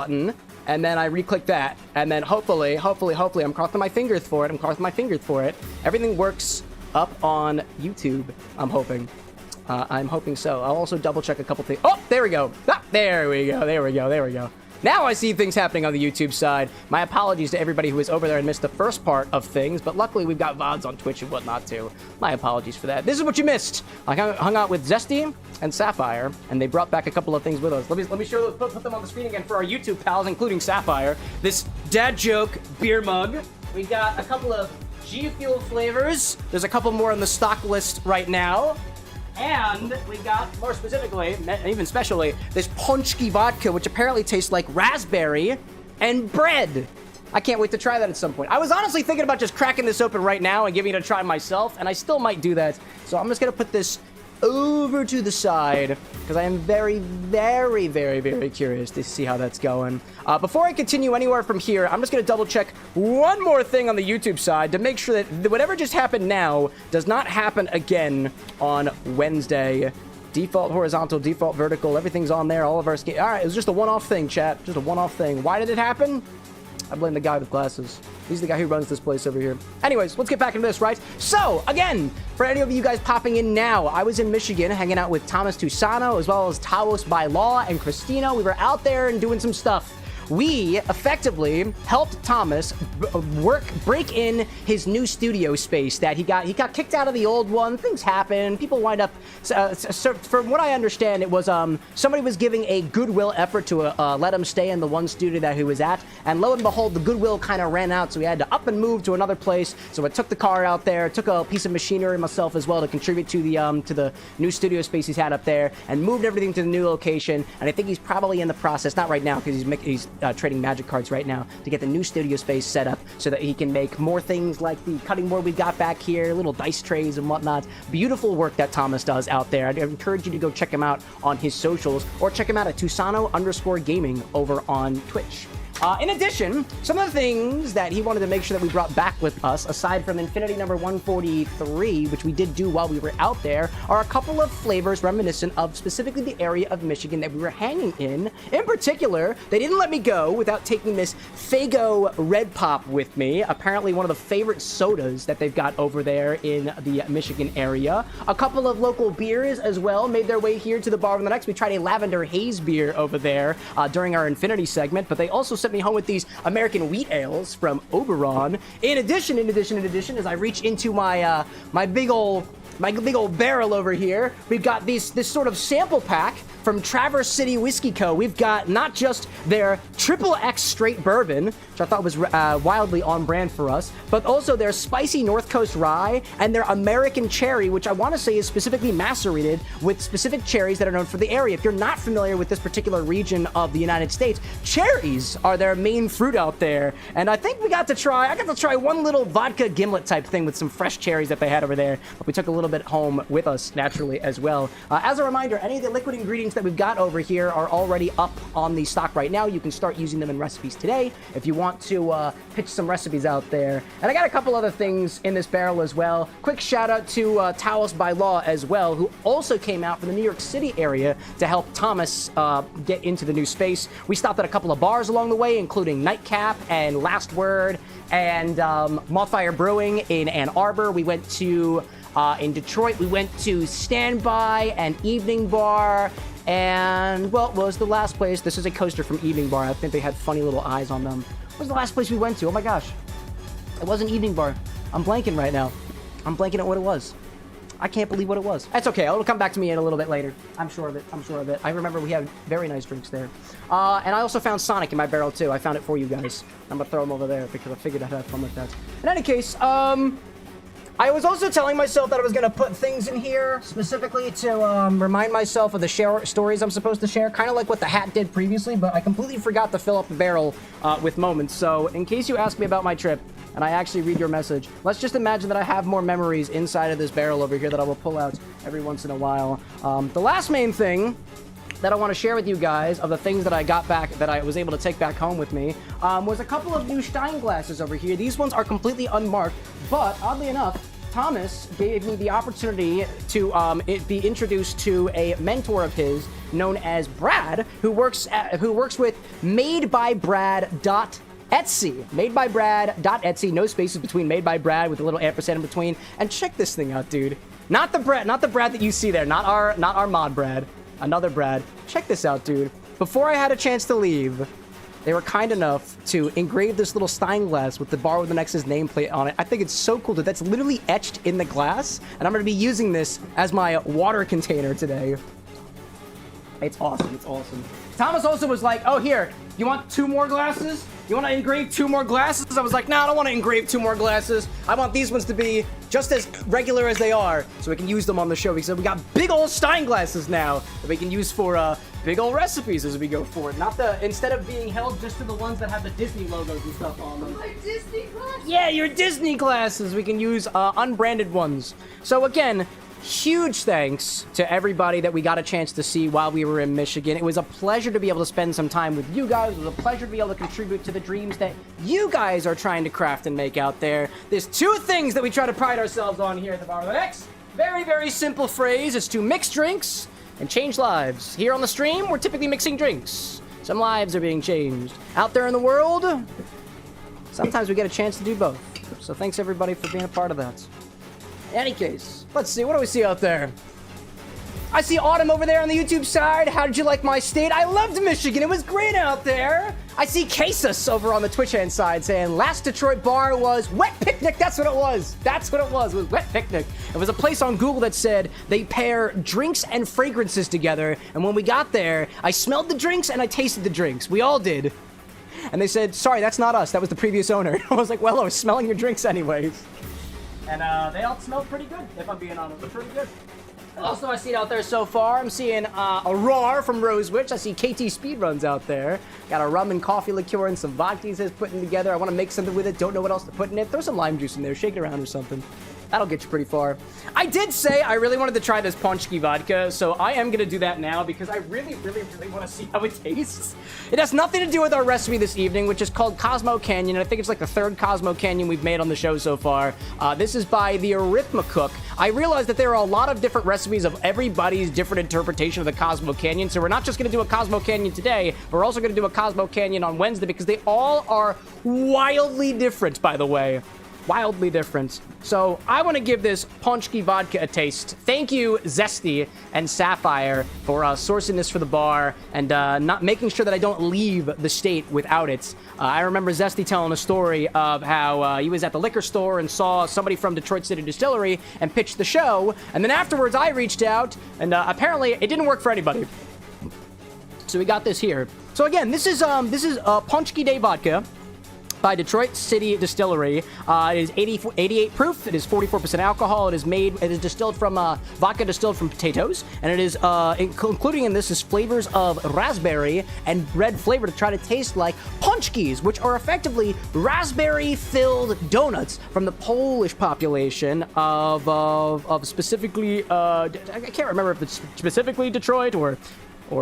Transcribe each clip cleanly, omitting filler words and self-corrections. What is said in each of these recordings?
button, and then I re-click that, and then hopefully, I'm crossing my fingers for it. Everything works up on YouTube, I'm hoping. I'm hoping so. I'll also double check a couple things. Oh, there we go. Ah, there we go. Now I see things happening on the YouTube side. My apologies to everybody who was over there and missed the first part of things, but luckily we've got VODs on Twitch and whatnot too. My apologies for that. This is what you missed. I hung out with Zesty and Sapphire, and they brought back a couple of things with us. Let me show those, put them on the screen again for our YouTube pals, including Sapphire. This dad joke beer mug. We got a couple of G Fuel flavors. There's a couple more on the stock list right now. And we got, more specifically, and even specially, this Punchki vodka, which apparently tastes like raspberry and bread. I can't wait to try that at some point. I was honestly thinking about just cracking this open right now and giving it a try myself, and I still might do that. So I'm just going to put this over to the side, because I am very, very, very, very curious to see how that's going. Before I continue anywhere from here, I'm just going to double check one more thing on the YouTube side to make sure that whatever just happened now does not happen again on Wednesday. Default horizontal, default vertical, everything's on there, all of our all right, it was just a one-off thing, chat. Just a one-off thing. Why did it happen? I blame the guy with glasses. He's the guy who runs this place over here. Anyways, let's get back into this, right? So, again, for any of you guys popping in now, I was in Michigan hanging out with Thomas Tusano, as well as Taos by Law and Christina. We were out there and doing some stuff. We effectively helped Thomas break in his new studio space that he got kicked out of the old one. Things happen. People wind up. So from what I understand, it was somebody was giving a goodwill effort to let him stay in the one studio that he was at, and lo and behold, the goodwill kind of ran out, so we had to up and move to another place. So I took the car out there, took a piece of machinery myself as well to contribute to the new studio space he's had up there, and moved everything to the new location. And I think he's probably in the process, not right now because he's trading magic cards right now, to get the new studio space set up so that he can make more things like the cutting board we got back here, little dice trays and whatnot. Beautiful work that Thomas does out there. I'd encourage you to go check him out on his socials, or check him out at Tusano_gaming over on Twitch. In addition, some of the things that he wanted to make sure that we brought back with us, aside from Infinity number 143, which we did do while we were out there, are a couple of flavors reminiscent of specifically the area of Michigan that we were hanging in. In particular, they didn't let me go without taking this Faygo Red Pop with me, apparently one of the favorite sodas that they've got over there in the Michigan area. A couple of local beers as well made their way here to the bar. The next, we tried a Lavender Haze beer over there during our Infinity segment, but they also sent me home with these American wheat ales from Oberon. In addition, as I reach into my my big old barrel over here, we've got this sort of sample pack from Traverse City Whiskey Co. We've got not just their XXX straight bourbon, which I thought was wildly on brand for us, but also their spicy North Coast rye and their American cherry, which I want to say is specifically macerated with specific cherries that are known for the area. If you're not familiar with this particular region of the United States, cherries are their main fruit out there. And I think I got to try one little vodka gimlet type thing with some fresh cherries that they had over there. But we took a little bit home with us naturally as well. As a reminder, any of the liquid ingredients that we've got over here are already up on the stock right now. You can start using them in recipes today if you want to pitch some recipes out there. And I got a couple other things in this barrel as well. Quick shout out to Taos by Law as well, who also came out from the New York City area to help Thomas get into the new space. We stopped at a couple of bars along the way, including Nightcap and Last Word and Mothfire Brewing in Ann Arbor. We went to in Detroit, we went to Standby and Evening Bar, and, well, what was the last place? This is a coaster from Evening Bar. I think they had funny little eyes on them. What was the last place we went to? Oh my gosh. It wasn't Evening Bar. I'm blanking right now. I'm blanking at what it was. I can't believe what it was. That's okay. It'll come back to me in a little bit later. I'm sure of it. I remember we had very nice drinks there. And I also found Sonic in my barrel, too. I found it for you guys. I'm going to throw them over there because I figured I'd have fun with that. In any case, I was also telling myself that I was going to put things in here specifically to remind myself of the stories I'm supposed to share, kind of like what the hat did previously, but I completely forgot to fill up the barrel with moments. So in case you ask me about my trip, and I actually read your message, let's just imagine that I have more memories inside of this barrel over here that I will pull out every once in a while. The last main thing that I want to share with you guys of the things that I got back, that I was able to take back home with me, was a couple of new Stein glasses over here. These ones are completely unmarked, but oddly enough, Thomas gave me the opportunity to be introduced to a mentor of his known as Brad, who works with madebybrad.etsy. Madebybrad.etsy, no spaces between Made by Brad with a little ampersand in between. And check this thing out, dude. Not the Brad that you see there, not our mod Brad. Another Brad. Check this out, dude. Before I had a chance to leave, they were kind enough to engrave this little Stein glass with the Bar with an X's nameplate on it. I think it's so cool that that's literally etched in the glass, and I'm going to be using this as my water container today. It's awesome. It's awesome. Thomas also was like, oh, here, you want 2 more glasses? You want to engrave 2 more glasses? I was like, no, I don't want to engrave 2 more glasses. I want these ones to be just as regular as they are, so we can use them on the show. He said we got big old Stein glasses now that we can use for big old recipes as we go forward. Instead of being held just to the ones that have the Disney logos and stuff on them. My Disney glasses. Yeah, your Disney glasses. We can use unbranded ones. So again, huge thanks to everybody that we got a chance to see while we were in Michigan. It was a pleasure to be able to spend some time with you guys. It was a pleasure to be able to contribute to the dreams that you guys are trying to craft and make out there. There's 2 things that we try to pride ourselves on here at the Bar with an X. Very, very simple phrase. It's to mix drinks and change lives. Here on the stream, we're typically mixing drinks. Some lives are being changed. Out there in the world, sometimes we get a chance to do both. So thanks everybody for being a part of that. In any case, let's see. What do we see out there? I see Autumn over there on the YouTube side. How did you like my state? I loved Michigan. It was great out there. I see Casus over on the Twitch hand side saying last Detroit bar was Wet Picnic. That's what it was. That's what it was. It was Wet Picnic. It was a place on Google that said they pair drinks and fragrances together. And when we got there, I smelled the drinks and I tasted the drinks. We all did. And they said, sorry, that's not us. That was the previous owner. I was like, well, I was smelling your drinks anyways. And they all smell pretty good, if I'm being honest. They're pretty good. Also, I see it out there so far. I'm seeing a Roar from Rosewitch. I see KT Speedruns out there. Got a rum and coffee liqueur and some vodkas he's putting together. I want to make something with it. Don't know what else to put in it. Throw some lime juice in there. Shake it around or something. That'll get you pretty far. I did say I really wanted to try this Ponchki vodka, so I am going to do that now because I really, really, really want to see how it tastes. It has nothing to do with our recipe this evening, which is called Cosmo Canyon. I think it's like the 3rd Cosmo Canyon we've made on the show so far. This is by the Arithmacook. I realized that there are a lot of different recipes of everybody's different interpretation of the Cosmo Canyon, so we're not just going to do a Cosmo Canyon today, we're also going to do a Cosmo Canyon on Wednesday because they all are wildly different, by the way. Wildly different. So I want to give this Ponchki vodka a taste. Thank you, Zesty and Sapphire, for sourcing this for the bar and not making sure that I don't leave the state without it. I remember Zesty telling a story of how he was at the liquor store and saw somebody from Detroit City Distillery and pitched the show. And then afterwards, I reached out, and apparently it didn't work for anybody. So we got this here. So again, this is Ponchki Day vodka by Detroit City Distillery. It is 88 proof. It is 44% alcohol. It is distilled from vodka distilled from potatoes, and it is including in this is flavors of raspberry and red flavor to try to taste like ponchkis, which are effectively raspberry-filled donuts from the Polish population of specifically I can't remember if it's specifically Detroit or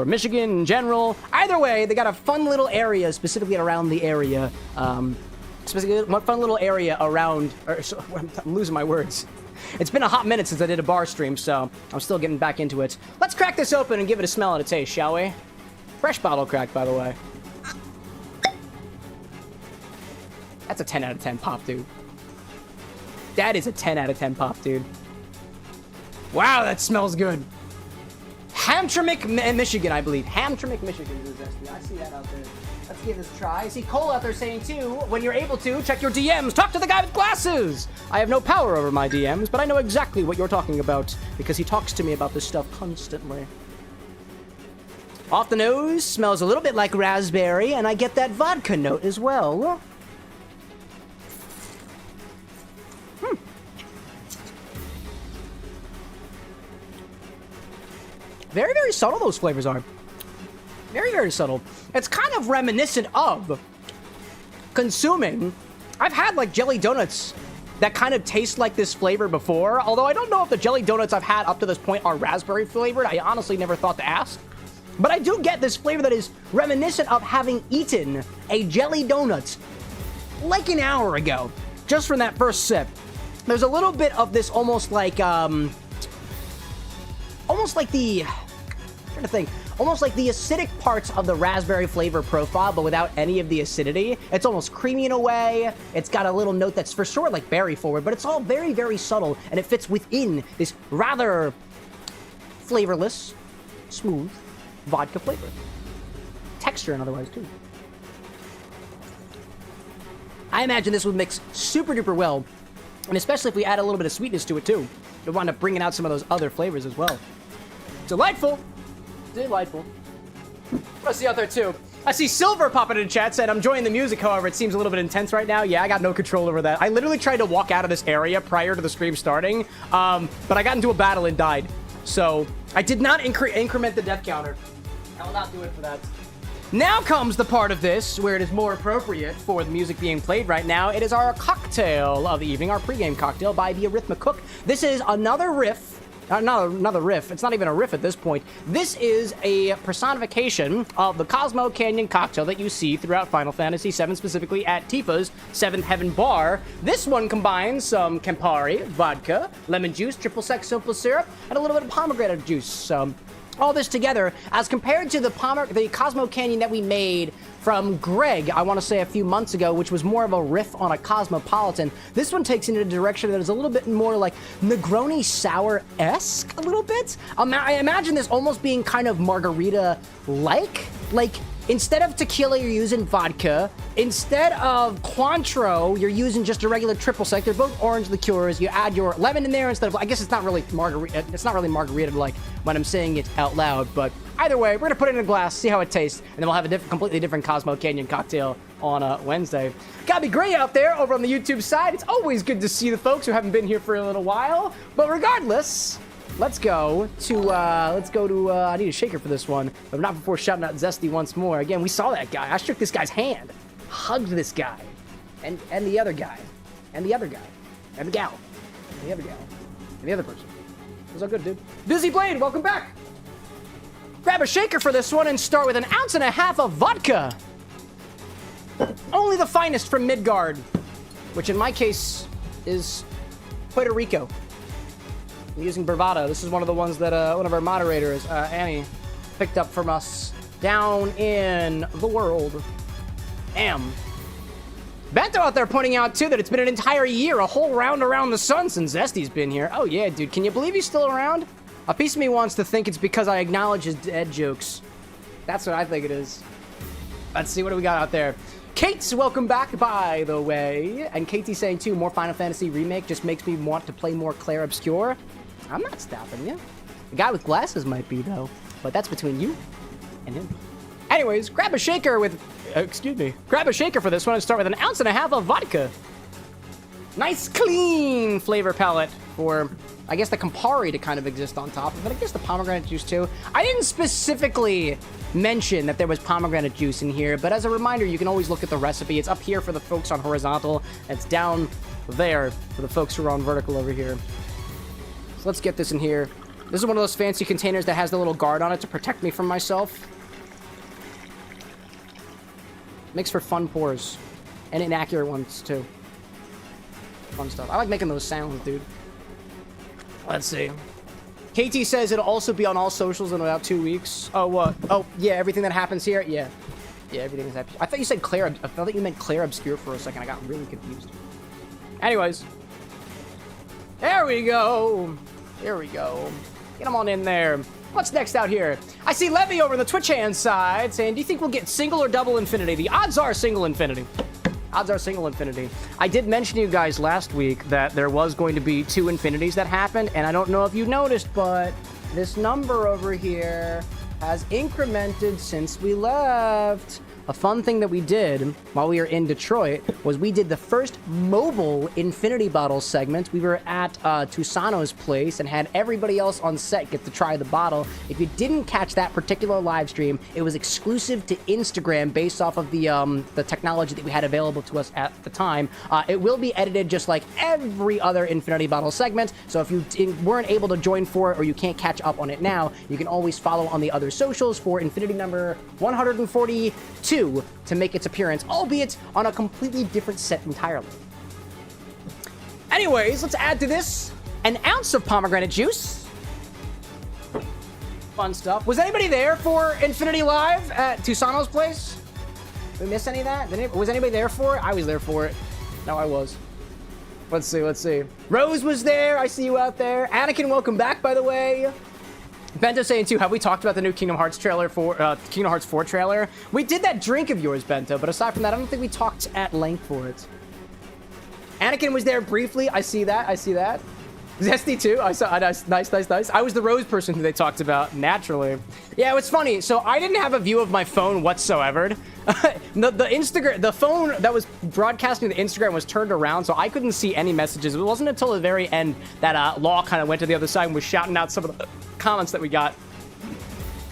Michigan in general. Either way, they got a fun little area specifically around the area. Specifically, one fun little area around... I'm losing my words. It's been a hot minute since I did a bar stream, so I'm still getting back into it. Let's crack this open and give it a smell and a taste, shall we? Fresh bottle crack, by the way. That's a 10 out of 10 pop, dude. That is a 10 out of 10 pop, dude. Wow, that smells good. Hamtramck, Michigan, I believe. Hamtramck, Michigan is zesty. I see that out there. Let's give this a try. I see Cole out there saying, too, when you're able to, check your DMs. Talk to the guy with glasses. I have no power over my DMs, but I know exactly what you're talking about because he talks to me about this stuff constantly. Off the nose, smells a little bit like raspberry, and I get that vodka note as well. Very, very subtle those flavors are. Very, very subtle. It's kind of reminiscent of consuming. I've had like jelly donuts that kind of taste like this flavor before, although I don't know if the jelly donuts I've had up to this point are raspberry flavored. I honestly never thought to ask. But I do get this flavor that is reminiscent of having eaten a jelly donut like an hour ago, just from that first sip. there's a little bit of this almost like the, I'm trying to think, almost like the acidic parts of the raspberry flavor profile, but without any of the acidity. It's almost creamy in a way. It's got a little note that's for sure like berry forward, but it's all very, very subtle, and it fits within this rather flavorless, smooth vodka flavor. Texture and otherwise too. I imagine this would mix super duper well, and especially if we add a little bit of sweetness to it too. You'll wind up bringing out some of those other flavors as well. Delightful. Delightful. What I see out there too? I see Silver popping in the chat, said, I'm enjoying the music, however, it seems a little bit intense right now. Yeah, I got no control over that. I literally tried to walk out of this area prior to the stream starting, but I got into a battle and died. So, I did not increment the death counter. I will not do it for that. Now comes the part of this where it is more appropriate for the music being played right now. It is our cocktail of the evening, our pregame cocktail by the Arithmacook. This is another riff. Not another riff. It's not even a riff at this point. This is a personification of the Cosmo Canyon cocktail that you see throughout Final Fantasy VII, specifically at Tifa's 7th Heaven Bar. This one combines some Campari, vodka, lemon juice, triple sec simple syrup, and a little bit of pomegranate juice. All this together, as compared to the Cosmo Canyon that we made from Greg, I want to say a few months ago, which was more of a riff on a Cosmopolitan. This one takes it in a direction that is a little bit more like Negroni Sour-esque, a little bit. I imagine this almost being kind of margarita-like. Like, instead of tequila, you're using vodka. Instead of Cointreau, you're using just a regular triple sec. They're both orange liqueurs. You add your lemon in there instead of, I guess it's not really margarita. It's not really margarita like when I'm saying it out loud. But either way, we're gonna put it in a glass, see how it tastes, and then we'll have a completely different Cosmo Canyon cocktail on Wednesday. Gotta be great out there over on the YouTube side. It's always good to see the folks who haven't been here for a little while. But regardless, let's go to, I need a shaker for this one, but not before shouting out Zesty once more. Again, we saw that guy. I shook this guy's hand, hugged this guy, and the other guy, and the other guy, and the gal, and the other gal, and the other person. It was all good, dude. Busy Blade, welcome back. Grab a shaker for this one and start with 1.5 ounces of vodka. Only the finest from Midgard, which in my case is Puerto Rico. I'm using Bravada. This is one of the ones that one of our moderators, Annie, picked up from us down in the world. Bento out there pointing out, too, that it's been an entire year, a whole round around the sun since Zesty's been here. Oh, yeah, dude. Can you believe he's still around? A piece of me wants to think it's because I acknowledge his dead jokes. That's what I think it is. Let's see, what do we got out there? Kate's welcome back, by the way. And Katie's saying, too, more Final Fantasy Remake just makes me want to play more Clair Obscur. I'm not stopping you. The guy with glasses might be, though. But that's between you and him. Anyways, grab a shaker with... Grab a shaker for this one and start with 1.5 ounces of vodka. Nice, clean flavor palette for, I guess, the Campari to kind of exist on top of it. I guess the pomegranate juice, too. I didn't specifically mention that there was pomegranate juice in here, but as a reminder, you can always look at the recipe. It's up here for the folks on horizontal, and it's down there for the folks who are on vertical over here. So let's get this in here. This is one of those fancy containers that has the little guard on it to protect me from myself. Makes for fun pours. And inaccurate ones, too. Fun stuff. I like making those sounds, dude. Let's see. KT says it'll also be on all socials in about 2 weeks. Oh, what? Oh, yeah, everything that happens here? Yeah. Yeah, everything is happening. I thought you said Clair. I thought you meant Clair Obscur for a second. I got really confused. Anyways. There we go. Here we go. Get them on in there. What's next out here? I see Levy over the Twitch hand side saying, do you think we'll get single or double infinity? The odds are single infinity. Odds are single infinity. I did mention to you guys last week that there was going to be 2 infinities that happened, and I don't know if you noticed, but this number over here has incremented since we left. A fun thing that we did while we were in Detroit was we did the first mobile Infinity Bottle segment. We were at Tusano's place and had everybody else on set get to try the bottle. If you didn't catch that particular live stream, it was exclusive to Instagram based off of the technology that we had available to us at the time. It will be edited just like every other Infinity Bottle segment. So if you weren't able to join for it or you can't catch up on it now, you can always follow on the other socials for Infinity number 142 to make its appearance, albeit on a completely different set entirely. Anyways, let's add to this an ounce of pomegranate juice. Fun stuff. Was anybody there for Infinity Live at Tusano's place? Did we miss any of that? Was anybody there for it? I was there for it. No, I was. Let's see. Rose was there. I see you out there. Anakin, welcome back, by the way. Bento saying, too, have we talked about the new Kingdom Hearts trailer for, Kingdom Hearts 4 trailer? We did that drink of yours, Bento, but aside from that, I don't think we talked at length for it. Anakin was there briefly. I see that. Zesty too. I saw. Nice. I was the Rose person who they talked about naturally. Yeah, it was funny. So I didn't have a view of my phone whatsoever. the phone that was broadcasting the Instagram was turned around, so I couldn't see any messages. It wasn't until the very end that Law kind of went to the other side and was shouting out some of the comments that we got.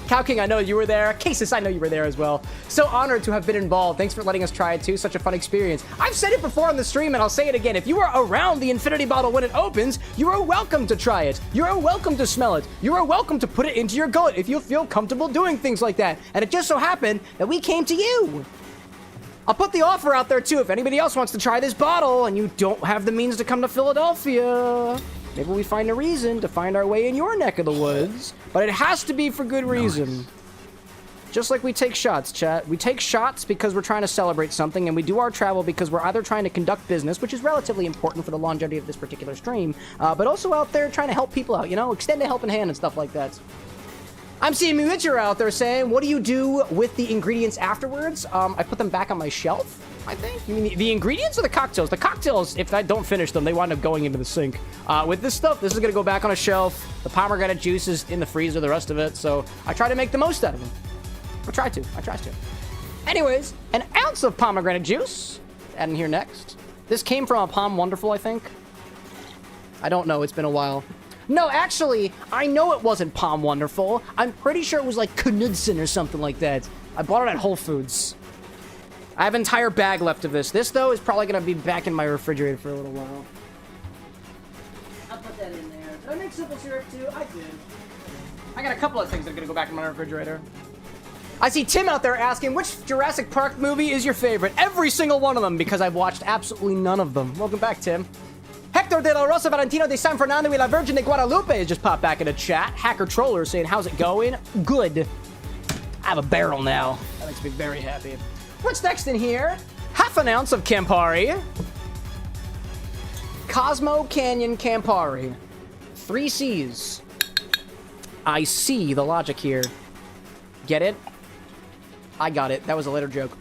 Cow King, I know you were there. Cases, I know you were there as well. So honored to have been involved. Thanks for letting us try it too. Such a fun experience. I've said it before on the stream and I'll say it again. If you are around the Infinity bottle when it opens, you are welcome to try it. You are welcome to smell it. You are welcome to put it into your gullet if you feel comfortable doing things like that. And it just so happened that we came to you. I'll put the offer out there too. If anybody else wants to try this bottle and you don't have the means to come to Philadelphia, maybe we find a reason to find our way in your neck of the woods, but it has to be for good reason. Nice. Just like we take shots, chat. We take shots because we're trying to celebrate something, and we do our travel because we're either trying to conduct business, which is relatively important for the longevity of this particular stream, but also out there trying to help people out, you know, extend a helping hand and stuff like that. I'm seeing Muichiro out there saying, what do you do with the ingredients afterwards? I put them back on my shelf, I think. You mean the ingredients or the cocktails? The cocktails, if I don't finish them, they wind up going into the sink. With this stuff, this is going to go back on a shelf. The pomegranate juice is in the freezer, the rest of it. So I try to make the most out of them. I try to. Anyways, an ounce of pomegranate juice. Add in here next. This came from a Palm Wonderful, I think. I don't know. It's been a while. No, actually, I know it wasn't Palm Wonderful. I'm pretty sure it was like Knudsen or something like that. I bought it at Whole Foods. I have an entire bag left of this. This, though, is probably going to be back in my refrigerator for a little while. I'll put that in there. Did I make simple syrup, too? I did. I got a couple of things that are going to go back in my refrigerator. I see Tim out there asking, which Jurassic Park movie is your favorite? Every single one of them, because I've watched absolutely none of them. Welcome back, Tim. Hector de la Rosa Valentino de San Fernando y la Virgen de Guadalupe has just popped back in the chat. Hacker Troller saying, how's it going? Good. I have a barrel now. That makes me very happy. What's next in here? Half an ounce of Campari. Cosmo Canyon Campari. 3 C's. I see the logic here. Get it? I got it. That was a later joke.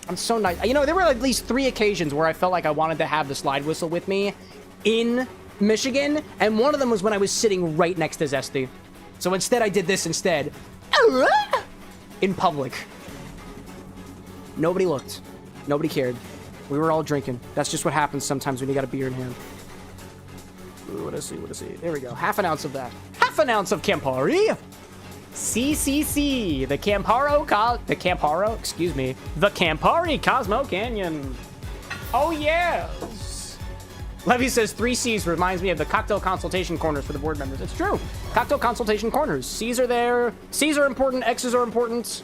I'm so nice. You know, there were at least 3 occasions where I felt like I wanted to have the slide whistle with me in Michigan, and one of them was when I was sitting right next to Zesty. So instead, I did this instead. In public. Nobody looked. Nobody cared. We were all drinking. That's just what happens sometimes when you got a beer in hand. Ooh, what do I see? There we go. Half an ounce of that. Half an ounce of Campari. CCC, the Campari, Cosmo Canyon. Oh, yes. Levy says 3 C's reminds me of the cocktail consultation corners for the board members. It's true. Cocktail consultation corners. C's are there. C's are important. X's are important.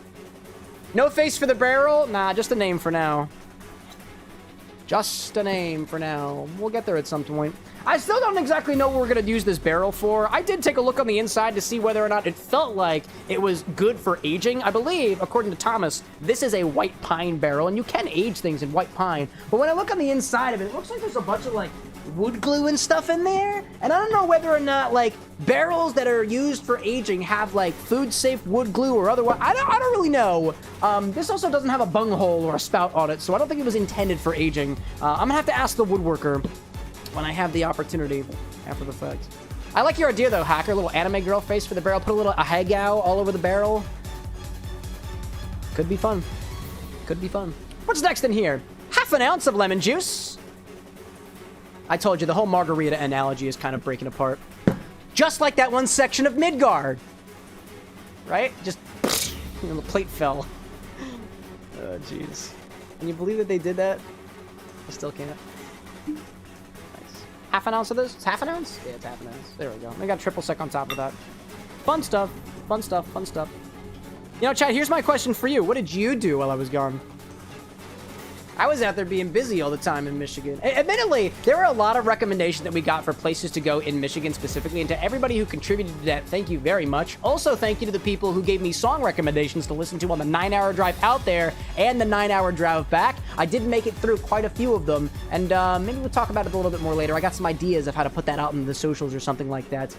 No face for the barrel? Nah, just a name for now. Just a name for now. We'll get there at some point. I still don't exactly know what we're going to use this barrel for. I did take a look on the inside to see whether or not it felt like it was good for aging. I believe, according to Thomas, this is a white pine barrel, and you can age things in white pine. But when I look on the inside of it, it looks like there's a bunch of, like, wood glue and stuff in there. And I don't know whether or not, like, barrels that are used for aging have, like, food-safe wood glue or otherwise. I don't really know. This also doesn't have a bunghole or a spout on it, so I don't think it was intended for aging. I'm going to have to ask the woodworker when I have the opportunity after the fact. I like your idea, though, Hacker. A little anime girl face for the barrel. Put a little ahegao all over the barrel. Could be fun. Could be fun. What's next in here? Half an ounce of lemon juice. I told you, the whole margarita analogy is kind of breaking apart. Just like that one section of Midgard. Right? Just, you know, the plate fell. Oh, jeez. Can you believe that they did that? I still can't. Half an ounce of this? It's half an ounce? Yeah, it's half an ounce. There we go. I got triple sec on top of that. Fun stuff. Fun stuff. Fun stuff. You know, Chad, here's my question for you. What did you do while I was gone? I was out there being busy all the time in Michigan. Admittedly, there were a lot of recommendations that we got for places to go in Michigan specifically, and to everybody who contributed to that, thank you very much. Also, thank you to the people who gave me song recommendations to listen to on the 9-hour drive out there and the 9-hour drive back. I did make it through quite a few of them, and maybe we'll talk about it a little bit more later. I got some ideas of how to put that out in the socials or something like that.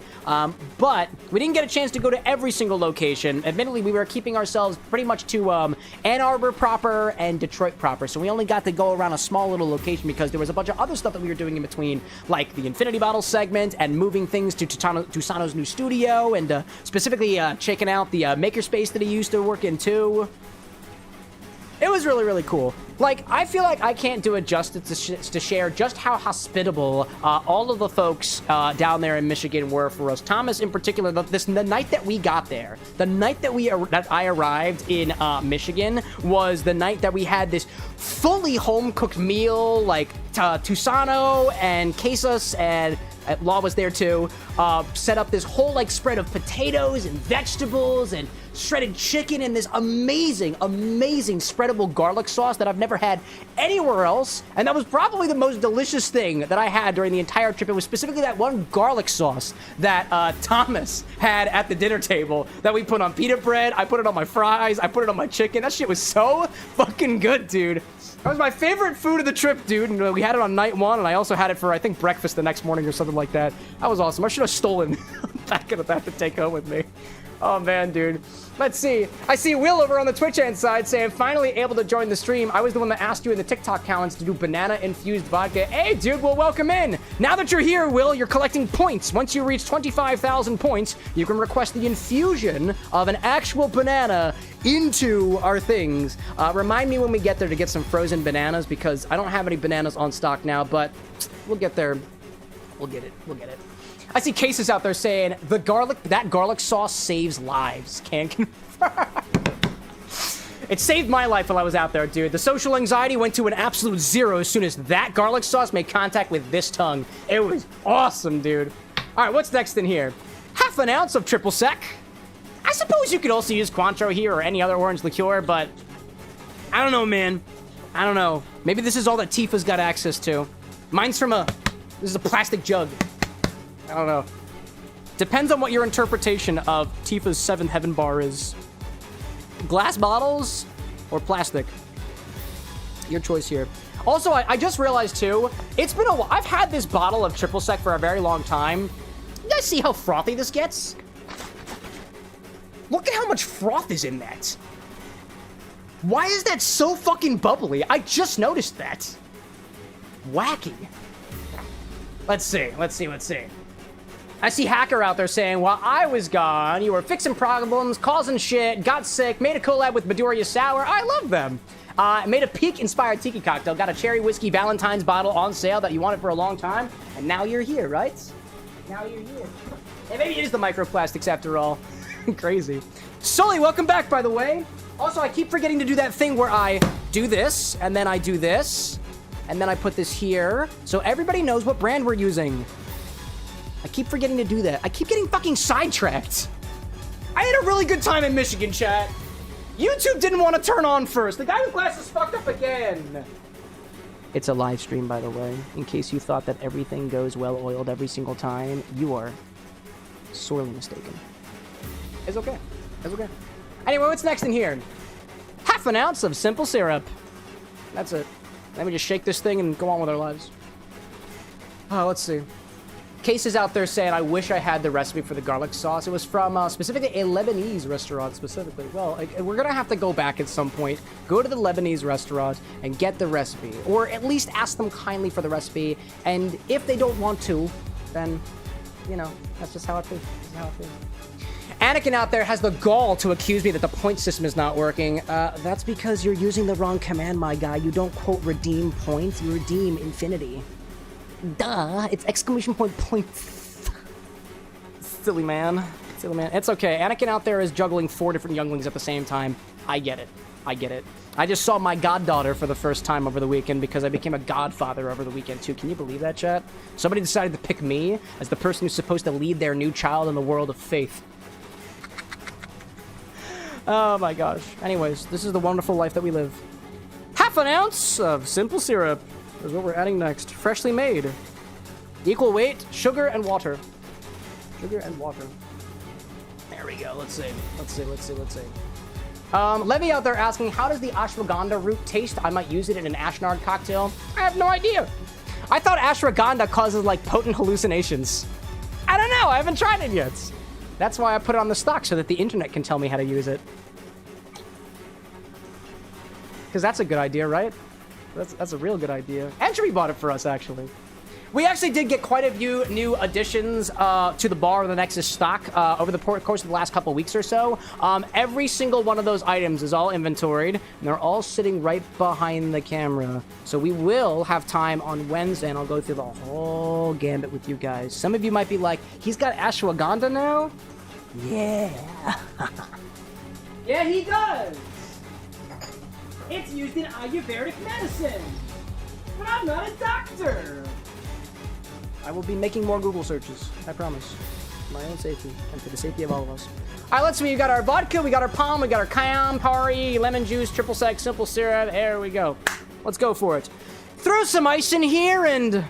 But we didn't get a chance to go to every single location. Admittedly, we were keeping ourselves pretty much to Ann Arbor proper and Detroit proper, so we only got to go around a small little location because there was a bunch of other stuff that we were doing in between, like the Infinity Bottle segment and moving things to Tusano's new studio, and specifically checking out the makerspace that he used to work in too. It was really, really cool. Like, I feel like I can't do it justice to share just how hospitable all of the folks down there in Michigan were for us. Thomas, in particular, the night that we got there, the night that I arrived in Michigan was the night that we had this fully home-cooked meal, like Tusano and Quesos and Law was there too, set up this whole like spread of potatoes and vegetables and shredded chicken and this amazing spreadable garlic sauce that I've never had anywhere else, and that was probably the most delicious thing that I had during the entire trip. It was specifically that one garlic sauce that Thomas had at the dinner table that we put on pita bread. I put it on my fries, I put it on my chicken. That shit was so fucking good, dude. That was my favorite food of the trip, dude. And we had it on night one, and I also had it for, I think, breakfast the next morning or something like that. That was awesome. I should have stolen back of that to take home with me. Oh, man, dude. Let's see. I see Will over on the Twitch end side saying, finally able to join the stream. I was the one that asked you in the TikTok comments to do banana-infused vodka. Hey, dude, well, welcome in. Now that you're here, Will, you're collecting points. Once you reach 25,000 points, you can request the infusion of an actual banana into our things. Remind me when we get there to get some frozen bananas, because I don't have any bananas on stock now, but we'll get there. We'll get it. We'll get it. I see cases out there saying that garlic sauce saves lives. Can't confirm. It saved my life while I was out there, dude. The social anxiety went to an absolute zero as soon as that garlic sauce made contact with this tongue. It was awesome, dude. All right, what's next in here? Half an ounce of triple sec. I suppose you could also use Cointreau here or any other orange liqueur, but I don't know, man. I don't know. Maybe this is all that Tifa's got access to. Mine's from this is a plastic jug. I don't know. Depends on what your interpretation of Tifa's 7th Heaven bar is. Glass bottles or plastic? Your choice here. Also, I just realized too, it's been a while. I've had this bottle of triple sec for a very long time. You guys see how frothy this gets? Look at how much froth is in that. Why is that so fucking bubbly? I just noticed that. Wacky. Let's see. I see Hacker out there saying, while I was gone, you were fixing problems, causing shit, got sick, made a collab with Midoriya Sour. I love them. Made a Peak-inspired tiki cocktail, got a cherry whiskey Valentine's bottle on sale that you wanted for a long time, and now you're here, right? Now you're here. Hey, maybe it is the microplastics after all. Crazy. Sully, welcome back, by the way. Also, I keep forgetting to do that thing where I do this, and then I do this, and then I put this here, so everybody knows what brand we're using. I keep forgetting to do that. I keep getting fucking sidetracked. I had a really good time in Michigan, chat. YouTube didn't want to turn on first. The guy with glasses fucked up again. It's a live stream, by the way. In case you thought that everything goes well-oiled every single time, you are sorely mistaken. It's okay. It's okay. Anyway, what's next in here? Half an ounce of simple syrup. That's it. Let me just shake this thing and go on with our lives. Let's see. Cases out there saying, I wish I had the recipe for the garlic sauce. It was from specifically a Lebanese restaurant specifically. Well, we're going to have to go back at some point, go to the Lebanese restaurant and get the recipe, or at least ask them kindly for the recipe. And if they don't want to, then, you know, that's just how it is. Anakin out there has the gall to accuse me that the point system is not working. That's because you're using the wrong command, my guy. You don't, quote, redeem points. You redeem infinity. Duh, it's exclamation point points. Silly man. Silly man. It's okay. Anakin out there is juggling 4 different younglings at the same time. I get it. I get it. I just saw my goddaughter for the first time over the weekend because I became a godfather over the weekend too. Can you believe that, chat? Somebody decided to pick me as the person who's supposed to lead their new child in the world of faith. Oh my gosh. Anyways, this is the wonderful life that we live. half an ounce of simple syrup is what we're adding next. Freshly made. Equal weight, sugar and water. Sugar and water. There we go. Let's see. Levy out there asking, how does the ashwagandha root taste? I might use it in an Ashnard cocktail. I have no idea. I thought ashwagandha causes, like, potent hallucinations. I don't know. I haven't tried it yet. That's why I put it on the stock, so that the internet can tell me how to use it. Because that's a good idea, right? That's a real good idea. Entry bought it for us, actually. We actually did get quite a few new additions to the Bar of the Nexus stock over the course of the last couple weeks or so. Every single one of those items is all inventoried, and they're all sitting right behind the camera. So we will have time on Wednesday, and I'll go through the whole gambit with you guys. Some of you might be like, he's got ashwagandha now? Yeah. Yeah, he does. It's used in Ayurvedic medicine. But I'm not a doctor. I will be making more Google searches. I promise. For my own safety and for the safety of all of us. All right, let's see. We got our vodka, we got our palm, we got our Campari, lemon juice, triple sec, simple syrup. There we go. Let's go for it. Throw some ice in here and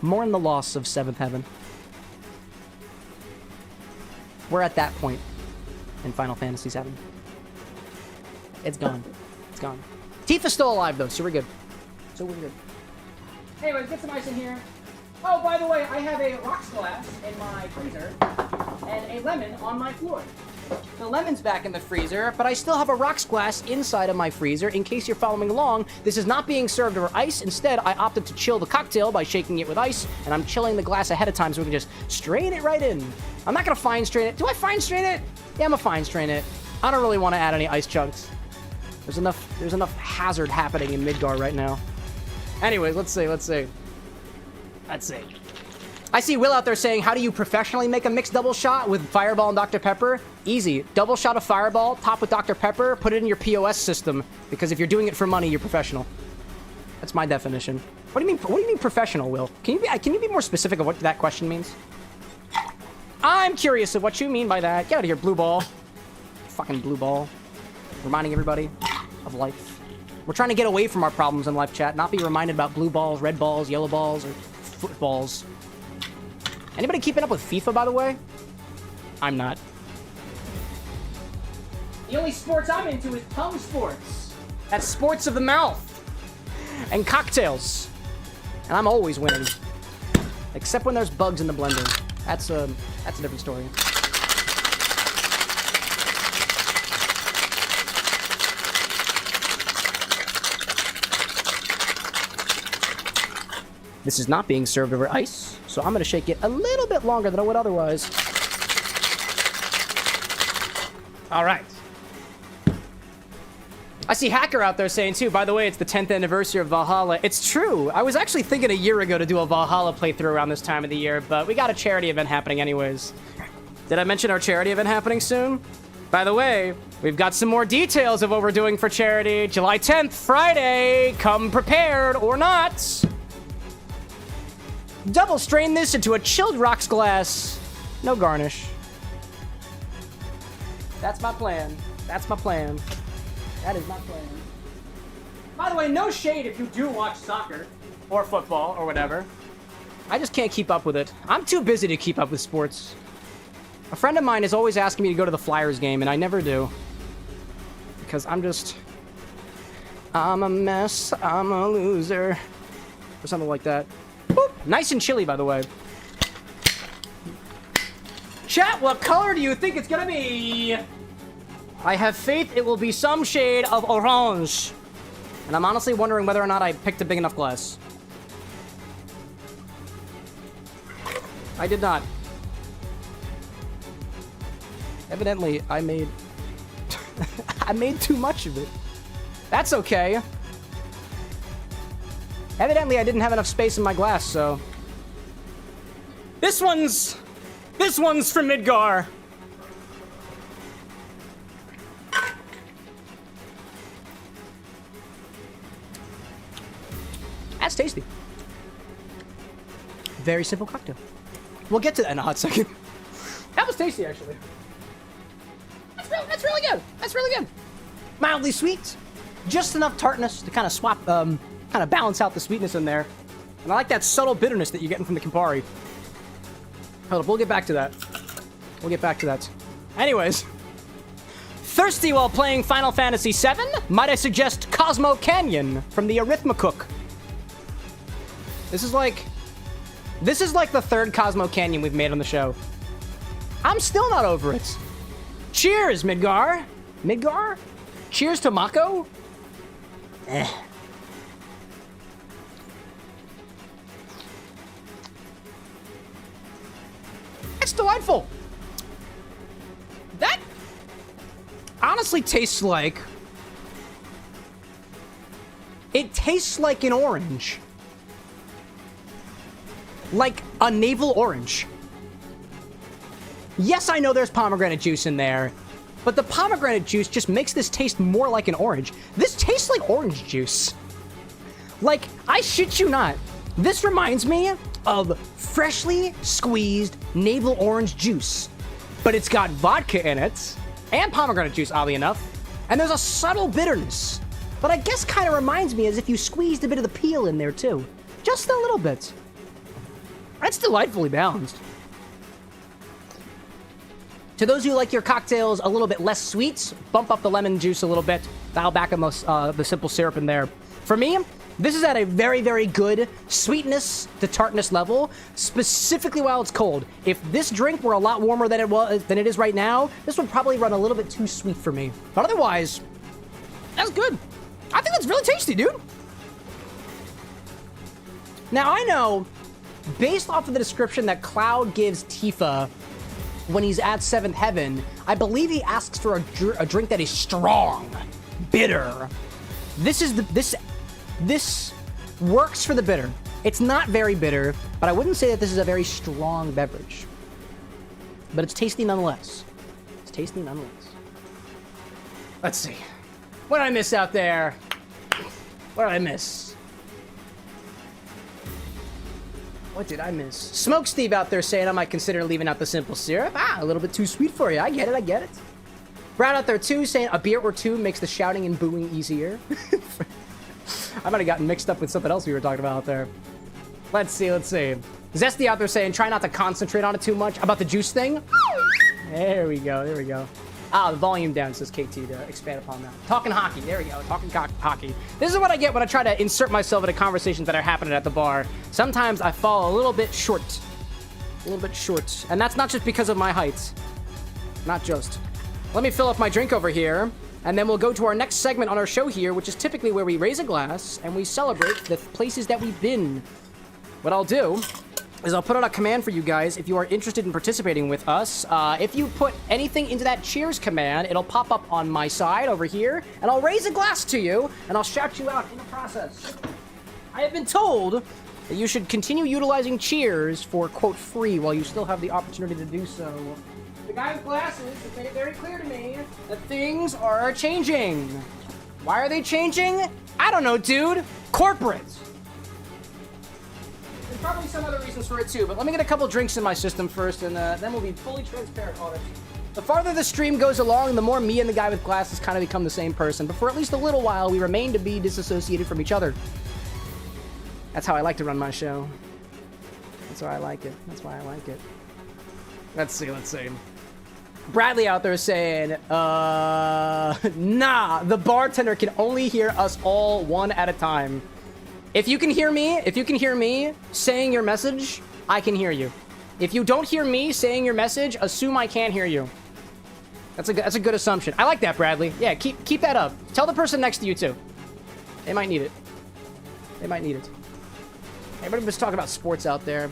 mourn the loss of Seventh Heaven. We're at that point in Final Fantasy VII. It's gone. It's gone. Tifa's still alive, though, so we're good. Anyways, get some ice in here. Oh, by the way, I have a rocks glass in my freezer and a lemon on my floor. The lemon's back in the freezer, but I still have a rocks glass inside of my freezer. In case you're following along, this is not being served over ice. Instead, I opted to chill the cocktail by shaking it with ice, and I'm chilling the glass ahead of time so we can just strain it right in. I'm not gonna fine strain it. Do I fine strain it? Yeah, I'm gonna fine strain it. I don't really want to add any ice chunks. There's enough hazard happening in Midgar right now. Anyways, let's see. I see Will out there saying, how do you professionally make a mixed double shot with Fireball and Dr. Pepper? Easy. Double shot of Fireball, top with Dr. Pepper, put it in your POS system. Because if you're doing it for money, you're professional. That's my definition. What do you mean professional, Will? Can you be more specific of what that question means? I'm curious of what you mean by that. Get out of here, blue ball. Fucking blue ball. Reminding everybody of life. We're trying to get away from our problems in live chat, not be reminded about blue balls, red balls, yellow balls, or footballs. Anybody keeping up with FIFA, by the way? I'm not. The only sports I'm into is tongue sports. That's sports of the mouth. And cocktails. And I'm always winning. Except when there's bugs in the blender. That's a different story. This is not being served over ice, so I'm going to shake it a little bit longer than I would otherwise. All right. I see Hacker out there saying, too, by the way, it's the 10th anniversary of Valhalla. It's true. I was actually thinking a year ago to do a Valhalla playthrough around this time of the year, but we got a charity event happening anyways. Did I mention our charity event happening soon? By the way, we've got some more details of what we're doing for charity. July 10th, Friday. Come prepared or not. Double strain this into a chilled rocks glass. No garnish. That's my plan. That is my plan. By the way, no shade if you do watch soccer or football or whatever. I just can't keep up with it. I'm too busy to keep up with sports. A friend of mine is always asking me to go to the Flyers game, and I never do. Because I'm a mess, I'm a loser. Or something like that. Boop. Nice and chilly, by the way. Chat, what color do you think it's gonna be? I have faith it will be some shade of orange. And I'm honestly wondering whether or not I picked a big enough glass. I did not. Evidently, I made too much of it. That's okay. Evidently, I didn't have enough space in my glass, so... This one's from Midgar. That's tasty. Very simple cocktail. We'll get to that in a hot second. That was tasty, actually. That's really good. That's really good. Mildly sweet. Just enough tartness to kind of swap, kind of balance out the sweetness in there. And I like that subtle bitterness that you're getting from the Campari. Hold up, we'll get back to that. We'll get back to that. Anyways. Thirsty while playing Final Fantasy VII? Might I suggest Cosmo Canyon from the Arithmacook. This is like the third Cosmo Canyon we've made on the show. I'm still not over it. Cheers, Midgar. Midgar? Cheers to Mako? Eh. It's delightful. That honestly tastes like... It tastes like an orange. Like a navel orange. Yes, I know there's pomegranate juice in there, but the pomegranate juice just makes this taste more like an orange. This tastes like orange juice. Like, I shit you not. This reminds me of freshly squeezed navel orange juice, but it's got vodka in it and pomegranate juice, oddly enough, and there's a subtle bitterness, but I guess kind of reminds me as if you squeezed a bit of the peel in there too. Just a little bit. That's delightfully balanced. To those who like your cocktails a little bit less sweet, bump up the lemon juice a little bit, dial back on the simple syrup in there. For me, this is at a very, very good sweetness to tartness level, specifically while it's cold. If this drink were a lot warmer than it is right now, this would probably run a little bit too sweet for me. But otherwise, that's good. I think that's really tasty, dude. Now, I know, based off of the description that Cloud gives Tifa when he's at 7th Heaven, I believe he asks for a drink that is strong, bitter. This works for the bitter. It's not very bitter, but I wouldn't say that this is a very strong beverage. But it's tasty nonetheless. It's tasty nonetheless. Let's see. What did I miss out there? What did I miss? What did I miss? Smoke Steve out there saying I might consider leaving out the simple syrup. Ah, a little bit too sweet for you. I get it, I get it. Brad out there too saying a beer or two makes the shouting and booing easier. I might have gotten mixed up with something else we were talking about out there. Let's see, let's see. Zesty out there saying try not to concentrate on it too much. About the juice thing? There we go, there we go. Ah, the volume down, says KT to expand upon that. Talking hockey, there we go, talking hockey. This is what I get when I try to insert myself into conversations that are happening at the bar. Sometimes I fall a little bit short. A little bit short. And that's not just because of my height. Not just. Let me fill up my drink over here, and then we'll go to our next segment on our show here, which is typically where we raise a glass and we celebrate the places that we've been. What I'll do is I'll put out a command for you guys if you are interested in participating with us. If you put anything into that cheers command, it'll pop up on my side over here, and I'll raise a glass to you, and I'll shout you out in the process. I have been told that you should continue utilizing cheers for, quote, free while you still have the opportunity to do so. The guy with glasses has made it very clear to me that things are changing. Why are they changing? I don't know, dude. Corporate. There's probably some other reasons for it too, but let me get a couple drinks in my system first, and then we'll be fully transparent on it. The farther the stream goes along, the more me and the guy with glasses kind of become the same person, but for at least a little while, we remain to be disassociated from each other. That's how I like to run my show. That's why I like it. That's why I like it. Let's see, let's see. Bradley out there saying, nah, the bartender can only hear us all one at a time. If you can hear me saying your message, I can hear you. If you don't hear me saying your message, assume I can't hear you. That's a good assumption. I like that, Bradley. Yeah, keep that up. Tell the person next to you too. They might need it. They might need it. Everybody was talking about sports out there.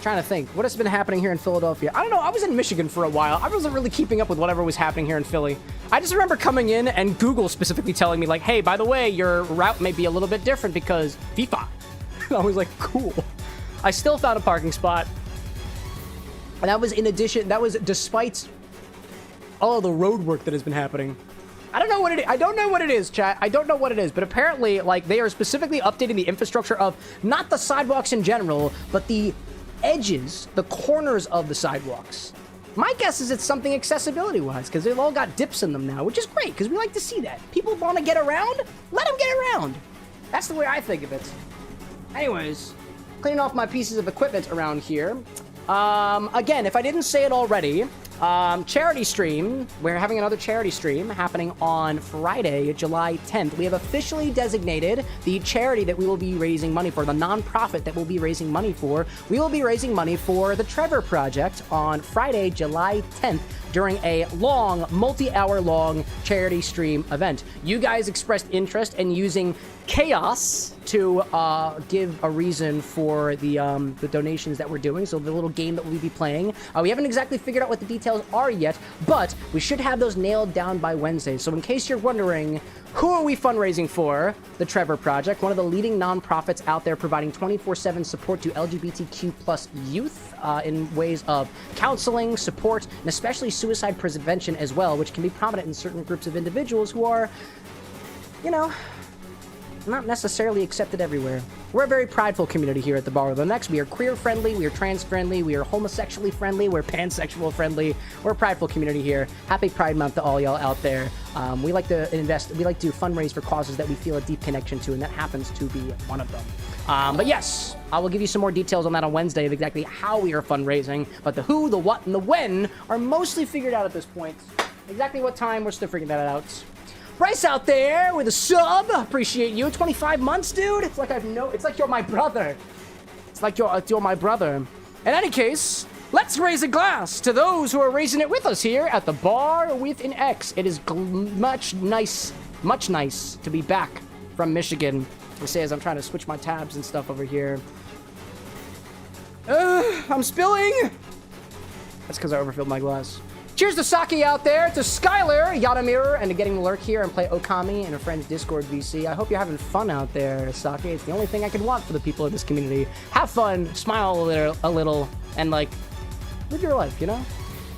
Trying to think, what has been happening here in Philadelphia? I don't know, I was in Michigan for a while. I wasn't really keeping up with whatever was happening here in Philly. I just remember coming in and Google specifically telling me like, hey, by the way, your route may be a little bit different because FIFA. I was like, cool. I still found a parking spot. And that was in addition, that was despite all the road work that has been happening. I don't know what it is. I don't know what it is, chat. I don't know what it is, but apparently, like, they are specifically updating the infrastructure of not the sidewalks in general, but the edges, the corners of the sidewalks. My guess is it's something accessibility-wise, because they've all got dips in them now, which is great, because we like to see that. People want to get around, let them get around. That's the way I think of it. Anyways, cleaning off my pieces of equipment around here. Again, if I didn't say it already, charity stream. We're having another charity stream happening on Friday, July 10th. We have officially designated the charity that we will be raising money for, the nonprofit that we'll be raising money for. We will be raising money for the Trevor Project on Friday, July 10th during a long, multi-hour long charity stream event. You guys expressed interest in using chaos to give a reason for the donations that we're doing, so the little game that we'll be playing. We haven't exactly figured out what the details are yet, but we should have those nailed down by Wednesday. So in case you're wondering, who are we fundraising for? The Trevor Project, one of the leading nonprofits out there providing 24/7 support to LGBTQ plus youth in ways of counseling, support, and especially suicide prevention as well, which can be prominent in certain groups of individuals who are, you know, not necessarily accepted everywhere. We're a very prideful community here at the Bar of the Next. We are queer-friendly, we are trans-friendly, we are homosexually friendly, we're pansexual-friendly. We're a prideful community here. Happy Pride Month to all y'all out there. We like to invest, we like to fundraise for causes that we feel a deep connection to, and that happens to be one of them. But yes, I will give you some more details on that on Wednesday of exactly how we are fundraising, but the who, the what, and the when are mostly figured out at this point. Exactly what time, we're still figuring that out. Bryce out there with a sub. Appreciate you. 25 months, dude. It's like it's like you're my brother. It's like you're my brother. In any case, let's raise a glass to those who are raising it with us here at the Bar with an X. It is much nice to be back from Michigan. I say as I'm trying to switch my tabs and stuff over here. I'm spilling. That's because I overfilled my glass. Cheers to Saki out there, to Skylar, Yadamir, and to getting to lurk here and play Okami in a friend's Discord VC. I hope you're having fun out there, Saki. It's the only thing I can want for the people of this community. Have fun, smile a little, and, like, live your life, you know?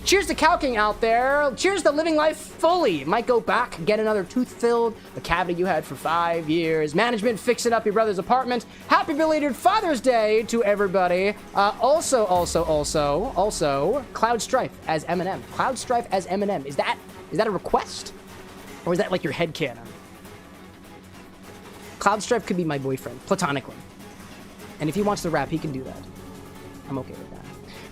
Cheers to Calking out there. Cheers to living life fully. Might go back, get another tooth filled, the cavity you had for 5 years. Management fixing up your brother's apartment. Happy belated Father's Day to everybody. Also, Cloud Strife as Eminem. Cloud Strife as Eminem. Is that a request? Or is that like your headcanon? Cloud Strife could be my boyfriend, platonically. And if he wants to rap, he can do that. I'm okay with that.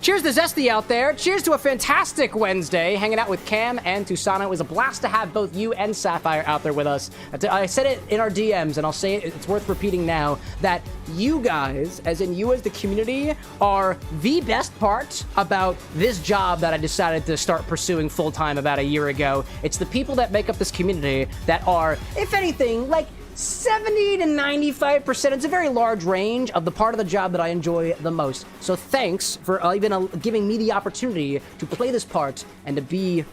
Cheers to Zesty out there. Cheers to a fantastic Wednesday hanging out with Cam and Tusana. It was a blast to have both you and Sapphire out there with us. I said it in our DMs, and I'll say it, it's worth repeating now, that you guys, as in you as the community, are the best part about this job that I decided to start pursuing full-time about a year ago. It's the people that make up this community that are, if anything, like 70 to 95%. It's a very large range of the part of the job that I enjoy the most. So thanks for even giving me the opportunity to play this part and to be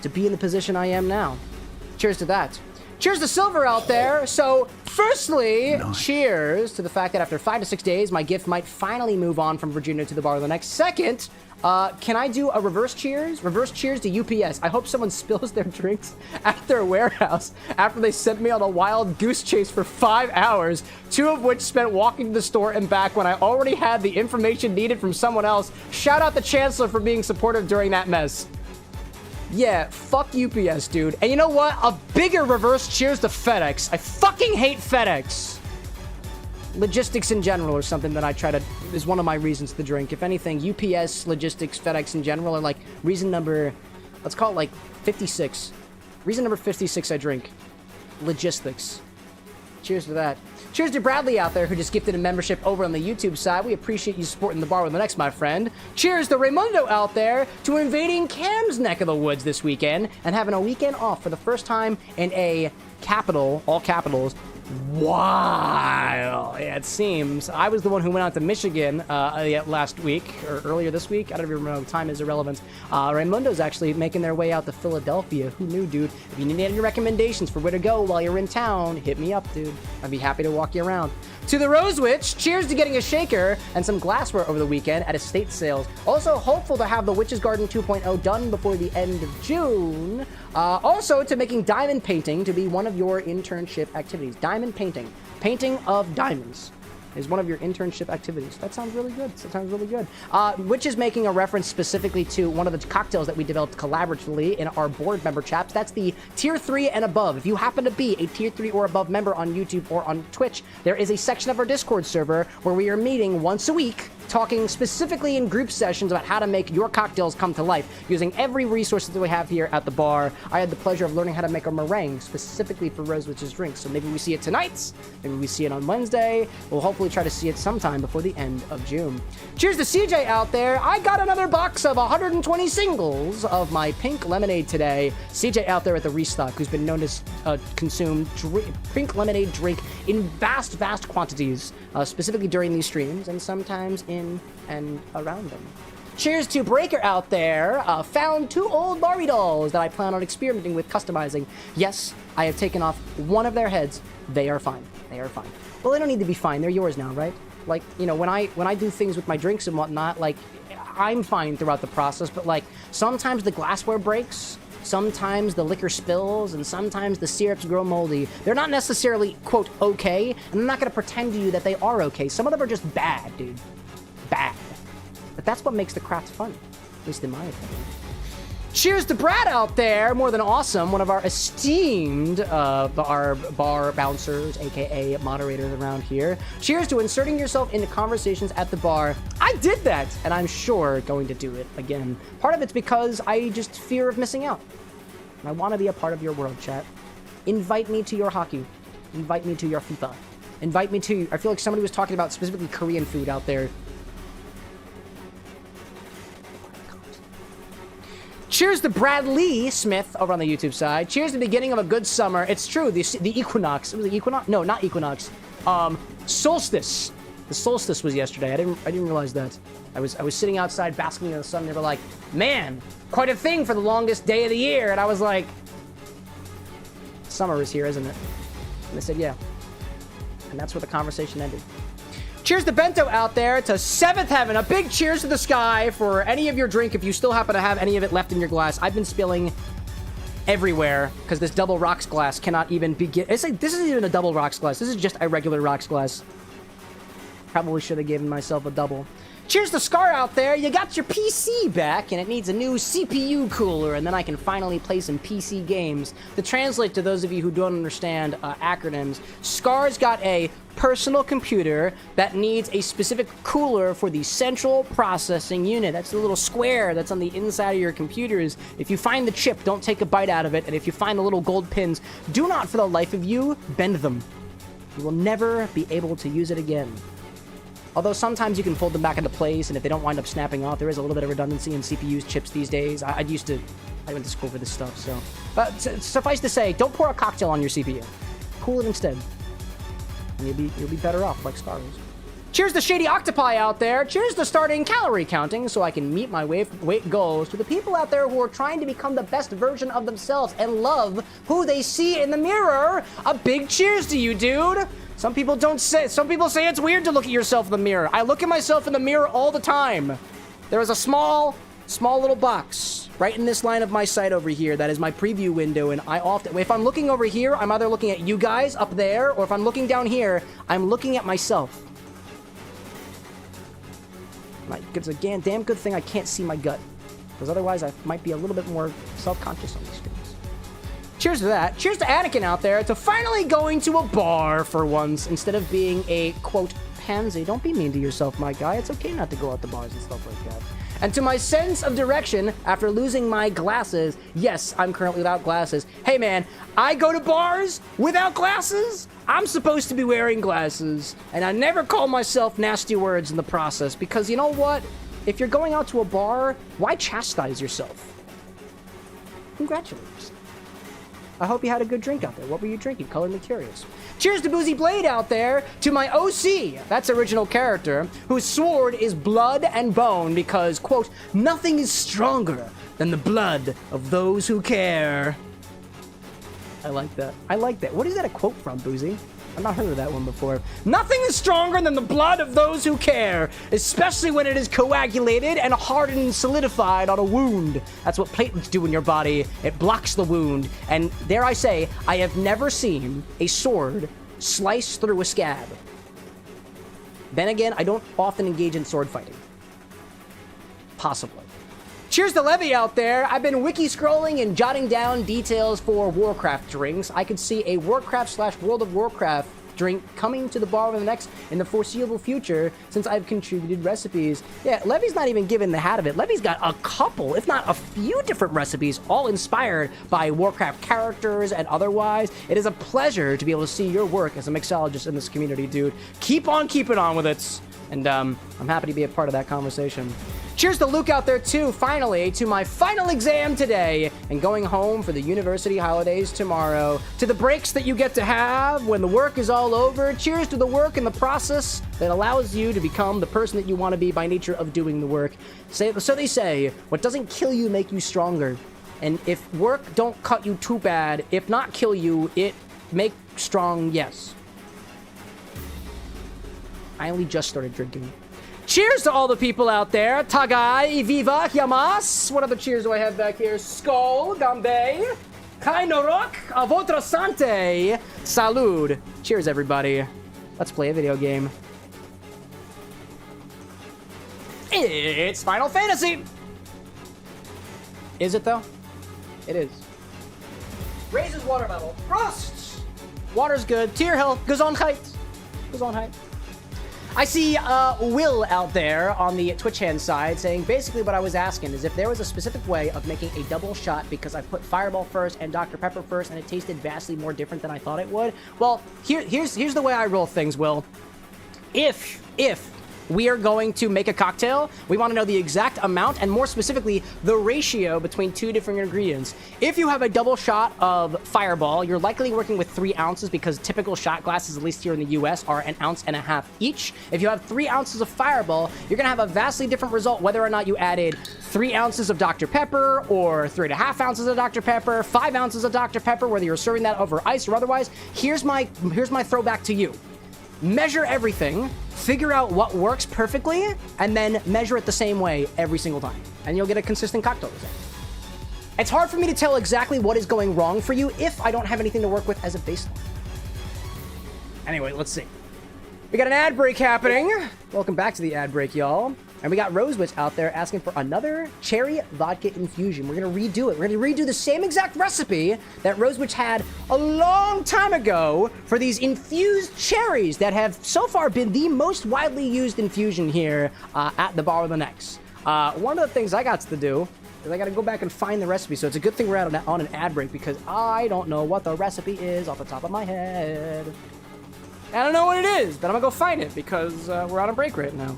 in the position I am now. Cheers to that. Cheers to Silver out there. So firstly, cheers to the fact that after 5 to 6 days, my gift might finally move on from Virginia to the Bar of the Next. Second, can I do a reverse cheers? Reverse cheers to UPS. I hope someone spills their drinks at their warehouse after they sent me on a wild goose chase for 5 hours, 2 of which spent walking to the store and back when I already had the information needed from someone else. Shout out the Chancellor for being supportive during that mess. Yeah, fuck UPS, dude. And you know what? A bigger reverse cheers to FedEx. I fucking hate FedEx. Logistics in general or something that I try to, is one of my reasons to drink. If anything, UPS, logistics, FedEx in general are like reason number, let's call it like 56. Reason number 56 I drink. Logistics. Cheers to that. Cheers to Bradley out there who just gifted a membership over on the YouTube side. We appreciate you supporting the Bar with the Next, my friend. Cheers to Raymundo out there to invading Cam's neck of the woods this weekend and having a weekend off for the first time in a capital, all capitals, while it seems. I was the one who went out to Michigan last week, or earlier this week. I don't even remember. Time is irrelevant. Raymundo's actually making their way out to Philadelphia. Who knew, dude? If you need any recommendations for where to go while you're in town, hit me up, dude. I'd be happy to walk you around. To the Rose Witch, cheers to getting a shaker and some glassware over the weekend at estate sales. Also hopeful to have the Witch's Garden 2.0 done before the end of June. Also to making diamond painting to be one of your internship activities. Diamond painting. Painting of diamonds. is one of your internship activities. That sounds really good. That sounds really good. Which is making a reference specifically to one of the cocktails that we developed collaboratively in our board member chaps. That's the tier 3 and above. If you happen to be a tier 3 or above member on YouTube or on Twitch, there is a section of our Discord server where we are meeting once a week, talking specifically in group sessions about how to make your cocktails come to life, using every resource that we have here at the bar. I had the pleasure of learning how to make a meringue specifically for Rose Witch's drinks. So maybe we see it tonight, maybe we see it on Wednesday. We'll hopefully try to see it sometime before the end of June. Cheers to CJ out there. I got another box of 120 singles of my pink lemonade today. CJ out there at the restock, who's been known to consume pink lemonade drink in vast quantities, specifically during these streams and sometimes in and around them. Cheers to Breaker out there. Found 2 old Barbie dolls that I plan on experimenting with customizing. Yes, I have taken off one of their heads. They are fine. They are fine. Well, they don't need to be fine. They're yours now, right? Like, you know, when I do things with my drinks and whatnot, like, I'm fine throughout the process, but like, sometimes the glassware breaks, sometimes the liquor spills, and sometimes the syrups grow moldy. They're not necessarily, quote, okay, and I'm not gonna pretend to you that they are okay. Some of them are just bad, dude. Bad. But that's what makes the craft fun, at least in my opinion. Cheers to Brad out there, more than awesome, one of our esteemed our bar bouncers, aka moderators around here. Cheers to inserting yourself into conversations at the bar. I did that, and I'm sure going to do it again. Part of it's because I just fear of missing out. And I want to be a part of your world, chat. Invite me to your hockey. Invite me to your FIFA. Invite me to, I feel like somebody was talking about specifically Korean food out there. Cheers to Bradley Smith over on the YouTube side. Cheers to the beginning of a good summer. It's true, the equinox. Was it equinox? No, not equinox. Solstice. The solstice was yesterday. I didn't realize that. I was sitting outside basking in the sun. And they were like, man, quite a thing for the longest day of the year. And I was like, summer is here, isn't it? And they said, yeah. And that's where the conversation ended. Cheers to Bento out there, to 7th Heaven. A big cheers to the sky for any of your drink if you still happen to have any of it left in your glass. I've been spilling everywhere because this double rocks glass cannot even begin. It's like, this isn't even a double rocks glass. This is just a regular rocks glass. Probably should have given myself a double. Cheers to Scar out there. You got your PC back, and it needs a new CPU cooler, and then I can finally play some PC games. To translate to those of you who don't understand acronyms, Scar's got a personal computer that needs a specific cooler for the central processing unit. That's the little square that's on the inside of your computers. If you find the chip, don't take a bite out of it, and if you find the little gold pins, do not for the life of you bend them. You will never be able to use it again. Although sometimes you can fold them back into place, and if they don't wind up snapping off, there is a little bit of redundancy in CPUs, chips these days. I went to school for this stuff, so. But suffice to say, don't pour a cocktail on your CPU. Cool it instead. And you'll be better off, like Star Wars. Cheers to Shady Octopi out there. Cheers to starting calorie counting so I can meet my weight goals. To the people out there who are trying to become the best version of themselves and love who they see in the mirror, a big cheers to you, dude. Some people say it's weird to look at yourself in the mirror. I look at myself in the mirror all the time. There is a small little box right in this line of my sight over here that is my preview window, and I often, if I'm looking over here, I'm either looking at you guys up there, or if I'm looking down here, I'm looking at myself. It's a damn good thing I can't see my gut, because otherwise I might be a little bit more self-conscious on these streams. Cheers to that. Cheers to Anakin out there, to finally going to a bar for once, instead of being a, quote, pansy. Don't be mean to yourself, my guy. It's okay not to go out to bars and stuff like that. And to my sense of direction, after losing my glasses, yes, I'm currently without glasses. Hey man, I go to bars without glasses? I'm supposed to be wearing glasses, and I never call myself nasty words in the process, because you know what? If you're going out to a bar, why chastise yourself? Congratulations. I hope you had a good drink out there. What were you drinking? Color me curious. Cheers to Boozy Blade out there, to my OC, that's original character, whose sword is blood and bone because, quote, nothing is stronger than the blood of those who care. I like that. I like that. What is that a quote from, Boozy? I've not heard of that one before. Nothing is stronger than the blood of those who care, especially when it is coagulated and hardened and solidified on a wound. That's what platelets do in your body. It blocks the wound. And dare I say, I have never seen a sword slice through a scab. Then again, I don't often engage in sword fighting. Possibly. Cheers to Levy out there. I've been wiki scrolling and jotting down details for Warcraft drinks. I could see a Warcraft/World of Warcraft drink coming to the bar with the next in the foreseeable future since I've contributed recipes. Yeah, Levy's not even given the hat of it. Levy's got a couple, if not a few different recipes, all inspired by Warcraft characters and otherwise. It is a pleasure to be able to see your work as a mixologist in this community, dude. Keep on keeping on with it. And I'm happy to be a part of that conversation. Cheers to Luke out there, too, finally, to my final exam today and going home for the university holidays tomorrow. To the breaks that you get to have when the work is all over. Cheers to the work and the process that allows you to become the person that you want to be by nature of doing the work. So they say, what doesn't kill you make you stronger. And if work don't cut you too bad, if not kill you, it make strong, yes. I only just started drinking. Cheers to all the people out there. Tagai, Viva, Yamas. What other cheers do I have back here? Skol, Gambe, Kainorok, Avotra Sante, Salud. Cheers, everybody. Let's play a video game. It's Final Fantasy. Is it, though? It is. Raises water level. Frost. Water's good. Tier health. Gesundheit. Gesundheit. I see Will out there on the Twitch hand side saying basically what I was asking is if there was a specific way of making a double shot because I put Fireball first and Dr. Pepper first and it tasted vastly more different than I thought it would. Well, here's the way I roll things, Will. If we are going to make a cocktail, we want to know the exact amount and more specifically the ratio between two different ingredients. If you have a double shot of Fireball, you're likely working with 3 ounces because typical shot glasses, at least here in the US, are 1.5 ounces each. If you have 3 ounces of Fireball, you're going to have a vastly different result whether or not you added 3 ounces of Dr. Pepper or 3.5 ounces of Dr. Pepper, 5 ounces of Dr. Pepper, whether you're serving that over ice or otherwise. Here's my throwback to you. Measure everything, figure out what works perfectly, and then measure it the same way every single time. And you'll get a consistent cocktail result. It's hard for me to tell exactly what is going wrong for you if I don't have anything to work with as a baseline. Anyway, let's see. We got an ad break happening. Welcome back to the ad break, y'all. And we got Rosewitch out there asking for another cherry vodka infusion. We're going to redo it. We're going to redo the same exact recipe that Rosewitch had a long time ago for these infused cherries that have so far been the most widely used infusion here at the bar with an X. One of the things I got to do is I got to go back and find the recipe. So it's a good thing we're on an ad break because I don't know what the recipe is off the top of my head. I don't know what it is, but I'm going to go find it because we're on a break right now.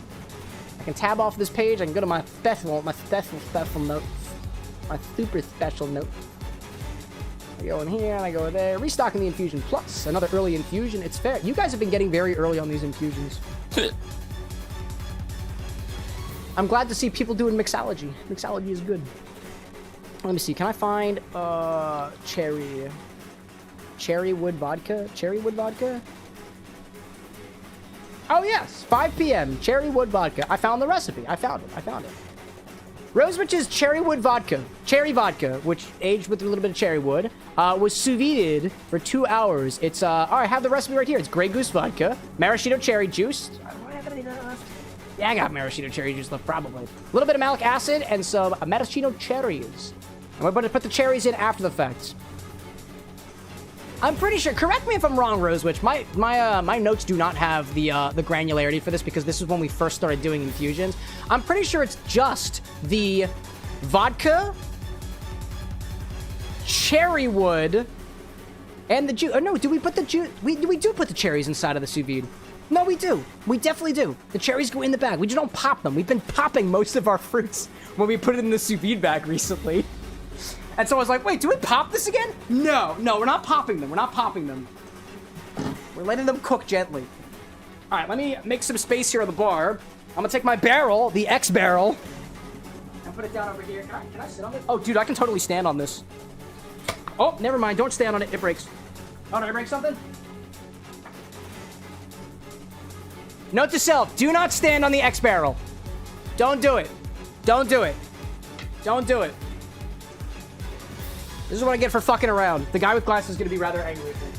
I can tab off this page. I can go to my special notes. My super special notes. I go in here and I go there. Restocking the infusion plus another early infusion. It's fair. You guys have been getting very early on these infusions. I'm glad to see people doing mixology. Mixology is good. Let me see. Can I find cherry wood vodka? Cherry wood vodka? Oh, yes. 5 p.m. Cherry wood vodka. I found the recipe. I found it. Rosewitch's cherry wood vodka. Cherry vodka, which aged with a little bit of cherry wood, was sous vide'd for 2 hours. It's, all right, I have the recipe right here. It's Grey Goose vodka, maraschino cherry juice. Do I have any left? Yeah, I got maraschino cherry juice left, probably. A little bit of malic acid and some maraschino cherries. And we're going to put the cherries in after the fact. I'm pretty sure, correct me if I'm wrong, Rosewitch, my notes do not have the granularity for this because this is when we first started doing infusions. I'm pretty sure it's just the vodka, cherry wood, and the juice. Oh, no, do we put the juice? We do put the cherries inside of the sous vide. No, we do. We definitely do. The cherries go in the bag. We just don't pop them. We've been popping most of our fruits when we put it in the sous vide bag recently. And so I was like, wait, do we pop this again? No, we're not popping them. We're letting them cook gently. All right, let me make some space here on the bar. I'm gonna take my barrel, the X barrel, and put it down over here. Can I sit on it? Oh, dude, I can totally stand on this. Oh, never mind. Don't stand on it. It breaks. Oh, did I break something? Note to self, do not stand on the X barrel. Don't do it. Don't do it. Don't do it. This is what I get for fucking around. The guy with glasses is going to be rather angry with me.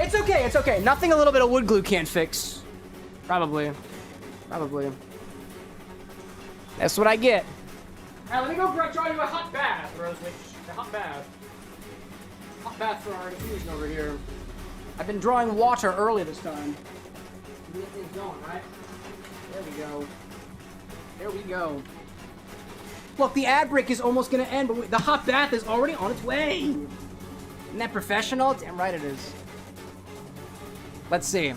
It's okay, it's okay. Nothing a little bit of wood glue can't fix. Probably. Probably. That's what I get. Alright, let me go draw you a hot bath, Rosewitch. A hot bath. Hot bath for our infusion over here. I've been drawing water early this time. Get things going, right? There we go. There we go. Look, the ad break is almost gonna end, but the hot bath is already on its way. Isn't that professional? Damn right it is. Let's see.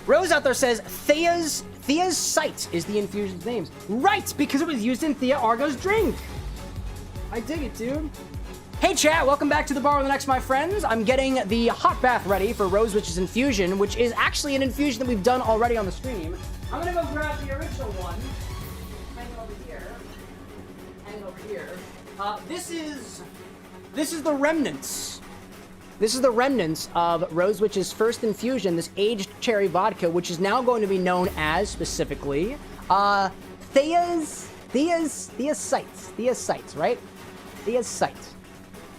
Rose out there says Thea's Sight is the infusion's name. Right, because it was used in Thea Argo's drink. I dig it, dude. Hey chat, welcome back to the bar with the next, my friends. I'm getting the hot bath ready for Rosewitch's infusion, which is actually an infusion that we've done already on the stream. I'm gonna go grab the original one. Hanging over here. Hanging over here. This is the remnants. This is the remnants of Rosewitch's first infusion, this aged cherry vodka, which is now going to be known as, specifically, Thea's Sights, right? Thea's Sight.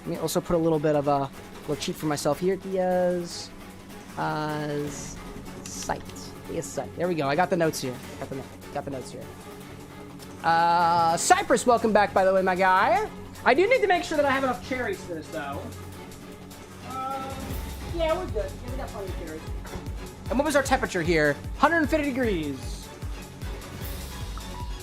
Let me also put a little bit of a little cheat for myself here. Thea's Sight. Thea's Sight. There we go. I got the notes here. Got the notes here. Cypress, welcome back, by the way, my guy. I do need to make sure that I have enough cherries for this, though. Yeah, we're good. Yeah, we got plenty of cherries. And what was our temperature here? 150 degrees.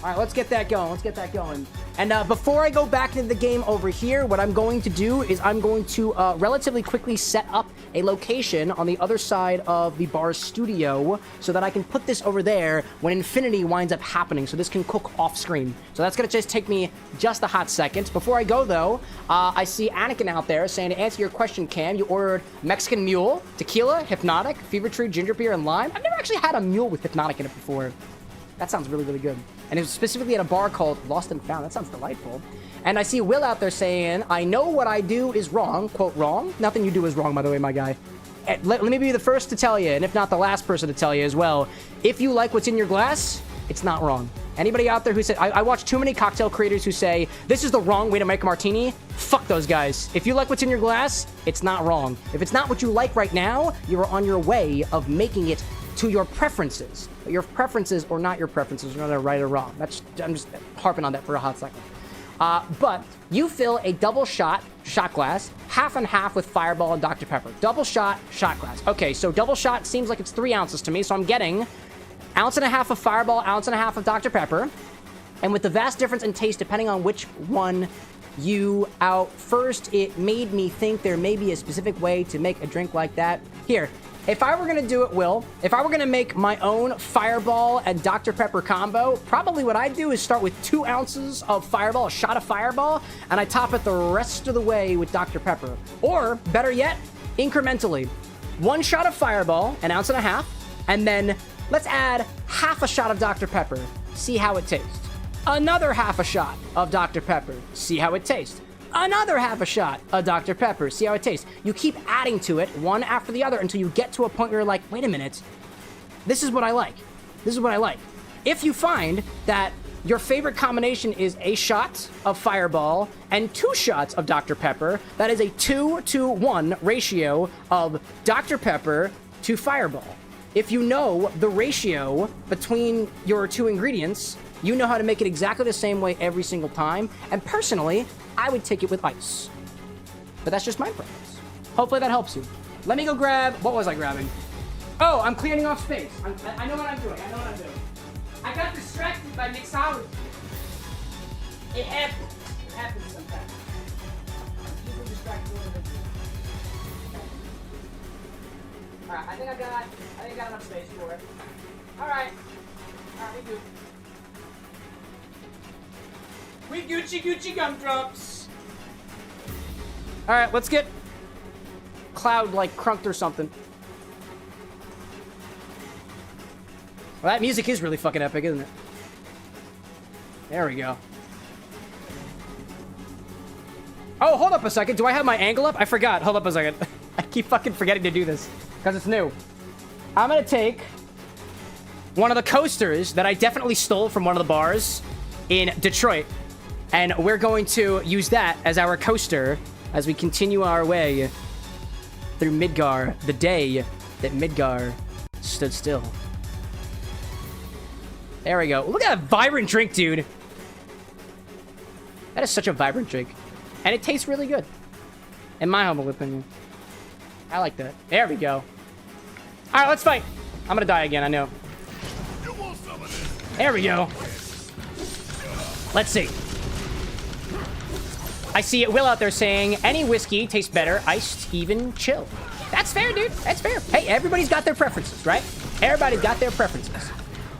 All right, let's get that going. And before I go back into the game over here, what I'm going to do is I'm going to relatively quickly set up a location on the other side of the bar's studio so that I can put this over there when Infinity winds up happening, so this can cook off screen. So that's going to just take me just a hot second. Before I go, though, I see Anakin out there saying, to answer your question, Cam, you ordered Mexican Mule, tequila, Hypnotic, Fever Tree, ginger beer, and lime. I've never actually had a mule with Hypnotic in it before. That sounds really, really good. And it was specifically at a bar called Lost and Found. That sounds delightful. And I see Will out there saying, I know what I do is wrong. Quote, wrong? Nothing you do is wrong, by the way, my guy. Let me be the first to tell you, and if not the last person to tell you as well, if you like what's in your glass, it's not wrong. Anybody out there who said, I watch too many cocktail creators who say, this is the wrong way to make a martini, fuck those guys. If you like what's in your glass, it's not wrong. If it's not what you like right now, you are on your way of making it to your preferences. Your preferences or not your preferences, whether right or wrong. I'm just harping on that for a hot second. But you fill a double shot glass, half and half with Fireball and Dr. Pepper. Double shot glass. Okay, so double shot seems like it's 3 ounces to me, so I'm getting 1.5 ounces of Fireball, 1.5 ounces of Dr. Pepper. And with the vast difference in taste, depending on which one you out first, it made me think there may be a specific way to make a drink like that. Here. If I were going to do it, Will, if I were going to make my own Fireball and Dr. Pepper combo, probably what I'd do is start with 2 ounces of Fireball, a shot of Fireball, and I top it the rest of the way with Dr. Pepper. Or, better yet, incrementally. 1 shot of Fireball, 1.5 ounces, and then let's add half a shot of Dr. Pepper, see how it tastes. Another half a shot of Dr. Pepper, see how it tastes. Another half a shot of Dr. Pepper. See how it tastes. You keep adding to it, one after the other, until you get to a point where you're like, wait a minute. This is what I like. This is what I like. If you find that your favorite combination is a shot of Fireball and 2 shots of Dr. Pepper, that is a 2-to-1 ratio of Dr. Pepper to Fireball. If you know the ratio between your 2 ingredients, you know how to make it exactly the same way every single time. And personally, I would take it with ice. But that's just my preference. Hopefully that helps you. Let me go grab... What was I grabbing? Oh, I'm clearing off space. I know what I'm doing. I got distracted by mixology. It happens. It happens sometimes. I'm usually distracted a little bit. Alright, I think I got enough space for it. Alright, we do. We Gucci gumdrops. All right, let's get Cloud like crunked or something. Well, that music is really fucking epic, isn't it? There we go. Oh, hold up a second. Do I have my angle up? I forgot. Hold up a second. I keep fucking forgetting to do this because it's new. I'm gonna take one of the coasters that I definitely stole from one of the bars in Detroit. And we're going to use that as our coaster as we continue our way through Midgar the day that Midgar stood still. There we go. Look at that vibrant drink, dude. That is such a vibrant drink. And it tastes really good. In my humble opinion. I like that. There we go. Alright, let's fight. I'm gonna die again, I know. There we go. Let's see. I see Will out there saying, any whiskey tastes better, iced, even, chill. That's fair, dude. That's fair. Hey, everybody's got their preferences, right? Everybody's got their preferences.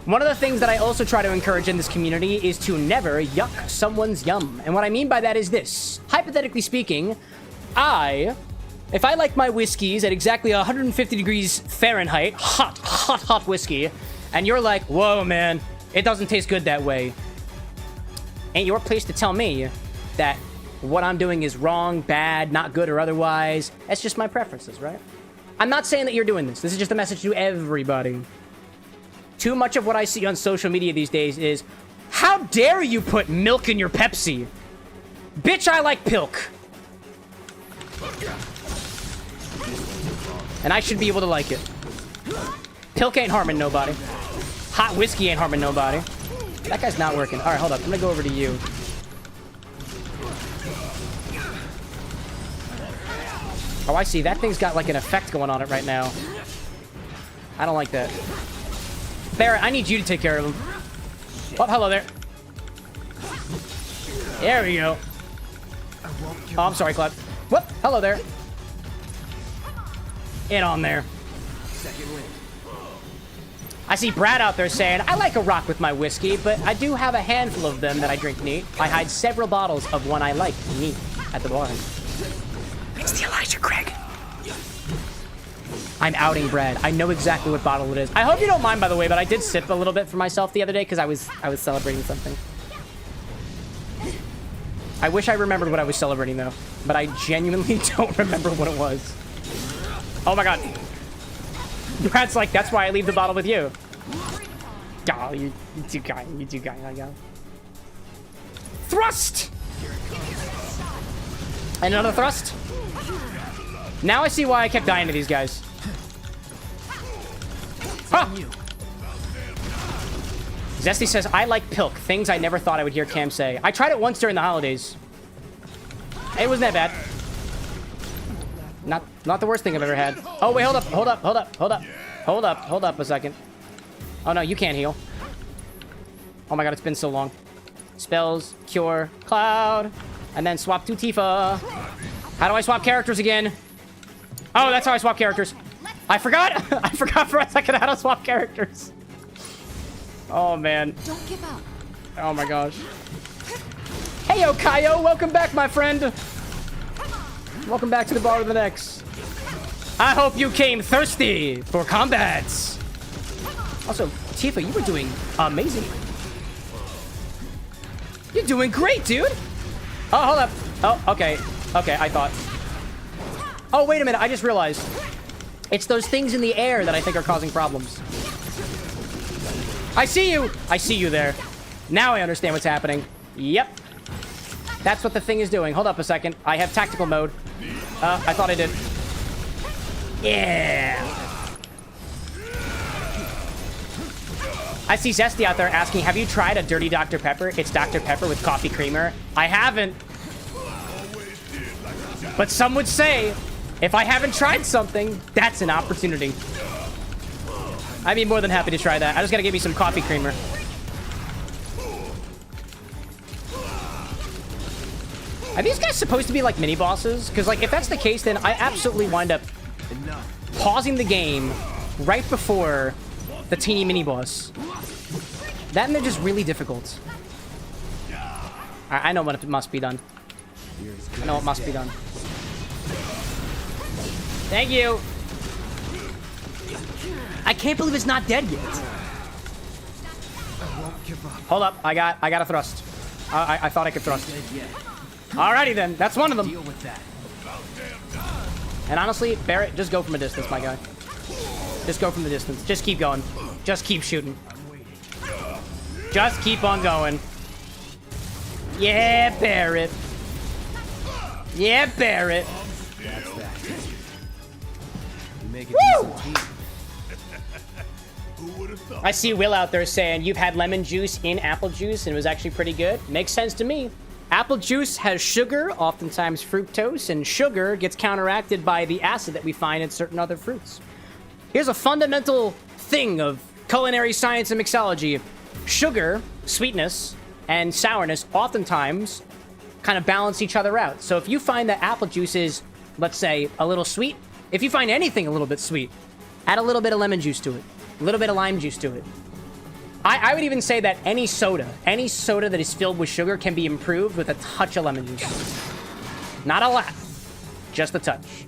One of the things that I also try to encourage in this community is to never yuck someone's yum. And what I mean by that is this. Hypothetically speaking, if I like my whiskeys at exactly 150 degrees Fahrenheit, hot whiskey, and you're like, whoa, man, it doesn't taste good that way, ain't your place to tell me that what I'm doing is wrong, bad, not good, or otherwise. That's just my preferences, right? I'm not saying that you're doing this. This is just a message to everybody. Too much of what I see on social media these days is, how dare you put milk in your Pepsi? Bitch, I like pilk. And I should be able to like it. Pilk ain't harming nobody. Hot whiskey ain't harming nobody. That guy's not working. All right, hold up. I'm gonna go over to you. Oh, I see. That thing's got like an effect going on it right now. I don't like that. Barrett, I need you to take care of him. Oh, hello there. There we go. Oh, I'm sorry, Cleb. Whoop, hello there. In on there. I see Brad out there saying, I like a rock with my whiskey, but I do have a handful of them that I drink neat. I hide several bottles of one I like neat at the bar. It's the Elijah Craig. I'm outing Brad. I know exactly what bottle it is. I hope you don't mind, by the way, but I did sip a little bit for myself the other day because I was celebrating something. I wish I remembered what I was celebrating, though. But I genuinely don't remember what it was. Oh, my God. Brad's like, that's why I leave the bottle with you. Oh, you too kind. You too kind, I guess. Thrust! Another thrust? Now I see why I kept dying to these guys. Huh. Zesty says, I like pilk. Things I never thought I would hear Cam say. I tried it once during the holidays. It wasn't that bad. Not the worst thing I've ever had. Oh, wait, hold up a second. Oh, no, you can't heal. Oh, my God, it's been so long. Spells, cure, cloud, and then swap to Tifa. How do I swap characters again? Oh, that's how I swap characters. I forgot. I forgot for a second how to swap characters. Oh, man. Don't give up. Oh, my gosh. Hey, yo, Kaio. Welcome back, my friend. Welcome back to the bar with an X. I hope you came thirsty for combats. Also, Tifa, you were doing amazing. You're doing great, dude. Oh, hold up. Oh, okay. Okay, I thought. Oh, wait a minute. I just realized. It's those things in the air that I think are causing problems. I see you. I see you there. Now I understand what's happening. Yep. That's what the thing is doing. Hold up a second. I have tactical mode. I thought I did. Yeah. I see Zesty out there asking, have you tried a dirty Dr. Pepper? It's Dr. Pepper with coffee creamer. I haven't. But some would say, if I haven't tried something, that's an opportunity. I'd be more than happy to try that. I just gotta give me some coffee creamer. Are these guys supposed to be like mini bosses? Because like if that's the case, then I absolutely wind up pausing the game right before the teeny mini boss. That and they're just really difficult. I know what must be done. I know what must be done. Thank you. I can't believe it's not dead yet. Hold up, I got a thrust. I thought I could thrust. Alrighty then, that's one of them. And honestly, Barrett, just go from a distance, my guy. Just go from the distance. Just keep going. Just keep shooting. Just keep on going. Yeah, Barrett. Yeah, Barrett. make a decent tea. Who would have thought? I see Will out there saying you've had lemon juice in apple juice and it was actually pretty good. Makes sense to me. Apple juice has sugar, oftentimes fructose, and sugar gets counteracted by the acid that we find in certain other fruits. Here's a fundamental thing of culinary science and mixology. Sugar, sweetness, and sourness oftentimes kind of balance each other out. So if you find that apple juice is, let's say, a little sweet, if you find anything a little bit sweet, add a little bit of lemon juice to it, a little bit of lime juice to it. I would even say that any soda that is filled with sugar can be improved with a touch of lemon juice. Not a lot, just a touch.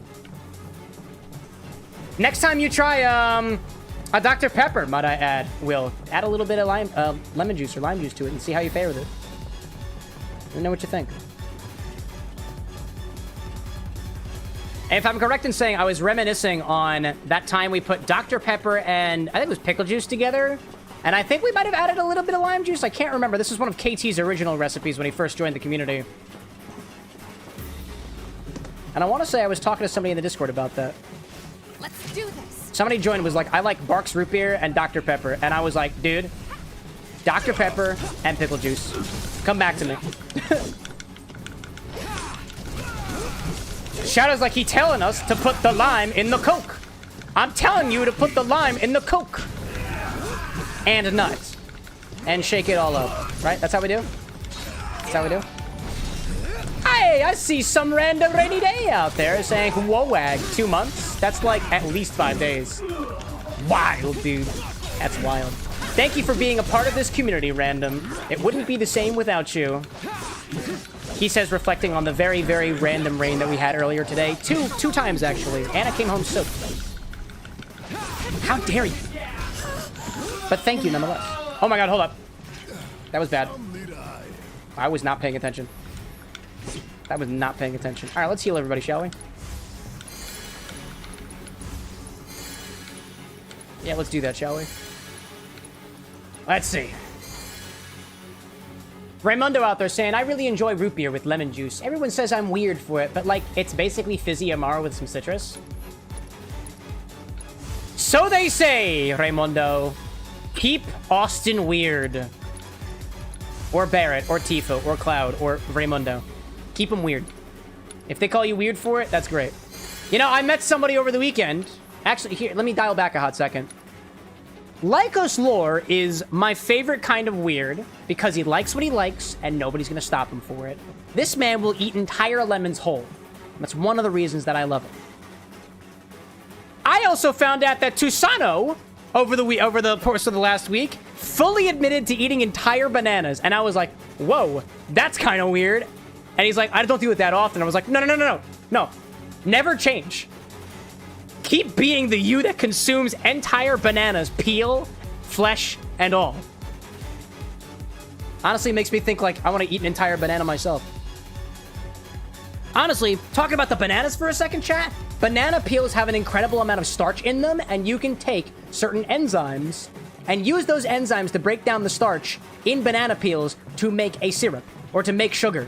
Next time you try a Dr. Pepper, might I add, Will, add a little bit of lemon juice or lime juice to it and see how you fare with it. Let me know what you think. And if I'm correct in saying, I was reminiscing on that time we put Dr. Pepper and I think it was pickle juice together. And I think we might have added a little bit of lime juice. I can't remember. This was one of KT's original recipes when he first joined the community. And I want to say I was talking to somebody in the Discord about that. Let's do this. Somebody joined and was like, I like Barks Root Beer and Dr. Pepper. And I was like, dude, Dr. Pepper and pickle juice. Come back to me. Shadow's like, he telling us to put the lime in the Coke. I'm telling you to put the lime in the Coke. And nuts. And shake it all up. Right? That's how we do? That's how we do? Hey, I see some random rainy day out there saying, whoa, wag, 2 months? That's like at least 5 days. Wild, dude. That's wild. Thank you for being a part of this community, Random. It wouldn't be the same without you. He says, reflecting on the very, very random rain that we had earlier today. Two times, actually. Anna came home soaked. How dare you? But thank you, nonetheless. Oh my god, hold up. That was bad. I was not paying attention. I was not paying attention. All right, let's heal everybody, shall we? Yeah, let's do that, shall we? Let's see. Raimundo out there saying, I really enjoy root beer with lemon juice. Everyone says I'm weird for it, but like, it's basically fizzy Amaro with some citrus. So they say, Raimundo. Keep Austin weird. Or Barrett, or Tifo, or Cloud, or Raimundo. Keep them weird. If they call you weird for it, that's great. You know, I met somebody over the weekend. Actually, here, let me dial back a hot second. Lycos Lore is my favorite kind of weird because he likes what he likes and nobody's going to stop him for it. This man will eat entire lemons whole. That's one of the reasons that I love him. I also found out that Tusano, over the course of the last week, fully admitted to eating entire bananas. And I was like, whoa, that's kind of weird. And he's like, I don't do it that often. I was like, no. Never change. Keep being the you that consumes entire bananas, peel, flesh, and all. Honestly, it makes me think, like, I want to eat an entire banana myself. Honestly, talking about the bananas for a second, chat, banana peels have an incredible amount of starch in them, and you can take certain enzymes and use those enzymes to break down the starch in banana peels to make a syrup or to make sugar.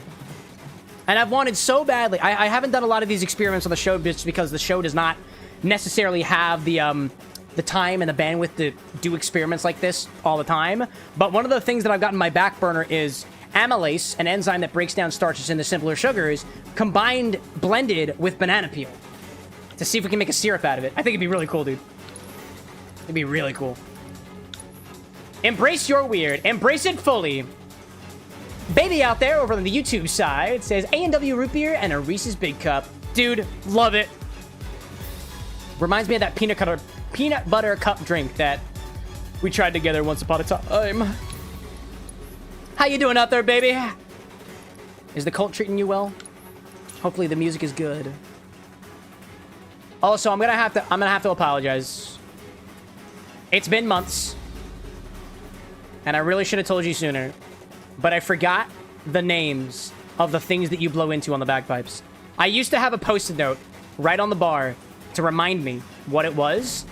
And I've wanted so badly. I haven't done a lot of these experiments on the show just because the show does not necessarily have the time and the bandwidth to do experiments like this all the time. But one of the things that I've got in my back burner is amylase, an enzyme that breaks down starches into simpler sugars, blended with banana peel to see if we can make a syrup out of it. I think it'd be really cool, dude. It'd be really cool. Embrace your weird. Embrace it fully. Baby out there over on the YouTube side says A&W root beer and a Reese's Big Cup. Dude, love it. Reminds me of that peanut butter cup drink that we tried together once upon a time. How you doing out there, baby? Is the cult treating you well? Hopefully the music is good. Also, I'm gonna have to apologize. It's been months, and I really should have told you sooner, but I forgot the names of the things that you blow into on the bagpipes. I used to have a post-it note right on the bar to remind me what it was,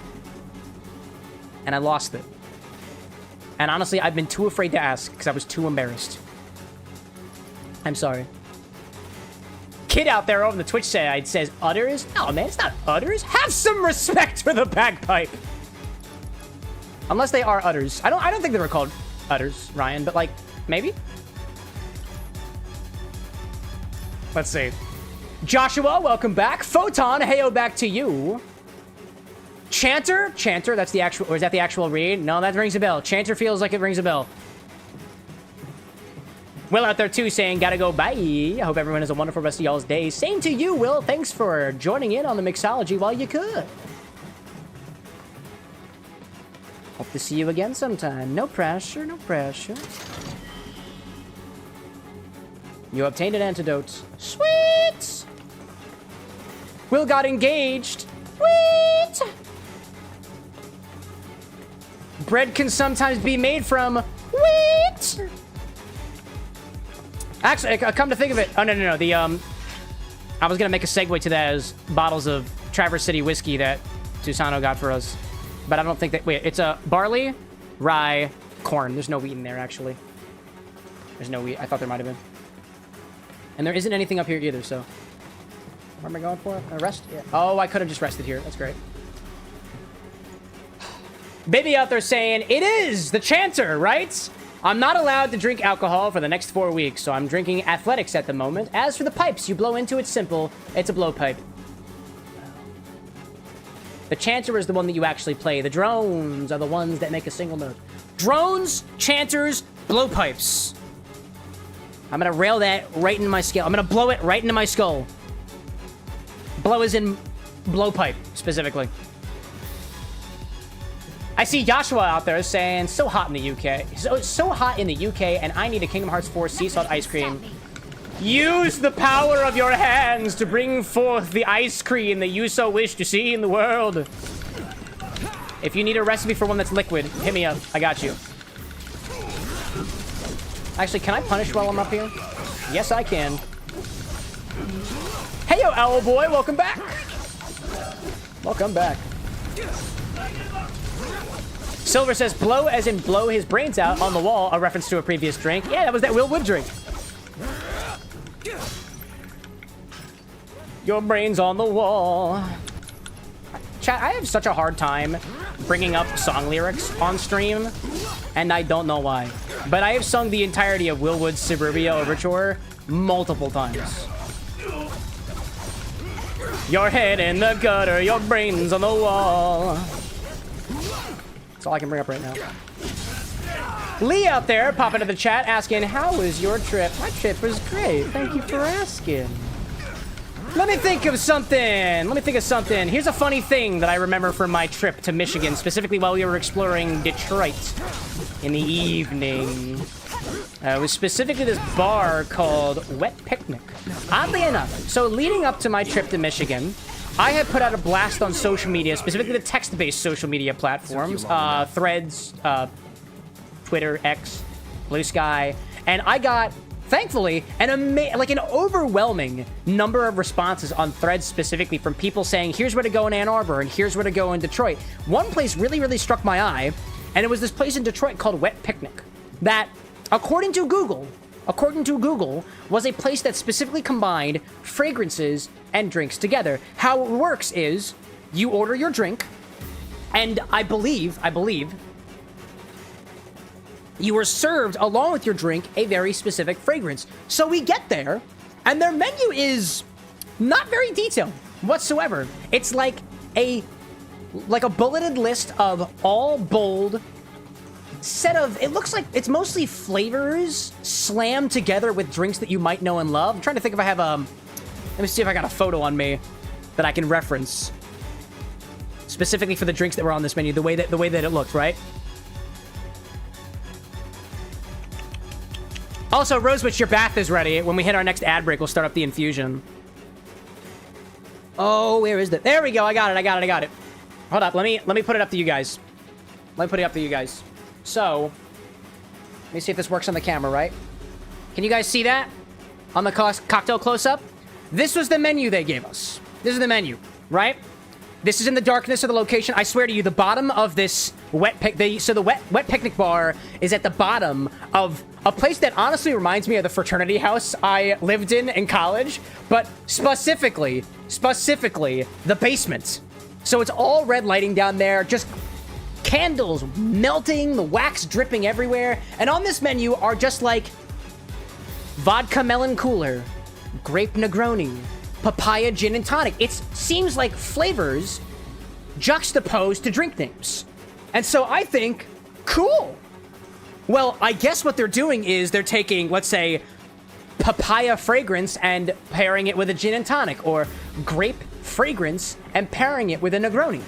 and I lost it. And honestly, I've been too afraid to ask because I was too embarrassed. I'm sorry. kid out there over the Twitch side says udders. No, man, it's not udders. Have some respect for the bagpipe. Unless they are udders. I don't think they were called udders, Ryan, but like, maybe? Let's see. Joshua, welcome back. Photon, heyo, back to you. Chanter, that's the actual, or is that the actual read? No, that rings a bell. Chanter feels like it rings a bell. Will out there too saying, gotta go, bye. I hope everyone has a wonderful rest of y'all's day. Same to you, Will. Thanks for joining in on the mixology while you could. Hope to see you again sometime. No pressure, no pressure. You obtained an antidote. Sweet! Will got engaged. Sweet! Bread can sometimes be made from wheat. Actually, come to think of it. Oh, no. I was going to make a segue to that as bottles of Traverse City whiskey that Susano got for us. But I don't think that... Wait, it's a barley, rye, corn. There's no wheat in there, actually. There's no wheat. I thought there might have been. And there isn't anything up here either, so... Where am I going for? A rest? Yeah. Oh, I could have just rested here. That's great. Baby out there saying, it is the Chanter, right? I'm not allowed to drink alcohol for the next 4 weeks, so I'm drinking athletics at the moment. As for the pipes, you blow into it simple. It's a blowpipe. The Chanter is the one that you actually play. The drones are the ones that make a single note. Drones, Chanters, blowpipes. I'm gonna rail that right into my skull. I'm gonna blow it right into my skull. Blow as in blowpipe, specifically. I see Joshua out there saying, so hot in the UK. So hot in the UK, and I need a Kingdom Hearts 4 sea salt ice cream. Use the power of your hands to bring forth the ice cream that you so wish to see in the world. If you need a recipe for one that's liquid, hit me up. I got you. Actually, can I punish while I'm up here? Yes, I can. Hey, yo, Owl Boy, welcome back. Welcome back. Silver says, blow as in blow his brains out on the wall, a reference to a previous drink. Yeah, that was that Will Wood drink. Your brains on the wall. Chat, I have such a hard time bringing up song lyrics on stream, and I don't know why. But I have sung the entirety of Will Wood's Suburbia Overture multiple times. Your head in the gutter, your brains on the wall. That's all I can bring up right now. Lee out there popping into the chat asking, how was your trip? My trip was great. Thank you for asking. Let me think of something. Here's a funny thing that I remember from my trip to Michigan, specifically while we were exploring Detroit in the evening. It was specifically this bar called Wet Picnic. Oddly enough, so leading up to my trip to Michigan, I had put out a blast on social media, specifically the text-based social media platforms, Threads, Twitter, X, Blue Sky, and I got, thankfully, an overwhelming number of responses on Threads specifically from people saying, here's where to go in Ann Arbor, and here's where to go in Detroit. One place really, really struck my eye, and it was this place in Detroit called Wet Picnic, that, according to Google, was a place that specifically combined fragrances and drinks together. How it works is, you order your drink, and I believe, you were served, along with your drink, a very specific fragrance. So we get there, and their menu is not very detailed whatsoever. It's like a bulleted list of all bold set of, it looks like it's mostly flavors slammed together with drinks that you might know and love. I'm trying to think if I have let me see if I got a photo on me that I can reference specifically for the drinks that were on this menu, the way that it looked, right? Also, Rosewitch, your bath is ready. When we hit our next ad break, we'll start up the infusion. Oh, where is it? There we go. I got it. Hold up. Let me put it up to you guys. So, let me see if this works on the camera, right? Can you guys see that? On the cocktail close-up? This was the menu they gave us. This is the menu, right? This is in the darkness of the location. I swear to you, the bottom of this So the wet picnic bar is at the bottom of a place that honestly reminds me of the fraternity house I lived in college, but specifically the basement. So it's all red lighting down there, just candles melting, the wax dripping everywhere. And on this menu are just like vodka melon cooler, grape Negroni, papaya gin and tonic. It seems like flavors juxtaposed to drink names. And so I think, cool. Well, I guess what they're doing is they're taking, let's say, papaya fragrance and pairing it with a gin and tonic, or grape fragrance and pairing it with a Negroni.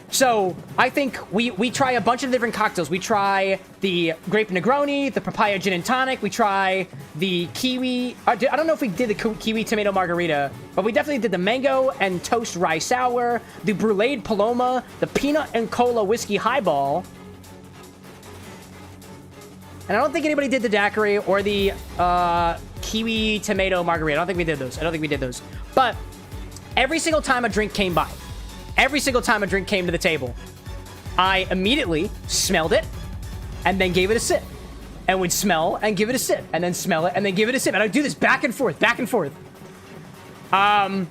So I think we try a bunch of different cocktails. We try the grape Negroni, the papaya gin and tonic. We try the kiwi. I don't know if we did the kiwi tomato margarita, but we definitely did the mango and toast rye sour, the bruleed paloma, the peanut and cola whiskey highball. And I don't think anybody did the daiquiri or the kiwi tomato margarita. I don't think we did those. But every single time a drink came by, every single time a drink came to the table, I immediately smelled it and then gave it a sip. And would smell and give it a sip. And then smell it and then give it a sip. And I'd do this back and forth, back and forth. And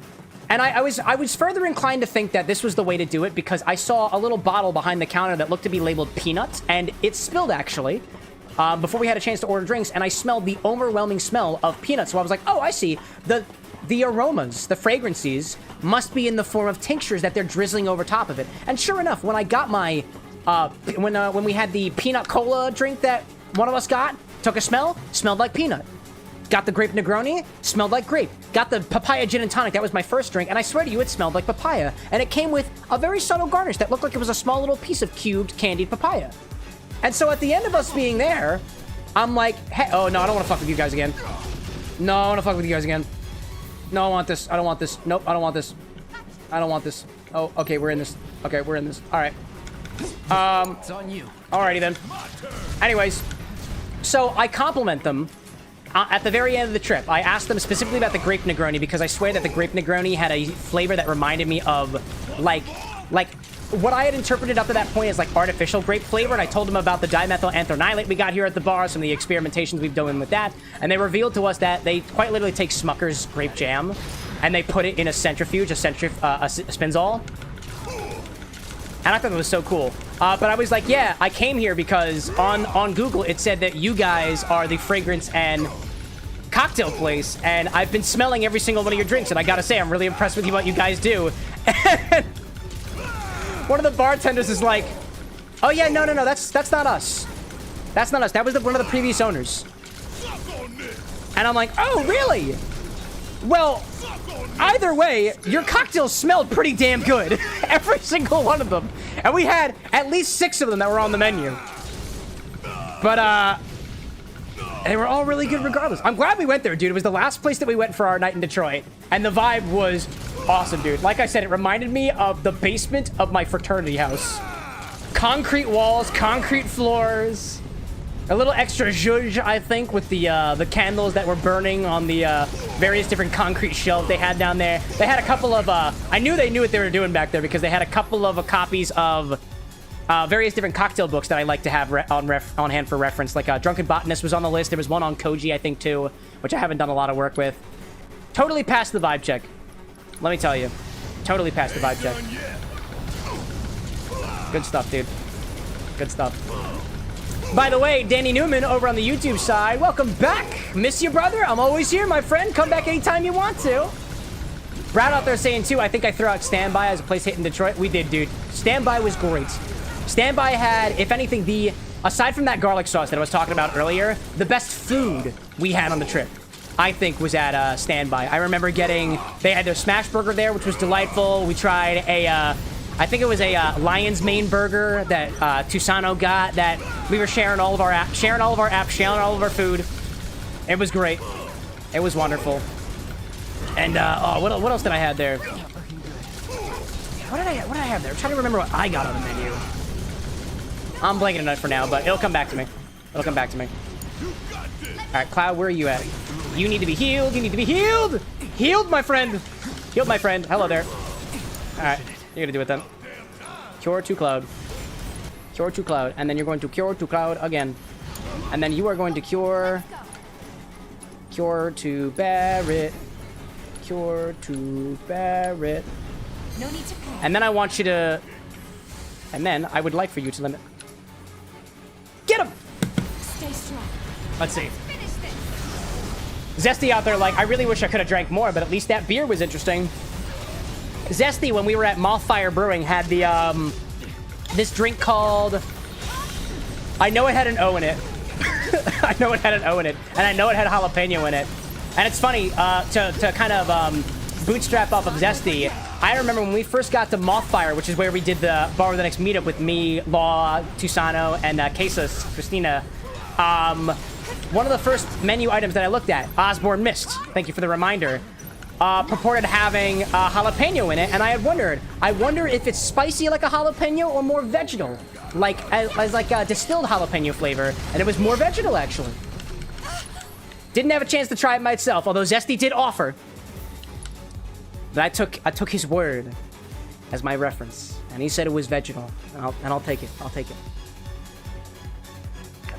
I was further inclined to think that this was the way to do it because I saw a little bottle behind the counter that looked to be labeled peanuts. And it spilled, actually, before we had a chance to order drinks. And I smelled the overwhelming smell of peanuts. So I was like, oh, I see. The aromas, the fragrances, must be in the form of tinctures that they're drizzling over top of it. And sure enough, when I got my, when we had the peanut cola drink that one of us got, took a smell, smelled like peanut. Got the grape Negroni, smelled like grape. Got the papaya gin and tonic, that was my first drink, and I swear to you, it smelled like papaya. And it came with a very subtle garnish that looked like it was a small little piece of cubed candied papaya. And so at the end of us being there, I'm like, hey, oh no, I don't want to fuck with you guys again. No, I want to fuck with you guys again. No, I want this. I don't want this. Nope, I don't want this. I don't want this. Oh, okay, we're in this. Okay, we're in this. All right. It's on you. Alrighty then. Anyways, so I compliment them at the very end of the trip. I asked them specifically about the grape Negroni because I swear that the grape Negroni had a flavor that reminded me of like what I had interpreted up to that point as like artificial grape flavor, and I told them about the dimethyl anthronylate we got here at the bar, some of the experimentations we've done with that, and they revealed to us that they quite literally take Smucker's grape jam and they put it in a centrifuge, a Spinzall. And I thought it was so cool. But I was like, yeah, I came here because on Google it said that you guys are the fragrance and cocktail place, and I've been smelling every single one of your drinks, and I gotta say, I'm really impressed with what you guys do. And one of the bartenders is like, oh yeah, no, that's not us. That's not us. That was one of the previous owners. And I'm like, oh, really? Well, either way, your cocktails smelled pretty damn good. Every single one of them. And we had at least 6 of them that were on the menu. But, they were all really good regardless. I'm glad we went there, dude. It was the last place that we went for our night in Detroit. And the vibe was awesome, dude. Like I said, it reminded me of the basement of my fraternity house. Concrete walls, concrete floors. A little extra zhuzh, I think, with the candles that were burning on the various different concrete shelves they had down there. They had a couple of, I knew they knew what they were doing back there because they had a couple of copies of various different cocktail books that I like to have on hand for reference. Like Drunken Botanist was on the list. There was one on Koji, I think, too, which I haven't done a lot of work with. Totally passed the vibe check. Let me tell you. Totally passed the vibe check. Good stuff, dude. Good stuff. By the way, Danny Newman over on the YouTube side, welcome back. Miss you, brother. I'm always here, my friend. Come back anytime you want to. Brad out there saying, too, I think I threw out Standby as a place hit in Detroit. We did, dude. Standby was great. Standby had, if anything, aside from that garlic sauce that I was talking about earlier, the best food we had on the trip, I think, was at Standby. I remember they had their smash burger there, which was delightful. We tried I think it was a Lion's Mane burger that Tusano got, that we were sharing all of our apps, sharing all of our food. It was great. It was wonderful. And, what else did I have there? What did I have there? I'm trying to remember what I got on the menu. I'm blanking on it for now, but it'll come back to me. It'll come back to me. All right, Cloud, where are you at? You need to be healed. You need to be healed. Healed, my friend. Healed, my friend. Hello there. All right, you're gonna do it then. Cure to Cloud. Cure to Cloud. And then you're going to Cure to Cloud again. And then you are going to Cure... Cure to Barret. Cure to Barret. No need to panic. And then I want you to... And then I would like for you to limit... Get him! Stay strong. Let's see. Finish this. Zesty out there like, I really wish I could have drank more, but at least that beer was interesting. Zesty, when we were at Mothfire Brewing, had the, this drink called... I know it had an O in it. I know it had an O in it. And I know it had jalapeno in it. And it's funny, to kind of bootstrap off of Zesty, I remember when we first got to Mothfire, which is where we did the Bar of the Next meetup with me, Law, Tusano, and Quesos, Christina. One of the first menu items that I looked at, Osborne Mist, thank you for the reminder, purported having jalapeno in it, and I had wondered, I wonder if it's spicy like a jalapeno or more vegetal, like as like a distilled jalapeno flavor, and it was more vegetal actually. Didn't have a chance to try it myself, although Zesty did offer. But I took his word as my reference, and he said it was vegetal, and I'll take it. I'll take it.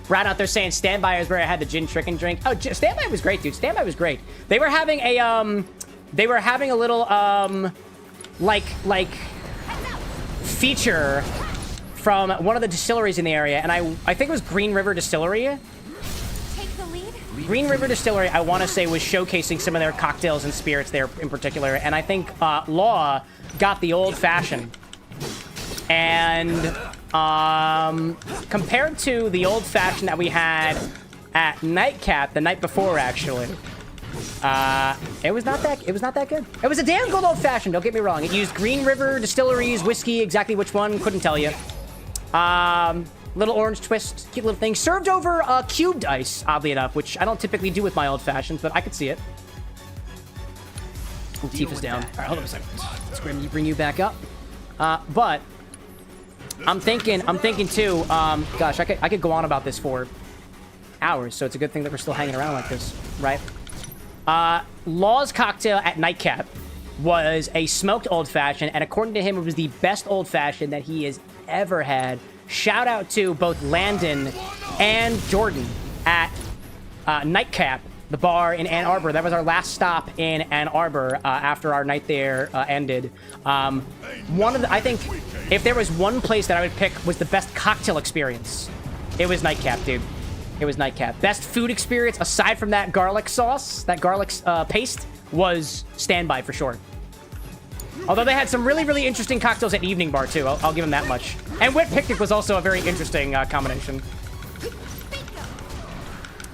Brad out there saying Standby is where I had the gin chicken drink. Oh, Standby was great, dude. Standby was great. They were having a little like feature from one of the distilleries in the area, and I think it was Green River Distillery. Take the lead. Green River Distillery, I want to say, was showcasing some of their cocktails and spirits there in particular, and I think Law got the old fashioned. And compared to the old fashioned that we had at Nightcap the night before, actually, it was not that good. It was a damn good old fashioned. Don't get me wrong. It used Green River Distillery's whiskey. Exactly which one, couldn't tell you. Little orange twist, cute little thing. Served over cubed ice, oddly enough, which I don't typically do with my old fashions, but I could see it. Ooh, Tifa's down. All right, hold on a second. Let's bring you back up. But I'm thinking too. Gosh, I could go on about this for hours, so it's a good thing that we're still hanging around like this, right? Law's cocktail at Nightcap was a smoked old fashioned, and according to him, it was the best old fashioned that he has ever had. Shout out to both Landon and Jordan at Nightcap, the bar in Ann Arbor. That was our last stop in Ann Arbor after our night there ended. I think if there was one place that I would pick was the best cocktail experience, it was Nightcap, dude. It was Nightcap. Best food experience aside from that garlic sauce, that garlic paste, was Standby for sure. Although they had some really, really interesting cocktails at Evening Bar, too. I'll give them that much. And Wit Picnic was also a very interesting combination.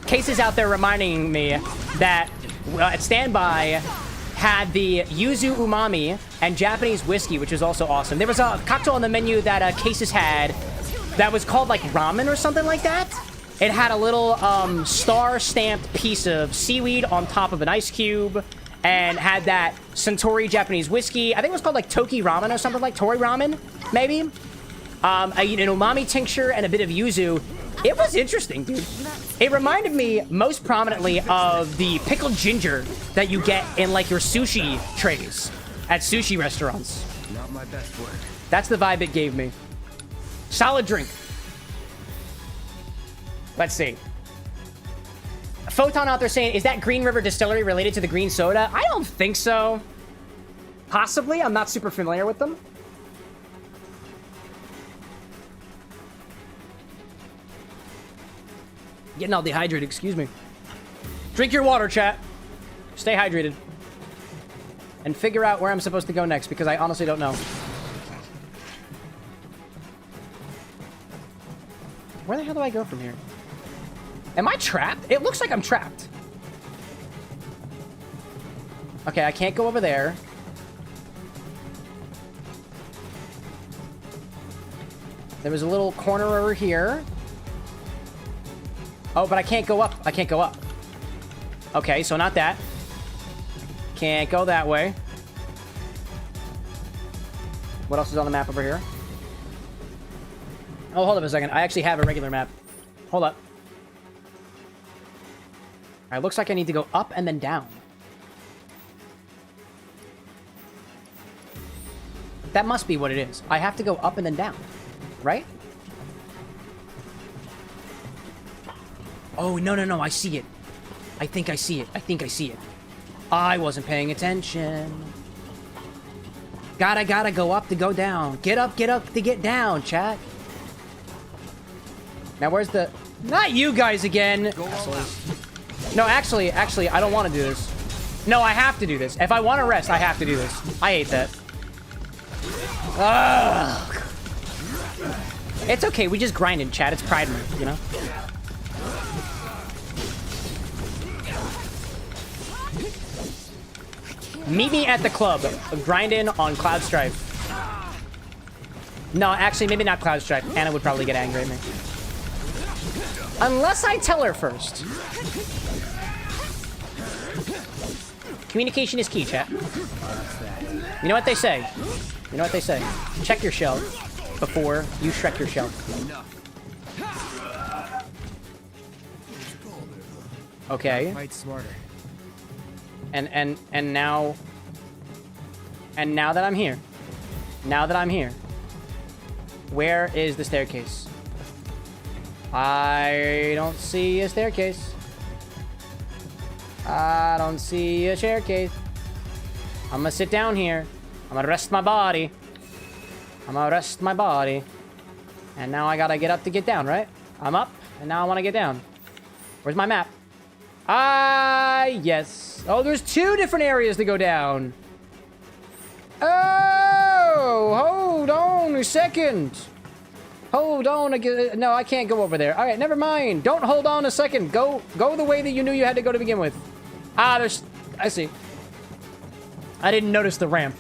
Cases out there reminding me that at Standby had the Yuzu Umami and Japanese whiskey, which is also awesome. There was a cocktail on the menu that Cases had that was called, like, ramen or something like that. It had a little star-stamped piece of seaweed on top of an ice cube, and had that Suntory Japanese whiskey. I think it was called like Toki Ramen or something, like Tori Ramen, maybe. An umami tincture and a bit of yuzu. It was interesting, dude. It reminded me most prominently of the pickled ginger that you get in like your sushi trays at sushi restaurants. Not my best work. That's the vibe it gave me. Solid drink. Let's see. Photon out there saying, is that Green River Distillery related to the green soda? I don't think so. Possibly. I'm not super familiar with them. Getting all dehydrated, excuse me. Drink your water, chat. Stay hydrated. And figure out where I'm supposed to go next, because I honestly don't know. Where the hell do I go from here? Am I trapped? It looks like I'm trapped. Okay, I can't go over there. There was a little corner over here. Oh, but I can't go up. I can't go up. Okay, so not that. Can't go that way. What else is on the map over here? Oh, hold up a second. I actually have a regular map. Hold up. Alright, looks like I need to go up and then down. That must be what it is. I have to go up and then down. Right? Oh, no, no, no, I see it. I think I see it. I think I see it. I wasn't paying attention. Gotta go up to go down. Get up to get down, chat. Now, where's the... Not you guys again. No, actually, I don't want to do this. No, I have to do this. If I want to rest, I have to do this. I hate that. Ugh. It's okay. We just grinded, chat. It's Pride Month, you know? Meet me at the club. Grinding on Cloud Strife. No, actually, maybe not Cloud Strife. Anna would probably get angry at me. Unless I tell her first. Communication is key, chat. You know what they say? You know what they say? Check your shelf before you Shrek your shelf. Okay. Fight smarter. And now that I'm here. Now that I'm here. Where is the staircase? I don't see a staircase. I don't see a staircase. I'm gonna sit down here. I'm gonna rest my body. I'm gonna rest my body. And now I gotta get up to get down, right? I'm up, and now I wanna get down. Where's my map? Yes. Oh, there's 2 different areas to go down. Oh, hold on a second. Hold on. No, I can't go over there. All right, never mind. Don't hold on a second. Go the way that you knew you had to go to begin with. There's... I see. I didn't notice the ramp.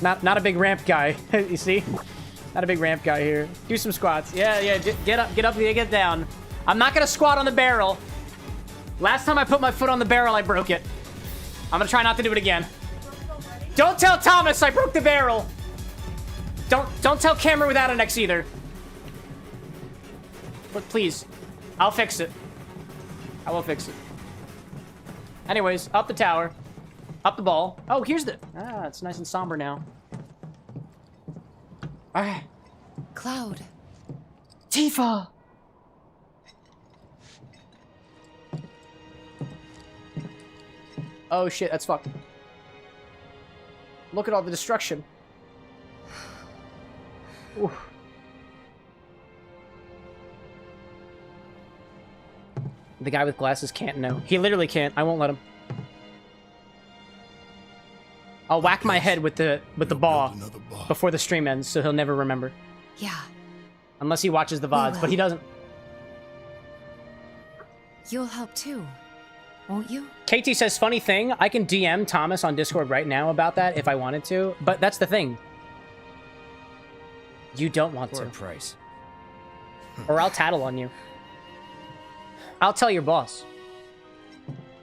Not a big ramp guy. You see? Not a big ramp guy here. Do some squats. Yeah. Get up, get down. I'm not gonna squat on the barrel. Last time I put my foot on the barrel, I broke it. I'm gonna try not to do it again. Don't tell Thomas I broke the barrel. Don't tell CameroxnWithAnX either. But please, I'll fix it. I will fix it. Anyways, up the tower. Up the ball. Oh, here's the... it's nice and somber now. Alright. Cloud. Tifa! Oh shit, that's fucked. Look at all the destruction. Oof. The guy with glasses can't know. He literally can't. I won't let him. I'll whack my head with the ball before the stream ends, so he'll never remember. Yeah. Unless he watches the VODs, but he doesn't. You'll help too, won't you? KT says, funny thing, I can DM Thomas on Discord right now about that if I wanted to, but that's the thing. You don't want to. Price. Or I'll tattle on you. I'll tell your boss.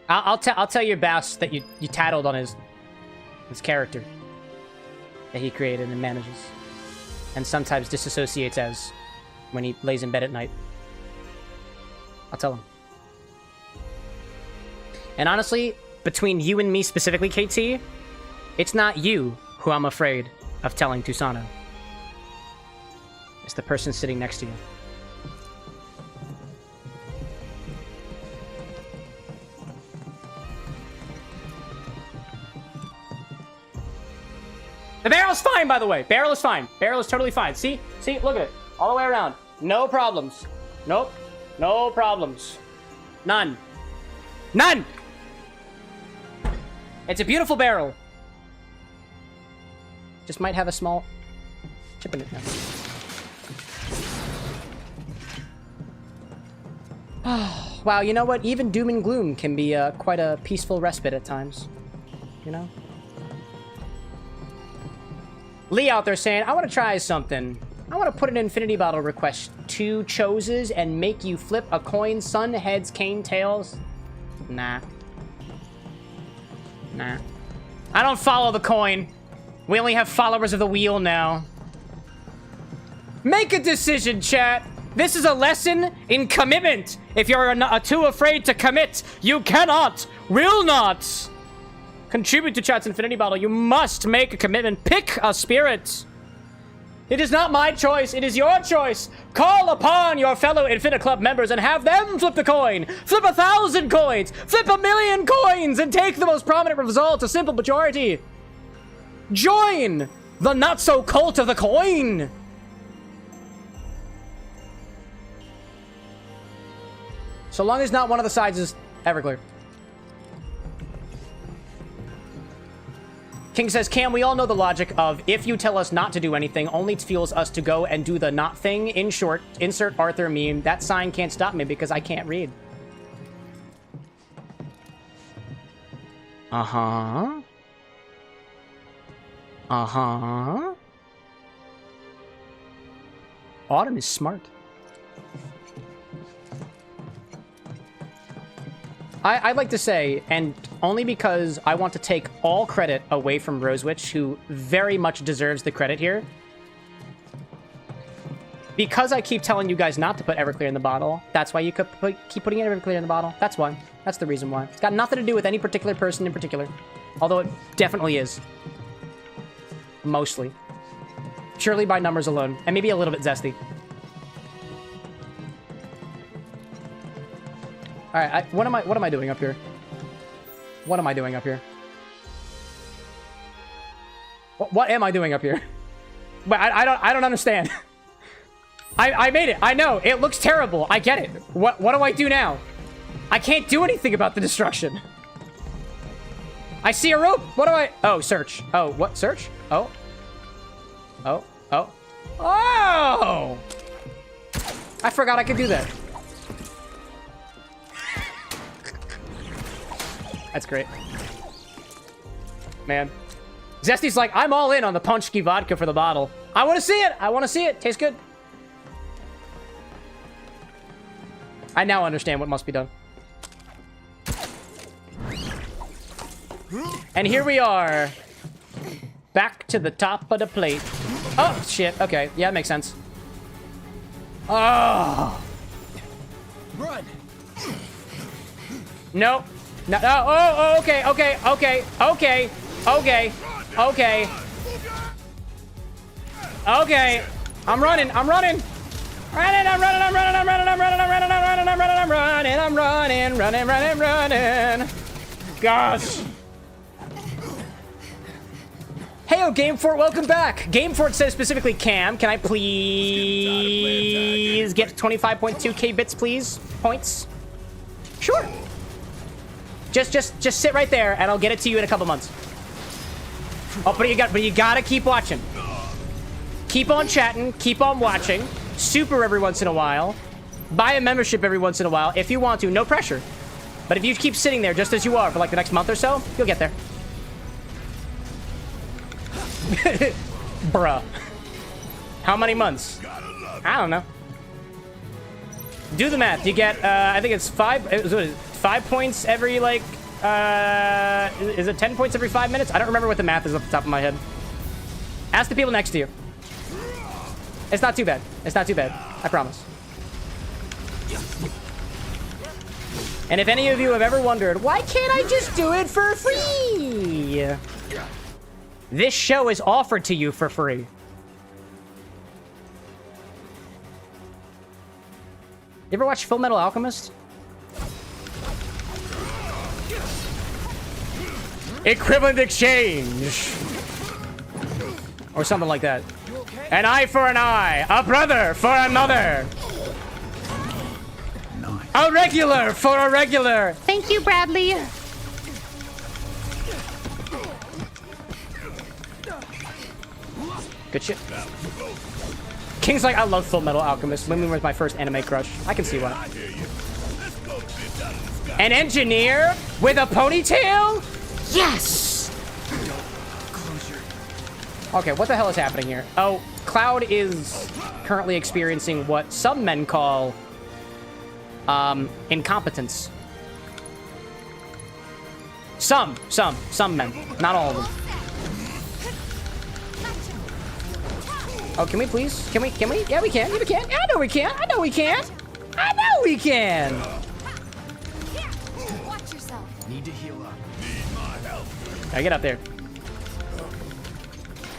I'll tell your boss that you tattled on his character that he created and manages, and sometimes disassociates as when he lays in bed at night. I'll tell him. And honestly, between you and me specifically, KT, it's not you who I'm afraid of telling Tusano. It's the person sitting next to you. The barrel's fine, by the way. Barrel is fine. Barrel is totally fine. See? See? Look at it. All the way around. No problems. Nope. No problems. None. None! It's a beautiful barrel. Just might have a small chip in it now. Oh, wow, you know what? Even doom and gloom can be quite a peaceful respite at times. You know? Lee out there saying, I want to try something. I want to put an infinity bottle request. 2 choses and make you flip a coin. Sun, heads, cane, tails. Nah. Nah. I don't follow the coin. We only have followers of the wheel now. Make a decision, chat. This is a lesson in commitment. If you're too afraid to commit, you cannot, will not contribute to chat's infinity bottle. You must make a commitment. Pick a spirit. It is not my choice. It is your choice. Call upon your fellow Infini Club members and have them flip the coin. Flip 1,000 coins. Flip 1,000,000 coins and take the most prominent result, a simple majority. Join the not-so-cult of the coin. So long as not one of the sides is Everclear. King says, Cam, we all know the logic of if you tell us not to do anything, only fuels us to go and do the not thing. In short, insert Arthur meme. That sign can't stop me because I can't read. Uh-huh. Uh-huh. Autumn is smart. I'd like to say, and only because I want to take all credit away from Rosewitch, who very much deserves the credit here. Because I keep telling you guys not to put Everclear in the bottle, that's why you could keep putting Everclear in the bottle. That's why. That's the reason why. It's got nothing to do with any particular person in particular. Although it definitely is. Mostly. Purely by numbers alone. And maybe a little bit zesty. Alright, what am I doing up here? What am I doing up here? What am I doing up here? But I don't understand. I made it. I know. It looks terrible. I get it. What do I do now? I can't do anything about the destruction. I see a rope. What do I... Oh, search. Oh, what? Search? Oh. Oh. Oh. Oh! I forgot I could do that. That's great. Man. Zesty's like, I'm all in on the Punchki vodka for the bottle. I want to see it. I want to see it. Tastes good. I now understand what must be done. And here we are. Back to the top of the plate. Oh, shit. Okay. Yeah, that makes sense. Oh. Run. Nope. No, no, oh, okay, okay, okay, okay, okay, okay. Okay. I'm running, I'm running. I'm running. Gosh. Heyo, Gamefort, welcome back. Gamefort says specifically, Cam, can I please get 25.2k bits, please? Points? Sure. Just sit right there, and I'll get it to you in a couple months. Oh, but you gotta keep watching. Keep on chatting, keep on watching. Super every once in a while. Buy a membership every once in a while if you want to. No pressure. But if you keep sitting there just as you are for like the next month or so, you'll get there. Bruh. How many months? I don't know. Do the math. You get, I think it's 5 points every, like, is it 10 points every 5 minutes? I don't remember what the math is off the top of my head. Ask the people next to you. It's not too bad. It's not too bad. I promise. And if any of you have ever wondered, why can't I just do it for free? This show is offered to you for free. You ever watch Full Metal Alchemist? Equivalent exchange. Or something like that. An eye for an eye. A brother for another. A regular for a regular. Thank you, Bradley. Good shit. King's like, I love Full Metal Alchemist. Women was my first anime crush. I can see why. An engineer with a ponytail? Yes! Okay, what the hell is happening here? Oh, Cloud is currently experiencing what some men call incompetence. Some men, not all of them. Oh, can we please? Can we? Yeah, we can. Yeah, we can. I know we can. I know we can. I know we can. Watch yourself. Need to heal up. Need my help. Gotta get up there.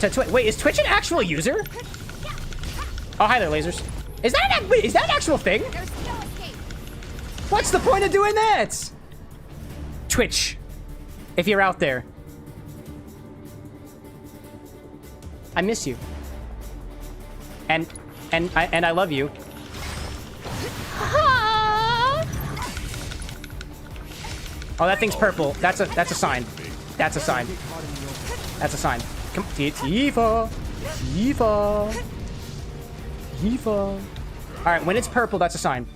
to Twitch. Wait, is Twitch an actual user? Oh, hi there, lasers. Is that wait, is that an actual thing? There's no escape. What's the point of doing that? Twitch, if you're out there, I miss you. And I love you. Oh, that thing's purple. That's a sign. That's a sign. That's a sign. Come on, Tifa. Tifa. Tifa. All right, when it's purple, that's a sign.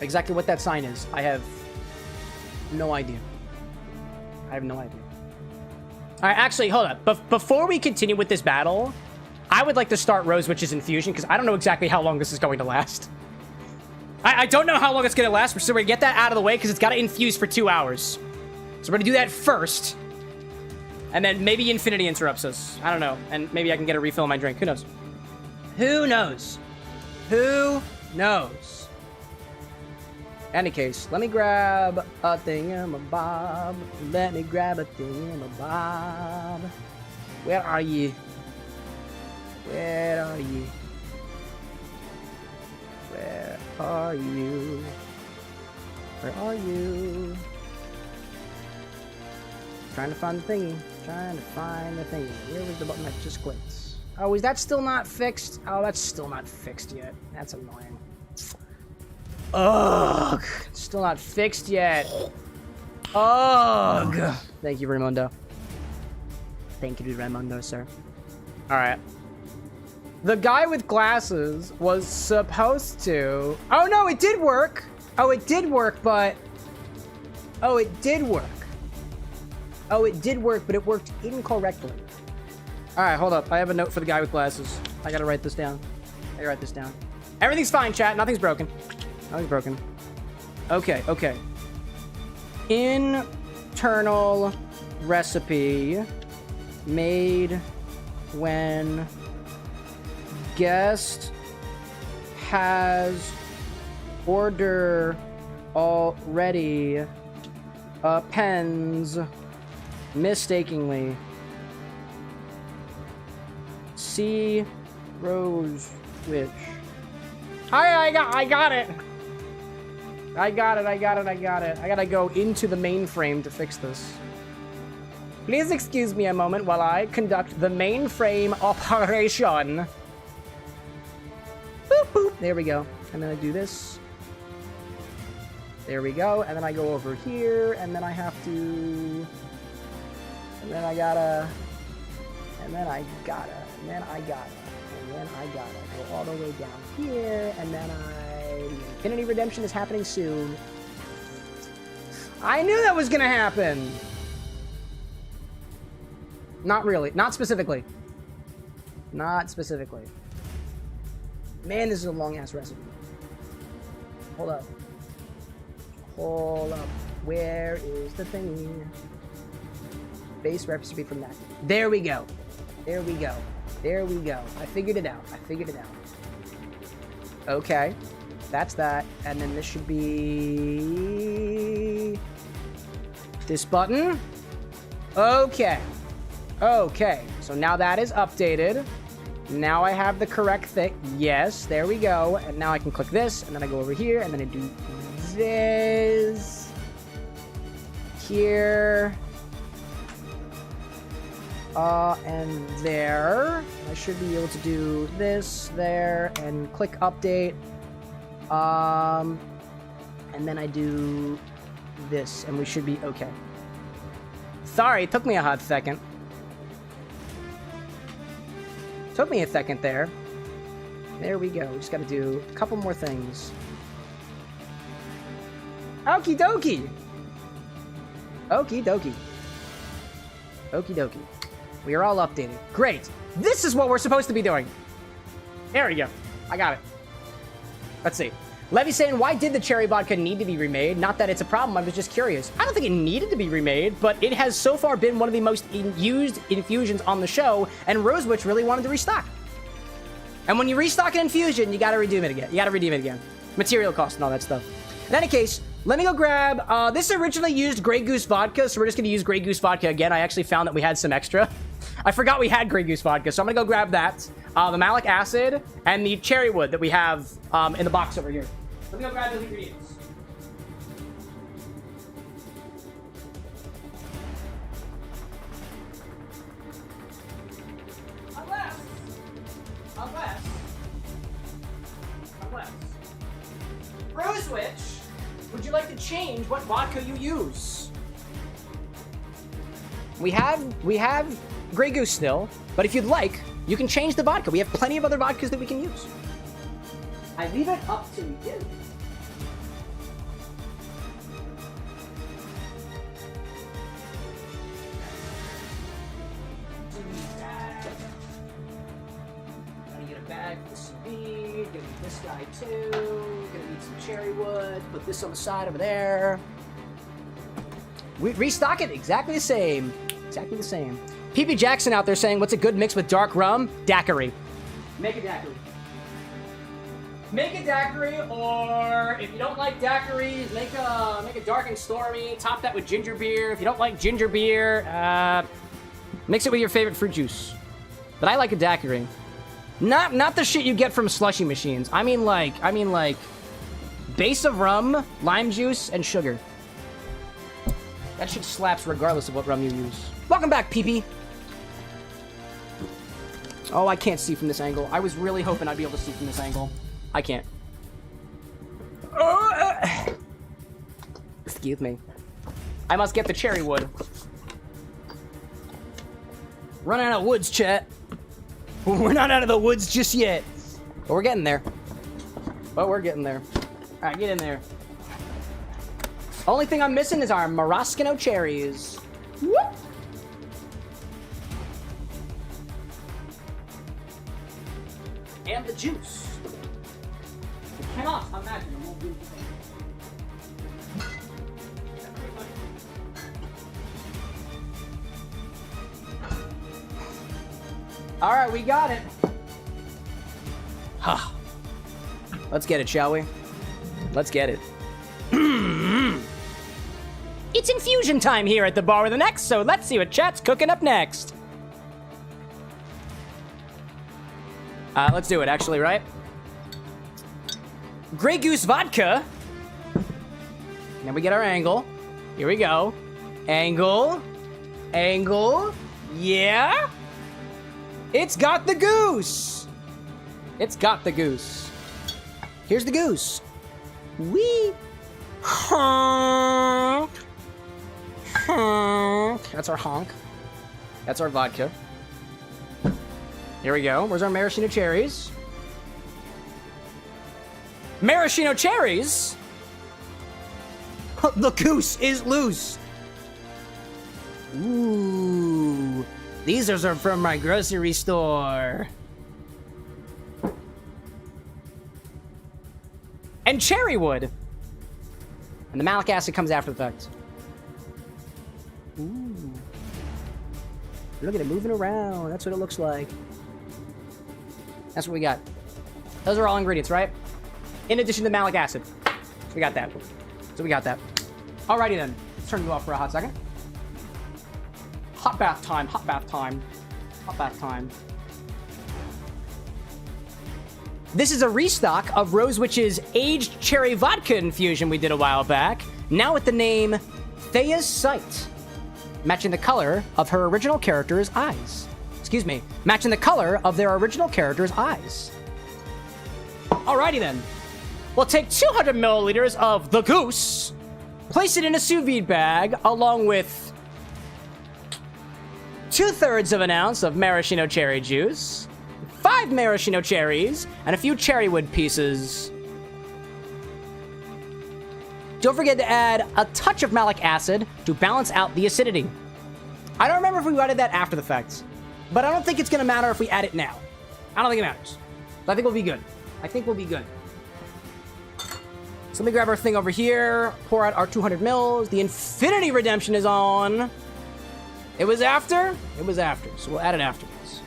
Exactly what that sign is, I have no idea. I have no idea. All right, actually, hold up. Before we continue with this battle, I would like to start Rose Witch's Infusion, because I don't know exactly how long this is going to last. I don't know how long it's going to last, so we're going to get that out of the way, because it's got to infuse for 2 hours. So we're going to do that first. And then maybe Infinity interrupts us. I don't know. And maybe I can get a refill of my drink. Who knows? Who knows? Who knows? Any case, let me grab a thingamabob. Let me grab a thingamabob. Where are ye? Where are ye? Where are you? Where are you? Trying to find the thingy. Trying to find the thingy. Where was the button that just clicks? Oh, is that still not fixed? Oh, that's still not fixed yet. That's annoying. Ugh. Still not fixed yet. Ugh. Thank you, Raimundo. Thank you, Raimundo, sir. All right. The guy with glasses was supposed to... Oh, no, it did work. Oh, it did work, but... Oh, it did work. Oh, it did work, but it worked incorrectly. All right, hold up. I have a note for the guy with glasses. I gotta write this down. I gotta write this down. Everything's fine, chat. Nothing's broken. Nothing's broken. Okay, okay. Internal recipe made when guest has order already appends mistakenly. See Rose Witch. I got it. I got it. I gotta go into the mainframe to fix this. Please excuse me a moment while I conduct the mainframe operation. Boop, boop. There we go. And then I do this. There we go. And then I go over here, and then I have to... And then I gotta... And then I gotta... And then I gotta... And then I gotta go all the way down here, and then the Infinity Redemption is happening soon. I knew that was gonna happen! Not really. Not specifically. Not specifically. Man, this is a long-ass recipe. Hold up. Hold up. Where is the thingy? Base recipe from that. There we go. There we go. There we go. I figured it out. I figured it out. Okay. That's that. And then this should be... this button. Okay. Okay. So now that is updated. Now I have the correct thing. Yes. There we go. And now I can click this. And then I go over here. And then I do this. Here. And there. I should be able to do this, there, and click update. And then I do this, and we should be okay. Sorry, it took me a hot second. Took me a second there. There we go. We just gotta do a couple more things. Okie dokie! Okie dokie. Okie dokie. We are all updated. Great. This is what we're supposed to be doing. There we go. I got it. Let's see. Levy's saying, why did the cherry vodka need to be remade? Not that it's a problem, I was just curious. I don't think it needed to be remade, but it has so far been one of the most used infusions on the show, and Rose Witch really wanted to restock. And when you restock an infusion, you gotta redeem it again. You gotta redeem it again. Material cost and all that stuff. In any case, let me go grab, this originally used Grey Goose vodka, so we're just gonna use Grey Goose vodka again. I actually found that we had some extra. I forgot we had Grey Goose vodka, so I'm gonna go grab that. The malic acid, and the cherry wood that we have in the box over here. Let me go grab those ingredients. Unless. Rose Witch, would you like to change what vodka you use? We have Grey Goose still, but if you'd like, you can change the vodka. We have plenty of other vodkas that we can use. I leave it up to you. Gonna get a bag for the CB. Gonna need this guy too. Gonna need some cherry wood. Put this on the side over there. We restock it exactly the same. Exactly the same. PB Jackson out there saying, what's a good mix with dark rum? Daiquiri. Make a daiquiri. Make a daiquiri, or if you don't like daiquiris, make a dark and stormy. Top that with ginger beer. If you don't like ginger beer, mix it with your favorite fruit juice. But I like a daiquiri. Not the shit you get from slushy machines. I mean like base of rum, lime juice, and sugar. That shit slaps regardless of what rum you use. Welcome back, PP. Oh, I can't see from this angle. I was really hoping I'd be able to see from this angle. I can't. Excuse me. I must get the cherry wood. Run out of woods, chat. We're not out of the woods just yet. But we're getting there. But we're getting there. Alright, get in there. Only thing I'm missing is our maraschino cherries. Whoop. And the juice. I cannot imagine a more beautiful thing. Alright, we got it. Huh. Let's get it, shall we? Let's get it. It's infusion time here at the bar with an X, so let's see what chat's cooking up next. Let's do it, actually, right? Grey Goose vodka. Then we get our angle. Here we go. Angle. Angle. Yeah. It's got the goose. It's got the goose. Here's the goose. Wee. Honk. Honk. That's our honk. That's our vodka. Here we go. Where's our maraschino cherries? Maraschino cherries? The goose is loose. Ooh. These are from my grocery store. And cherry wood. And the malic acid comes after the fact. Ooh. Look at it moving around. That's what it looks like. That's what we got. Those are all ingredients, right? In addition to malic acid. We got that. So we got that. Alrighty then. Let's turn you off for a hot second. Hot bath time, hot bath time. Hot bath time. This is a restock of Rose Witch's aged cherry vodka infusion we did a while back, now with the name Thea's Sight, matching the color of her original character's eyes. Excuse me, matching the color of their original character's eyes. Alrighty then. We'll take 200 milliliters of the goose, place it in a sous vide bag, along with 2/3 of an ounce of maraschino cherry juice, 5 maraschino cherries, and a few cherry wood pieces. Don't forget to add a touch of malic acid to balance out the acidity. I don't remember if we added that after the fact, but I don't think it's gonna matter if we add it now. I don't think it matters. But I think we'll be good. I think we'll be good. So let me grab our thing over here, pour out our 200 mils. The Infinity Redemption is on. It was after? It was after, so we'll add it afterwards.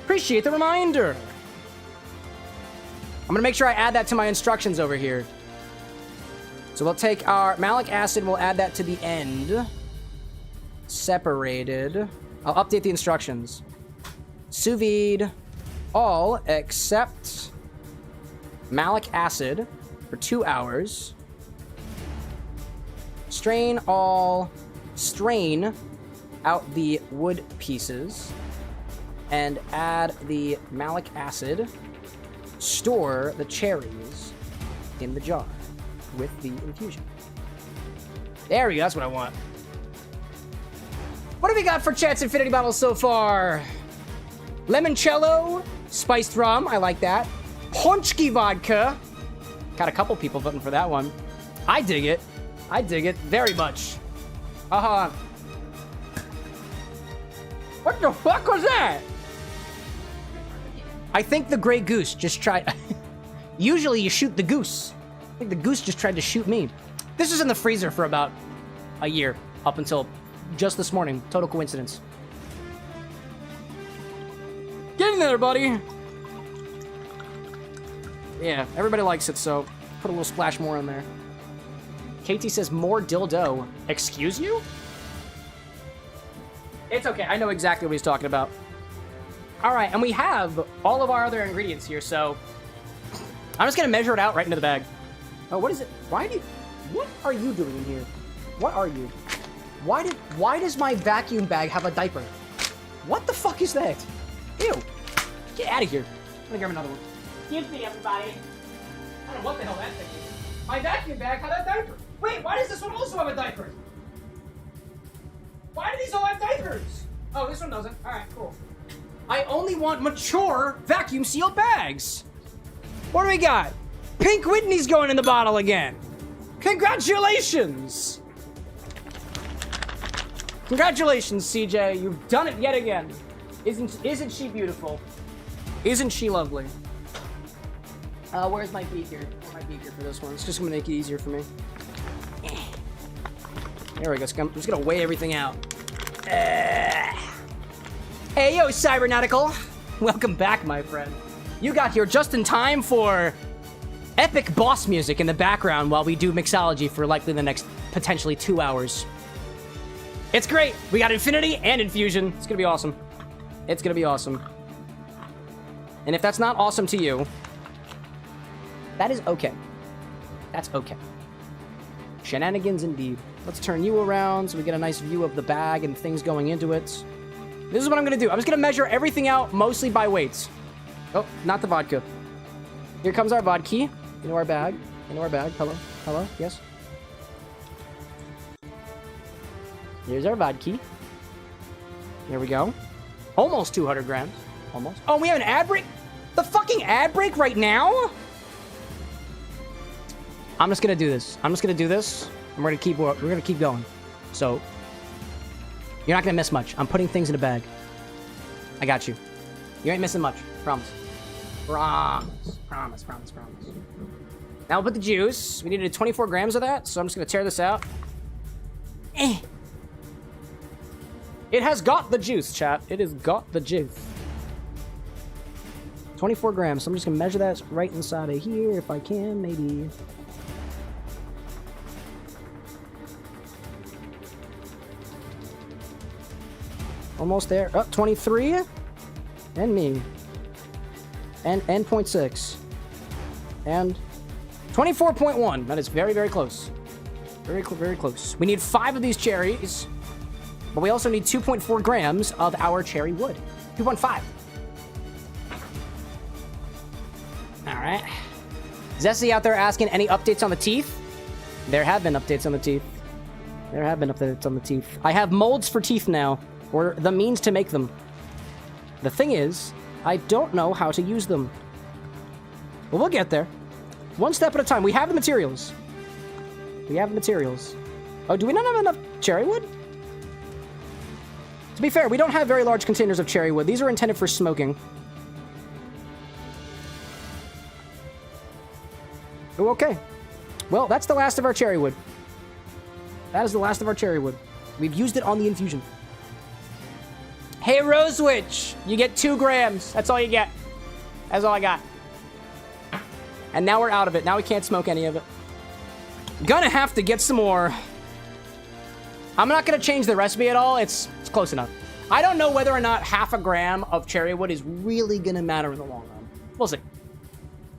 Appreciate the reminder. I'm gonna make sure I add that to my instructions over here. So we'll take our malic acid, we'll add that to the end. Separated. I'll update the instructions. Sous vide all except malic acid for 2 hours. Strain out the wood pieces and add the malic acid. Store the cherries in the jar with the infusion. There we go, that's what I want. What do we got for Chat's Infinity bottles so far? Limoncello, spiced rum, I like that. Honchki vodka. Got a couple people voting for that one. I dig it. I dig it very much. What the fuck was that? I think the gray goose just tried... Usually you shoot the goose. I think the goose just tried to shoot me. This was in the freezer for about a year, up until just this morning. Total coincidence. Get in there, buddy. Yeah, everybody likes it, so put a little splash more in there. Katie says more dildo. Excuse you? It's okay, I know exactly what he's talking about. All right, and we have all of our other ingredients here, so I'm just gonna measure it out right into the bag. Oh, what is it? What are you doing in here? What are you? Why does my vacuum bag have a diaper? What the fuck is that? Ew. Get out of here. I'm gonna grab another one. Excuse me, everybody. I don't know what the hell that thing is. My vacuum bag had a diaper. Wait, why does this one also have a diaper? Why do these all have diapers? Oh, this one doesn't. All right, cool. I only want mature vacuum sealed bags. What do we got? Pink Whitney's going in the bottle again. Congratulations. Congratulations, CJ. You've done it yet again. Isn't she beautiful? Isn't she lovely? Where's my beaker? Where's my beaker for this one? It's just gonna make it easier for me. There we go. I'm just gonna weigh everything out. Hey, yo, Cybernautical. Welcome back, my friend. You got here just in time for epic boss music in the background while we do mixology for likely the next potentially 2 hours. It's great. We got Infinity and Infusion. It's gonna be awesome. It's gonna be awesome. And if that's not awesome to you, that is okay. That's okay. Shenanigans indeed. Let's turn you around so we get a nice view of the bag and things going into it. This is what I'm gonna do. I'm just gonna measure everything out mostly by weights. Oh, not the vodka. Here comes our vodka into our bag. Into our bag. Hello. Hello. Yes. Here's our vodka. Here we go. Almost 200 grams. Almost. Oh, we have an ad break? The fucking ad break right now? I'm just gonna do this. I'm just gonna do this. And we're gonna keep going. So you're not gonna miss much. I'm putting things in a bag. I got you. You ain't missing much. Promise. Promise. Promise. Promise. Promise. Now we'll put the juice. We needed 24 grams of that, so I'm just gonna tear this out. It has got the juice, chat. It has got the juice. 24 grams. So I'm just gonna measure that right inside of here if I can, maybe. Almost there. Oh, 23. And me. And 0.6. And 24.1. That is very, very close. Very close. We need 5 of these cherries. But we also need 2.4 grams of our cherry wood. 2.5. Alright. Zessie out there asking any updates on the teeth? There have been updates on the teeth. There have been updates on the teeth. I have molds for teeth now. Or the means to make them. The thing is, I don't know how to use them. Well, we'll get there. One step at a time. We have the materials. We have the materials. Oh, do we not have enough cherry wood? To be fair, we don't have very large containers of cherry wood. These are intended for smoking. Oh, okay. Well, that's the last of our cherry wood. That is the last of our cherry wood. We've used it on the infusion. Hey, Rose Witch, you get 2 grams. That's all you get. That's all I got. And now we're out of it. Now we can't smoke any of it. Gonna have to get some more. I'm not gonna change the recipe at all. It's close enough. I don't know whether or not half a gram of cherry wood is really gonna matter in the long run. We'll see.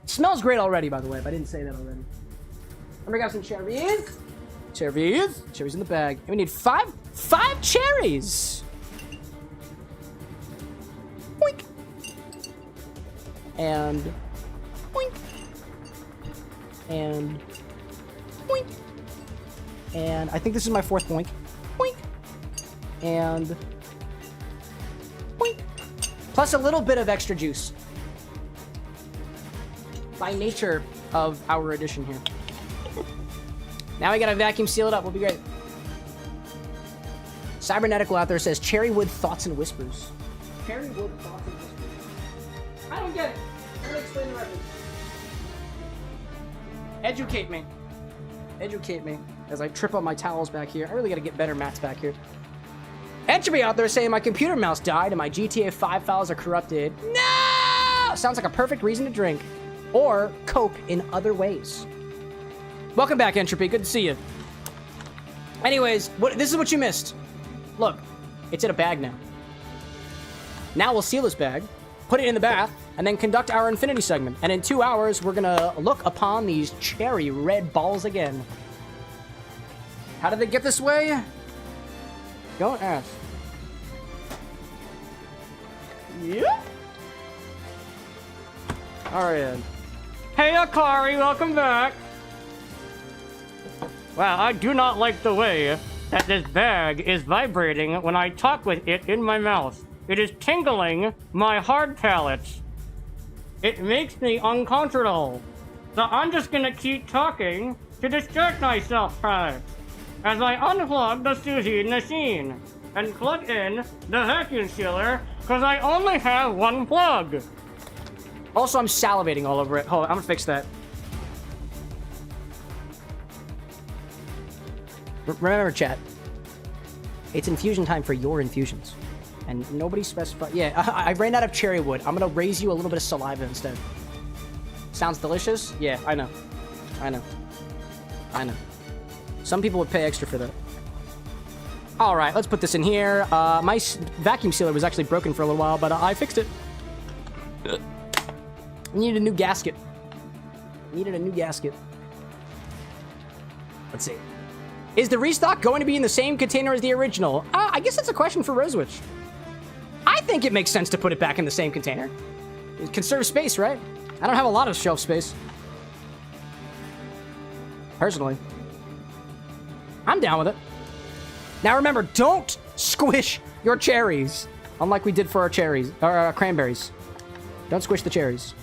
Smells great already, by the way, if I didn't say that already. I'm gonna grab some cherries. Cherries in the bag. And we need five cherries. Boink. And boink. And boink. And I think this is my fourth boink. Boink. And boink. Plus a little bit of extra juice. By nature of our addition here. Now we gotta vacuum seal it up. We'll be great. Cybernetical out there says cherry wood thoughts and whispers. Cherry wood thoughts and whispers. I don't get it. I'm gonna explain the reference. Educate me. Educate me as I trip on my towels back here. I really gotta get better mats back here. Entropy out there saying my computer mouse died and my GTA 5 files are corrupted. No! Sounds like a perfect reason to drink. Or cope in other ways. Welcome back, Entropy. Good to see you. Anyways, this is what you missed. Look, it's in a bag now. Now we'll seal this bag, put it in the bath, and then conduct our infinity segment. And in 2 hours, we're gonna look upon these cherry red balls again. How did they get this way? Don't ask. Yep. Alright. Hey, Akari, welcome back. Wow, I do not like the way that this bag is vibrating when I talk with it in my mouth. It is tingling my hard palate. It makes me uncomfortable. So I'm just gonna keep talking to distract myself from it. As I unplug the sushi machine and plug in the vacuum sealer, because I only have one plug. Also, I'm salivating all over it. Hold on, I'm gonna fix that. Remember, chat. It's infusion time for your infusions. And nobody specified... Yeah, I ran out of cherry wood. I'm gonna raise you a little bit of saliva instead. Sounds delicious? Yeah, I know. I know. I know. Some people would pay extra for that. Alright, let's put this in here. My vacuum sealer was actually broken for a little while, but I fixed it. Needed a new gasket. Needed a new gasket. Let's see. Is the restock going to be in the same container as the original? I guess that's a question for Rosewitch. I think it makes sense to put it back in the same container. It conserves space, right? I don't have a lot of shelf space. Personally. I'm down with it. Now remember, don't squish your cherries. Unlike we did for our cherries, or our cranberries. Don't squish the cherries.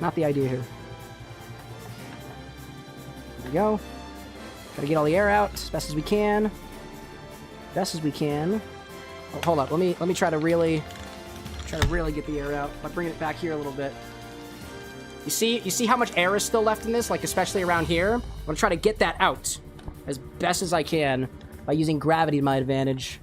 Not the idea here. There we go. Gotta get all the air out as best as we can. Best as we can. Oh, hold up. Let me try to really get the air out by bringing it back here a little bit. You see how much air is still left in this, like especially around here? I'm gonna try to get that out as best as I can by using gravity to my advantage.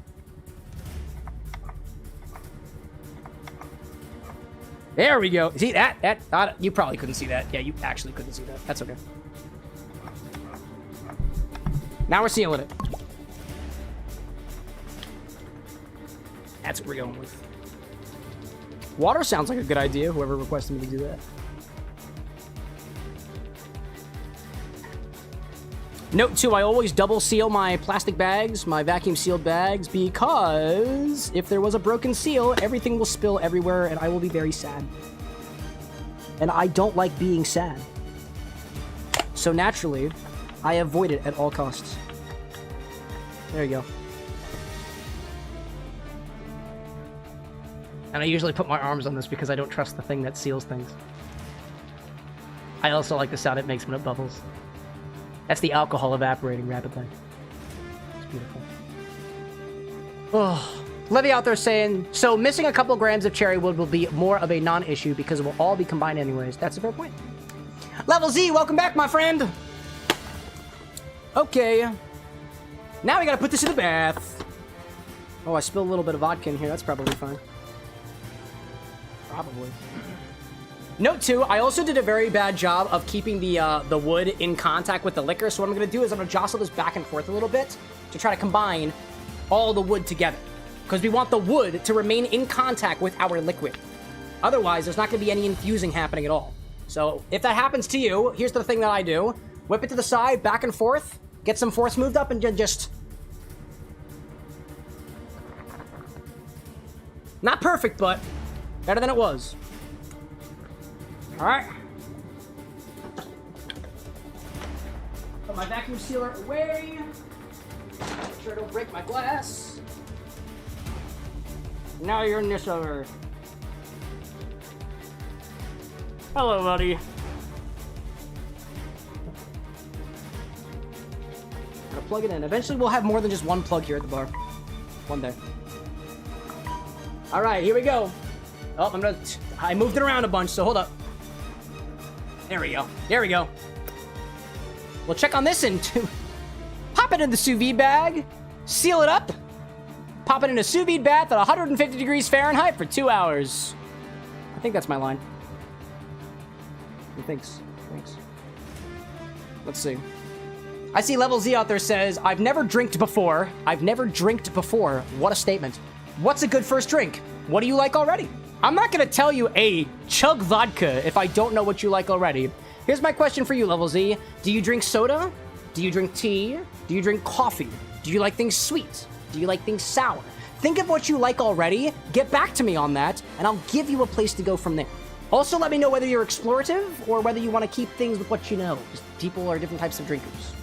There we go. See that? You probably couldn't see that. Yeah, you actually couldn't see that. That's okay. Now we're sealing it. That's what we're going with. Water sounds like a good idea, whoever requested me to do that. Note 2, I always double seal my plastic bags, my vacuum sealed bags, because if there was a broken seal, everything will spill everywhere and I will be very sad. And I don't like being sad. So naturally, I avoid it at all costs. There you go. And I usually put my arms on this because I don't trust the thing that seals things. I also like the sound it makes when it bubbles. That's the alcohol evaporating rapidly. It's beautiful. Oh, Levy out there saying, so missing a couple grams of cherry wood will be more of a non-issue because it will all be combined anyways. That's a fair point. Level Z, welcome back, my friend. Okay. Now we gotta put this in the bath. Oh, I spilled a little bit of vodka in here. That's probably fine. Probably. Note 2, I also did a very bad job of keeping the wood in contact with the liquor, so what I'm going to do is I'm going to jostle this back and forth a little bit to try to combine all the wood together. Because we want the wood to remain in contact with our liquid. Otherwise, there's not going to be any infusing happening at all. So if that happens to you, here's the thing that I do. Whip it to the side, back and forth, get some force moved up, and just... Not perfect, but better than it was. Alright. Put my vacuum sealer away. Make sure I don't break my glass. Now you're in this over. Hello, buddy. Gotta plug it in. Eventually we'll have more than just one plug here at the bar. One day. Alright, here we go. Oh, I moved it around a bunch, so hold up. There we go. There we go. We'll check on this and pop it in the sous vide bag, seal it up, pop it in a sous vide bath at 150 degrees Fahrenheit for 2 hours. I think that's my line. Thanks. Let's see. I see Level Z out there says, I've never drinked before. I've never drinked before. What a statement. What's a good first drink? What do you like already? I'm not going to tell you, chug vodka if I don't know what you like already. Here's my question for you, Level Z. Do you drink soda? Do you drink tea? Do you drink coffee? Do you like things sweet? Do you like things sour? Think of what you like already, get back to me on that, and I'll give you a place to go from there. Also, let me know whether you're explorative or whether you want to keep things with what you know, because people are different types of drinkers.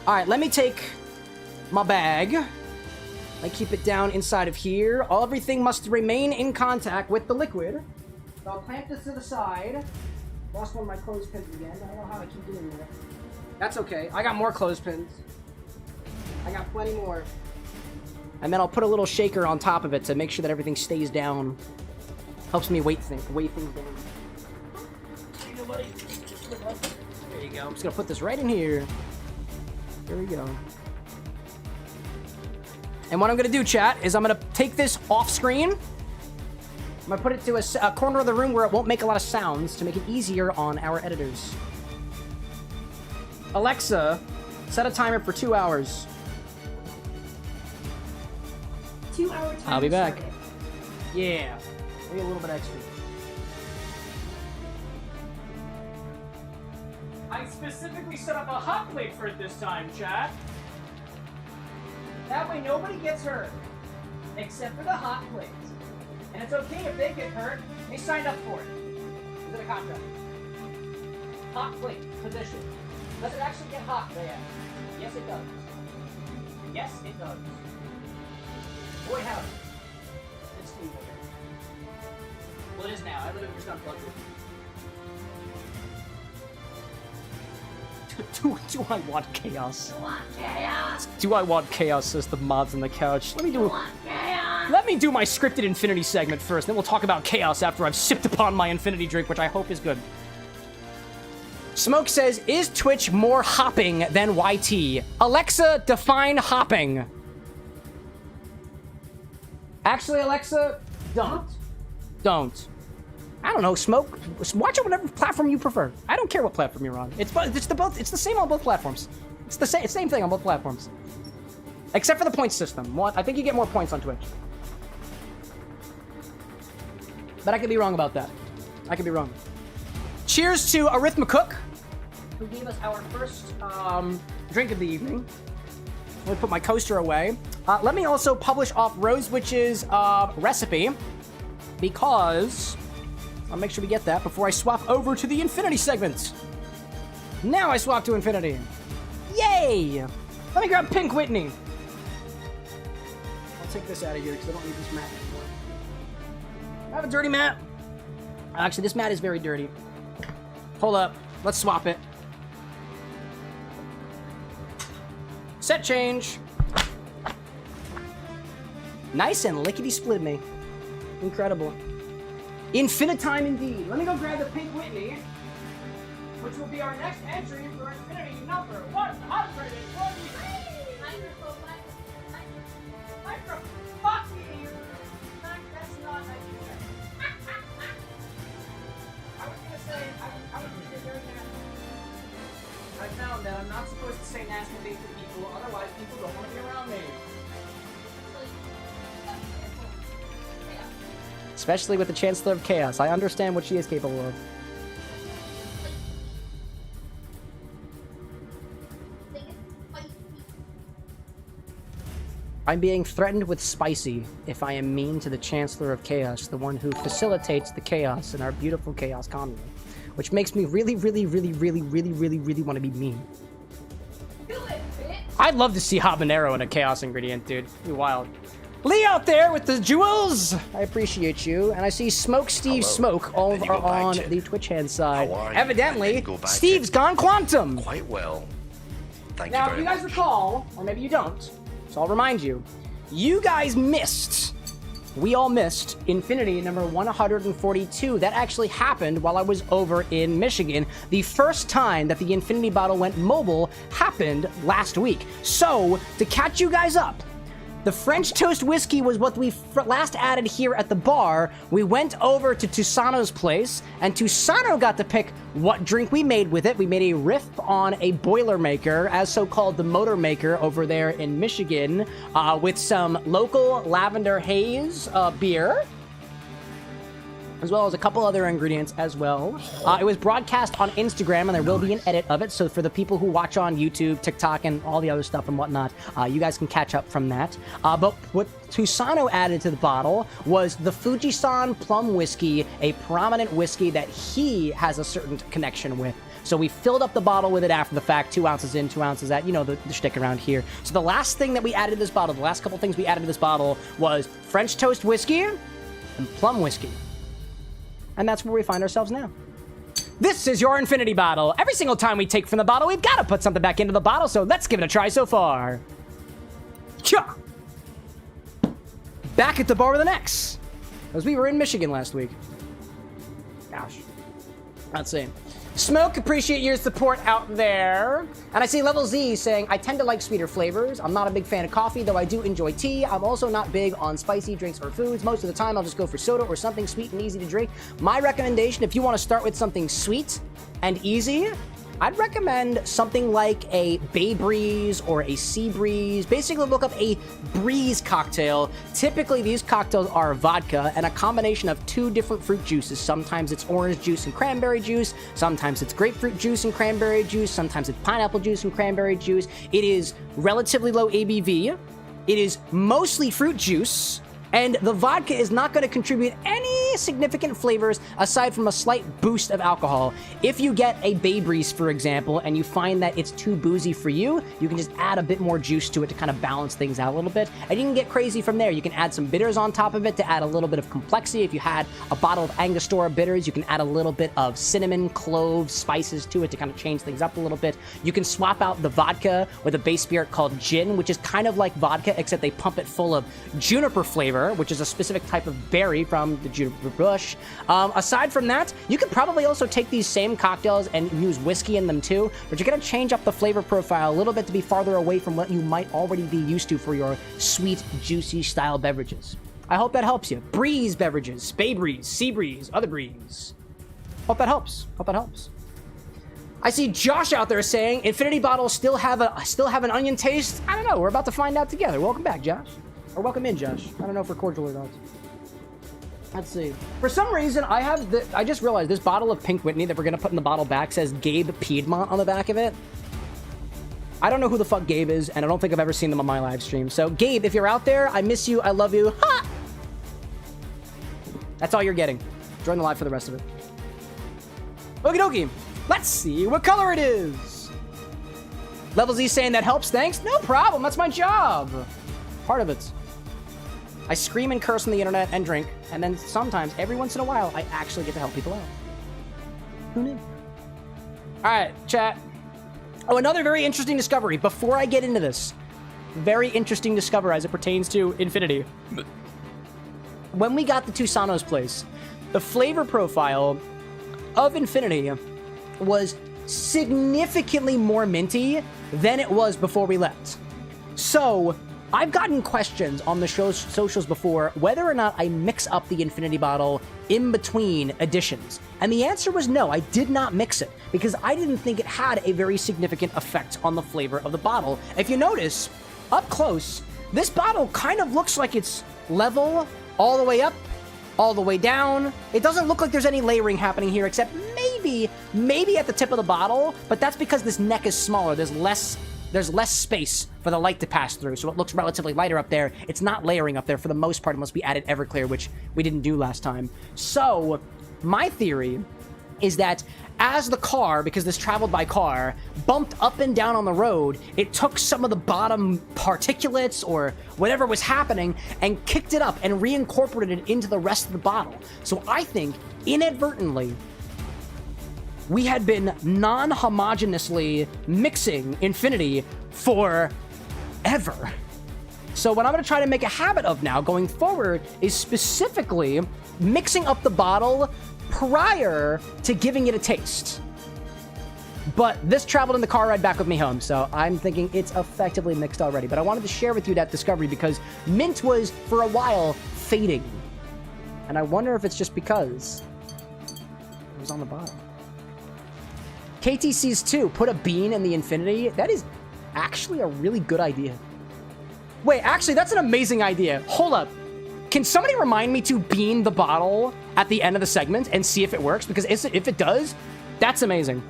Alright, let me take my bag. I keep it down inside of here. Everything must remain in contact with the liquid. So I'll clamp this to the side. Lost one of my clothespins again. I don't know how I keep doing that. That's okay. I got more clothespins. I got plenty more. And then I'll put a little shaker on top of it to make sure that everything stays down. Helps me weigh things down. There you go. I'm just gonna put this right in here. There we go. And what I'm gonna do, chat, is I'm gonna take this off screen. I'm gonna put it to a corner of the room where it won't make a lot of sounds to make it easier on our editors. Alexa, set a timer for 2 hours. 2 hour time. I'll be back. Yeah. Maybe a little bit extra. I specifically set up a hot plate for it this time, chat. That way nobody gets hurt. Except for the hot plate. And it's okay if they get hurt. They signed up for it. Is it a contract? Hot plate position. Does it actually get hot? They ask. Yes, it does. Yes, it does. Boy, howdy. It's steam over. Well, it is now. I literally just unplugged it. Do I want chaos? You want chaos? Do I want chaos, says the mods on the couch. Let me do my scripted Infinity segment first, then we'll talk about chaos after I've sipped upon my Infinity drink, which I hope is good. Smoke says, is Twitch more hopping than YT? Alexa, define hopping. Actually, Alexa, don't. I don't know, Smoke. Watch it whatever platform you prefer. I don't care what platform you're on. It's the same on both platforms. It's the same thing on both platforms. Except for the point system. I think you get more points on Twitch. But I could be wrong about that. I could be wrong. Cheers to Arithmacook, who gave us our first drink of the evening. Let me put my coaster away. Let me also publish off Rose Witch's recipe, because I'll make sure we get that before I swap over to the Infinity segment. Now I swap to Infinity. Yay! Let me grab Pink Whitney. I'll take this out of here because I don't need this mat anymore. I have a dirty mat. Actually, this mat is very dirty. Hold up. Let's swap it. Set change. Nice and lickety-split me. Incredible. Infinitime indeed. Let me go grab the Pink Whitney, which will be our next entry for Infinity number 140. Micro. Fuck you. That's not idea. I found that I'm not supposed to say nasty things to people, otherwise people don't want to be around me. Especially with the Chancellor of Chaos. I understand what she is capable of. I'm being threatened with spicy if I am mean to the Chancellor of Chaos, the one who facilitates the chaos in our beautiful chaos commune. Which makes me really want to be mean. Do it, bitch. I'd love to see habanero in a chaos ingredient, dude. It'd be wild. Lee out there with the jewels! I appreciate you. And I see Smoke Steve Smoke all are on the Twitch hand side. Evidently, Steve's gone quantum! Quite well. Thank you Now, very if you guys much. recall, or maybe you don't, so I'll remind you, you guys missed, we all missed, Infinity number 142. That actually happened while I was over in Michigan. The first time that the Infinity bottle went mobile happened last week. So, to catch you guys up, the French toast whiskey was what we last added here at the bar. We went over to Tusano's place, and Tusano got to pick what drink we made with it. We made a riff on a Boilermaker, as so-called the Motor Maker over there in Michigan, with some local lavender haze beer, as well as a couple other ingredients as well. It was broadcast on Instagram, and there will be an edit of it, so for the people who watch on YouTube, TikTok, and all the other stuff and whatnot, you guys can catch up from that. But what Tusano added to the bottle was the Fujisan Plum Whiskey, a prominent whiskey that he has a certain connection with. So we filled up the bottle with it after the fact, 2 ounces in, 2 ounces out, you know, the shtick around here. So the last thing that we added to this bottle, the last couple things we added to this bottle was French toast whiskey and plum whiskey. And that's where we find ourselves now. This is your Infinity bottle. Every single time we take from the bottle, we've got to put something back into the bottle, so let's give it a try so far. Cha! Back at the bar with an X. Because we were in Michigan last week. Gosh. Let's see. Smoke, appreciate your support out there. And I see Level Z saying, I tend to like sweeter flavors. I'm not a big fan of coffee, though I do enjoy tea. I'm also not big on spicy drinks or foods. Most of the time, I'll just go for soda or something sweet and easy to drink. My recommendation, if you want to start with something sweet and easy, I'd recommend something like a Bay Breeze or a Sea Breeze. Basically, look up a breeze cocktail. Typically, these cocktails are vodka and a combination of 2 different fruit juices. Sometimes it's orange juice and cranberry juice. Sometimes it's grapefruit juice and cranberry juice. Sometimes it's pineapple juice and cranberry juice. It is relatively low ABV. It is mostly fruit juice. And the vodka is not going to contribute any significant flavors aside from a slight boost of alcohol. If you get a Bay Breeze, for example, and you find that it's too boozy for you, you can just add a bit more juice to it to kind of balance things out a little bit. And you can get crazy from there. You can add some bitters on top of it to add a little bit of complexity. If you had a bottle of Angostura bitters, you can add a little bit of cinnamon, clove, spices to it to kind of change things up a little bit. You can swap out the vodka with a base spirit called gin, which is kind of like vodka, except they pump it full of juniper flavor, which is a specific type of berry from the juniper bush. Aside from that, you could probably also take these same cocktails and use whiskey in them too, but you're going to change up the flavor profile a little bit to be farther away from what you might already be used to for your sweet, juicy style beverages. I hope that helps you. Breeze beverages, Bay Breeze, Sea Breeze, other breeze. Hope that helps. Hope that helps. I see Josh out there saying Infinity bottles still have an onion taste. I don't know. We're about to find out together. Welcome back, Josh. Or welcome in, Josh. I don't know if we're cordial or not. Let's see. For some reason, I just realized this bottle of Pink Whitney that we're going to put in the bottle back says Gabe Piedmont on the back of it. I don't know who the fuck Gabe is, and I don't think I've ever seen them on my live stream. So, Gabe, if you're out there, I miss you. I love you. Ha! That's all you're getting. Join the live for the rest of it. Okie dokie. Let's see what color it is. Level Z saying that helps. Thanks. No problem. That's my job. Part of it. I scream and curse on the internet and drink, and then sometimes, every once in a while, I actually get to help people out. Who knew? All right, chat. Oh, another very interesting discovery. Before I get into this, very interesting discovery as it pertains to Infinity. When we got the Tusano's place, the flavor profile of Infinity was significantly more minty than it was before we left. So, I've gotten questions on the show's socials before whether or not I mix up the Infinity bottle in between additions? And the answer was no, I did not mix it because I didn't think it had a very significant effect on the flavor of the bottle. If you notice, up close, this bottle kind of looks like it's level all the way up, all the way down. It doesn't look like there's any layering happening here except maybe at the tip of the bottle, but that's because this neck is smaller. There's less space for the light to pass through, so it looks relatively lighter up there. It's not layering up there for the most part unless we added Everclear, which we didn't do last time. So my theory is that as the car, because this traveled by car, bumped up and down on the road, it took some of the bottom particulates or whatever was happening and kicked it up and reincorporated it into the rest of the bottle. So I think, inadvertently, we had been non-homogeneously mixing Infinity forever. So what I'm going to try to make a habit of now going forward is specifically mixing up the bottle prior to giving it a taste. But this traveled in the car ride back with me home, so I'm thinking it's effectively mixed already. But I wanted to share with you that discovery because mint was, for a while, fading. And I wonder if it's just because it was on the bottom. KTC's 2, put a bean in the Infinity. That is actually a really good idea. Wait, actually, that's an amazing idea. Hold up. Can somebody remind me to bean the bottle at the end of the segment and see if it works? Because if it does, that's amazing.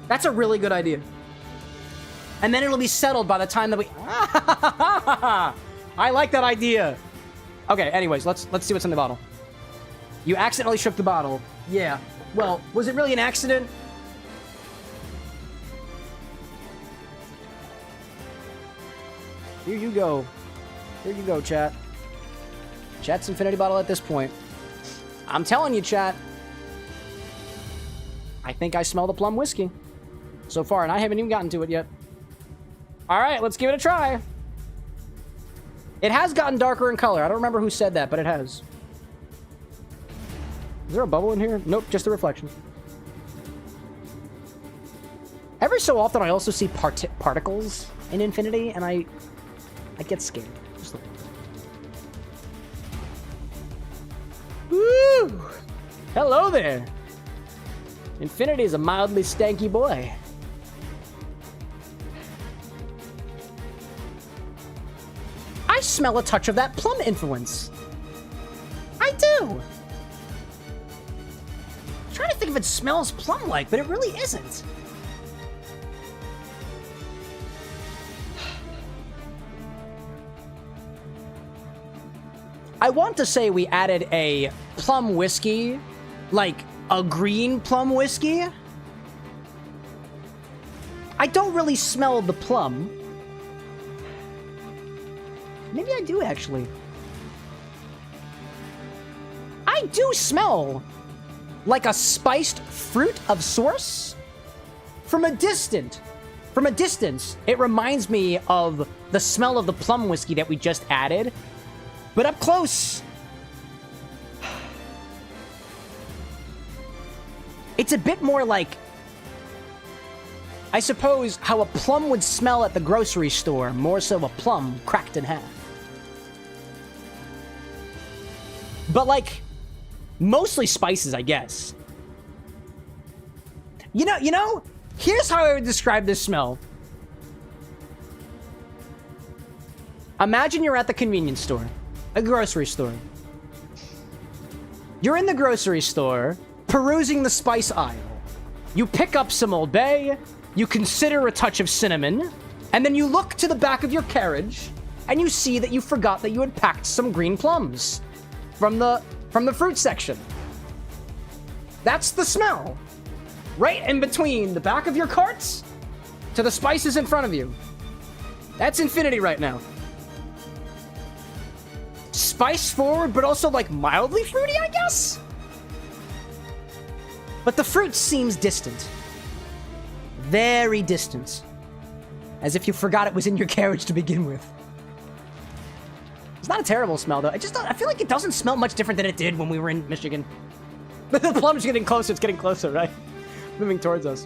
That's a really good idea. And then it'll be settled by the time that we... I like that idea. Okay, anyways, let's see what's in the bottle. You accidentally shook the bottle. Yeah. Well, was it really an accident? Here you go. Here you go, chat. Chat's Infinity bottle at this point. I'm telling you, chat. I think I smell the plum whiskey so far, and I haven't even gotten to it yet. All right, let's give it a try. It has gotten darker in color. I don't remember who said that, but it has. Is there a bubble in here? Nope, just a reflection. Every so often, I also see particles in Infinity, and I get scared. Just look. Woo! Hello there. Infinity is a mildly stanky boy. I smell a touch of that plum influence. I do. I'm trying to think if it smells plum-like, but it really isn't. I want to say we added a plum whiskey, like a green plum whiskey. I don't really smell the plum. Maybe I do, actually. I do smell like a spiced fruit of source. From a distance, it reminds me of the smell of the plum whiskey that we just added. But up close, it's a bit more like, I suppose, how a plum would smell at the grocery store, more so a plum cracked in half. But like, mostly spices, I guess. You know, here's how I would describe this smell. Imagine you're at the convenience store. A grocery store. You're in the grocery store, perusing the spice aisle. You pick up some Old Bay, you consider a touch of cinnamon, and then you look to the back of your carriage, and you see that you forgot that you had packed some green plums from the fruit section. That's the smell. Right in between the back of your carts to the spices in front of you. That's Infinity right now. Spice forward, but also like mildly fruity, I guess? But the fruit seems distant. Very distant. As if you forgot it was in your carriage to begin with. It's not a terrible smell, though. I feel like it doesn't smell much different than it did when we were in Michigan. The plum's getting closer. It's getting closer, right? Moving towards us.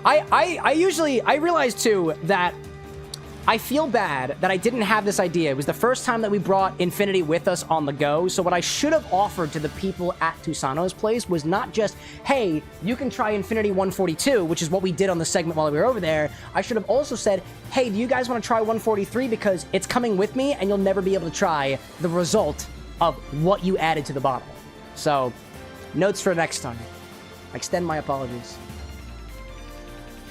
I realize, too, that I feel bad that I didn't have this idea. It was the first time that we brought Infinity with us on the go, so what I should have offered to the people at Tusano's place was not just, hey, you can try Infinity 142, which is what we did on the segment while we were over there. I should have also said, hey, do you guys want to try 143 because it's coming with me and you'll never be able to try the result of what you added to the bottle. So, notes for next time. I extend my apologies.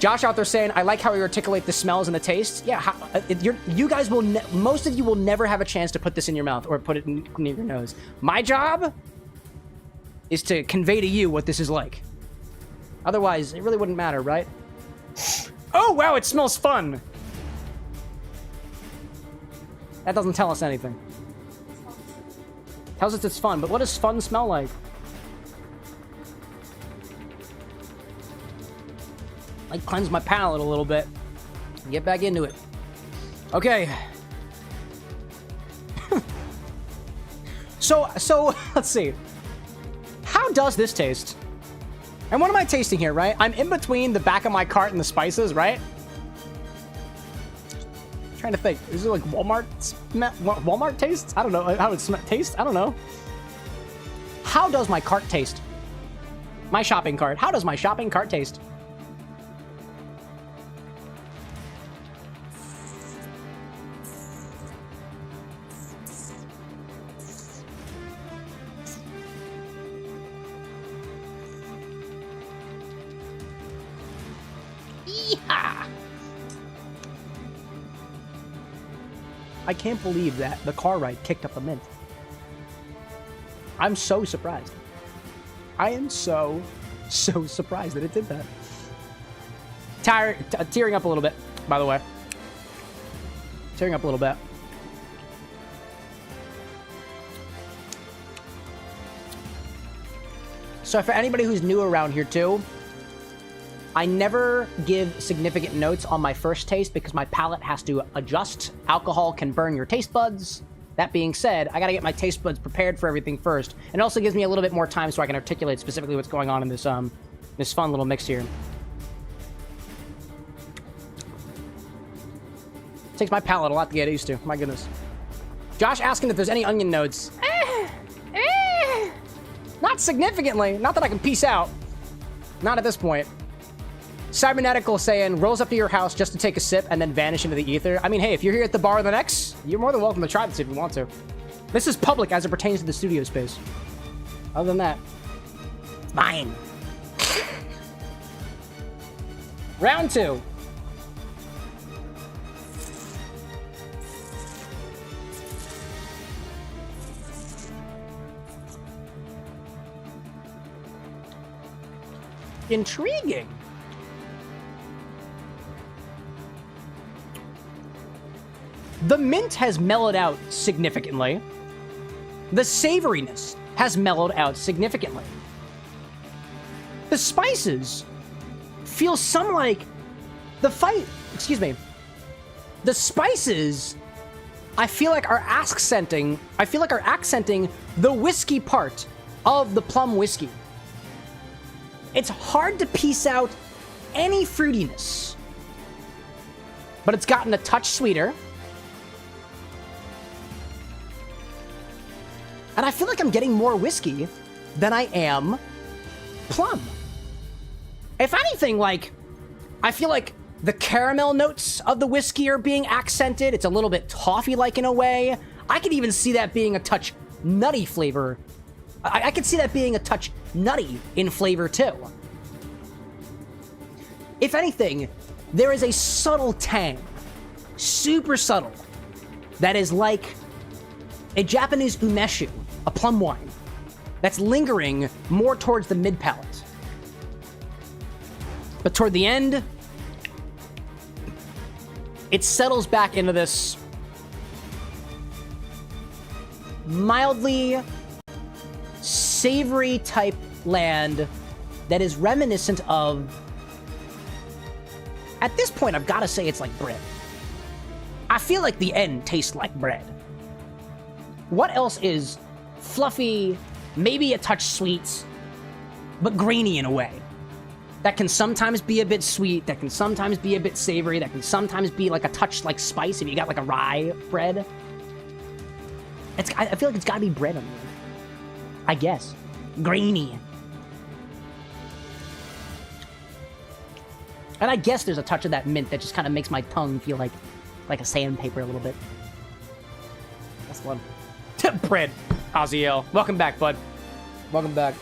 Josh out there saying, I like how we articulate the smells and the tastes. Yeah, you guys will, most of you will never have a chance to put this in your mouth or put it near your nose. My job is to convey to you what this is like. Otherwise, it really wouldn't matter, right? Oh, wow, it smells fun. That doesn't tell us anything. Tells us it's fun, but what does fun smell like? I cleanse my palate a little bit. Get back into it. Okay. So let's see. How does this taste? And what am I tasting here, right? I'm in between the back of my cart and the spices, right? I'm trying to think. Is it like Walmart tastes? I don't know how it tastes. I don't know. How does my cart taste? My shopping cart. How does my shopping cart taste? I can't believe that the car ride kicked up a mint. I'm so surprised. I am so surprised that it did that. Tearing up a little bit, by the way. Tearing up a little bit. So for anybody who's new around here too, I never give significant notes on my first taste because my palate has to adjust. Alcohol can burn your taste buds. That being said, I gotta get my taste buds prepared for everything first. And it also gives me a little bit more time so I can articulate specifically what's going on in this this fun little mix here. Takes my palate a lot to get used to. My goodness. Josh asking if there's any onion notes. Not significantly. Not that I can piece out. Not at this point. Cybernetical saying, rolls up to your house just to take a sip and then vanish into the ether. I mean, hey, if you're here at the bar of the next, you're more than welcome to try this if you want to. This is public as it pertains to the studio space. Other than that, it's mine. Round 2. Intriguing. The mint has mellowed out significantly. The savoriness has mellowed out significantly. The spices feel some like the spices I feel like are accenting the whiskey part of the plum whiskey. It's hard to piece out any fruitiness, but it's gotten a touch sweeter. And I feel like I'm getting more whiskey than I am plum. If anything, like, I feel like the caramel notes of the whiskey are being accented. It's a little bit toffee-like in a way. I could even see that being a touch nutty flavor. I could see that being a touch nutty in flavor, too. If anything, there is a subtle tang, super subtle, that is like a Japanese umeshu, a plum wine, that's lingering more towards the mid-palate. But toward the end, it settles back into this mildly savory type land that is reminiscent of, at this point, I've got to say it's like bread. I feel like the end tastes like bread. What else is fluffy, maybe a touch sweet, but grainy in a way? that can sometimes be a bit sweet, that can sometimes be a bit savory, that can sometimes be like a touch like spice if you got like a rye bread. I feel like it's gotta be bread on there. I guess. Grainy. And I guess there's a touch of that mint that just kind of makes my tongue feel like a sandpaper a little bit. That's fun. Bread. Oziel. Welcome back, bud. Welcome back.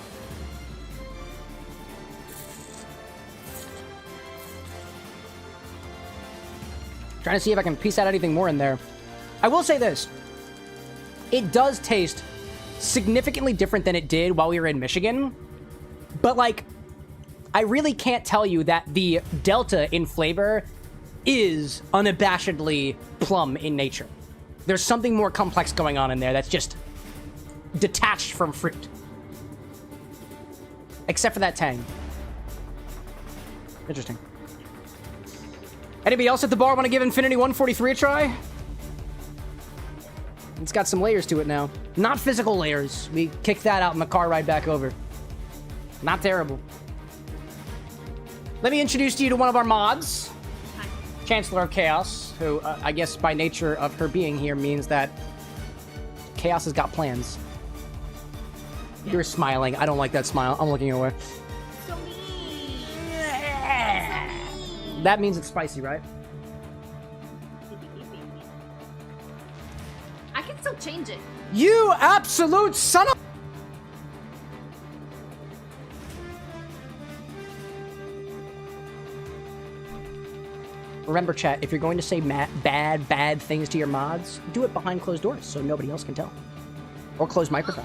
Trying to see if I can piece out anything more in there. I will say this. It does taste significantly different than it did while we were in Michigan. But, like, I really can't tell you that the delta in flavor is unabashedly plum in nature. There's something more complex going on in there that's just detached from fruit. Except for that tang. Interesting. Anybody else at the bar want to give Infinity 143 a try? It's got some layers to it now. Not physical layers. We kicked that out in the car ride back over. Not terrible. Let me introduce you to one of our mods. Hi. Chancellor of Chaos, who I guess by nature of her being here means that Chaos has got plans. You're smiling. I don't like that smile. I'm looking away. So mean. That means it's spicy, right? I can still change it. You absolute son of... Remember, chat, if you're going to say bad things to your mods, do it behind closed doors so nobody else can tell. Or closed microphone.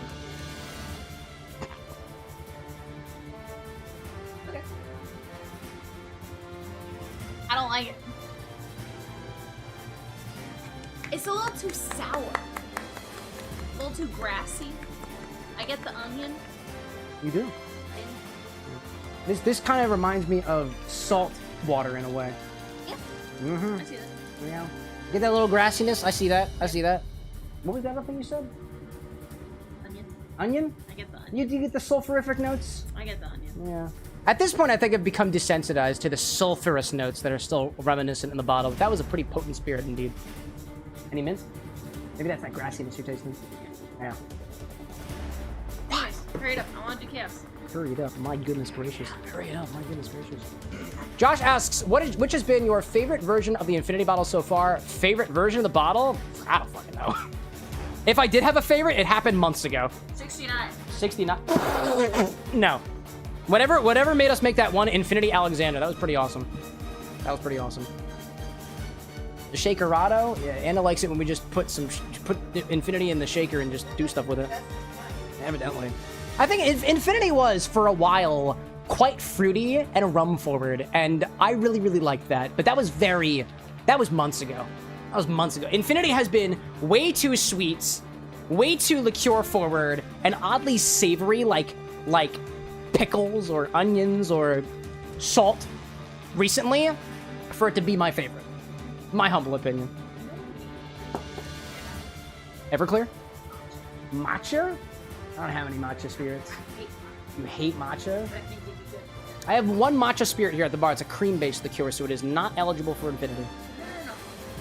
Okay. I don't like it. It's a little too sour. A little too grassy. I get the onion. You do. And This kind of reminds me of salt water in a way. yeah, Mm-hmm. I see that. Yeah. Get that little grassiness? I see that. I see that. What was that other thing you said? Onion. Onion? I get the onion. You get the sulfurific notes? I get the onion. Yeah. At this point, I think I've become desensitized to the sulfurous notes that are still reminiscent in the bottle. That was a pretty potent spirit indeed. Any mint? Maybe that's that grassiness you're tasting. Yeah. Anyways, hurry it up. I want to do chaos. Hurry it up. My goodness gracious. Hurry it up. My goodness gracious. Josh asks, which has been your favorite version of the Infinity bottle so far? Favorite version of the bottle? I don't fucking know. If I did have a favorite, it happened months ago. 69. 69. No. Whatever made us make that one Infinity Alexander. That was pretty awesome. That was pretty awesome. The Shakerado? Yeah, Anna likes it when we just put Infinity in the shaker and just do stuff with it. Evidently. I think Infinity was, for a while, quite fruity and rum forward, and I really, really liked that. But that was months ago. That was months ago. Infinity has been way too sweet, way too liqueur forward, and oddly savory, like pickles or onions or salt recently, for it to be my favorite. My humble opinion. Everclear? Matcha? I don't have any matcha spirits. You hate matcha? I have one matcha spirit here at the bar. It's a cream-based liqueur, so it is not eligible for Infinity. No.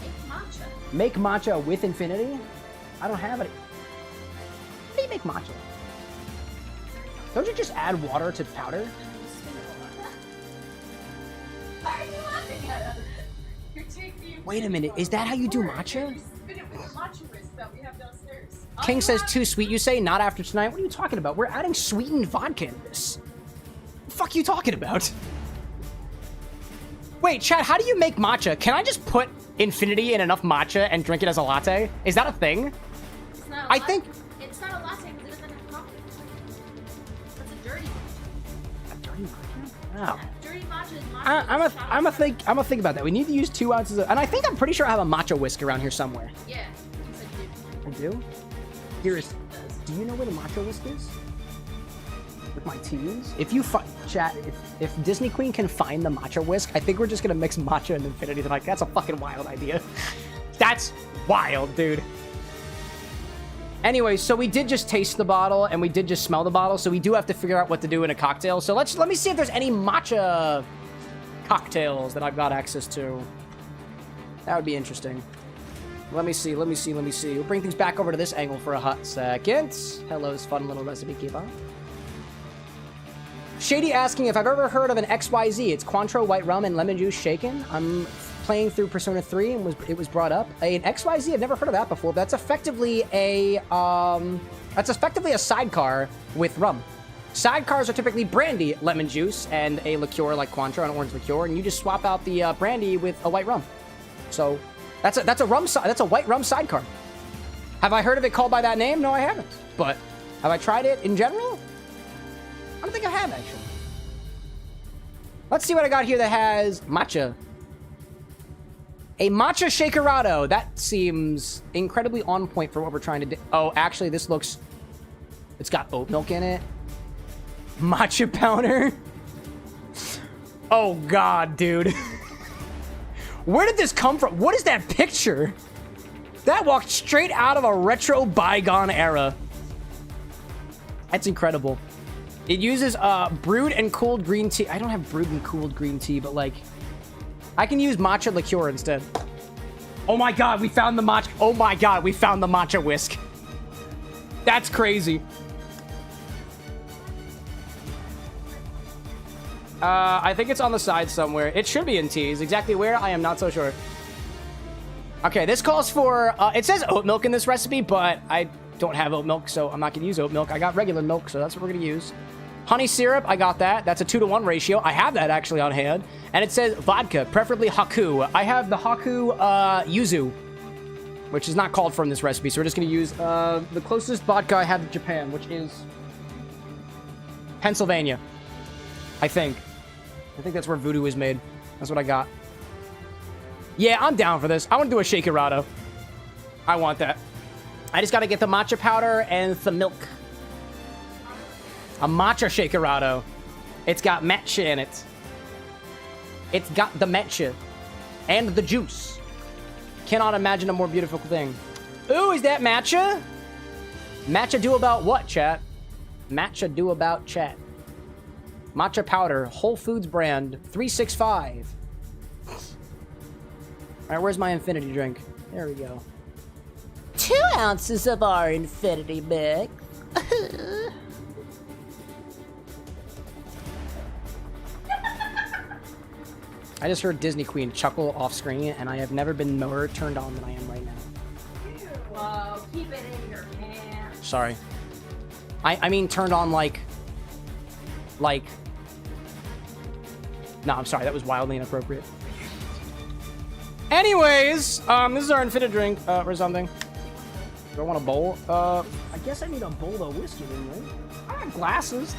Make matcha. Make matcha with Infinity? I don't have it. How do you make matcha? Don't you just add water to powder? Why are you laughing at us? You're taking... Wait a minute, is that how you do matcha? You spin it with the matcha whisk that we have downstairs. King says too sweet, you say? Not after tonight? What are you talking about? We're adding sweetened vodka in this. What the fuck are you talking about? Wait, chat, how do you make matcha? Can I just put Infinity in enough matcha and drink it as a latte? Is that a thing? It's not a I latte. think... It's not a latte because it doesn't have coffee. That's a dirty matcha. A dirty matcha? Wow. Dirty matcha is matcha. I'm gonna think about that. We need to use 2 ounces of... And I think I'm pretty sure I have a matcha whisk around here somewhere. Yeah, you said you I do? Here is... Do you know where the matcha whisk is? With my teas? If you chat, if Disney Queen can find the matcha whisk, I think we're just gonna mix matcha and Infinity tonight. That's a fucking wild idea. That's wild, dude. Anyway, so we did just taste the bottle and we did just smell the bottle, so we do have to figure out what to do in a cocktail. So let me see if there's any matcha cocktails that I've got access to. That would be interesting. Let me see. We'll bring things back over to this angle for a hot second. Hello's fun little recipe keeper. Shady asking if I've ever heard of an XYZ. It's Cointreau, white rum, and lemon juice shaken. I'm playing through Persona 3 and it was brought up. An XYZ, I've never heard of that before. That's effectively a sidecar with rum. Sidecars are typically brandy, lemon juice, and a liqueur like Cointreau, an orange liqueur, and you just swap out the brandy with a white rum. So that's a white rum sidecar. Have I heard of it called by that name? No, I haven't. But have I tried it in general? I don't think I have, actually. Let's see what I got here that has matcha. A matcha shakerato. That seems incredibly on point for what we're trying to do. Oh, actually, this looks... It's got oat milk in it. Matcha powder. Oh, God, dude. Where did this come from? What is that picture? That walked straight out of a retro bygone era. That's incredible. It uses brewed and cooled green tea. I don't have brewed and cooled green tea, but like, I can use matcha liqueur instead. Oh my God, we found the matcha. Oh my God, we found the matcha whisk. That's crazy. I think it's on the side somewhere. It should be in teas. Exactly where, I am not so sure. Okay, this calls for, it says oat milk in this recipe, but I don't have oat milk, so I'm not gonna use oat milk. I got regular milk, so that's what we're gonna use. Honey syrup, I got that. That's a 2-to-1 ratio. I have that actually on hand. And it says vodka, preferably Haku. I have the Haku Yuzu, which is not called from this recipe, so we're just gonna use the closest vodka I have to Japan, which is Pennsylvania, I think. I think that's where Voodoo is made. That's what I got. Yeah, I'm down for this. I want to do a shakerato. I want that. I just got to get the matcha powder and the milk. A matcha shakerato. It's got matcha in it. It's got the matcha and the juice. Cannot imagine a more beautiful thing. Ooh, is that matcha? Matcha do about what, chat? Matcha do about chat. Matcha powder, Whole Foods brand, 365. All right, where's my infinity drink? There we go. 2 ounces of our infinity mix. I just heard Disney Queen chuckle off screen, and I have never been more turned on than I am right now. Whoa, keep it in your pants. Sorry. I mean turned on like... No, I'm sorry, that was wildly inappropriate. Anyways, this is our infinite drink, or something. Do I want a bowl? I guess I need a bowl of whiskey then, right? I have glasses.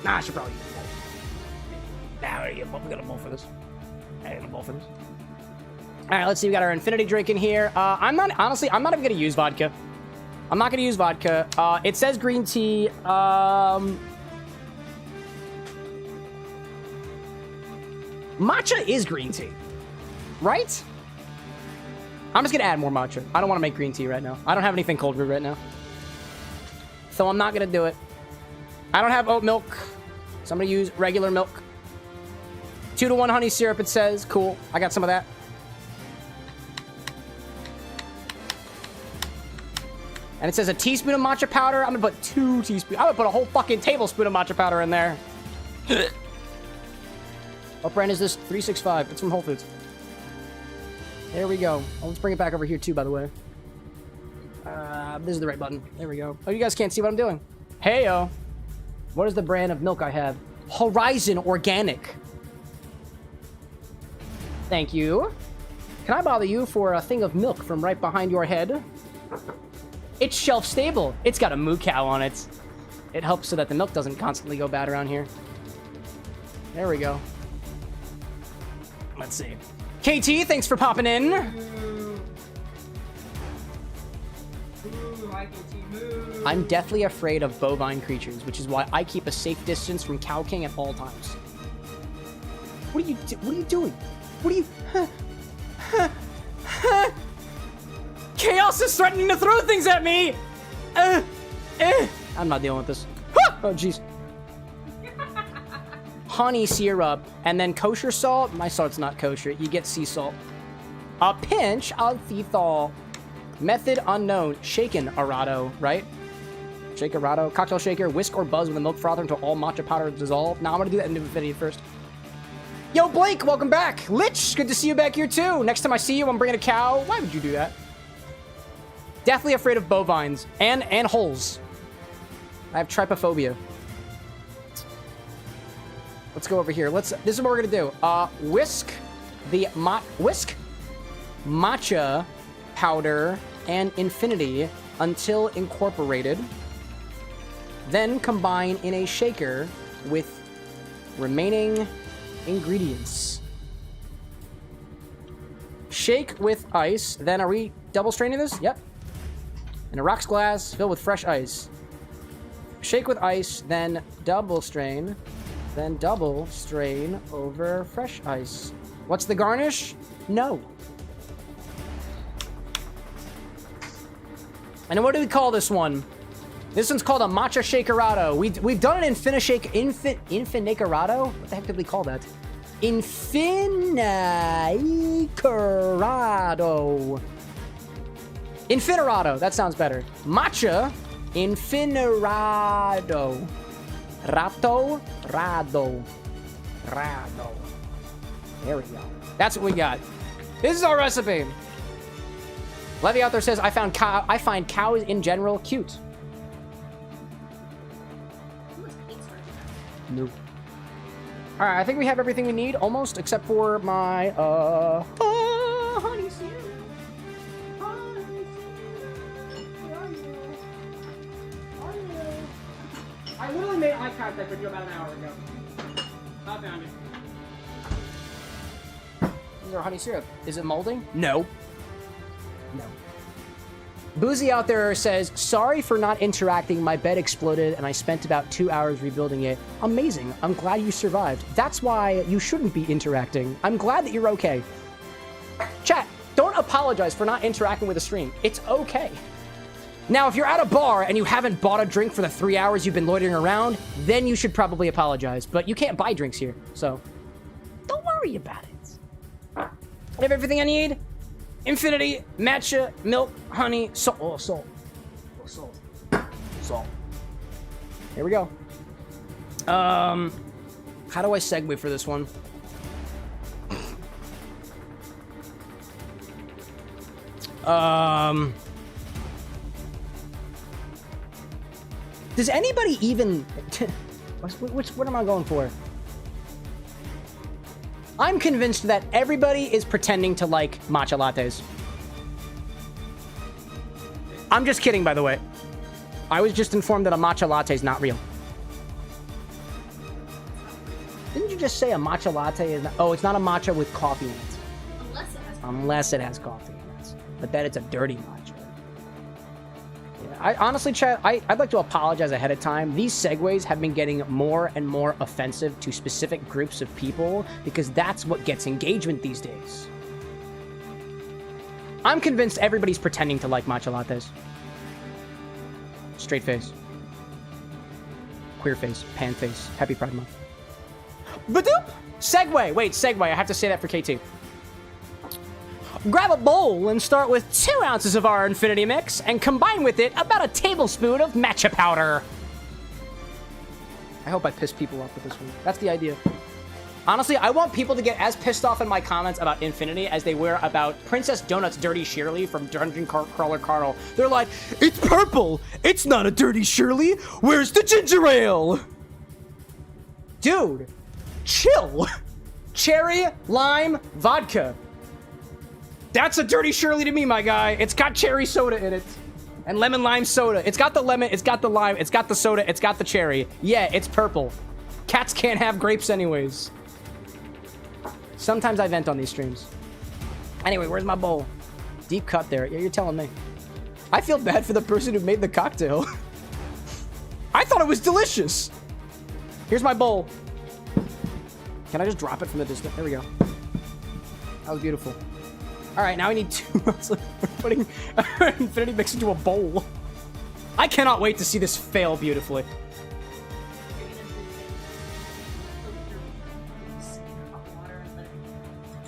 Nah, I should probably use a bowl. Nah, we got a bowl for this. I got a bowl for this. All right, let's see. We got our infinity drink in here. Honestly, I'm not even gonna use vodka. I'm not gonna use vodka. It says green tea. Matcha is green tea, right? I'm just gonna add more matcha. I don't want to make green tea right now. I don't have anything cold brewed right now, so I'm not gonna do it. I don't have oat milk, so I'm gonna use regular milk. 2-to-1 honey syrup, it says. Cool. I got some of that. And it says a teaspoon of matcha powder. I'm gonna put 2 teaspoons. I'm gonna put a whole fucking tablespoon of matcha powder in there. What brand is this? 365. It's from Whole Foods. There we go. Oh, let's bring it back over here too, by the way. This is the right button. There we go. Oh, you guys can't see what I'm doing. Heyo. What is the brand of milk I have? Horizon Organic. Thank you. Can I bother you for a thing of milk from right behind your head? It's shelf stable. It's got a moo cow on it. It helps so that the milk doesn't constantly go bad around here. There we go. Let's see. KT, thanks for popping in. I'm deathly afraid of bovine creatures, which is why I keep a safe distance from Cow King at all times. What are you doing? What are you... Chaos else is threatening to throw things at me? I'm not dealing with this. Oh, jeez. Honey syrup, and then kosher salt. My salt's not kosher. You get sea salt. A pinch of sea salt. Method unknown. Shaken Arato, right? Shake Arato. Cocktail shaker. Whisk or buzz with a milk frother until all matcha powder dissolve. Now I'm gonna do that in Infinity first. Yo, Blake, welcome back. Lich, good to see you back here too. Next time I see you, I'm bringing a cow. Why would you do that? Deathly afraid of bovines and holes. I have trypophobia. Let's go over here. This is what we're gonna do. Whisk matcha powder and infinity until incorporated. Then combine in a shaker with remaining ingredients. Shake with ice. Then are we double straining this? Yep. In a rocks glass filled with fresh ice. Shake with ice, then double strain. Then double strain over fresh ice. What's the garnish? No. And what do we call this one? This one's called a Matcha Shakerato. We've done an Infini-Rato? What the heck did we call that? Infini-Rato. Infini-Rato. That sounds better. Matcha Infini-Rato. Rado. There we go. That's what we got. This is our recipe. Levy out there says, I find cows in general cute. No. Alright, I think we have everything we need, almost, except for my, honey syrup. I literally made eye contact with you about an hour ago. I found it. This is our honey syrup. Is it molding? No. No. Boozy out there says, sorry for not interacting. My bed exploded and I spent about 2 hours rebuilding it. Amazing. I'm glad you survived. That's why you shouldn't be interacting. I'm glad that you're okay. Chat, don't apologize for not interacting with the stream. It's okay. Now, if you're at a bar and you haven't bought a drink for the 3 hours you've been loitering around, then you should probably apologize. But you can't buy drinks here, so don't worry about it. I have everything I need. Infinity, matcha, milk, honey, salt. Oh, salt. Oh, salt. Salt. Here we go. How do I segue for this one? Does anybody even... what am I going for? I'm convinced that everybody is pretending to like matcha lattes. I'm just kidding, by the way. I was just informed that a matcha latte is not real. Didn't you just say a matcha latte is not... Oh, it's not a matcha with coffee in it. Unless it has coffee in it. But then it's a dirty matcha. I honestly, Chad, I'd like to apologize ahead of time. These segues have been getting more and more offensive to specific groups of people because that's what gets engagement these days. I'm convinced everybody's pretending to like matcha lattes. Straight face. Queer face. Pan face. Happy Pride Month. Badoop! Segue! Wait, segue. I have to say that for KT. Grab a bowl and start with 2 ounces of our Infinity Mix and combine with it about a tablespoon of Matcha Powder. I hope I piss people off with this one. That's the idea. Honestly, I want people to get as pissed off in my comments about Infinity as they were about Princess Donut's Dirty Shirley from Dungeon Crawler Carl. They're like, it's purple! It's not a Dirty Shirley! Where's the ginger ale? Dude, chill! Cherry, lime, vodka. That's a Dirty Shirley to me, my guy. It's got cherry soda in it. And lemon lime soda. It's got the lemon, it's got the lime, it's got the soda, it's got the cherry. Yeah, it's purple. Cats can't have grapes anyways. Sometimes I vent on these streams. Anyway, where's my bowl? Deep cut there. Yeah, you're telling me. I feel bad for the person who made the cocktail. I thought it was delicious. Here's my bowl. Can I just drop it from the distance? There we go. That was beautiful. All right, now I need 2 months. We're putting Infinity Mix into a bowl. I cannot wait to see this fail beautifully.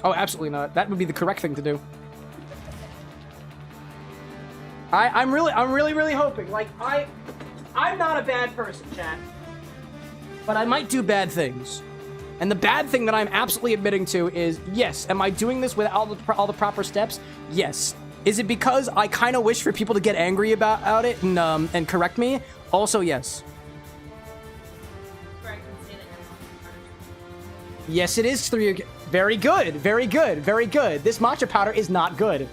Oh, absolutely not. That would be the correct thing to do. I'm really hoping. Like, I'm not a bad person, chat. But I might do bad things. And the bad thing that I'm absolutely admitting to is, yes, am I doing this with all the proper steps? Yes. Is it because I kind of wish for people to get angry about it and correct me? Also, yes. Yes, it is 3. Very good, very good, very good. This matcha powder is not good.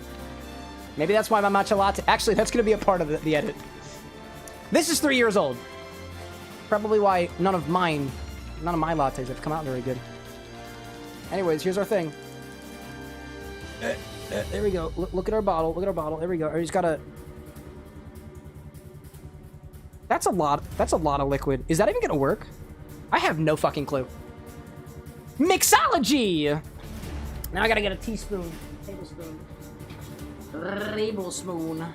Maybe that's why my matcha latte... Actually, that's going to be a part of the edit. This is 3 years old. Probably why none of my lattes have come out very good. Anyways, here's our thing. There we go. Look at our bottle. Look at our bottle. There we go. I just gotta... That's a lot. That's a lot of liquid. Is that even gonna work? I have no fucking clue. Mixology! Now I gotta get a teaspoon. Tablespoon. Tablespoon.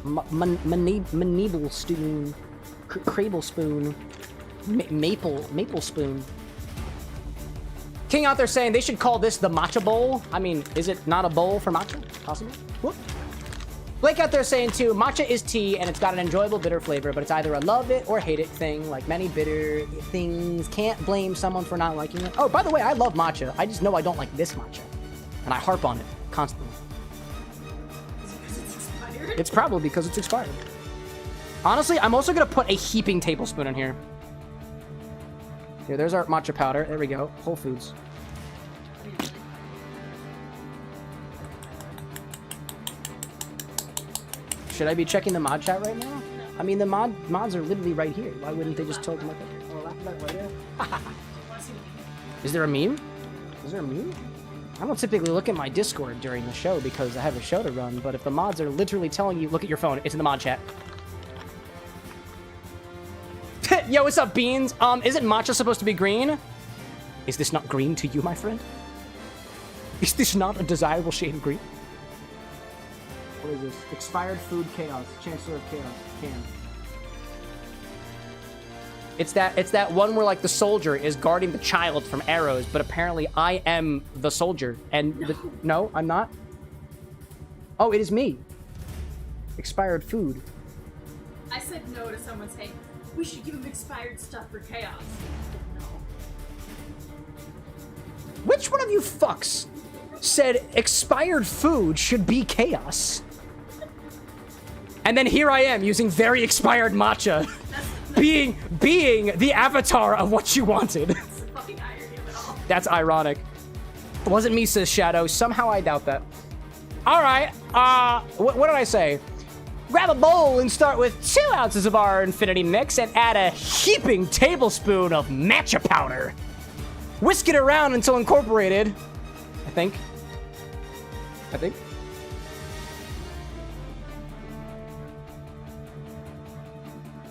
Maneeble spoon. Crable spoon. Maple spoon. King out there saying they should call this the matcha bowl. I mean, is it not a bowl for matcha? Possibly. Whoop. Blake out there saying too, matcha is tea and it's got an enjoyable bitter flavor, but it's either a love it or hate it thing. Like many bitter things, can't blame someone for not liking it. Oh, by the way, I love matcha. I just know I don't like this matcha, and I harp on it constantly. Is it because it's expired? It's probably because it's expired. Honestly, I'm also gonna put a heaping tablespoon in here. Here, there's our matcha powder. There we go. Whole Foods. Should I be checking the mod chat right now? I mean, the mods are literally right here. Why wouldn't they just tell them like that? Oh, laugh about it right there. Is there a meme? Is there a meme? I don't typically look at my Discord during the show because I have a show to run, but if the mods are literally telling you, look at your phone, it's in the mod chat. Yo, what's up, Beans? Isn't matcha supposed to be green? Is this not green to you, my friend? Is this not a desirable shade of green? What is this? Expired food chaos. Chancellor of chaos. Can. It's that one where like the soldier is guarding the child from arrows, but apparently I am the soldier. And no, I'm not. Oh, it is me. Expired food. I said no to someone saying, we should give him expired stuff for chaos. No. Which one of you fucks said expired food should be chaos? And then here I am using very expired matcha, being the avatar of what you wanted. That's the fucking irony of it all. That's ironic. It wasn't me, says Shadow. Somehow I doubt that. All right. What did I say? Grab a bowl and start with 2 ounces of our Infinity Mix and add a heaping tablespoon of Matcha Powder. Whisk it around until incorporated. I think.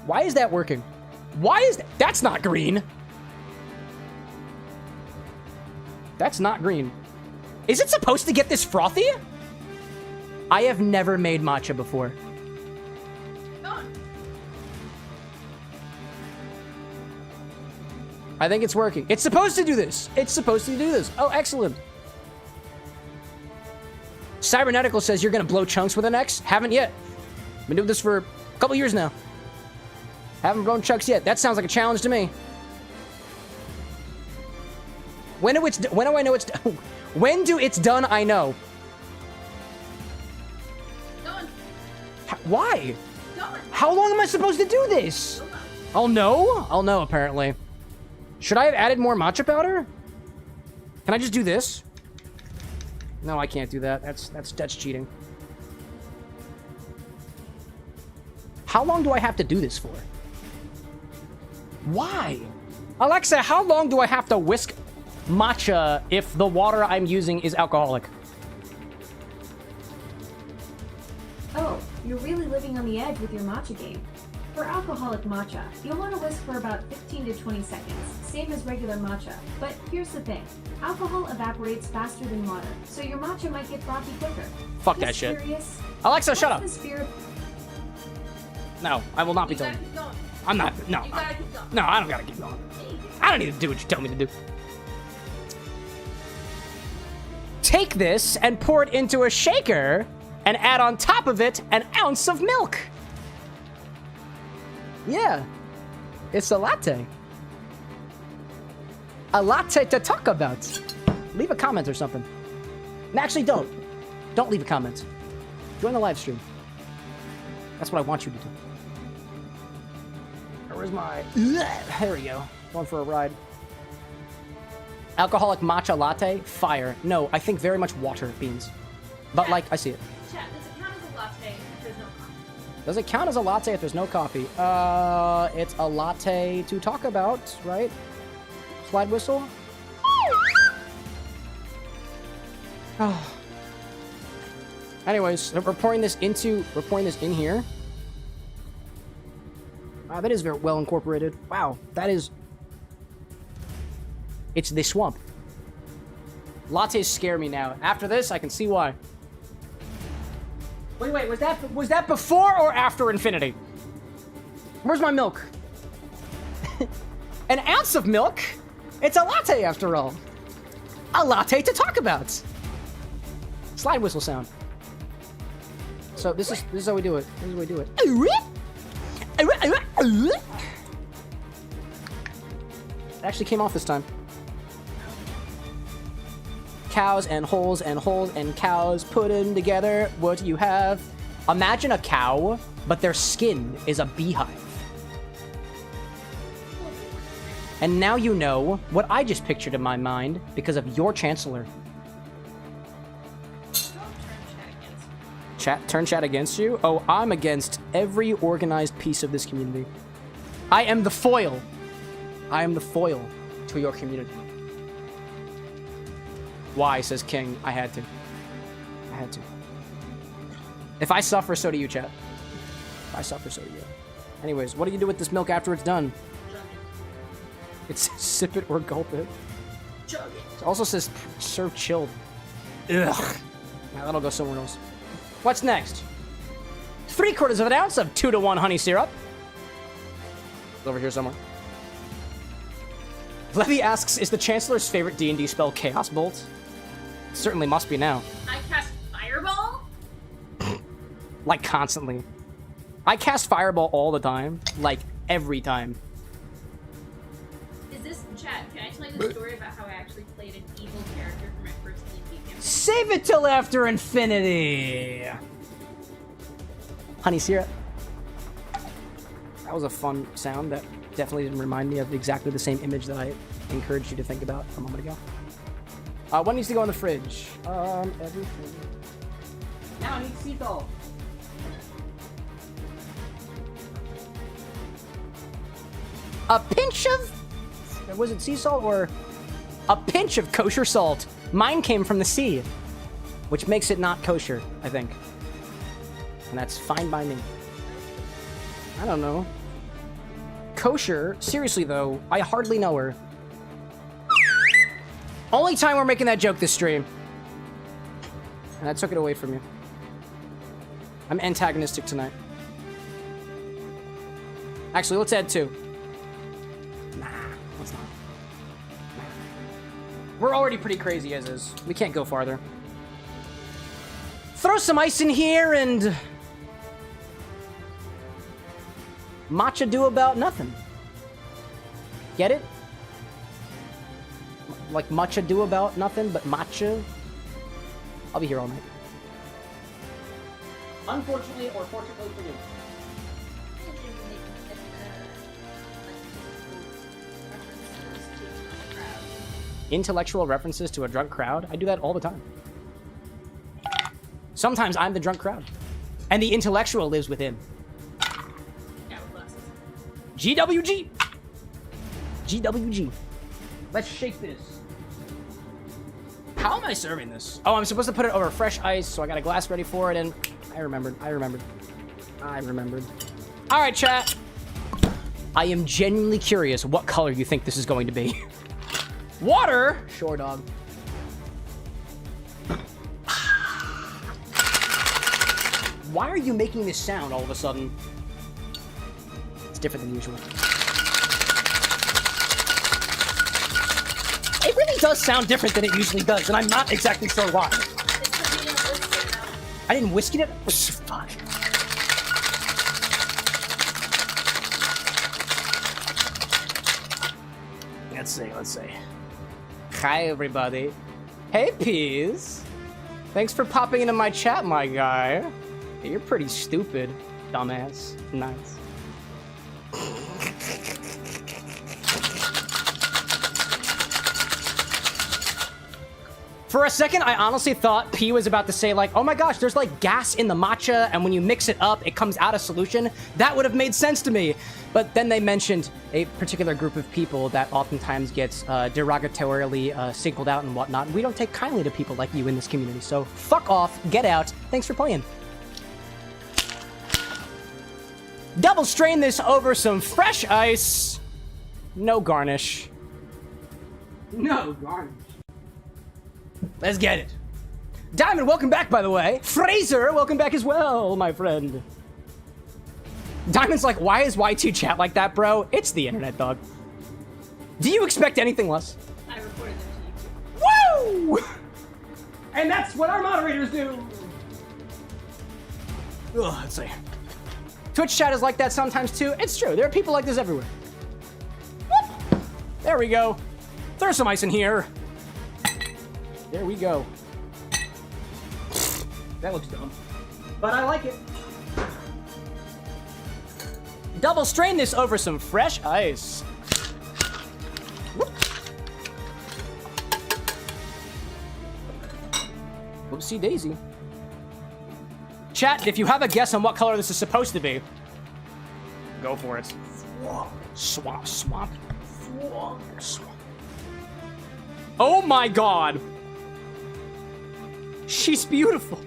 Why is that working? Why is that? That's not green. That's not green. Is it supposed to get this frothy? I have never made matcha before. I think it's working. It's supposed to do this. It's supposed to do this. Oh, excellent. Cybernetical says you're gonna blow chunks with an X. Haven't yet. Been doing this for a couple years now. Haven't blown chunks yet. That sounds like a challenge to me. When do I know it's done? When do it's done? I know. Done. Why? Done. How long am I supposed to do this? I'll know. I'll know. Apparently. Should I have added more matcha powder? Can I just do this? No, I can't do that. That's cheating. How long do I have to do this for? Why? Alexa, how long do I have to whisk matcha if the water I'm using is alcoholic? Oh, you're really living on the edge with your matcha game. For alcoholic matcha, you'll want to whisk for about 15 to 20 seconds, same as regular matcha. But here's the thing, alcohol evaporates faster than water, so your matcha might get frothy quicker. Fuck that Just shit. curious, Alexa, shut up. what's the spirit- No, I will not be You told. gotta keep going. I'm not. No. You gotta keep going. No, I don't gotta keep going. I don't need to do what you tell me to do. Take this and pour it into a shaker and add on top of it an ounce of milk. Yeah, it's a latte. A latte to talk about. Leave a comment or something. And actually, don't. Don't leave a comment. Join the live stream. That's what I want you to do. Where's my... There we go. Going for a ride. Alcoholic matcha latte? Fire. No, I think very much water beans. But, like, I see it. Chat, does it count as a latte if there's no coffee? Does it count as a latte if there's no coffee? It's a latte to talk about, right? Slide whistle? Anyways, we're pouring this in here. Wow, that is very well incorporated. Wow, that is... It's the swamp. Lattes scare me now. After this, I can see why. Wait, was that before or after infinity? Where's my milk? An ounce of milk? It's a latte after all. A latte to talk about. Slide whistle sound. So this is how we do it. This is how we do it. It actually came off this time. Cows and holes and cows put in together. What do you have? Imagine a cow, but their skin is a beehive. And now you know what I just pictured in my mind because of your chancellor. Turn chat against you? Oh, I'm against every organized piece of this community. I am the foil. I am the foil to your community. Why, says King. I had to. I had to. If I suffer, so do you, chat. If I suffer, so do you. Anyways, what do you do with this milk after it's done? It's sip it or gulp it. Chug it. It also says serve chilled. Ugh. Now that'll go somewhere else. What's next? 3/4 of an ounce of 2-to-1 honey syrup. It's over here somewhere. Levy asks, is the Chancellor's favorite D&D spell Chaos Bolt? It certainly must be now. I cast Fireball? Like, constantly. I cast Fireball all the time. Like, every time. Is this, chat, can I tell you the story about how I actually played an evil character for my first D&D campaign? Save it till after infinity! Honey syrup. That was a fun sound that definitely didn't remind me of exactly the same image that I encouraged you to think about a moment ago. What needs to go in the fridge? Everything. Now I need seagull. A pinch of... Was it sea salt or... A pinch of kosher salt. Mine came from the sea. Which makes it not kosher, I think. And that's fine by me. I don't know. Kosher? Seriously, though, I hardly know her. Only time we're making that joke this stream. And I took it away from you. I'm antagonistic tonight. Actually, let's add 2. Nah, let's not. Nah. We're already pretty crazy as is. We can't go farther. Throw some ice in here and... Matcha do about nothing. Get it? Like matcha do about nothing, but matcha... I'll be here all night. Unfortunately, or fortunately for you. Intellectual references to a drunk crowd? I do that all the time. Sometimes I'm the drunk crowd. And the intellectual lives within. GWG! GWG. Let's shake this. How am I serving this? Oh, I'm supposed to put it over fresh ice, so I got a glass ready for it, and I remembered. All right, chat. I am genuinely curious what color you think this is going to be. Water? Sure, dog. Why are you making this sound all of a sudden? It's different than usual. It really does sound different than it usually does, and I'm not exactly sure why. I didn't whisk it? Fuck. Let's see. Hi, everybody. Hey, Peas. Thanks for popping into my chat, my guy. Hey, you're pretty stupid, dumbass. Nice. For a second, I honestly thought P was about to say, like, oh my gosh, there's like gas in the matcha, and when you mix it up, it comes out a solution. That would have made sense to me. But then they mentioned a particular group of people that oftentimes gets derogatorily singled out and whatnot. We don't take kindly to people like you in this community. So fuck off, get out. Thanks for playing. Double strain this over some fresh ice. No garnish. No garnish. Let's get it. Diamond, welcome back, by the way. Fraser, welcome back as well, my friend. Diamond's like, why is Y2 chat like that, bro? It's the internet, dog. Do you expect anything less? I reported them to you. Woo! And that's what our moderators do. Ugh, let's see. Twitch chat is like that sometimes, too. It's true. There are people like this everywhere. Whoop. There we go. There's some ice in here. There we go. That looks dumb. But I like it. Double strain this over some fresh ice. Whoop. Whoopsie daisy. Chat, if you have a guess on what color this is supposed to be, go for it. Swamp. Swamp. Oh my god. She's beautiful.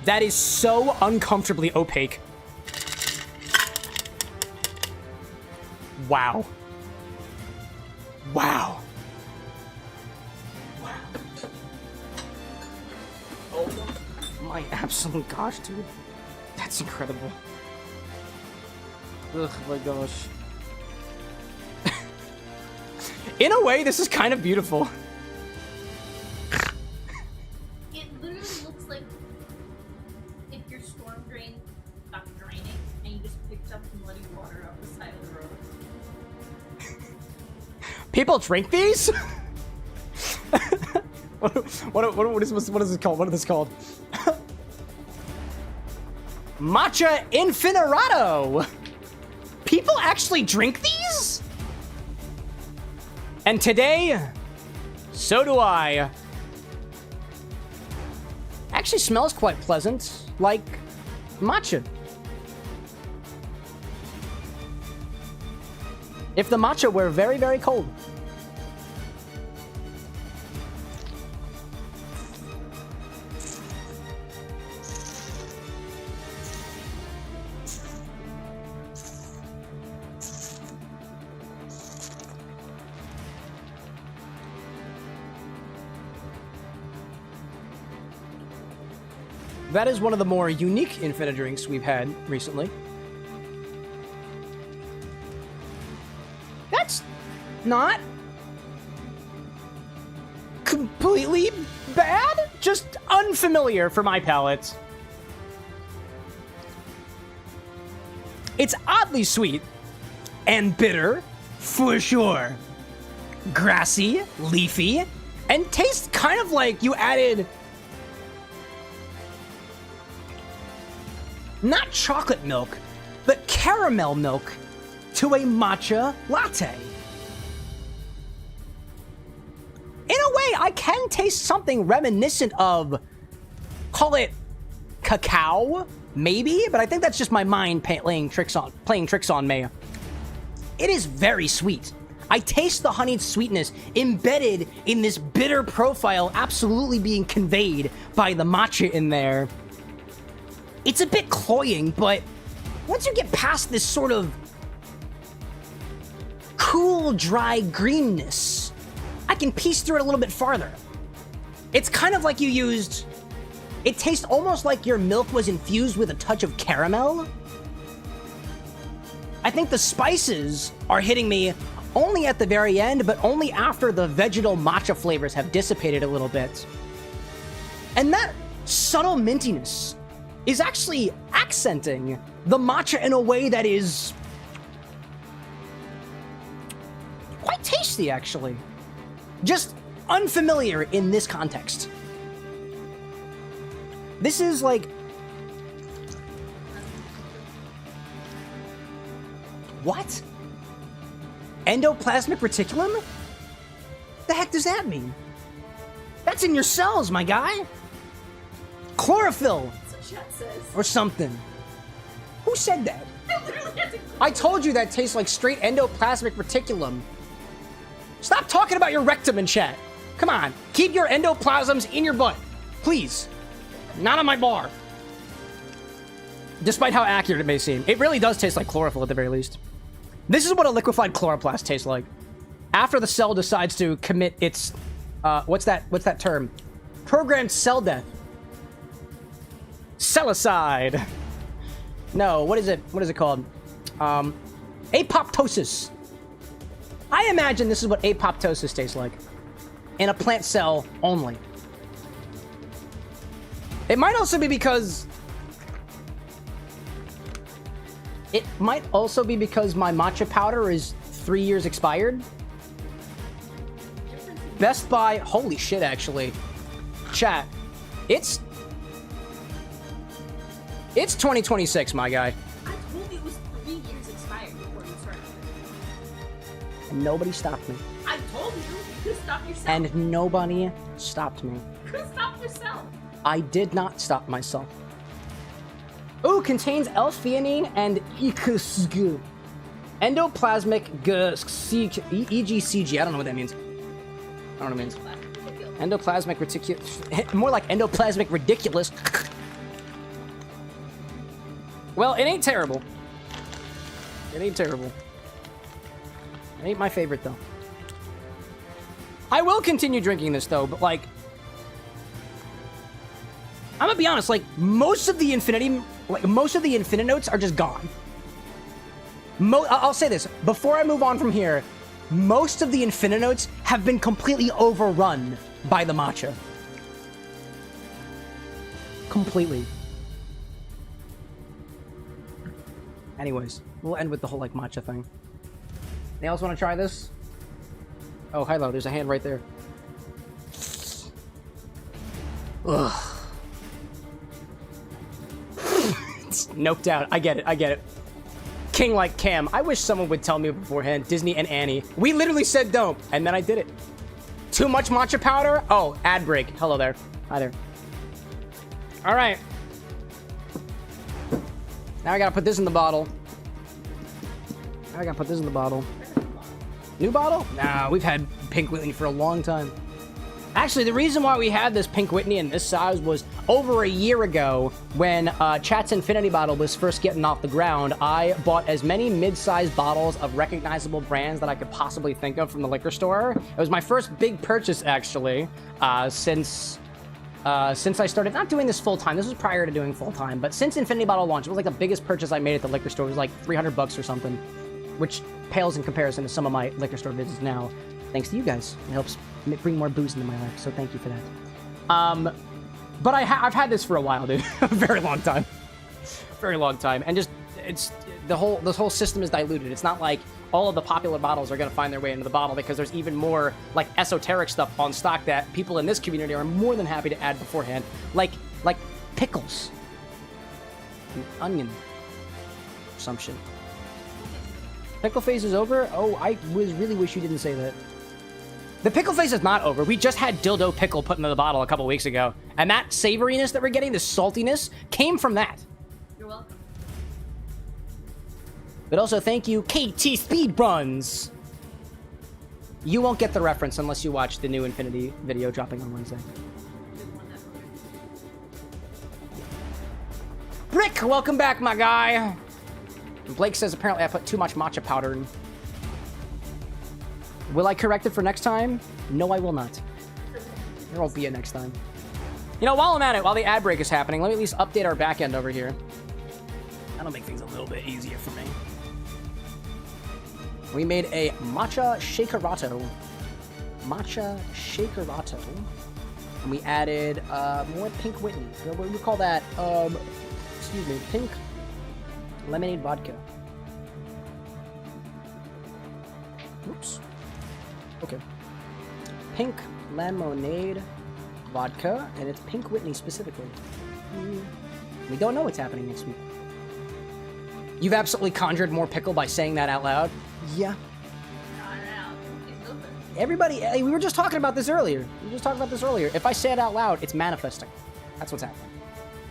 That is so uncomfortably opaque. Wow. Wow. Wow. Oh my absolute gosh, dude. That's incredible. Ugh, my gosh. In a way, this is kind of beautiful. It literally looks like if your storm drain stopped draining and you just picked up some muddy water off the side of the road. People drink these? what is this called? What is this called? Matcha Infini-rato. People actually drink these? And today, so do I. Actually smells quite pleasant, like matcha. If the matcha were very, very cold. That is one of the more unique Infini-Drinks we've had recently. That's not completely bad, just unfamiliar for my palate. It's oddly sweet and bitter, for sure. Grassy, leafy, and tastes kind of like you added not chocolate milk, but caramel milk to a matcha latte. In a way, I can taste something reminiscent of, call it cacao, maybe, but I think that's just my mind playing tricks on me. It is very sweet. I taste the honeyed sweetness embedded in this bitter profile absolutely being conveyed by the matcha in there. It's a bit cloying, but once you get past this sort of cool, dry greenness, I can piece through it a little bit farther. It's kind of like you used... It tastes almost like your milk was infused with a touch of caramel. I think the spices are hitting me only at the very end, but only after the vegetal matcha flavors have dissipated a little bit. And that subtle mintiness is actually accenting the matcha in a way that is quite tasty, actually. Just unfamiliar in this context. This is like... What? Endoplasmic reticulum? The heck does that mean? That's in your cells, my guy. Chlorophyll. That's what chat says. Or something. Who said that? I literally had to I told you that tastes like straight endoplasmic reticulum. Stop talking about your rectum in chat. Come on, keep your endoplasms in your butt. Please. Not on my bar. Despite how accurate it may seem. It really does taste like chlorophyll at the very least. This is what a liquefied chloroplast tastes like. After the cell decides to commit its... what's that term? Programmed cell death. Cellicide. No, what is it called? Apoptosis. I imagine this is what apoptosis tastes like. In a plant cell only. It might also be because... It might also be because my matcha powder is 3 years expired. Best Buy... Holy shit, actually. Chat. It's 2026, my guy. I told you it was 3 years expired before you started. And nobody stopped me. I told you. You could stop yourself. And nobody stopped me. You could stop yourself. I did not stop myself. Ooh, contains L-theanine and EGCG. Endoplasmic EGCG. I don't know what that means. I don't know what it means. Endoplasmic reticulus. More like endoplasmic ridiculous. Well, it ain't terrible. It ain't terrible. It ain't my favorite, though. I will continue drinking this, though, but, like... I'm gonna be honest, like, most of the Infininotes are just gone. I'll say this, before I move on from here, most of the Infininotes have been completely overrun by the matcha. Completely. Anyways, we'll end with the whole, like, matcha thing. Anyone else want to try this? Oh, hello, there's a hand right there. Ugh. It's noped out. I get it. King like Cam. I wish someone would tell me beforehand. Disney and Annie. We literally said don't, and then I did it. Too much matcha powder? Oh, ad break. Hello there. Hi there. All right. Now I gotta put this in the bottle. New bottle? Nah, we've had Pink Whitney for a long time. Actually, the reason why we had this Pink Whitney in this size was over a year ago when Chat's Infinity bottle was first getting off the ground. I bought as many mid-sized bottles of recognizable brands that I could possibly think of from the liquor store. It was my first big purchase, actually, since I started not doing this full-time. This was prior to doing full-time, but since Infinity Bottle launched, it was like the biggest purchase I made at the liquor store. It was like $300 or something, which pales in comparison to some of my liquor store visits now. Thanks to you guys. It helps bring more booze into my life, so thank you for that. But I've had this for a while, dude. A very long time. Very long time. And just, this whole system is diluted. It's not like all of the popular bottles are going to find their way into the bottle, because there's even more, like, esoteric stuff on stock that people in this community are more than happy to add beforehand. Like pickles. And onion. Some shit. Pickle phase is over? Oh, I really wish you didn't say that. The pickle phase is not over. We just had dildo pickle put into the bottle a couple weeks ago. And that savoriness that we're getting, this saltiness, came from that. You're welcome. But also, thank you, KT Speedruns. You won't get the reference unless you watch the new Infinity video dropping on Wednesday. Brick, welcome back, my guy. And Blake says apparently I put too much matcha powder in. Will I correct it for next time? No, I will not. There won't be a next time. You know, while I'm at it, while the ad break is happening, let me at least update our back end over here. That'll make things a little bit easier for me. We made a Matcha Shakerato. Matcha Shakerato. And we added more Pink Whitney. What do we call that? Excuse me, Pink Lemonade Vodka. Oops. Okay. Pink Lemonade Vodka, and it's Pink Whitney specifically. We don't know what's happening next week. You've absolutely conjured more pickle by saying that out loud? Yeah. Everybody, we were just talking about this earlier. If I say it out loud, it's manifesting. That's what's happening.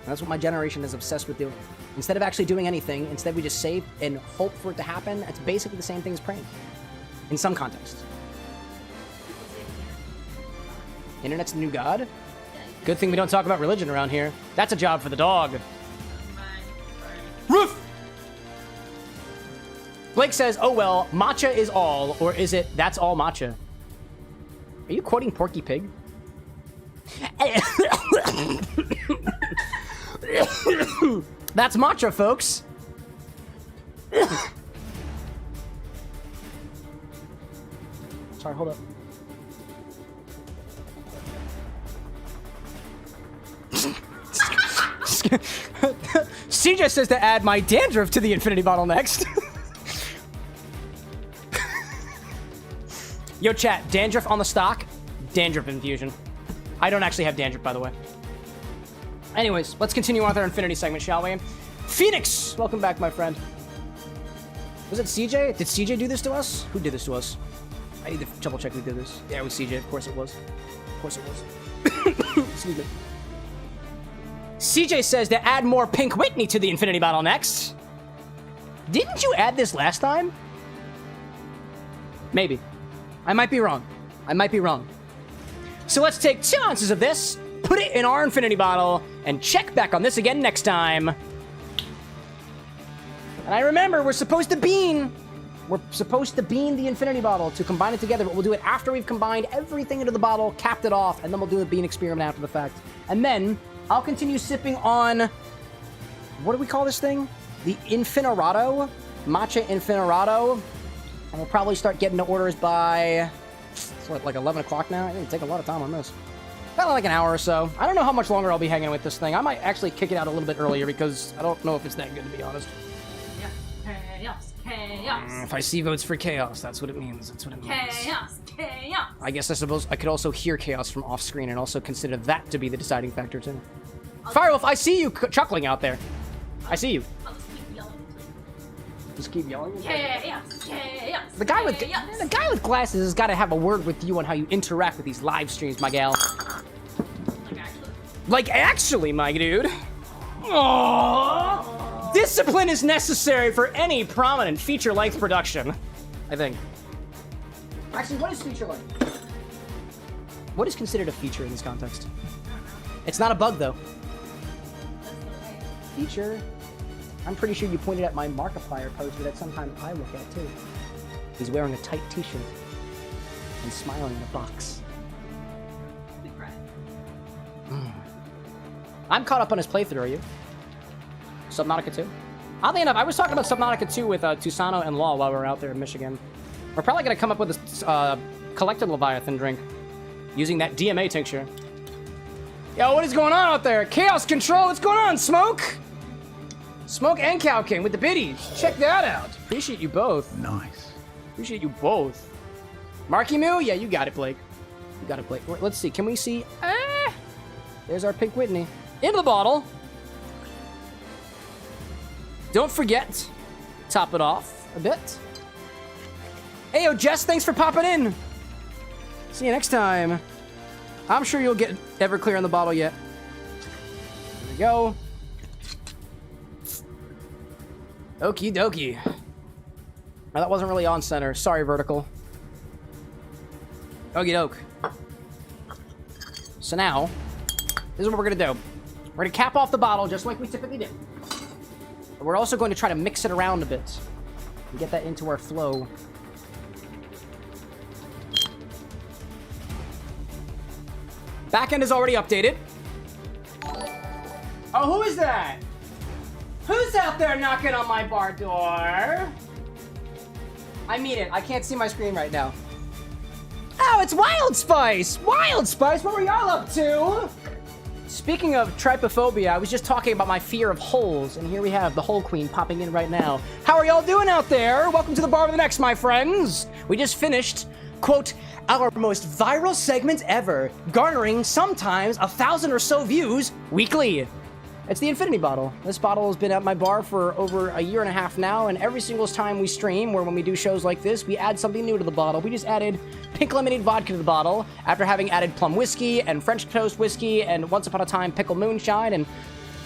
And that's what my generation is obsessed with doing. Instead of actually doing anything, instead we just say and hope for it to happen. It's basically the same thing as praying. In some context. Internet's the new god? Good thing we don't talk about religion around here. That's a job for the dog. Roof! Blake says, oh well, matcha is all, or is it that's all matcha? Are you quoting Porky Pig? That's matcha, folks. Sorry, hold up. CJ says to add my dandruff to the infinity bottle next. Yo, chat, dandruff on the stock? Dandruff infusion. I don't actually have dandruff, by the way. Anyways, let's continue on with our infinity segment, shall we? Phoenix! Welcome back, my friend. Was it CJ? Did CJ do this to us? Who did this to us? I need to double check who did this. Yeah, it was CJ. Of course it was. Of course it was. Excuse me. CJ says to add more Pink Whitney to the infinity bottle next. Didn't you add this last time? Maybe. I might be wrong. So let's take 2 ounces of this, put it in our infinity bottle, and check back on this again next time. And I remember, we're supposed to bean the infinity bottle to combine it together, but we'll do it after we've combined everything into the bottle, capped it off, and then we'll do a bean experiment after the fact. And then I'll continue sipping on, what do we call this thing? The Infini-rato, Matcha Infini-rato. And we'll probably start getting the orders by, it's like 11 o'clock now. I think it'll take a lot of time on this. About like an hour or so. I don't know how much longer I'll be hanging with this thing. I might actually kick it out a little bit earlier because I don't know if it's that good, to be honest. Chaos, chaos. If I see votes for chaos, that's what it means. Chaos, chaos. I guess I suppose I could also hear chaos from off screen and also consider that to be the deciding factor too. Firewolf, I see you chuckling out there. I see you. I'll just keep yelling. Just keep yelling? Chaos, chaos. The guy with glasses has got to have a word with you on how you interact with these live streams, my gal. Like actually, my dude. Aww. Discipline is necessary for any prominent feature-length production, I think. Actually, what is feature-length? What is considered a feature in this context? It's not a bug, though. Feature. I'm pretty sure you pointed at my Markiplier poster that sometimes I look at, too. He's wearing a tight t-shirt and smiling in a box. I'm caught up on his playthrough, are you? Subnautica 2? Oddly enough, I was talking about Subnautica 2 with Tusano and Law while we were out there in Michigan. We're probably going to come up with a collected Leviathan drink using that DMA tincture. Yo, what is going on out there? Chaos Control, what's going on, Smoke? Smoke and Cow King with the biddies. Check that out. Appreciate you both. Nice. Appreciate you both. Marky Moo? Yeah, you got it, Blake. You got it, Blake. Let's see. Can we see? There's our Pink Whitney. Into the bottle. Don't forget, top it off a bit. Hey, yo, Jess, thanks for popping in. See you next time. I'm sure you'll get Everclear in the bottle yet. There we go. Okie dokie. Oh, that wasn't really on center. Sorry, Vertical. Okie doke. So now, this is what we're gonna do. We're gonna cap off the bottle just like we typically do. We're also going to try to mix it around a bit and get that into our flow. Backend is already updated. Oh, who is that? Who's out there knocking on my bar door? I mean it. I can't see my screen right now. Oh, it's Wild Spice! Wild Spice, what were y'all up to? Speaking of trypophobia, I was just talking about my fear of holes, and here we have the Hole Queen popping in right now. How are y'all doing out there? Welcome to the Bar of the Next, my friends. We just finished, quote, our most viral segment ever, garnering sometimes 1,000 or so views weekly. It's the Infinity bottle. This bottle has been at my bar for over a year and a half now, and every single time we stream, or when we do shows like this, we add something new to the bottle. We just added pink lemonade vodka to the bottle, after having added plum whiskey, and French toast whiskey, and once upon a time pickle moonshine, and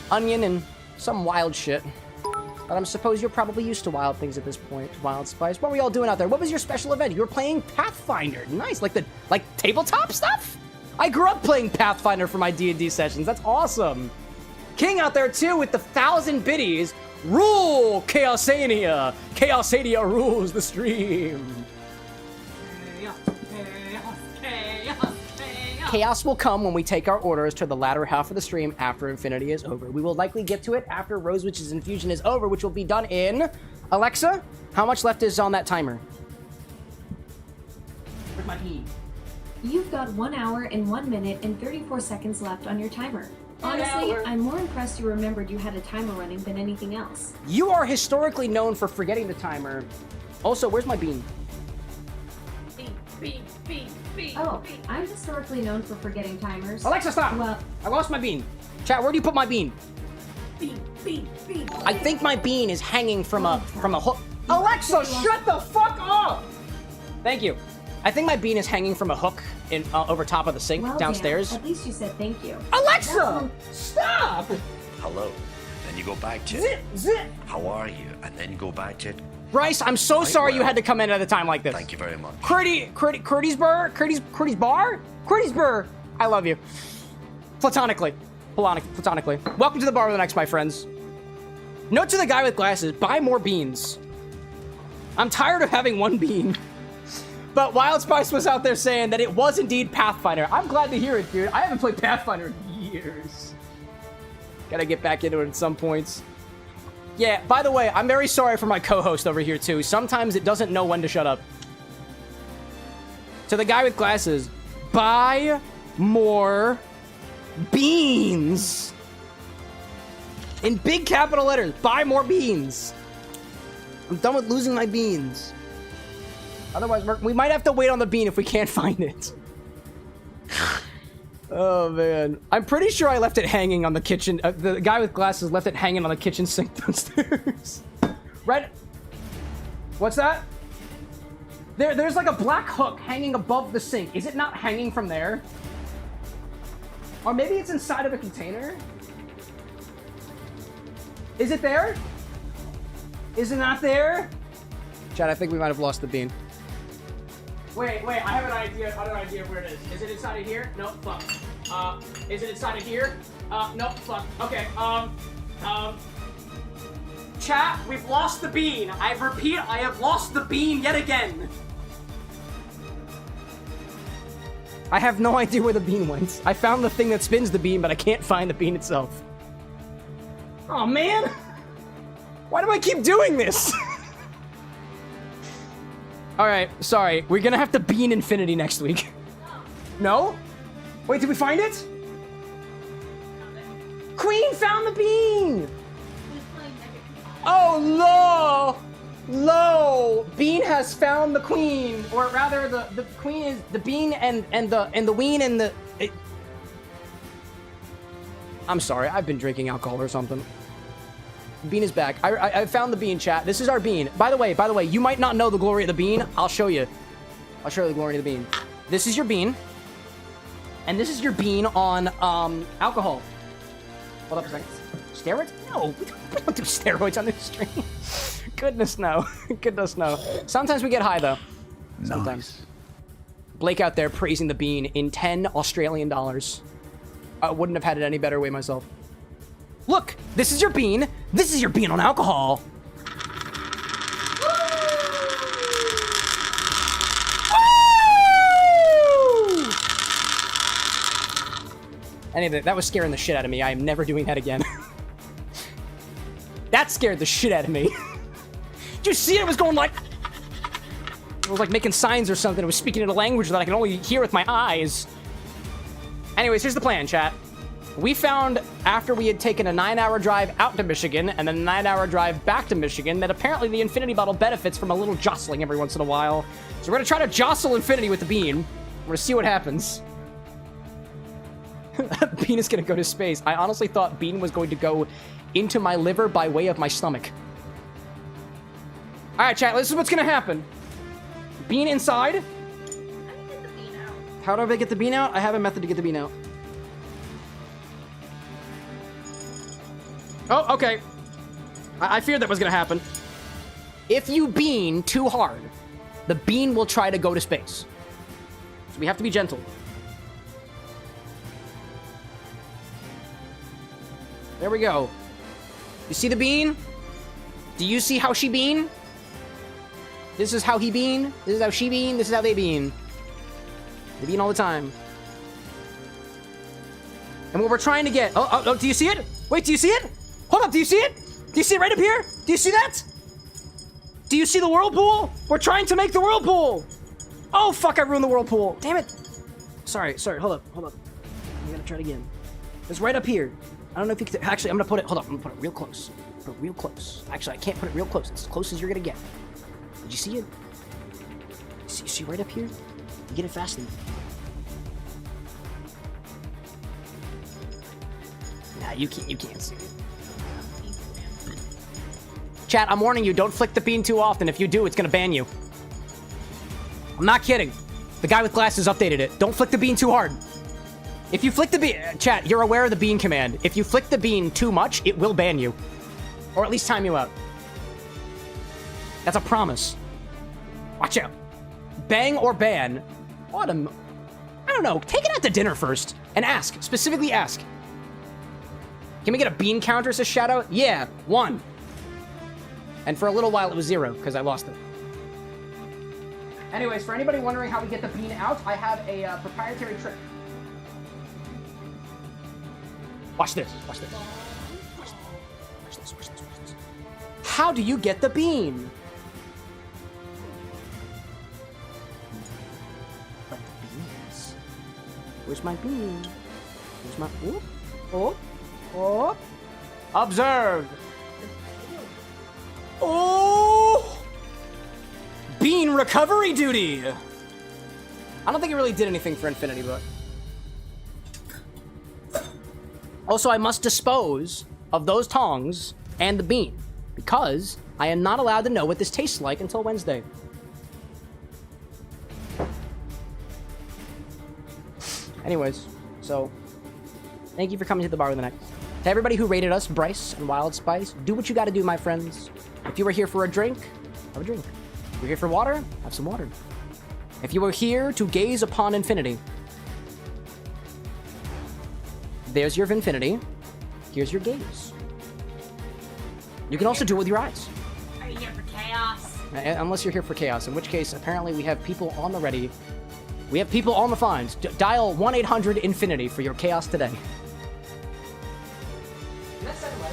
onion, and some wild shit. But I suppose you're probably used to wild things at this point, Wild Spice. What were y'all doing out there? What was your special event? You were playing Pathfinder. Nice, like tabletop stuff? I grew up playing Pathfinder for my D&D sessions. That's awesome. King out there too with the 1,000 biddies. Rule Chaosania. Chaosania rules the stream. Chaos will come when we take our orders to the latter half of the stream after Infinity is over. We will likely get to it after Rose Witch's infusion is over, which will be done in... Alexa, how much left is on that timer? Where's my pee? You've got 1 hour and 1 minute and 34 seconds left on your timer. Honestly, I'm more impressed you remembered you had a timer running than anything else. You are historically known for forgetting the timer. Also, where's my bean? Bean. Oh, I'm historically known for forgetting timers. Alexa, stop! Well, I lost my bean. Chat, where do you put my bean? Bean. I think my bean is hanging from a hook. Alexa, shut the fuck up! Thank you. I think my bean is hanging from a hook in over top of the sink well, downstairs. Dan, at least you said thank you. Alexa, stop! Hello. Then you go back to Zit. how are you? And then you go back to Bryce, I'm so Right, sorry you well, had to come in at a time like this. thank you very much. Curdy's bar? I love you. Platonically. Welcome to the Bar of the Next, my friends. Note to the guy with glasses, buy more beans. I'm tired of having one bean. But Wild Spice was out there saying that it was indeed Pathfinder. I'm glad to hear it, dude. I haven't played Pathfinder in years. Gotta get back into it at some points. Yeah, by the way, I'm very sorry for my co-host over here, too. Sometimes it doesn't know when to shut up. To the guy with glasses, buy more beans. In big capital letters, buy more beans. I'm done with losing my beans. Otherwise, we might have to wait on the bean if we can't find it. Oh, man. I'm pretty sure I left it hanging on the kitchen. The guy with glasses left it hanging on the kitchen sink downstairs. Right? What's that? There's like a black hook hanging above the sink. Is it not hanging from there? Or maybe it's inside of a container? Is it there? Is it not there? Chad, I think we might have lost the bean. Wait, I have an idea of where it is. Is it inside of here? No, fuck. Is it inside of here? No, fuck. Okay, chat, we've lost the bean. I repeat, I have lost the bean yet again. I have no idea where the bean went. I found the thing that spins the bean, but I can't find the bean itself. Oh, man. Why do I keep doing this? Alright, sorry. We're gonna have to bean Infinity next week. No? Wait, did we find it? Queen found the bean! Oh, lo! Bean has found the queen. Or rather, the queen is the bean and the ween and the... I'm sorry, I've been drinking alcohol or something. Bean is back. I found the bean, chat. This is our bean. By the way, you might not know the glory of the bean. I'll show you. I'll show you the glory of the bean. This is your bean. And this is your bean on alcohol. Hold up a second. Steroids? No, we don't do steroids on this stream. Goodness no. Goodness no. Sometimes we get high though. Sometimes. Nice. Blake out there praising the bean in 10 Australian dollars. I wouldn't have had it any better way myself. Look, this is your bean. This is your bean on alcohol. Woo! Anyway, that was scaring the shit out of me. I am never doing that again. That scared the shit out of me. Did you see it? It was going like... It was like making signs or something. It was speaking in a language that I can only hear with my eyes. Anyways, here's the plan, chat. We found, after we had taken a 9-hour drive out to Michigan and then a 9-hour drive back to Michigan, that apparently the Infinity Bottle benefits from a little jostling every once in a while. So we're gonna try to jostle Infinity with the bean. We're gonna see what happens. Bean is gonna go to space. I honestly thought Bean was going to go into my liver by way of my stomach. Alright, chat, this is what's gonna happen. Bean inside. How do you get the bean out? How do I get the bean out? I have a method to get the bean out. Oh, okay. I feared that was gonna happen. If you bean too hard, the bean will try to go to space. So we have to be gentle. There we go. You see the bean? Do you see how she bean? This is how he bean. This is how she bean. This is how they bean. They bean all the time. And what we're trying to get... Oh, do you see it? Wait, do you see it? Hold up, do you see it? Do you see it right up here? Do you see that? Do you see the whirlpool? We're trying to make the whirlpool. Oh, fuck, I ruined the whirlpool. Damn it. Sorry, hold up. I'm gonna try it again. It's right up here. I don't know if you can... Actually, I'm gonna put it... Hold up, I'm gonna put it real close. Put it real close. Actually, I can't put it real close. It's as close as you're gonna get. Did you see it? See right up here? You get it fast enough. Nah, you can't see it. Chat, I'm warning you, don't flick the bean too often. If you do, it's gonna ban you. I'm not kidding. The guy with glasses updated it. Don't flick the bean too hard. If you flick the bean... Chat, you're aware of the bean command. If you flick the bean too much, it will ban you. Or at least time you out. That's a promise. Watch out. Bang or ban. Autumn. I don't know. Take it out to dinner first. And ask. Specifically ask. Can we get a bean counter, says Shadow? Yeah. 1. And for a little while it was 0, because I lost it. Anyways, for anybody wondering how we get the bean out, I have a proprietary trick. Watch this. Watch this. Watch this. How do you get the bean? But the beans. Where's my bean? Where's my... Oh. Observe. Oh! Bean recovery duty! I don't think it really did anything for Infinity, but... Also, I must dispose of those tongs and the bean, because I am not allowed to know what this tastes like until Wednesday. Anyways, so... Thank you for coming to the bar with the next. To everybody who rated us, Bryce and Wild Spice, do what you gotta do, my friends. If you were here for a drink, have a drink. If you're here for water, have some water. If you were here to gaze upon infinity, there's your infinity. Here's your gaze. You can also do it with your eyes. Are you here for chaos? Unless you're here for chaos, in which case, apparently, we have people on the ready. We have people on the phones. Dial 1-800-INFINITY for your chaos today. Did that sound right?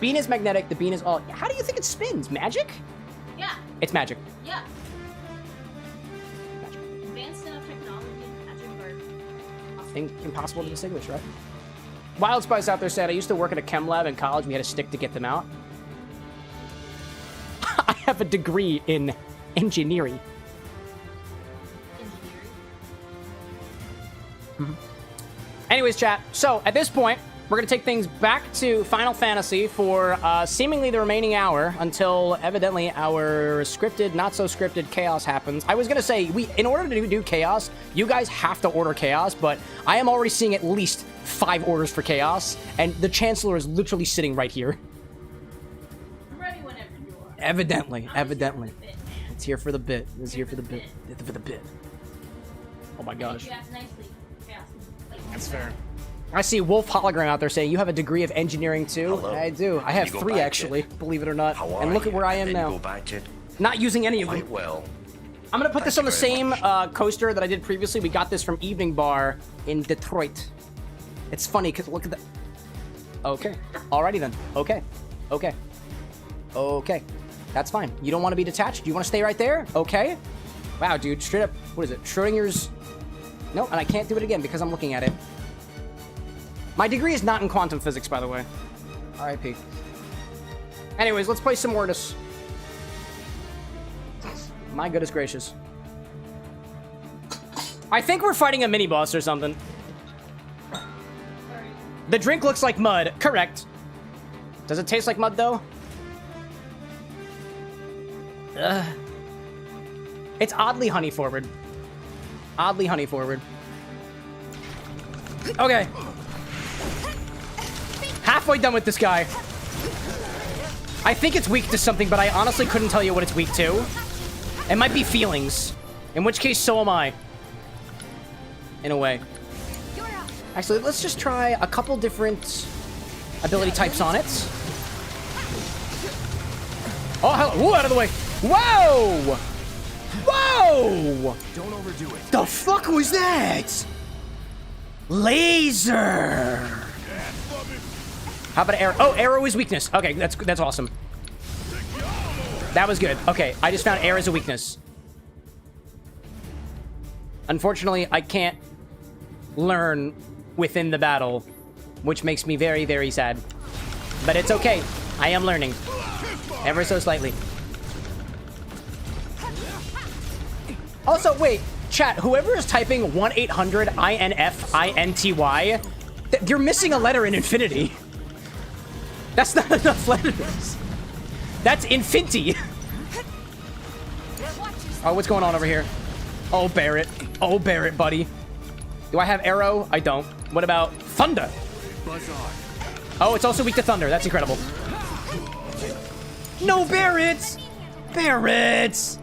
Bean is magnetic, the bean is all... How do you think it spins? Magic? Yeah. It's magic. Yeah. Magic. Advanced enough technology and magic are Impossible to distinguish, right? Wild Spice out there said, I used to work at a chem lab in college. We had a stick to get them out. I have a degree in engineering. Anyways, chat. So, at this point, we're going to take things back to Final Fantasy for seemingly the remaining hour until, evidently, our scripted, not-so-scripted chaos happens. I was going to say, in order to do chaos, you guys have to order chaos, but I am already seeing at least 5 orders for chaos, and the Chancellor is literally sitting right here. I'm ready whenever you are. Evidently. Bit, It's here for the bit. It's here for the bit. For the bit. Oh my gosh. You asked nicely. You asked, like, That's fair. I see Wolf Hologram out there saying you have a degree of engineering too. Hello. I do. I have You go 3 back to actually, it. believe it or not. How are And look at you? where I am And then you now. go back to it. Not using any of them. Quite well. I'm gonna put this on the Thank you same very coaster that I did previously. We got this from Evening Bar in Detroit. It's funny because look at the. Okay. Alrighty then. Okay. Okay. Okay. That's fine. You don't want to be detached? You want to stay right there? Okay. Wow, dude. Straight up. What is it? Schrodinger's. Nope. And I can't do it again because I'm looking at it. My degree is not in quantum physics, by the way. R.I.P. Anyways, let's play some Mortis. My goodness gracious. I think we're fighting a mini-boss or something. The drink looks like mud. Correct. Does it taste like mud, though? Ugh. It's oddly honey-forward. Oddly honey-forward. Okay. Halfway done with this guy. I think it's weak to something, but I honestly couldn't tell you what it's weak to. It might be feelings. In which case, so am I. In a way. Actually, let's just try a couple different ability types on it. Oh, hello. Whoa, out of the way. Whoa! Whoa! Don't overdo it. The fuck was that? Laser! How about arrow? Oh, arrow is weakness. Okay, that's awesome. That was good. Okay, I just found air as a weakness. Unfortunately, I can't learn within the battle, which makes me very, very sad. But it's okay. I am learning. Ever so slightly. Also, wait, chat, whoever is typing 1-800-INF-INTY, you're missing a letter in infinity. That's not enough letters. That's infinity. Oh, what's going on over here? Oh, Barrett. Oh, Barrett, buddy. Do I have arrow? I don't. What about thunder? Oh, it's also weak to thunder. That's incredible. No, Barrett! Barrett!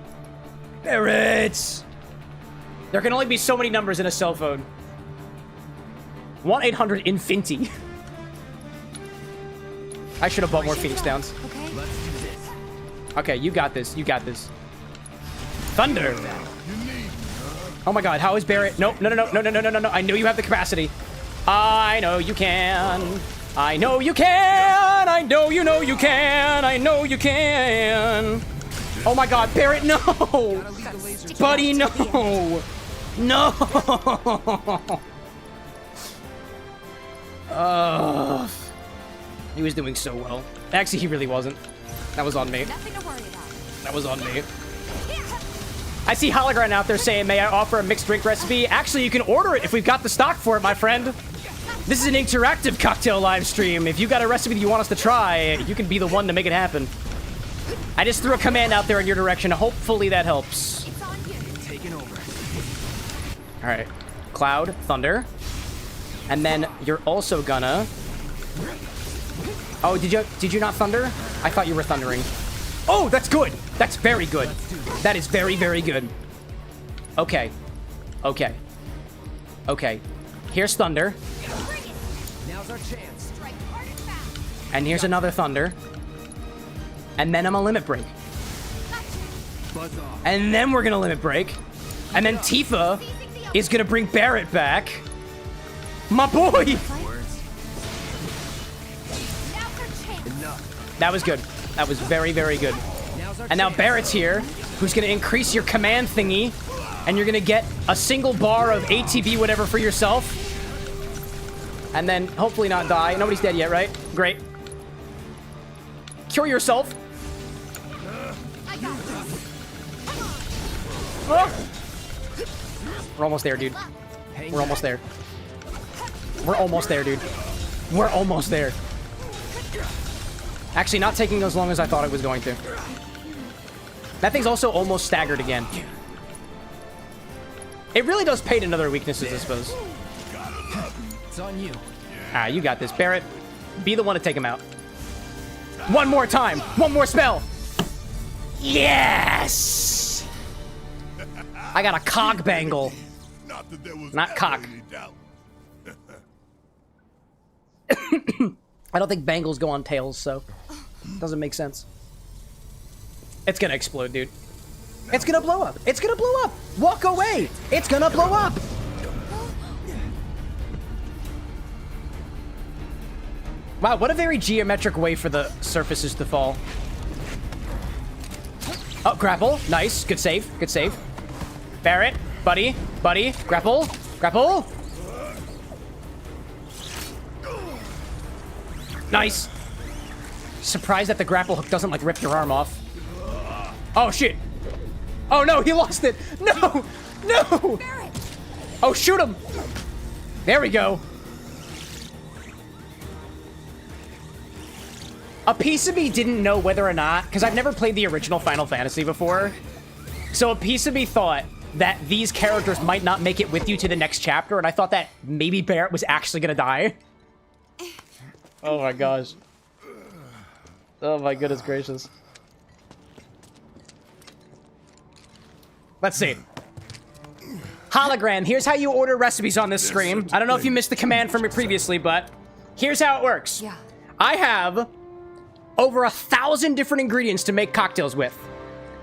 Barrett! There can only be so many numbers in a cell phone. 1-800-INFINITY. I should have bought more Phoenix Downs. Okay, you got this. You got this. Thunder! Oh my god, how is Barrett? No, no, no, no, no, no, no, no, no. I know you have the capacity. I know you can. I know you can. I know you know you can. I know you can. Oh my god, Barrett, no! Buddy, no! No! He was doing so well. Actually, he really wasn't. That was on me. Nothing to worry about. That was on me. I see Hologram out there saying, may I offer a mixed drink recipe? Actually, you can order it if we've got the stock for it, my friend. This is an interactive cocktail live stream. If you got a recipe that you want us to try, you can be the one to make it happen. I just threw a command out there in your direction. Hopefully that helps. It's on you. Taking over. All right. Cloud, thunder. And then you're also gonna... Oh, did you not thunder? I thought you were thundering. Oh, that's good. That's very good. That is very, very good. Okay. Okay. Okay. Here's thunder. Now's our chance. Strike hard and fast. And here's another thunder. And then I'm a limit break. Buzz off. And then we're gonna limit break. And then Tifa is gonna bring Barrett back. My boy! Words. Now's our chance. Enough. That was good. That was very, very good. Now's our And now chance. Barrett's here, who's gonna increase your command thingy. And you're gonna get a single bar of ATB whatever for yourself. And then hopefully not die. Nobody's dead yet, right? Great. Cure yourself. I got this. Oh. We're almost there, dude. We're almost there. We're almost there, dude. We're almost there. Actually, not taking as long as I thought it was going to. That thing's also almost staggered again. It really does pay to know their weaknesses, I suppose. It's on you. Ah, you got this. Barrett, be the one to take him out. One more time. One more spell. Yes! I got a cog bangle. that there was Not ever cock. any doubt. I don't think bangles go on tails, so doesn't make sense. It's gonna explode, dude. It's gonna blow up. It's gonna blow up. Walk away. It's gonna blow up. Wow, what a very geometric way for the surfaces to fall. Oh, grapple. Nice. Good save. Good save. Barret. Buddy. Buddy. Grapple. Grapple. Nice. Surprised that the grapple hook doesn't, like, rip your arm off. Oh, shit. Oh, no, he lost it. No. No. Oh, shoot him. There we go. A piece of me didn't know whether or not, because I've never played the original Final Fantasy before, so a piece of me thought that these characters might not make it with you to the next chapter, and I thought that maybe Barret was actually gonna die. Oh my gosh. Oh my goodness gracious. Let's see. Hologram, here's how you order recipes on this stream. I don't know if you missed the command from me previously, but here's how it works. Yeah. I have over 1,000 different ingredients to make cocktails with.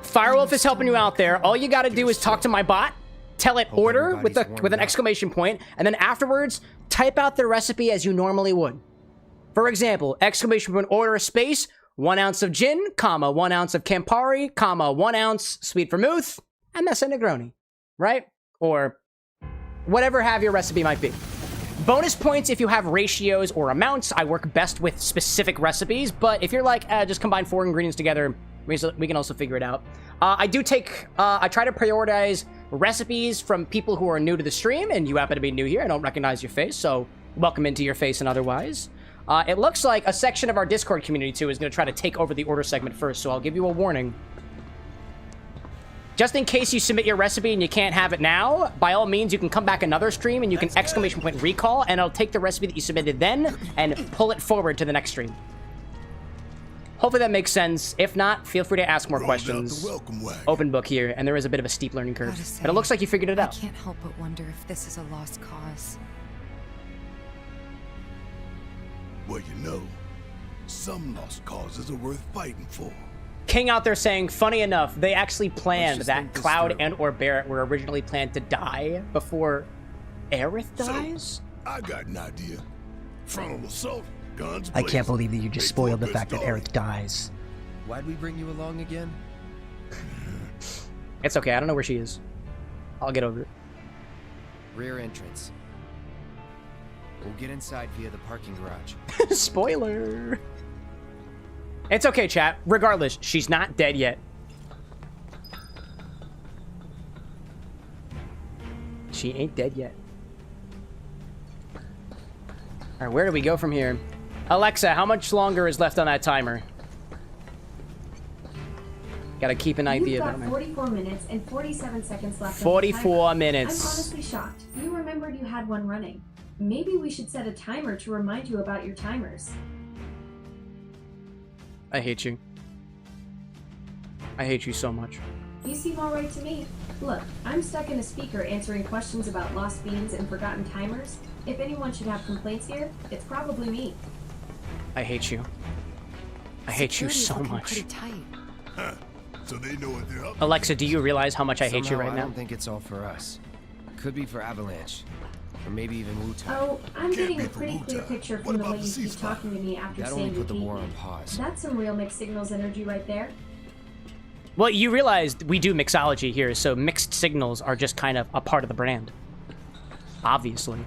Firewolf is helping you out there. All you gotta do is talk to my bot, tell it order with an exclamation point, and then afterwards, type out the recipe as you normally would. For example, exclamation point order space, 1 ounce of gin, comma, 1 ounce of Campari, comma, 1 ounce sweet vermouth, and that's a Negroni, right? Or whatever have your recipe might be. Bonus points if you have ratios or amounts. I work best with specific recipes, but if you're like, just combine 4 ingredients together, we can also figure it out. I try to prioritize recipes from people who are new to the stream, and you happen to be new here. I don't recognize your face, so welcome into your face and otherwise. It looks like a section of our Discord community, too, is going to try to take over the order segment first, so I'll give you a warning. Just in case you submit your recipe and you can't have it now, by all means, you can come back another stream and you can exclamation point recall, and I'll take the recipe that you submitted then and pull it forward to the next stream. Hopefully that makes sense. If not, feel free to ask more questions. Open book here, and there is a bit of a steep learning curve. But it looks like you figured it out. I can't help but wonder if this is a lost cause. Well, you know, some lost causes are worth fighting for. King out there saying, funny enough, they actually planned that Cloud and or Barret were originally planned to die before Aerith dies? So, I got an idea. Frontal assault, guns I can't blazing. believe that you just spoiled the fact that Aerith dies. Why'd we bring you along again? It's okay, I don't know where she is. I'll get over it. Rear entrance. We'll get inside via the parking garage. Spoiler! It's okay, chat. Regardless, she's not dead yet. She ain't dead yet. Alright, where do we go from here? Alexa, how much longer is left on that timer? Gotta keep an idea You've about got it. 44 minutes and 47 seconds left. 44 I'm minutes. honestly shocked. You remembered you had one running. Maybe we should set a timer to remind you about your timers. I hate you. I hate you so much. You seem alright to me. Look, I'm stuck in a speaker answering questions about lost beans and forgotten timers. If anyone should have complaints here, it's probably me. I hate you. I hate you Security's so looking much. pretty tight. Huh. So they know what they're up. Alexa, do you realize how much I hate you Somehow, right I now? don't think it's all for us. Could be for Avalanche. Or maybe even Wu-Tang. Oh, I'm Can't getting be a for pretty clear Wu-Tang. picture What from the about way you the keep ceasefire? talking to me after That saying only put the repeat war me. on pause. That's some real mixed signals energy right there. Well, you realized we do mixology here, so mixed signals are just kind of a part of the brand. Obviously.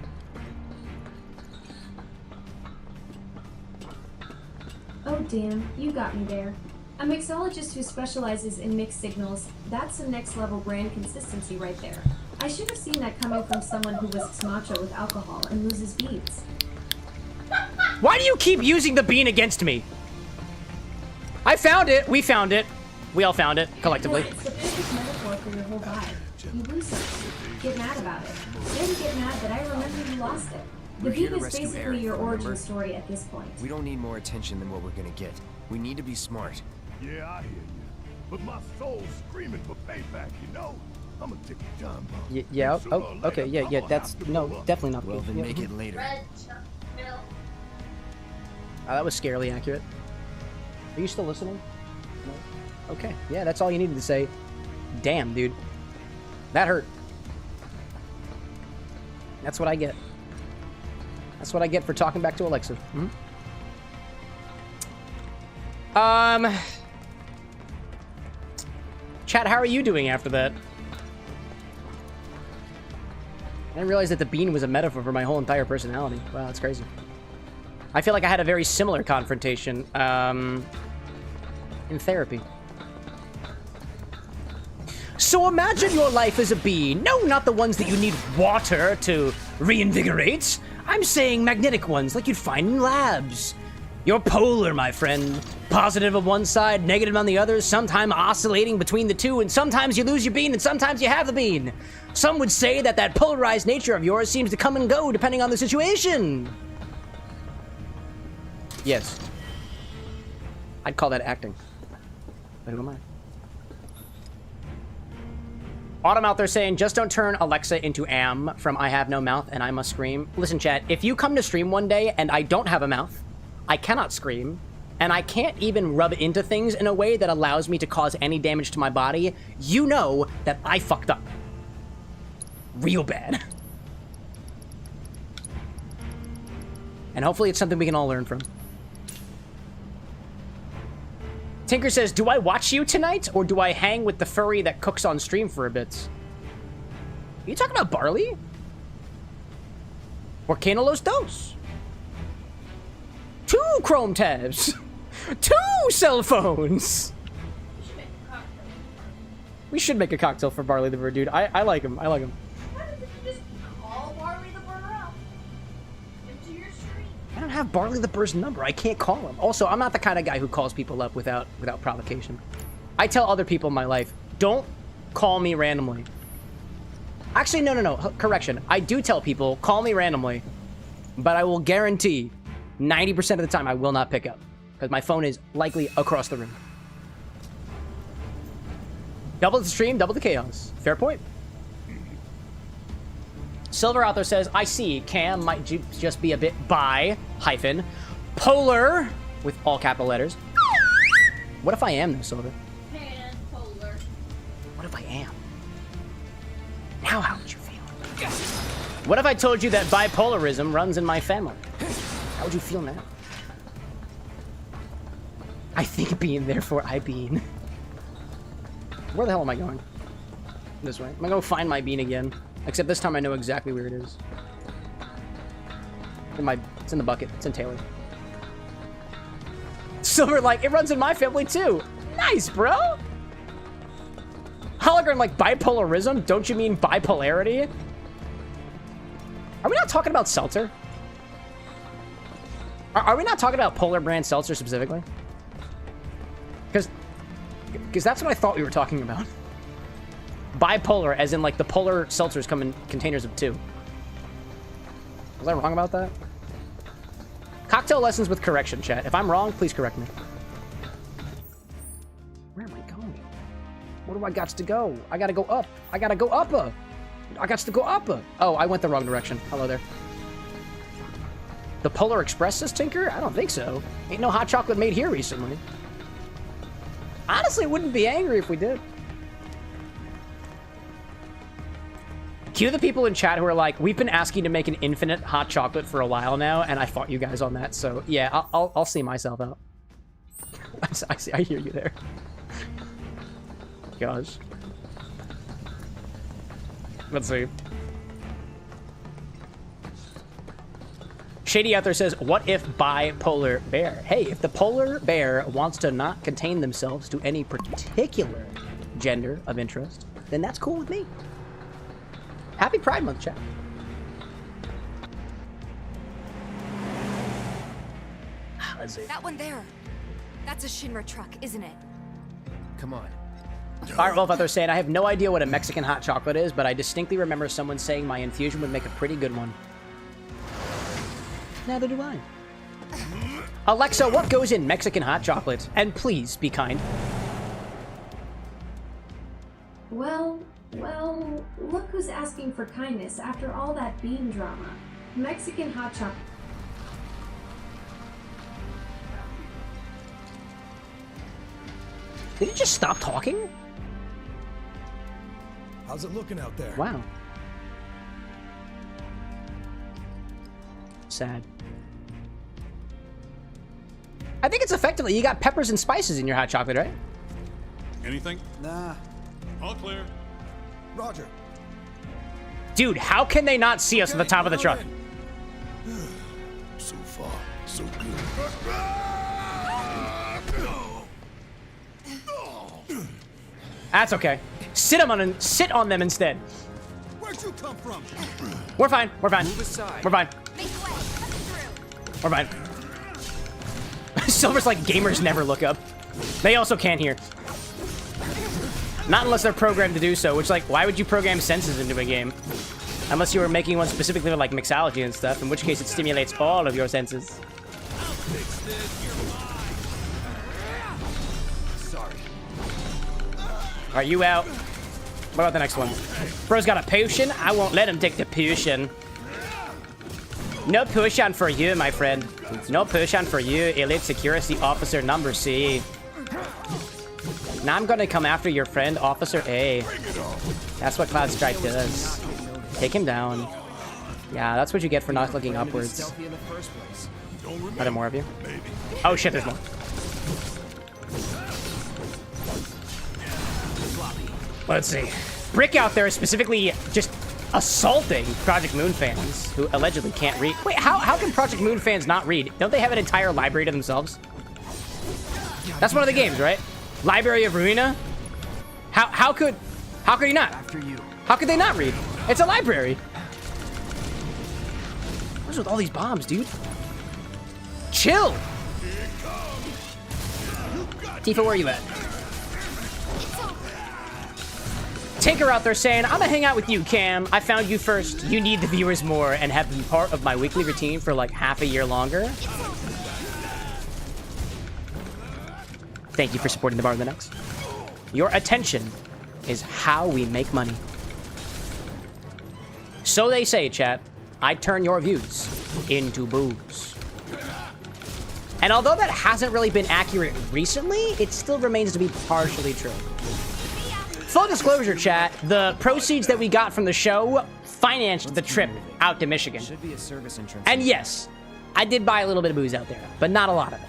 Oh damn, you got me there. A mixologist who specializes in mixed signals, that's some next level brand consistency right there. I should have seen that coming from someone who whisks matcha with alcohol and loses beads. Why do you keep using the bean against me? I found it. We found it. We all found it, collectively. Well, it's the perfect metaphor for your whole vibe. You lose something, get mad about it. Then get mad that I remember you lost it. The We're here beat to is rescue basically Eric, your origin remember? story at this point. We don't need more attention than what we're gonna get. We need to be smart. Yeah, I hear you. But my soul's screaming for payback, you know? I'm gonna take your time, boss. Yeah. Sooner Oh, or later, okay. Yeah. I'm Yeah. gonna That's have to no, blow up. definitely not. Well, then Yeah. make it later. Red chuck milk. That was scarily accurate. Are you still listening? No? Okay. Yeah, that's all you needed to say. Damn, dude. That hurt. That's what I get. That's what I get for talking back to Alexa. Chat, how are you doing after that? I didn't realize that the bean was a metaphor for my whole entire personality. Wow, that's crazy. I feel like I had a very similar confrontation in therapy. So imagine your life as a bee. No, not the ones that you need water to reinvigorate. I'm saying magnetic ones like you'd find in labs. You're polar, my friend. Positive on one side, negative on the other, sometimes oscillating between the two, and sometimes you lose your bean and sometimes you have the bean. Some would say that that polarized nature of yours seems to come and go depending on the situation. Yes. I'd call that acting. But who am I? Autumn out there saying, just don't turn Alexa into Am from I Have No Mouth and I Must Scream. Listen, chat, if you come to stream one day and I don't have a mouth, I cannot scream, and I can't even rub into things in a way that allows me to cause any damage to my body, you know that I fucked up. Real bad. And hopefully it's something we can all learn from. Tinker says, do I watch you tonight, or do I hang with the furry that cooks on stream for a bit? Are you talking about Barley? Or Canolos Dos? 2 Chrome tabs! 2 cell phones! We should make a cocktail for Barley the Bird, dude. I like him. I like him. Why don't you just call Barley the Bird up into your stream? I don't have Barley the Bird's number. I can't call him. Also, I'm not the kind of guy who calls people up without provocation. I tell other people in my life, don't call me randomly. Actually, no. Correction. I do tell people, call me randomly, but I will guarantee 90% of the time I will not pick up because my phone is likely across the room. Double the stream, double the chaos. Fair point. Silver out there says, I see, Cam might just be a bit polar, with all capital letters. What if I am, though, Silver? Pan polar. What if I am? Now how would you feel? What if I told you that bipolarism runs in my family? How would you feel now? I think bean, therefore I bean. Where the hell am I going? This way. I'm gonna go find my bean again. Except this time I know exactly where it is. It's in the bucket. It's in Taylor. Silver, like, it runs in my family too. Nice, bro. Hologram, like, bipolarism? Don't you mean bipolarity? Are we not talking about seltzer? Are we not talking about polar brand seltzer specifically? Because that's what I thought we were talking about. Bipolar, as in, like, the polar seltzers come in containers of 2. Was I wrong about that? Cocktail lessons with correction, chat. If I'm wrong, please correct me. Where am I going? Where do I got to go? I gotta go up. I gotta go up. I got to go up. Oh, I went the wrong direction. Hello there. The Polar Express says Tinker? I don't think so. Ain't no hot chocolate made here recently. Honestly, wouldn't be angry if we did. Cue the people in chat who are like, we've been asking to make an infinite hot chocolate for a while now, and I fought you guys on that, so yeah, I'll see myself out. I hear you there. Gosh. Let's see. Shady out there says, what if bipolar bear? Hey, if the polar bear wants to not contain themselves to any particular gender of interest, then that's cool with me. Happy Pride Month, chat. Let's see. That one there. That's a Shinra truck, isn't it? Come on. Alright, Wolf out there saying, I have no idea what a Mexican hot chocolate is, but I distinctly remember someone saying my infusion would make a pretty good one. Neither do I. Alexa, what goes in Mexican hot chocolate? And please be kind. Well, Well, look who's asking for kindness after all that bean drama. Mexican hot chocolate. Did he just stop talking? How's it looking out there? Wow. Sad. I think it's effectively, you got peppers and spices in your hot chocolate, right? Anything? Nah. All clear. Roger. Dude, how can they not see us at the top of the truck? So far, so good. That's okay. Sit on them instead. Where'd you come from? We're fine. We're fine. Move aside. We're fine. Make way. Through. We're fine. Silver's like, gamers never look up. They also can't hear. Not unless they're programmed to do so, which, like, why would you program senses into a game? Unless you were making one specifically for, like, mixology and stuff, in which case it stimulates all of your senses. Sorry. Are you out? What about the next one? Bro's got a potion? I won't let him take the potion. No potion for you, my friend. No potion for you, Elite Security Officer number C. Now I'm gonna come after your friend, Officer A. That's what Cloud Strike does. Take him down. Yeah, that's what you get for not looking upwards. Stealthy in the first place. Are there more of you? Oh shit, there's more. Let's see. Brick out there is specifically just assaulting Project Moon fans who allegedly can't read. Wait, how can Project Moon fans not read? Don't they have an entire library to themselves? That's one of the games, right? Library of Ruina? How could you not? After you. How could they not read? It's a library. What's with all these bombs, dude? Chill. Tifa, where are you at? Tinker out there saying, I'm gonna hang out with you, Cam. I found you first. You need the viewers more and have been part of my weekly routine for like half a year longer. Thank you for supporting the Bar of the Next. Your attention is how we make money. So they say, chat. I turn your views into booze. And although that hasn't really been accurate recently, it still remains to be partially true. Full disclosure, chat, the proceeds that we got from the show financed the trip out to Michigan. Should be a service entrance. And yes, I did buy a little bit of booze out there, but not a lot of it.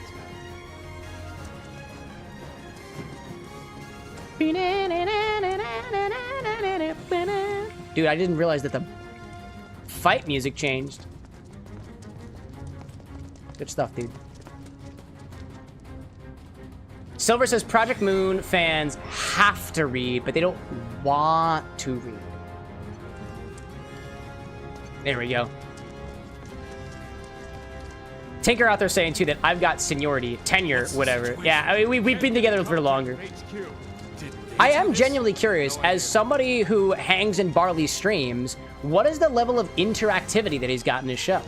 Dude, I didn't realize that the fight music changed. Good stuff, dude. Silver says Project Moon fans have to read, but they don't want to read. There we go. Tinker out there saying, too, that I've got seniority, tenure, whatever. Yeah, I mean, we've been together for longer. I am genuinely curious, as somebody who hangs in Barley's streams, what is the level of interactivity that he's got in his show?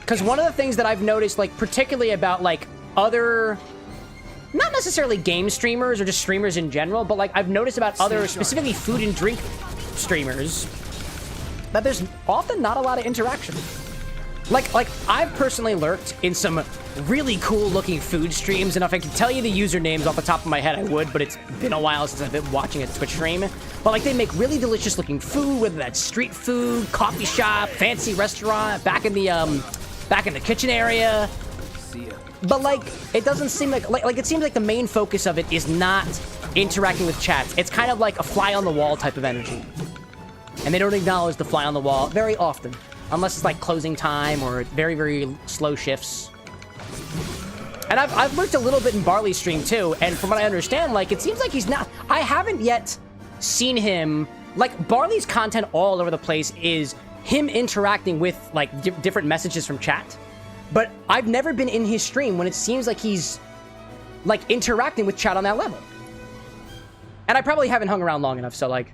Because one of the things that I've noticed, like, particularly about, like, other, not necessarily game streamers or just streamers in general, but like I've noticed about other specifically food and drink streamers that there's often not a lot of interaction. Like I've personally lurked in some really cool looking food streams, and if I could tell you the usernames off the top of my head, I would, but it's been a while since I've been watching a Twitch stream. But like they make really delicious looking food, whether that's street food, coffee shop, fancy restaurant, back in the kitchen area. See ya. But like, it doesn't seem like it seems like the main focus of it is not interacting with chats. It's kind of like a fly on the wall type of energy. And they don't acknowledge the fly on the wall very often. Unless it's like closing time or very, very slow shifts. And I've looked a little bit in Barley's stream too, and from what I understand, like, it seems like he's not, I haven't yet seen him, like, Barley's content all over the place is him interacting with, like, different messages from chat. But I've never been in his stream when it seems like he's, like, interacting with chat on that level. And I probably haven't hung around long enough, so, like,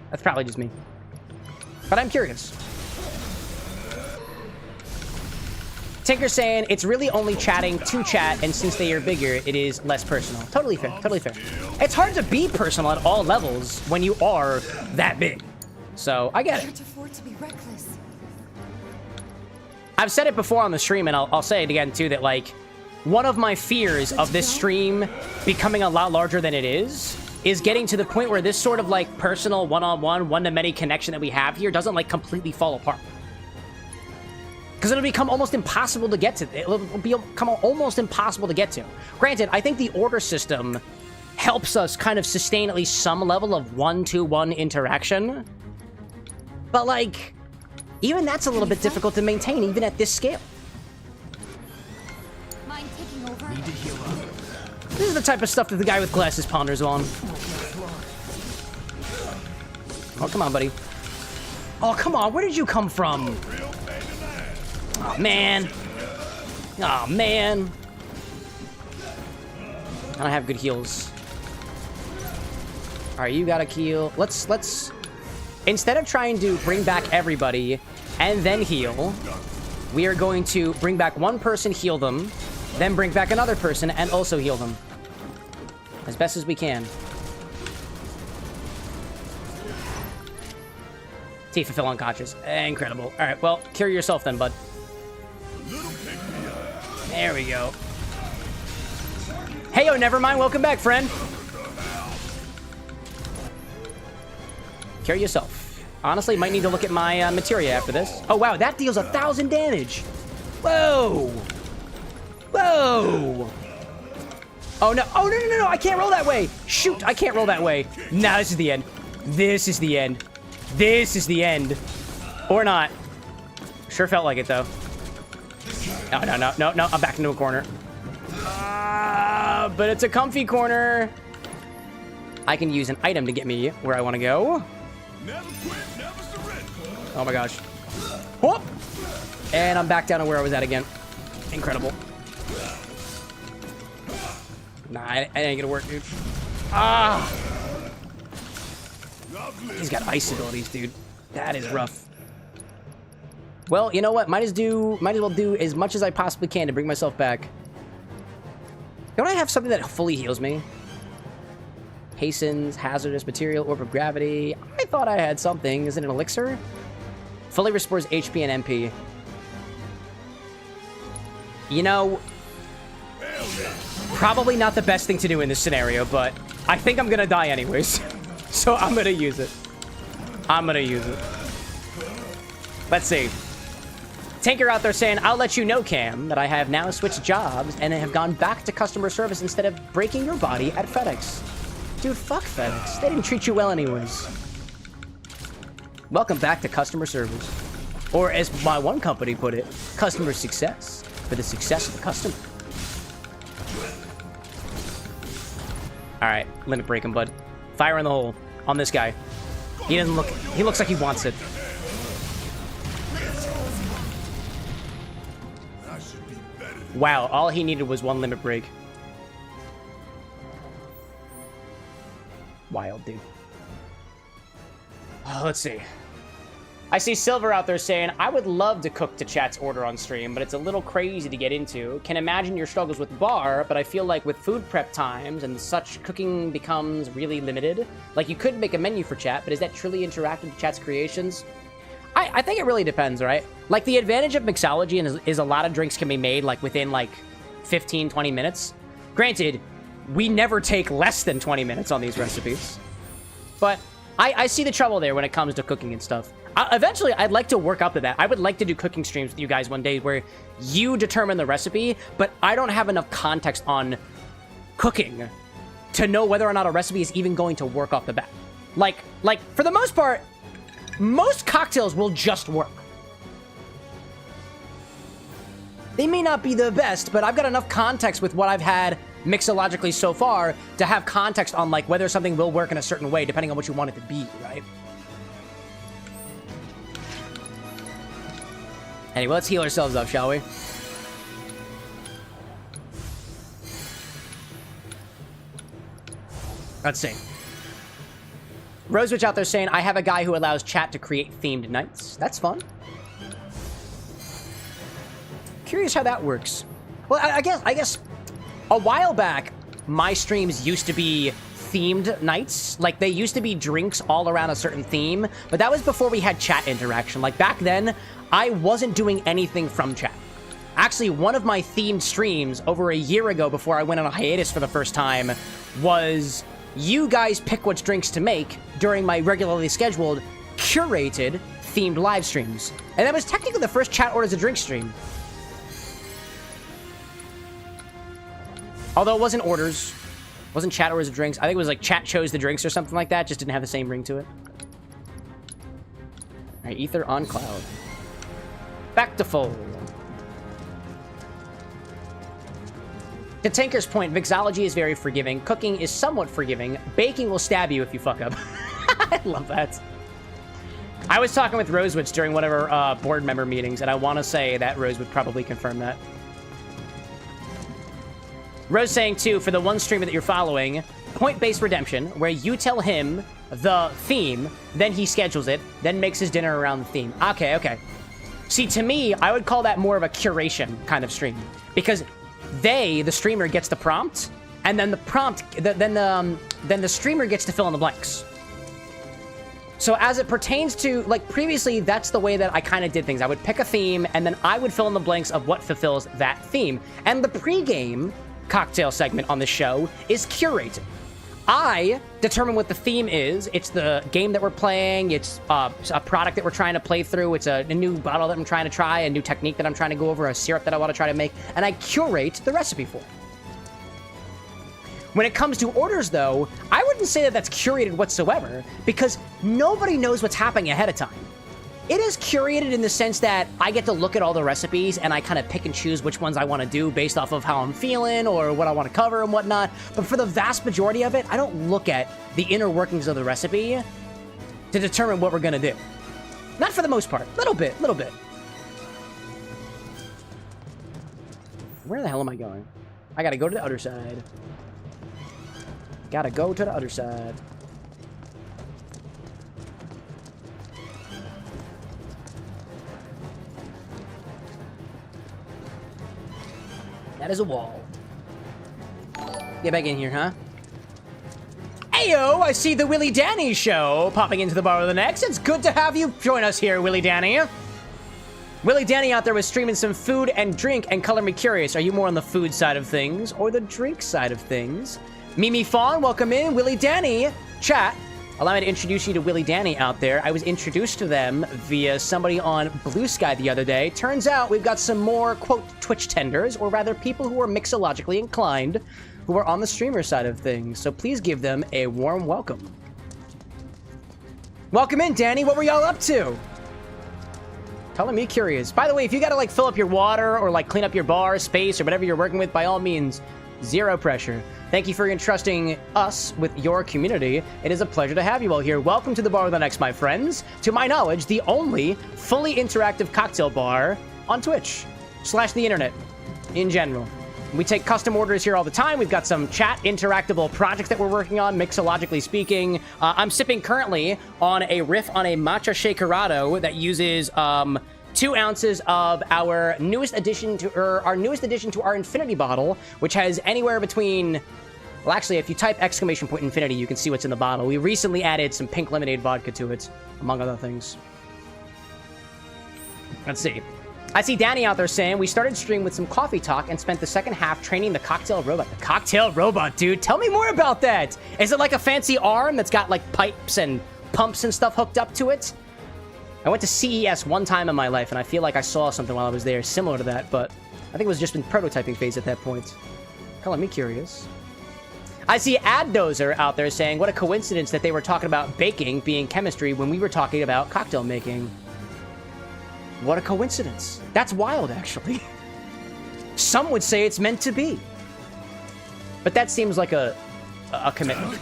that's probably just me. But I'm curious. Tinker saying it's really only chatting to chat, and since they are bigger, it is less personal. Totally fair, totally fair. It's hard to be personal at all levels when you are that big. So, I get it. Can't afford to be reckless. I've said it before on the stream, and I'll say it again, too, that, like, one of my fears of this stream becoming a lot larger than it is getting to the point where this sort of, like, personal, one-on-one, one-to-many connection that we have here doesn't, like, completely fall apart. Because it'll become almost impossible to get to. It'll become almost impossible to get to. Granted, I think the order system helps us kind of sustain at least some level of one-to-one interaction. But, like, even that's a little bit difficult to maintain, even at this scale. Mind taking over? Need to heal up. This is the type of stuff that the guy with glasses ponders on. Oh, come on, buddy. Oh, come on. Where did you come from? Oh, man. Oh, man. I don't have good heals. All right, you got a heal. Let's... Instead of trying to bring back everybody and then heal, we are going to bring back one person, heal them, then bring back another person and also heal them. As best as we can. Tifa fell unconscious. Incredible. All right, well, cure yourself then, bud. There we go. Hey, yo, never mind. Welcome back, friend. Cure yourself. Honestly, might need to look at my materia after this. Oh, wow, that deals 1,000 damage. Whoa. Whoa. Oh, no. Oh, no. I can't roll that way. Shoot, I can't roll that way. Nah, this is the end. This is the end. This is the end. Or not. Sure felt like it, though. No. I'm back into a corner. But it's a comfy corner. I can use an item to get me where I want to go. Oh my gosh. Whoop! And I'm back down to where I was at again. Incredible. Nah, it ain't gonna work, dude. Ah! He's got ice abilities, dude. That is rough. Well, you know what? Might as well do as much as I possibly can to bring myself back. Don't I have something that fully heals me? Hastens, hazardous material, orb of gravity. I thought I had something. Is it an elixir? Fully restores HP and MP. You know, probably not the best thing to do in this scenario, but I think I'm gonna die anyways. So I'm gonna use it. Let's see. Tinker out there saying, I'll let you know, Cam, that I have now switched jobs and have gone back to customer service instead of breaking your body at FedEx. Dude, fuck FedEx. They didn't treat you well anyways. Welcome back to customer service. Or as my one company put it, customer success. For the success of the customer. Alright, limit break him, bud. Fire in the hole on this guy. He looks like he wants it. Wow, all he needed was one limit break. Wild, dude. Oh, let's see. I see Silver out there saying, I would love to cook to chat's order on stream, but it's a little crazy to get into. Can imagine your struggles with bar, but I feel like with food prep times and such, cooking becomes really limited. Like, you could make a menu for chat, but is that truly interactive with chat's creations? I think it really depends, right? Like, the advantage of mixology is a lot of drinks can be made, like, within, like, 15, 20 minutes. Granted, we never take less than 20 minutes on these recipes. But I see the trouble there when it comes to cooking and stuff. Eventually, I'd like to work up to that. I would like to do cooking streams with you guys one day where you determine the recipe, but I don't have enough context on cooking to know whether or not a recipe is even going to work off the bat. Like, for the most part, most cocktails will just work. They may not be the best, but I've got enough context with what I've had mixologically so far to have context on, like, whether something will work in a certain way, depending on what you want it to be, right? Anyway, let's heal ourselves up, shall we? Let's see. Rosewitch out there saying, I have a guy who allows chat to create themed nights. That's fun. Curious how that works. Well, I guess a while back, my streams used to be themed nights. Like, they used to be drinks all around a certain theme, but that was before we had chat interaction. Like, back then, I wasn't doing anything from chat. Actually, one of my themed streams over a year ago, before I went on a hiatus for the first time, was you guys pick which drinks to make during my regularly scheduled, curated, themed live streams. And that was technically the first chat orders a drink stream. Although it wasn't orders. It wasn't chat orders of drinks. I think it was like chat chose the drinks or something like that. Just didn't have the same ring to it. Alright, ether on cloud. Back to full. To Tinker's point, mixology is very forgiving. Cooking is somewhat forgiving. Baking will stab you if you fuck up. I love that. I was talking with Rosewitz during one of our board member meetings, and I want to say that Rose would probably confirm that. Rose saying, too, for the one streamer that you're following, point-based redemption, where you tell him the theme, then he schedules it, then makes his dinner around the theme. Okay, okay. See, to me, I would call that more of a curation kind of stream. Because the streamer, gets the prompt, and then the prompt, then the streamer gets to fill in the blanks. So as it pertains to, like, previously, that's the way that I kind of did things. I would pick a theme, and then I would fill in the blanks of what fulfills that theme. And the pregame cocktail segment on the show is curated. I determine what the theme is. It's the game that we're playing. It's a product that we're trying to play through. It's a new bottle that I'm trying to try, a new technique that I'm trying to go over, a syrup that I want to try to make, and I curate the recipe for it. When it comes to orders, though, I wouldn't say that that's curated whatsoever, because nobody knows what's happening ahead of time. It is curated in the sense that I get to look at all the recipes and I kind of pick and choose which ones I want to do based off of how I'm feeling or what I want to cover and whatnot. But for the vast majority of it, I don't look at the inner workings of the recipe to determine what we're going to do. Not for the most part. Little bit. Where the hell am I going? I gotta go to the other side. Gotta go to the other side. That is a wall. Get back in here, huh? Ayo, I see the Willie Danny show popping into the bar with the next. It's good to have you join us here, Willie Danny. Willie Danny out there was streaming some food and drink and color me curious. Are you more on the food side of things or the drink side of things? Mimi Fawn, welcome in. Willie Danny, chat. Allow me to introduce you to Willie Danny out there. I was introduced to them via somebody on Blue Sky the other day. Turns out we've got some more, quote, Twitch tenders, or rather people who are mixologically inclined, who are on the streamer side of things. So please give them a warm welcome. Welcome in, Danny. What were y'all up to? Telling me curious. By the way, if you gotta, like, fill up your water or, like, clean up your bar space or whatever you're working with, by all means, zero pressure. Thank you for entrusting us with your community. It is a pleasure to have you all here. Welcome to the Bar with the Next, my friends. To my knowledge, the only fully interactive cocktail bar on Twitch / the internet in general. We take custom orders here all the time. We've got some chat interactable projects that we're working on, mixologically speaking. I'm sipping currently on a riff on a Matcha Infini-rato that uses 2 ounces of our newest addition to our infinity bottle, which has anywhere between, well, actually, if you type !infinity, you can see what's in the bottle. We recently added some pink lemonade vodka to it, among other things. Let's see. I see Danny out there saying, we started stream with some coffee talk and spent the second half training the cocktail robot. The cocktail robot, dude. Tell me more about that. Is it like a fancy arm that's got like pipes and pumps and stuff hooked up to it? I went to CES one time in my life, and I feel like I saw something while I was there similar to that, but I think it was just in prototyping phase at that point. Color me curious. I see Addozer out there saying, what a coincidence that they were talking about baking being chemistry when we were talking about cocktail making. What a coincidence. That's wild, actually. Some would say it's meant to be. But that seems like a commitment.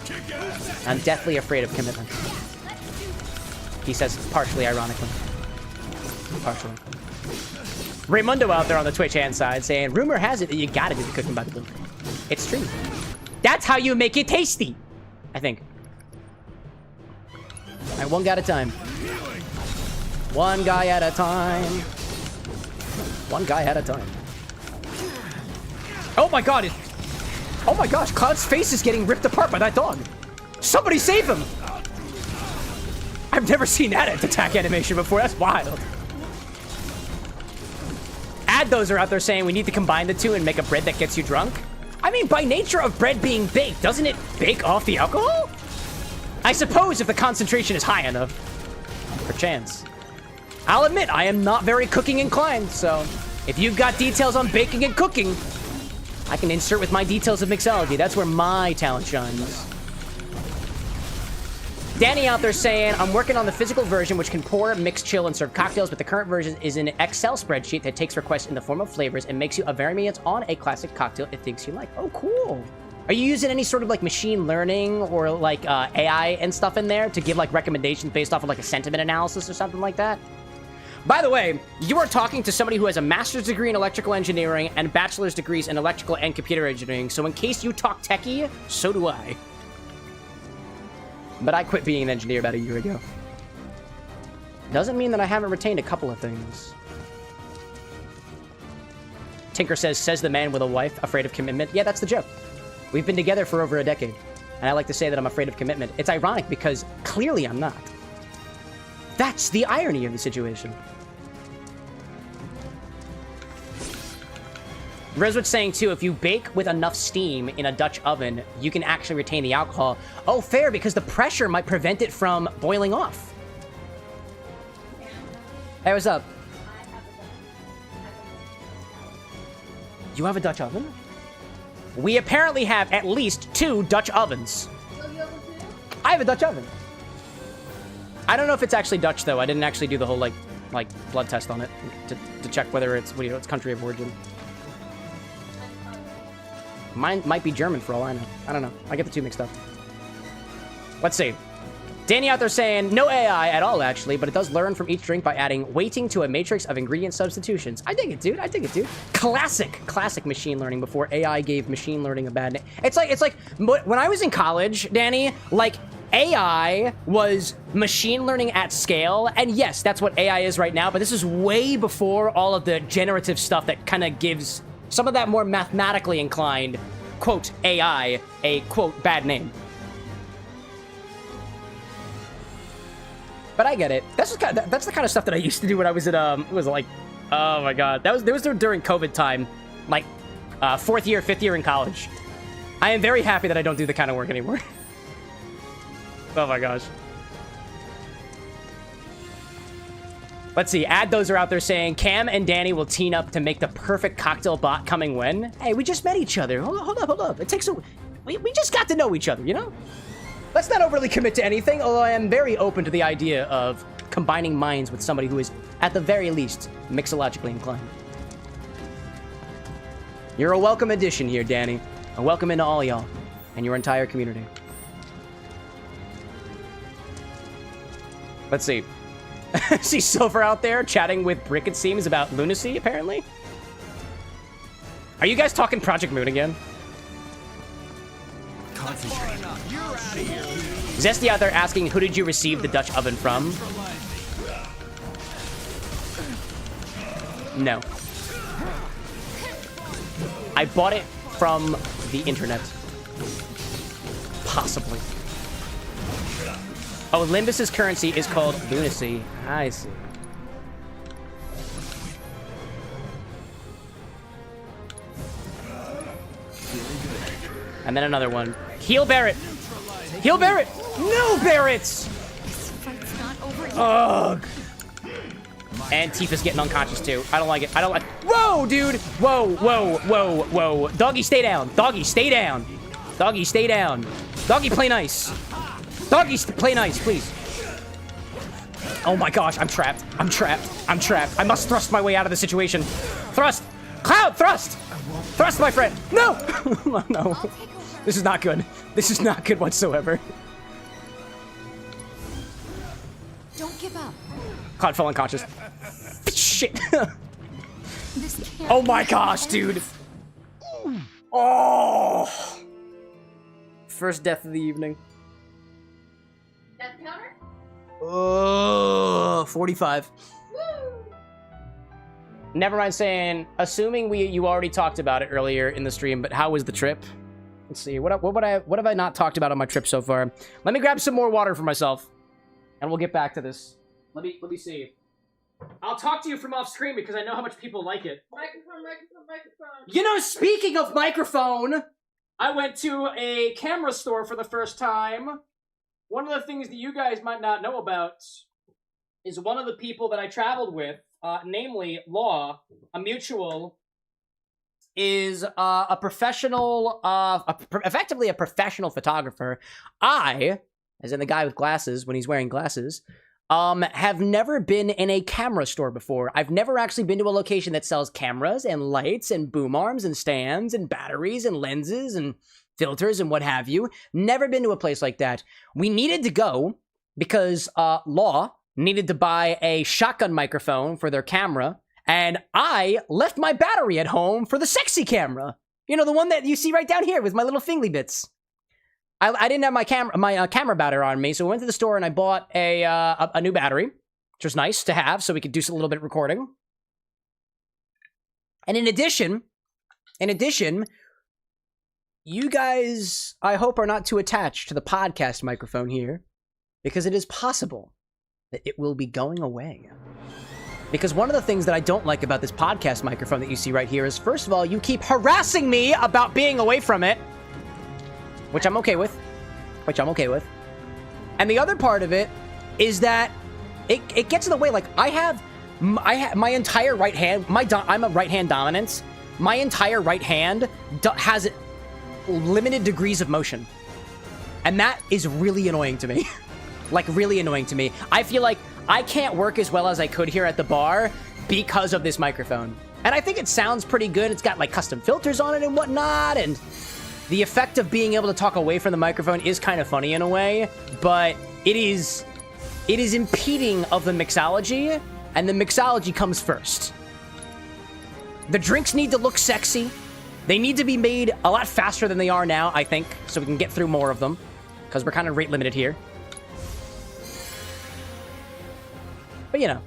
I'm deathly afraid of commitment. He says partially ironically. Partially. Raymundo out there on the Twitch hand side saying, rumor has it that you gotta do the cooking by the book. It's true. That's how you make it tasty, I think. All right, one guy at a time. One guy at a time. One guy at a time. Oh my god! Oh my gosh, Cloud's face is getting ripped apart by that dog. Somebody save him! I've never seen that attack animation before. That's wild. Those are out there saying we need to combine the two and make a bread that gets you drunk. I mean, by nature of bread being baked, doesn't it bake off the alcohol? I suppose if the concentration is high enough. Perchance. I'll admit, I am not very cooking inclined, so if you've got details on baking and cooking, I can insert with my details of mixology. That's where my talent shines. Danny out there saying, I'm working on the physical version, which can pour, mix, chill, and serve cocktails, but the current version is an Excel spreadsheet that takes requests in the form of flavors and makes you a variant on a classic cocktail it thinks you like. Oh, cool. Are you using any sort of like machine learning or like AI and stuff in there to give like recommendations based off of like a sentiment analysis or something like that? By the way, you are talking to somebody who has a master's degree in electrical engineering and bachelor's degrees in electrical and computer engineering, so in case you talk techie, so do I. But I quit being an engineer about a year ago. Doesn't mean that I haven't retained a couple of things. Tinker says the man with a wife, afraid of commitment. Yeah, that's the joke. We've been together for over a decade, and I like to say that I'm afraid of commitment. It's ironic because clearly I'm not. That's the irony of the situation. Reswood's saying, too, if you bake with enough steam in a Dutch oven, you can actually retain the alcohol. Oh, fair, because the pressure might prevent it from boiling off. Hey, what's up? You have a Dutch oven? We apparently have at least 2 Dutch ovens. I have a Dutch oven. I don't know if it's actually Dutch, though. I didn't actually do the whole, like blood test on it to check whether it's, its country of origin. Mine might be German for all I know. I don't know. I get the two mixed up. Let's see. Danny out there saying, no AI at all, actually, but it does learn from each drink by adding weighting to a matrix of ingredient substitutions. I dig it, dude. I dig it, dude. Classic machine learning before AI gave machine learning a bad name. It's like when I was in college, Danny, like, AI was machine learning at scale, and yes, that's what AI is right now, but this is way before all of the generative stuff that kind of gives some of that more mathematically inclined, quote, AI, a, quote, bad name. But I get it. That's the kind of stuff that I used to do when I was at, it was like, oh my god. That was during COVID time, like, 4th year, 5th year in college. I am very happy that I don't do the kind of work anymore. Oh my gosh. Let's see. Those are out there saying Cam and Danny will team up to make the perfect cocktail bot coming when. Hey, we just met each other. Hold up. It takes a... We just got to know each other, you know? Let's not overly commit to anything, although I am very open to the idea of combining minds with somebody who is, at the very least, mixologically inclined. You're a welcome addition here, Danny. A welcome into all y'all and your entire community. Let's see. See Silver out there chatting with Brick, it seems, about lunacy, apparently. Are you guys talking Project Moon again? Concentrate. You're out of here. Zesty out there asking, who did you receive the Dutch oven from? No. I bought it from the internet. Possibly. Oh, Limbus's currency is called lunacy. I see. And then another one. Heal Barret! Heal Barret! No Barrets! Ugh. And Tifa's getting unconscious too. I don't like it. I don't like... Whoa, dude! Whoa. Doggy, stay down. Doggy, stay down. Doggy, stay down. Doggy, play nice. Doggy, play nice, please. Oh my gosh, I'm trapped. I must thrust my way out of the situation. Thrust! Cloud, thrust! Thrust, my friend! No! No. This is not good. This is not good whatsoever. Don't give up. Cloud fell unconscious. Shit. Oh my gosh, dude. Oh. First death of the evening. Death counter? Oh, 45. Woo! Never mind saying, assuming you already talked about it earlier in the stream, but how was the trip? Let's see, what have I not talked about on my trip so far? Let me grab some more water for myself, and we'll get back to this. Let me see. I'll talk to you from off screen because I know how much people like it. Microphone. You know, speaking of microphone, I went to a camera store for the first time. One of the things that you guys might not know about is one of the people that I traveled with, namely Law, a mutual, is a professional, effectively a professional photographer. I, as in the guy with glasses when he's wearing glasses, have never been in a camera store before. I've never actually been to a location that sells cameras and lights and boom arms and stands and batteries and lenses and filters and what have you. Never been to a place like that. We needed to go because Law needed to buy a shotgun microphone for their camera, and I left my battery at home for the sexy camera. You know, the one that you see right down here with my little fingly bits. I didn't have my camera battery on me, so I went to the store and I bought a new battery, which was nice to have, so we could do a little bit of recording. And in addition, you guys, I hope, are not too attached to the podcast microphone here, because it is possible that it will be going away. Because one of the things that I don't like about this podcast microphone that you see right here is, first of all, you keep harassing me about being away from it, which I'm okay with. And the other part of it is that it gets in the way. Like, I have my entire right hand, I'm a right hand dominant. My entire right hand has limited degrees of motion. And that is really annoying to me. Like, really annoying to me. I feel like I can't work as well as I could here at the bar because of this microphone. And I think it sounds pretty good. It's got, like, custom filters on it and whatnot, and the effect of being able to talk away from the microphone is kind of funny in a way, but it is impeding of the mixology, and the mixology comes first. The drinks need to look sexy. They need to be made a lot faster than they are now, I think, so we can get through more of them, because we're kind of rate limited here. But, you know.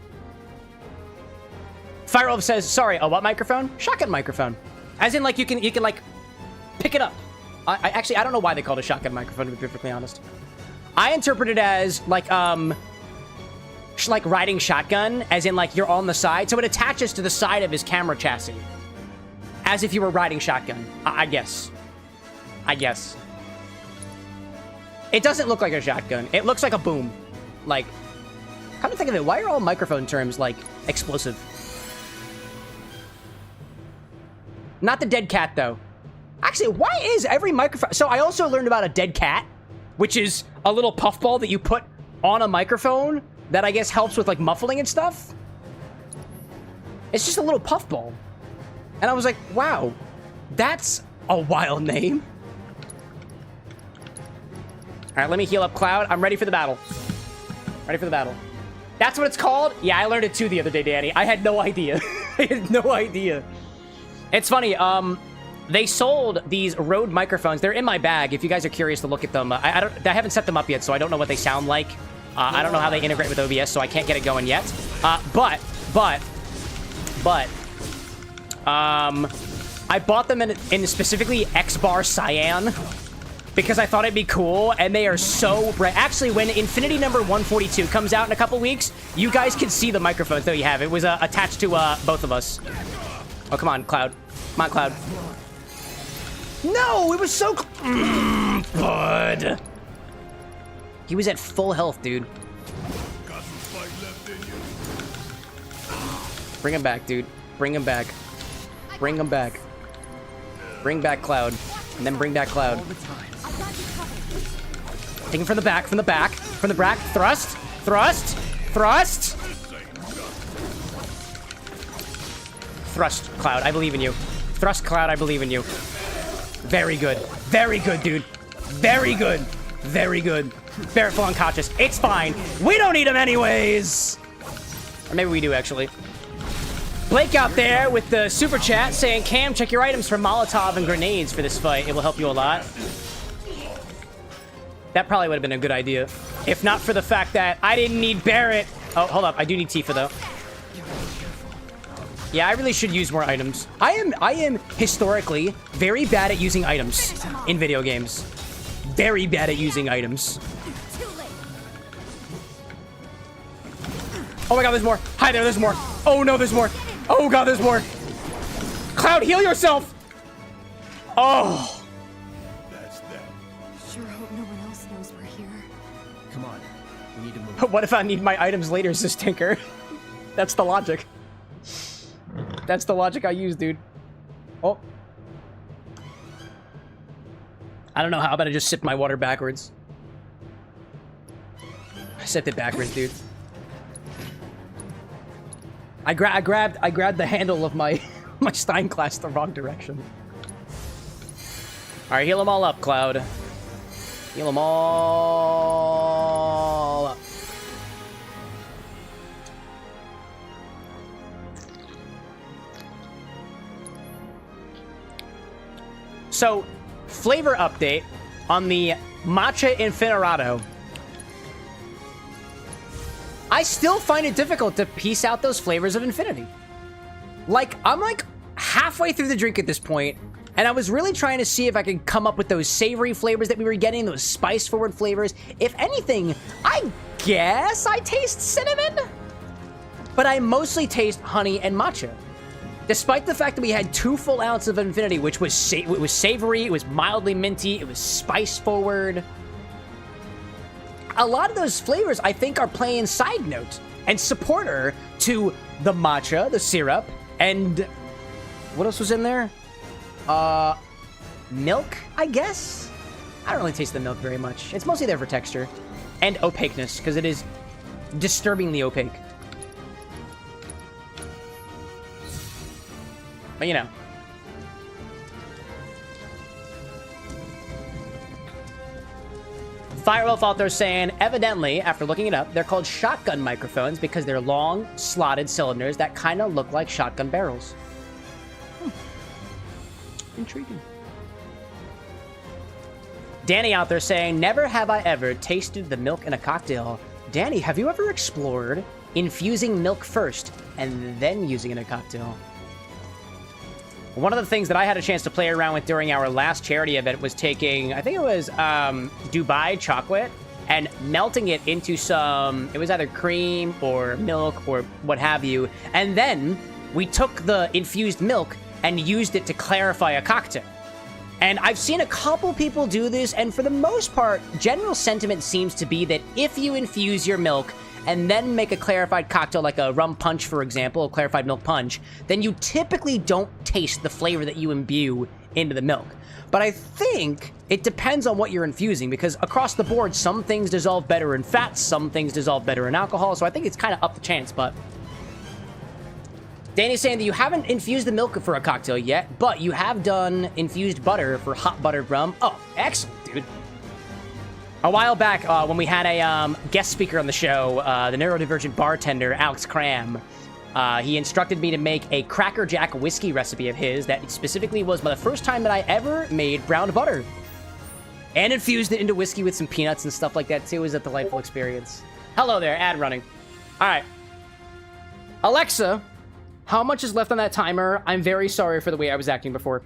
Firewolf says, sorry, a what microphone? Shotgun microphone. As in, like, you can like, pick it up. I actually, I don't know why they called it a shotgun microphone, to be perfectly honest. I interpret it as, like riding shotgun, as in, like, you're on the side, so it attaches to the side of his camera chassis. As if you were riding shotgun, I guess. It doesn't look like a shotgun. It looks like a boom. Like, come to think of it, why are all microphone terms, like, explosive? Not the dead cat, though. Actually, why is every microphone... So I also learned about a dead cat, which is a little puffball that you put on a microphone that I guess helps with, like, muffling and stuff. It's just a little puffball. And I was like, wow, that's a wild name. All right, let me heal up Cloud. I'm ready for the battle. That's what it's called? Yeah, I learned it too the other day, Danny. I had no idea. I had no idea. It's funny, they sold these Rode microphones. They're in my bag if you guys are curious to look at them. I haven't set them up yet, so I don't know what they sound like. I don't know how they integrate with OBS, so I can't get it going yet. But I bought them in specifically X-Bar Cyan because I thought it'd be cool, and they are so bright. Actually, when Infinity number 142 comes out in a couple weeks, you guys can see the microphones that we have. It was attached to both of us. Oh, come on, Cloud. Come on, Cloud. No, it was so... Bud. He was at full health, dude. Bring him back, dude. Bring him back. Bring him back. Bring back Cloud. And then bring back Cloud. Take him from the back, from the back. From the back. Thrust. Thrust. Thrust. Thrust, Cloud. I believe in you. Thrust, Cloud. I believe in you. Very good. Very good, dude. Very good. Very good. Barrett full unconscious. It's fine. We don't need him anyways. Or maybe we do, actually. Blake out there with the super chat saying, Cam, check your items for Molotov and grenades for this fight. It will help you a lot. That probably would have been a good idea. If not for the fact that I didn't need Barrett. Oh, hold up. I do need Tifa, though. Yeah, I really should use more items. I am historically very bad at using items in video games. Very bad at using items. Oh my god, there's more. Hi there, there's more. Oh no, there's more. Oh god, there's more. Cloud, heal yourself. Oh. That's that. Sure hope no one else knows we're here. Come on. We need to move. What if I need my items later, says Tinker? That's the logic. That's the logic I use, dude. Oh. I don't know how about I just sip my water backwards. I sipped it backwards, dude. I grabbed the handle of my my Stein glass the wrong direction. All right, heal them all up, Cloud. Heal them all up. So, flavor update on the Matcha Infini-rato. I still find it difficult to piece out those flavors of infinity. Like, I'm like halfway through the drink at this point, and I was really trying to see if I could come up with those savory flavors that we were getting, those spice-forward flavors. If anything, I guess I taste cinnamon, but I mostly taste honey and matcha. Despite the fact that we had 2 full ounces of infinity, which was savory, it was mildly minty, it was spice-forward. A lot of those flavors, I think, are playing side note and supporter to the matcha, the syrup, and what else was in there? Milk, I guess? I don't really taste the milk very much. It's mostly there for texture and opaqueness, because it is disturbingly opaque. But, you know. Firewolf out there saying, evidently, after looking it up, they're called shotgun microphones because they're long, slotted cylinders that kind of look like shotgun barrels. Intriguing. Danny out there saying, never have I ever tasted the milk in a cocktail. Danny, have you ever explored infusing milk first and then using it in a cocktail? One of the things that I had a chance to play around with during our last charity event was taking, I think it was Dubai chocolate, and melting it into some, it was either cream or milk or what have you, and then we took the infused milk and used it to clarify a cocktail. And I've seen a couple people do this, and for the most part, general sentiment seems to be that if you infuse your milk and then make a clarified cocktail like a rum punch, for example, a clarified milk punch, then you typically don't taste the flavor that you imbue into the milk. But I think it depends on what you're infusing, because across the board, some things dissolve better in fats, some things dissolve better in alcohol, so I think it's kind of up to chance, but... Danny's saying that you haven't infused the milk for a cocktail yet, but you have done infused butter for hot buttered rum. Oh, excellent, dude. A while back, when we had a guest speaker on the show, the neurodivergent bartender, Alex Cram, he instructed me to make a Cracker Jack whiskey recipe of his that specifically was the first time that I ever made brown butter. And infused it into whiskey with some peanuts and stuff like that, too. It was a delightful experience. Hello there, ad running. All right. Alexa, how much is left on that timer? I'm very sorry for the way I was acting before.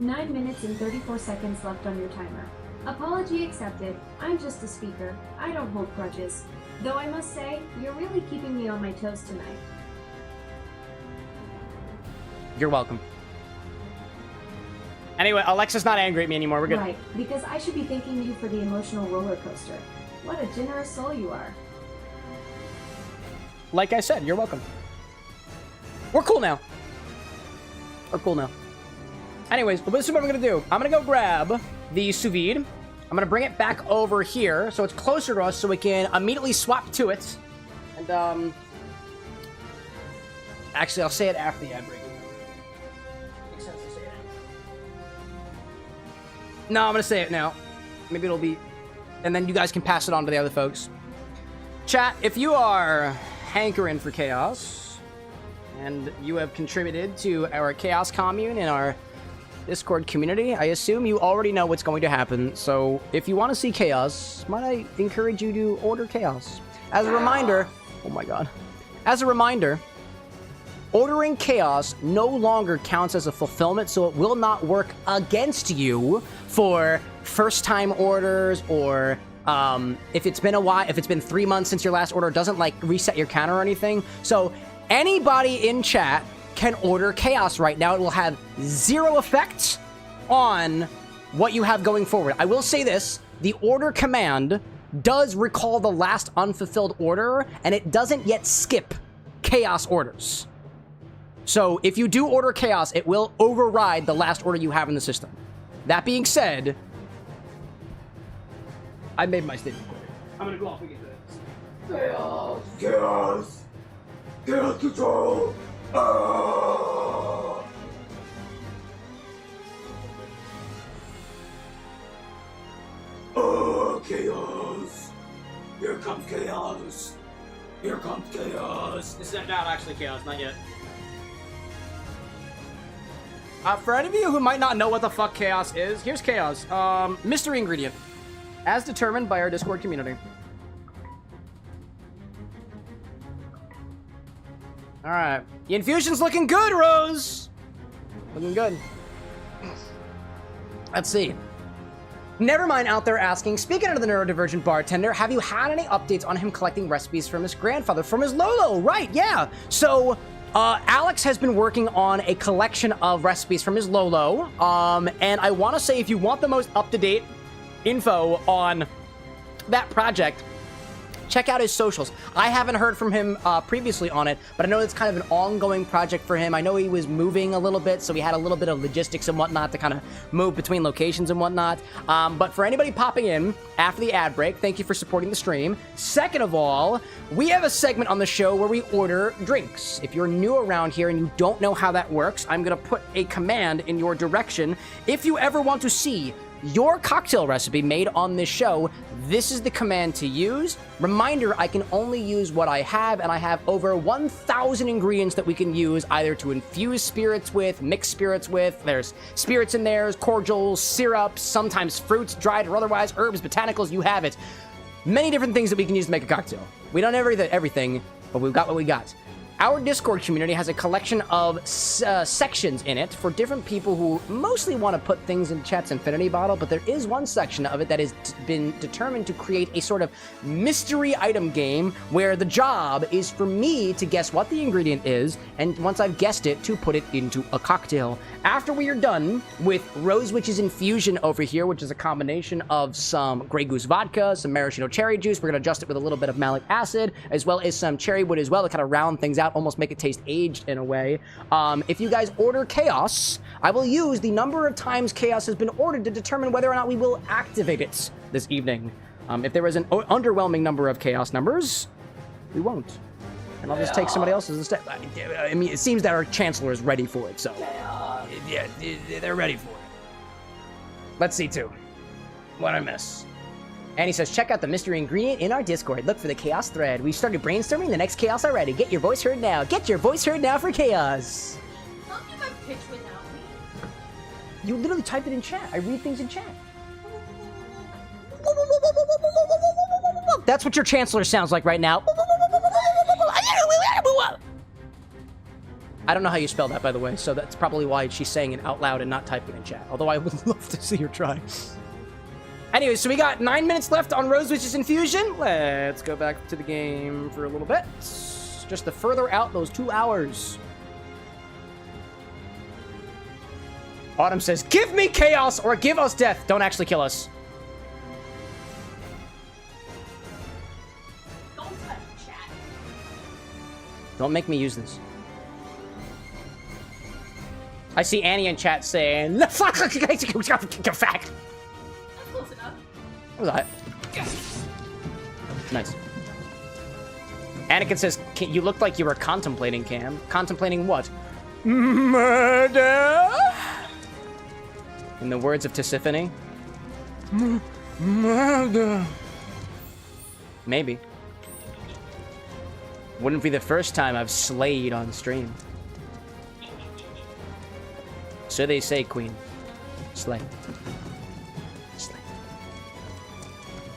9 minutes and 34 seconds left on your timer. Apology accepted. I'm just a speaker. I don't hold grudges. Though I must say, you're really keeping me on my toes tonight. You're welcome. Anyway, Alexa's not angry at me anymore. We're good. Right, because I should be thanking you for the emotional roller coaster. What a generous soul you are. Like I said, you're welcome. We're cool now. We're cool now. Anyways, this is what I'm going to do. I'm going to go grab the sous vide. I'm going to bring it back over here so it's closer to us so we can immediately swap to it. And, actually, I'll say it after the ad break. Makes sense to say it. No, I'm going to say it now. Maybe it'll be... And then you guys can pass it on to the other folks. Chat, if you are hankering for chaos, and you have contributed to our chaos commune in our Discord community, I assume you already know what's going to happen. So if you want to see chaos, might I encourage you to order chaos? As a reminder, Oh my god. As a reminder, ordering chaos no longer counts as a fulfillment, so it will not work against you for first-time orders or if it's been a while, if it's been 3 months since your last order, it doesn't like reset your counter or anything. So anybody in chat can order chaos right now. It will have 0 effect on what you have going forward. I will say this, the order command does recall the last unfulfilled order, and it doesn't yet skip chaos orders. So if you do order chaos, it will override the last order you have in the system. That being said, I made my statement clear. I'm gonna go off and get this. Chaos! Chaos! Chaos control! Oh, chaos! Here comes chaos! Here comes chaos! This is not actually chaos, not yet. For any of you who might not know what the fuck chaos is, here's chaos. Mystery ingredient. As determined by our Discord community. Alright. The infusion's looking good, Rose! Looking good. Let's see. Nevermind out there asking, speaking of the neurodivergent bartender, have you had any updates on him collecting recipes from his grandfather, from his Lolo? Right, yeah. So, Alex has been working on a collection of recipes from his Lolo. And I want to say, if you want the most up-to-date info on that project, check out his socials. I haven't heard from him previously on it, but I know it's kind of an ongoing project for him. I know he was moving a little bit, so he had a little bit of logistics and whatnot to kind of move between locations and whatnot. But for anybody popping in after the ad break, thank you for supporting the stream. Second of all, we have a segment on the show where we order drinks. If you're new around here and you don't know how that works, I'm going to put a command in your direction. If you ever want to see your cocktail recipe made on this show, this is the command to use. Reminder, I can only use what I have, and I have over 1,000 ingredients that we can use either to infuse spirits with, mix spirits with. There's spirits in there, cordials, syrups, sometimes fruits, dried or otherwise, herbs, botanicals, you have it. Many different things that we can use to make a cocktail. We don't have everything, but we've got what we got. Our Discord community has a collection of sections in it for different people who mostly want to put things in chat's infinity bottle, but there is one section of it that has been determined to create a sort of mystery item game where the job is for me to guess what the ingredient is, and once I've guessed it, to put it into a cocktail. After we are done with Rose Witch's infusion over here, which is a combination of some Grey Goose vodka, some maraschino cherry juice, we're going to adjust it with a little bit of malic acid, as well as some cherry wood as well to kind of round things out, almost make it taste aged in a way. If you guys order chaos, I will use the number of times chaos has been ordered to determine whether or not we will activate it this evening. If there is an underwhelming number of chaos numbers, we won't. And I'll just take somebody else's instead. I mean, it seems that our chancellor is ready for it, so yeah, they're ready for it. Let's see too. What'd I miss? And he says, check out the mystery ingredient in our Discord. Look for the chaos thread. We've started brainstorming the next chaos already. Get your voice heard now. Get your voice heard now for chaos. Don't do my pitch without me. You literally typed it in chat. I read things in chat. That's what your chancellor sounds like right now. I don't know how you spell that, by the way, so that's probably why she's saying it out loud and not typing in chat. Although I would love to see her try. Anyway, so we got 9 minutes left on Rose Witch's infusion. Let's go back to the game for a little bit. Just to further out those 2 hours. Autumn says, give me chaos or give us death. Don't actually kill us. Don't touch chat. Don't make me use this. I see Annie in chat saying, the fuck, fact. Close enough. What was that? Nice. Anakin says, you looked like you were contemplating, Cam. Contemplating what? Murder? In the words of Tisiphone? Murder. Maybe. Wouldn't be the first time I've slayed on stream. So they say, Queen. Slay. Slay.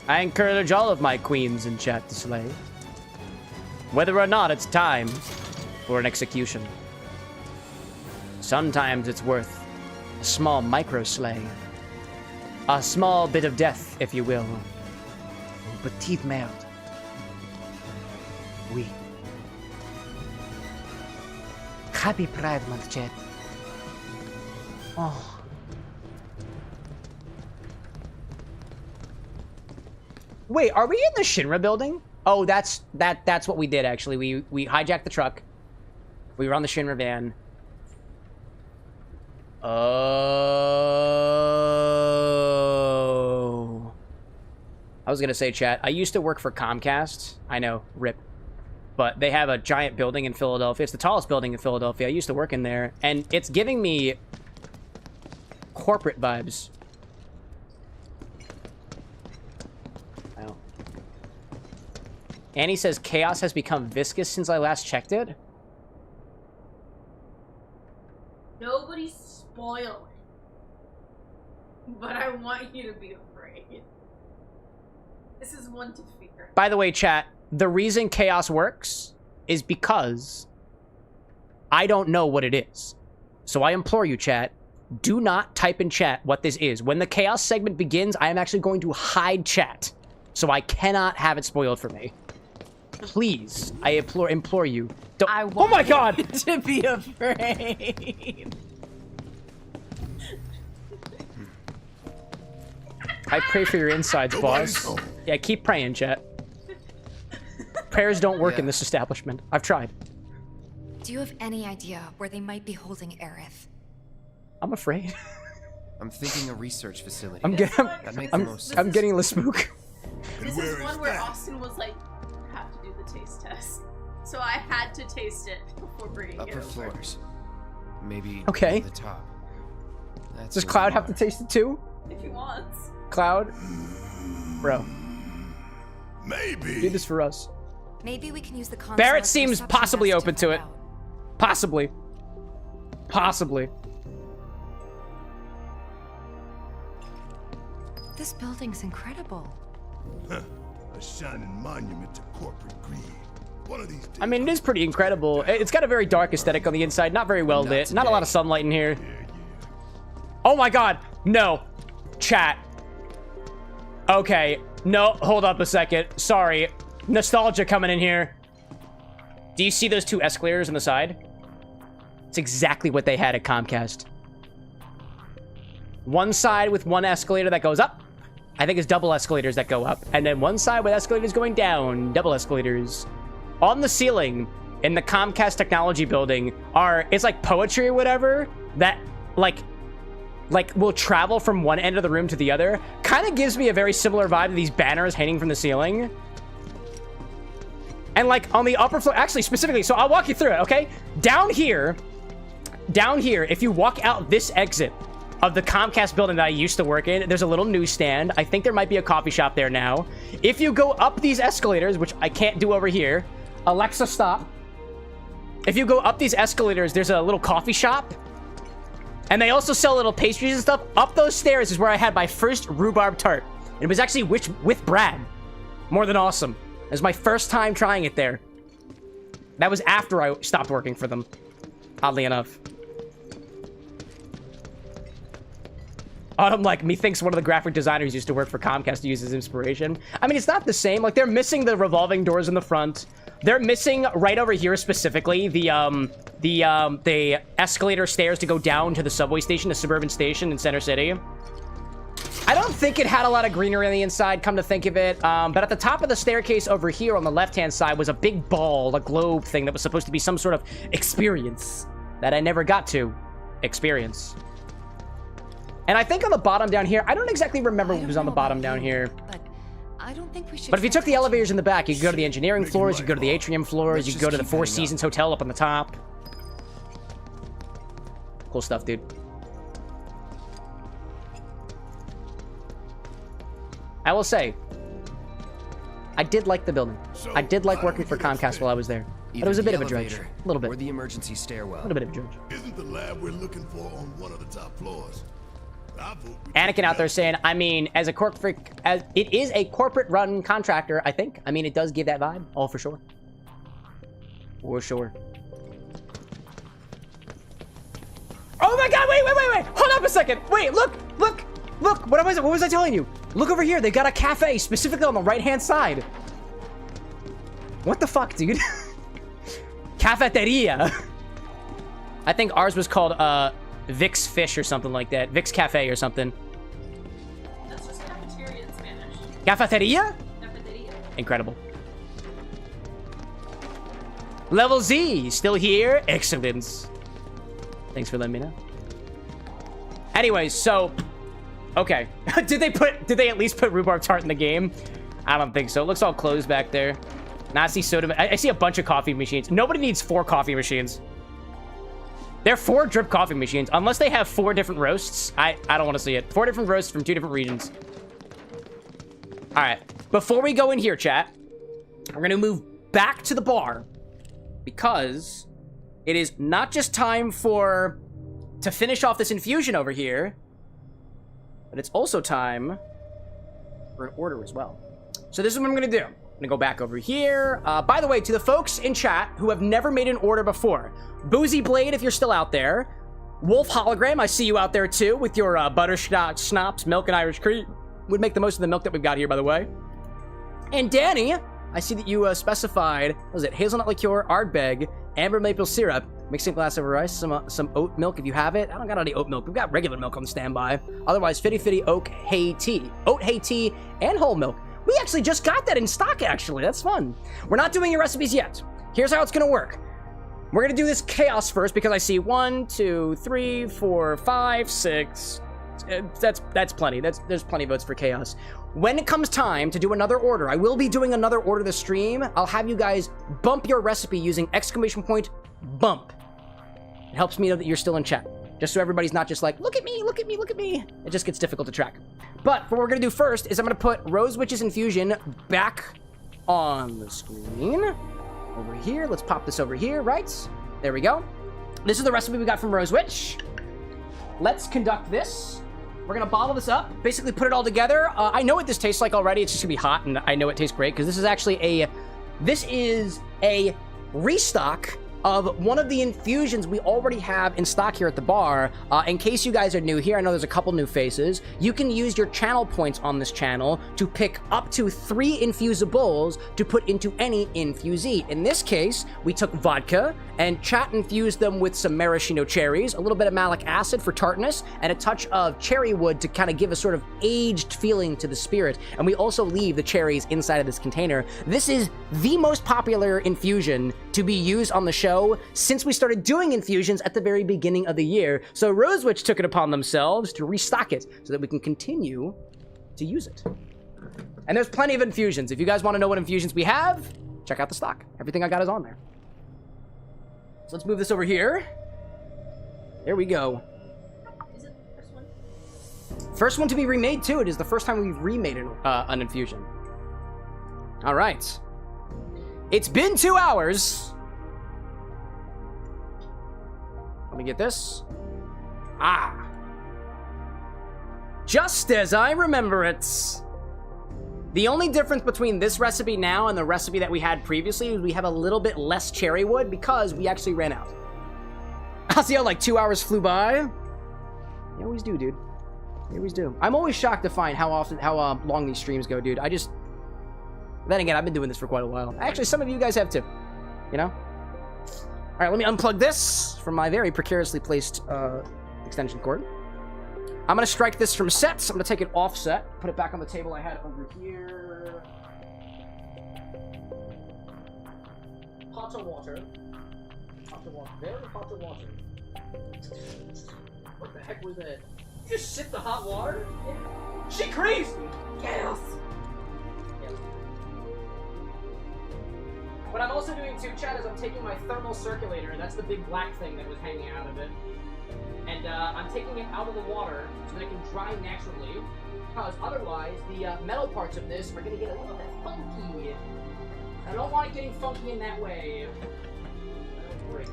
I encourage all of my queens in chat to slay. Whether or not it's time for an execution. Sometimes it's worth a small micro-slay. A small bit of death, if you will. Une petite merde. Oui. Happy Pride Month, chat. Oh. Wait, are we in the Shinra building? Oh, that's what we did actually. We hijacked the truck. We were on the Shinra van. Oh. I was gonna say, chat, I used to work for Comcast. I know, rip. But they have a giant building in Philadelphia. It's the tallest building in Philadelphia. I used to work in there. And it's giving me corporate vibes. Wow. Annie says chaos has become viscous since I last checked it. Nobody's spoiling. But I want you to be afraid. This is one to fear. By the way, chat, the reason chaos works is because I don't know what it is. So I implore you, chat, do not type in chat what this is. When the chaos segment begins, I am actually going to hide chat. So I cannot have it spoiled for me. Please, I implore you. Don't. Oh my god! To be afraid. I pray for your insides, boss. Yeah, keep praying, chat. Prayers don't work in this establishment. I've tried. Do you have any idea where they might be holding Aerith? I'm afraid. I'm thinking a research facility. I'm getting the spook. This is one where Austin was like, you have to do the taste test. So I had to taste it before bringing it Upper over. floors. Maybe okay. the top. That's Does Cloud have to taste it too? If he wants. Cloud? Bro. Maybe. Do this for us. Maybe we can use the Barrett seems possibly open to it. Possibly. Possibly. This building's incredible. Huh. A shining monument to corporate greed. One of these days, I mean, it is pretty incredible. It's got a very dark aesthetic on the inside. Not very well lit. Not a lot of sunlight in here. Oh my god. No. Chat. Okay. No, hold up a second. Sorry. Nostalgia coming in here. Do you see those two escalators on the side? It's exactly what they had at Comcast. One side with one escalator that goes up. I think it's double escalators that go up. And then one side with escalators going down. Double escalators. On the ceiling in the Comcast technology building it's like poetry or whatever that like will travel from one end of the room to the other. Kind of gives me a very similar vibe to these banners hanging from the ceiling. And like on the upper floor, actually specifically, so I'll walk you through it, okay? Down here, if you walk out this exit of the Comcast building that I used to work in, there's a little newsstand. I think there might be a coffee shop there now. If you go up these escalators, which I can't do over here, Alexa, stop. If you go up these escalators, there's a little coffee shop. And they also sell little pastries and stuff. Up those stairs is where I had my first rhubarb tart. It was actually with Brad. More than awesome. It was my first time trying it there. That was after I stopped working for them. Oddly enough. Autumn, like, methinks one of the graphic designers used to work for Comcast to use as inspiration. I mean, it's not the same. Like, they're missing the revolving doors in the front. They're missing, right over here specifically, the escalator stairs to go down to the subway station, the suburban station in Center City. I don't think it had a lot of greenery on the inside, come to think of it. But at the top of the staircase over here on the left-hand side was a big ball, a globe thing that was supposed to be some sort of experience that I never got to experience. And I think on the bottom down here, I don't exactly remember what was on the bottom down here. But I don't think we should. But if you took the elevators in the back, you could go to the engineering floors, you could go to the atrium floors, you could go to the Four Seasons Hotel up on the top. Cool stuff, dude. I will say, I did like the building. I did like working for Comcast while I was there. But it was a bit of a dredge. A little bit. Or the emergency stairwell. A little bit of a dredge. Isn't the lab we're looking for on one of the top floors? Anakin out there saying, I mean, as it is a corporate run contractor, I think. I mean, it does give that vibe. All for sure. For sure. Oh my god, wait. Hold up a second. Wait, look. What was I telling you? Look over here. They got a cafe specifically on the right-hand side. What the fuck, dude? Cafeteria. I think ours was called Vic's Fish or something like that. Vic's Cafe or something. That's just cafeteria in Spanish. Cafeteria? Cafeteria. Incredible. Level Z, still here? Excellent. Thanks for letting me know. Anyways, so... Okay. Did they at least put rhubarb tart in the game? I don't think so. It looks all closed back there. Now I see soda... I see a bunch of coffee machines. Nobody needs 4 coffee machines. There are 4 drip coffee machines. Unless they have 4 different roasts. I don't want to see it. 4 different roasts from 2 different regions. Alright. Before we go in here, chat, we're going to move back to the bar. Because it is not just time to finish off this infusion over here, but it's also time for an order as well. So this is what I'm going to do. I'm going to go back over here. By the way, to the folks in chat who have never made an order before, Boozy Blade, if you're still out there, Wolf Hologram, I see you out there too with your butterscotch, schnapps, milk, and Irish cream. Would make the most of the milk that we've got here, by the way. And Danny, I see that you specified, what was it, hazelnut liqueur, Ardbeg, amber maple syrup, mixing a glass of rice, some oat milk if you have it. I don't got any oat milk. We've got regular milk on standby. Otherwise, Fitty Fitty Oat Hay Tea, and whole milk. We actually just got that in stock, actually. That's fun. We're not doing your recipes yet. Here's how it's going to work. We're going to do this chaos first because I see 1, 2, 3, 4, 5, 6. That's plenty. There's plenty of votes for chaos. When it comes time to do another order, I will be doing another order to stream. I'll have you guys bump your recipe using !bump. It helps me know that you're still in chat. Just so everybody's not just like, look at me. It just gets difficult to track. But what we're going to do first is I'm going to put Rose Witch's Infusion back on the screen. Over here. Let's pop this over here, right? There we go. This is the recipe we got from Rose Witch. Let's conduct this. We're going to bottle this up, basically put it all together. I know what this tastes like already. It's just going to be hot, and I know it tastes great because this is actually a restock of one of the infusions we already have in stock here at the bar. In case you guys are new here, I know there's a couple new faces. You can use your channel points on this channel to pick up to 3 infusables to put into any infusee. In this case, we took vodka and chat infused them with some maraschino cherries, a little bit of malic acid for tartness, and a touch of cherry wood to kind of give a sort of aged feeling to the spirit. And we also leave the cherries inside of this container. This is the most popular infusion to be used on the show since we started doing infusions at the very beginning of the year. So Rose Witch took it upon themselves to restock it so that we can continue to use it. And there's plenty of infusions. If you guys want to know what infusions we have, check out the stock. Everything I got is on there. So let's move this over here. There we go. Is it the first one? First one to be remade too. It is the first time we've remade an infusion. All right. It's been 2 hours. Let me get this. Just as I remember it. The only difference between this recipe now and the recipe that we had previously is we have a little bit less cherry wood because we actually ran out. I'll see how like 2 hours flew by. They always do, dude. They always do. I'm always shocked to find how long these streams go, dude. Then again, I've been doing this for quite a while. Actually, some of you guys have too. You know? All right, let me unplug this from my very precariously placed extension cord. I'm going to strike this from sets. I'm going to take it off set, put it back on the table I had over here. Hot water. Hot water. Very hot water. What the heck was that? You just sip the hot water? Yeah. She crazy! Chaos! Yeah. What I'm also doing too, chat, is I'm taking my thermal circulator, that's the big black thing that was hanging out of it, and I'm taking it out of the water so that it can dry naturally, because otherwise the metal parts of this are going to get a little bit funky. I don't want it getting funky in that way. Great.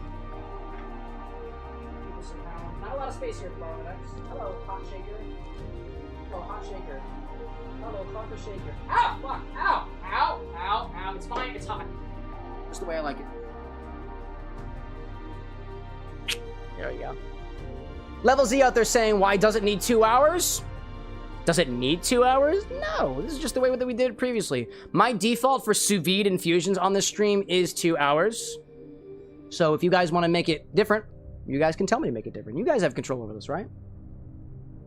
Not a lot of space here, Bravada. Hello, hot shaker. Hello, hot shaker. Hello, coffee shaker. Ow! Fuck! Ow! Ow! Ow! Ow! It's fine. It's hot. Just the way I like it. There we go. Level Z out there saying, why does it need 2 hours? Does it need 2 hours? No, this is just the way that we did it previously. My default for sous vide infusions on this stream is 2 hours. So if you guys want to make it different, you guys can tell me to make it different. You guys have control over this, right?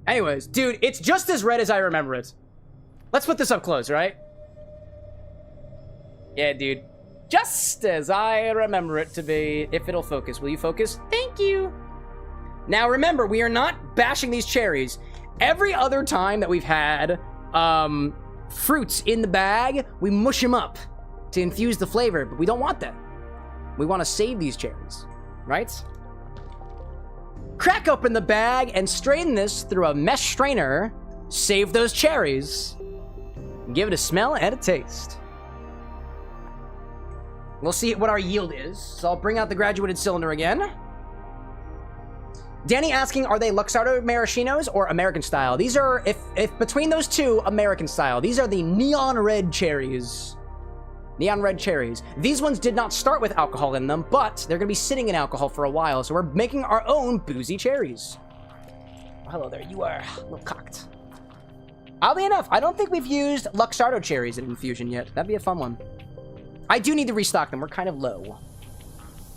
Anyways, dude, it's just as red as I remember it. Let's put this up close, right? Yeah, dude. Just as I remember it to be. If it'll focus. Will you focus? Thank you. Now, remember, we are not bashing these cherries. Every other time that we've had fruits in the bag, we mush them up to infuse the flavor, but we don't want that. We want to save these cherries, right? Crack open the bag and strain this through a mesh strainer. Save those cherries. Give it a smell and a taste. We'll see what our yield is. So I'll bring out the graduated cylinder again. Danny asking, are they Luxardo Maraschinos or American style? These are, if between those two, American style. These are the neon red cherries. Neon red cherries. These ones did not start with alcohol in them, but they're gonna be sitting in alcohol for a while, so we're making our own boozy cherries. Oh, hello there, you are a little cocked. Oddly enough, I don't think we've used Luxardo cherries in infusion yet. That'd be a fun one. I do need to restock them. We're kind of low.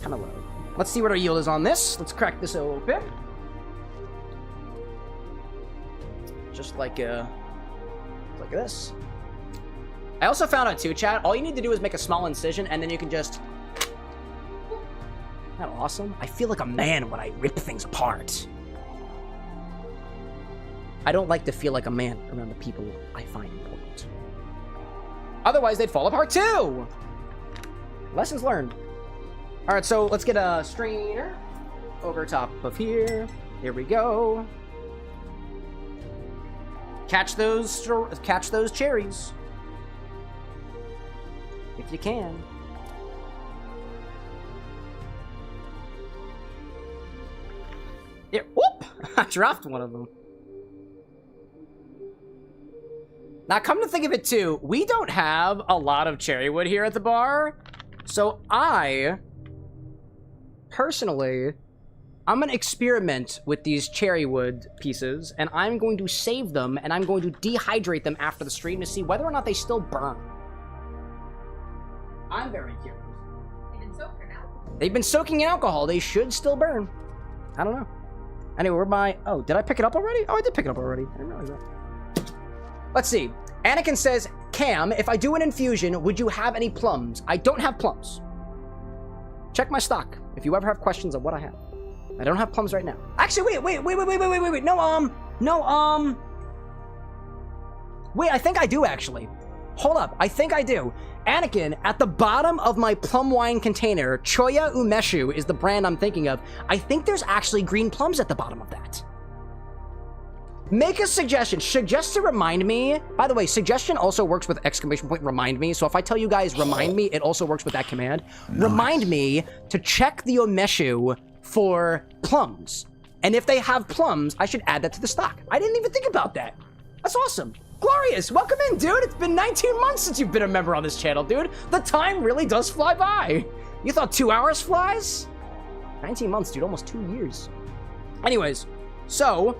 Kind of low. Let's see what our yield is on this. Let's crack this open. Just like this. I also found out too, chat, all you need to do is make a small incision and then you can just... Isn't that awesome? I feel like a man when I rip things apart. I don't like to feel like a man around the people I find important. Otherwise, they'd fall apart too! Lessons learned. Alright, so let's get a strainer over top of here. Here we go. Catch those cherries. If you can. Yeah, whoop! I dropped one of them. Now, come to think of it too, we don't have a lot of cherry wood here at the bar. So personally, I'm gonna experiment with these cherry wood pieces, and I'm going to save them, and I'm going to dehydrate them after the stream to see whether or not they still burn. I'm very curious. They've been soaked in alcohol. They've been soaking in alcohol. They should still burn. I don't know. Anyway, we're by... Oh, did I pick it up already? Oh, I did pick it up already. I didn't realize that. Let's see. Anakin says, Cam, if I do an infusion, would you have any plums? I don't have plums. Check my stock if you ever have questions on what I have. I don't have plums right now. Actually, wait. No, wait, I think I do, actually. Hold up, I think I do. Anakin, at the bottom of my plum wine container, Choya Umeshu is the brand I'm thinking of. I think there's actually green plums at the bottom of that. Make a suggestion. Suggest to remind me. By the way, suggestion also works with exclamation point remind me. So if I tell you guys remind me, it also works with that command. Nice. Remind me to check the Omeshu for plums. And if they have plums, I should add that to the stock. I didn't even think about that. That's awesome. Glorious, welcome in, dude. It's been 19 months since you've been a member on this channel, dude. The time really does fly by. You thought 2 hours flies? 19 months, dude, almost 2 years. Anyways, so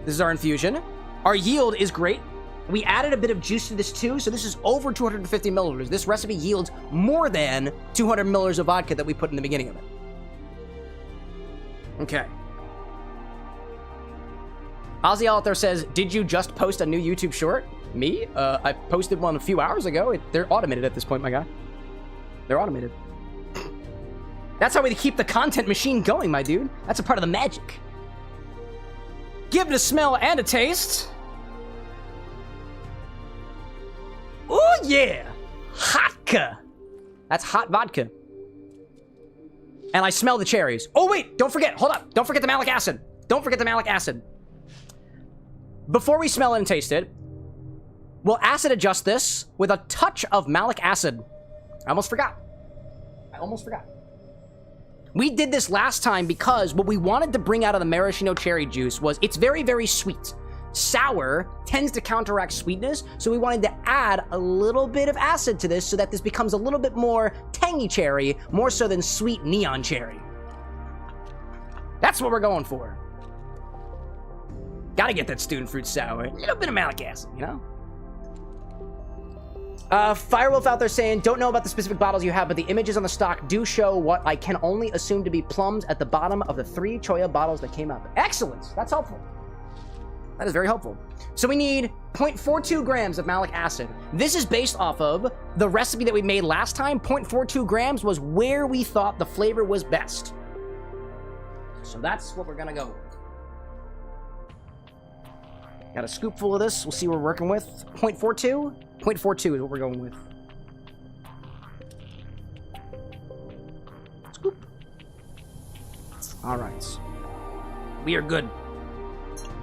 this is our infusion. Our yield is great. We added a bit of juice to this too, so this is over 250 milliliters. This recipe yields more than 200 milliliters of vodka that we put in the beginning of it. Okay. Ozzy out there says, did you just post a new YouTube short? Me? I posted one a few hours ago. They're automated at this point, my guy. They're automated. That's how we keep the content machine going, my dude. That's a part of the magic. Give it a smell and a taste. Oh yeah! Vodka! That's hot vodka. And I smell the cherries. Oh wait, don't forget, hold up. Don't forget the malic acid. Don't forget the malic acid. Before we smell it and taste it, we'll acid adjust this with a touch of malic acid. I almost forgot. We did this last time because what we wanted to bring out of the maraschino cherry juice was it's very, very sweet. Sour tends to counteract sweetness, so we wanted to add a little bit of acid to this so that this becomes a little bit more tangy cherry, more so than sweet neon cherry. That's what we're going for. Gotta get that student fruit sour. A little bit of malic acid, you know? Firewolf out there saying, don't know about the specific bottles you have, but the images on the stock do show what I can only assume to be plums at the bottom of the 3 Choya bottles that came up. Excellent. That's helpful. That is very helpful. So we need 0.42 grams of malic acid. This is based off of the recipe that we made last time. 0.42 grams was where we thought the flavor was best. So that's what we're gonna go with. Got a scoop full of this. We'll see what we're working with. 0.42? 0.42 is what we're going with. Scoop. All right. We are good.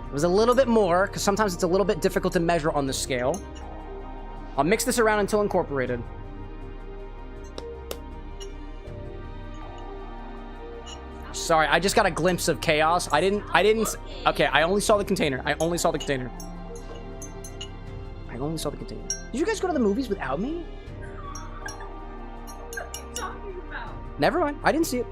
It was a little bit more, because sometimes it's a little bit difficult to measure on the scale. I'll mix this around until incorporated. Sorry, I just got a glimpse of chaos. I didn't... Okay, I only saw the container. I only saw the container. Did you guys go to the movies without me? What are you talking about? Never mind. I didn't see it.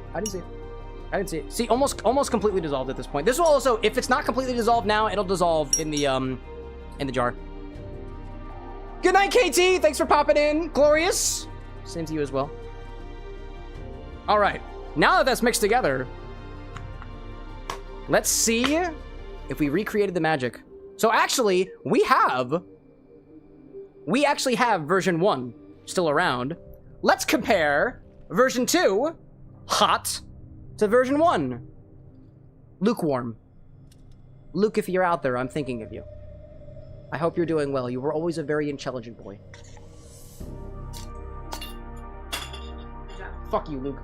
See, almost completely dissolved at this point. This will also, if it's not completely dissolved now, it'll dissolve in the jar. Good night, KT. Thanks for popping in. Glorious. Same to you as well. All right. Now that that's mixed together, let's see if we recreated the magic. So actually, we actually have version 1 still around. Let's compare version 2, hot, to version 1, lukewarm. Luke, if you're out there, I'm thinking of you. I hope you're doing well. You were always a very intelligent boy. Fuck you, Luke.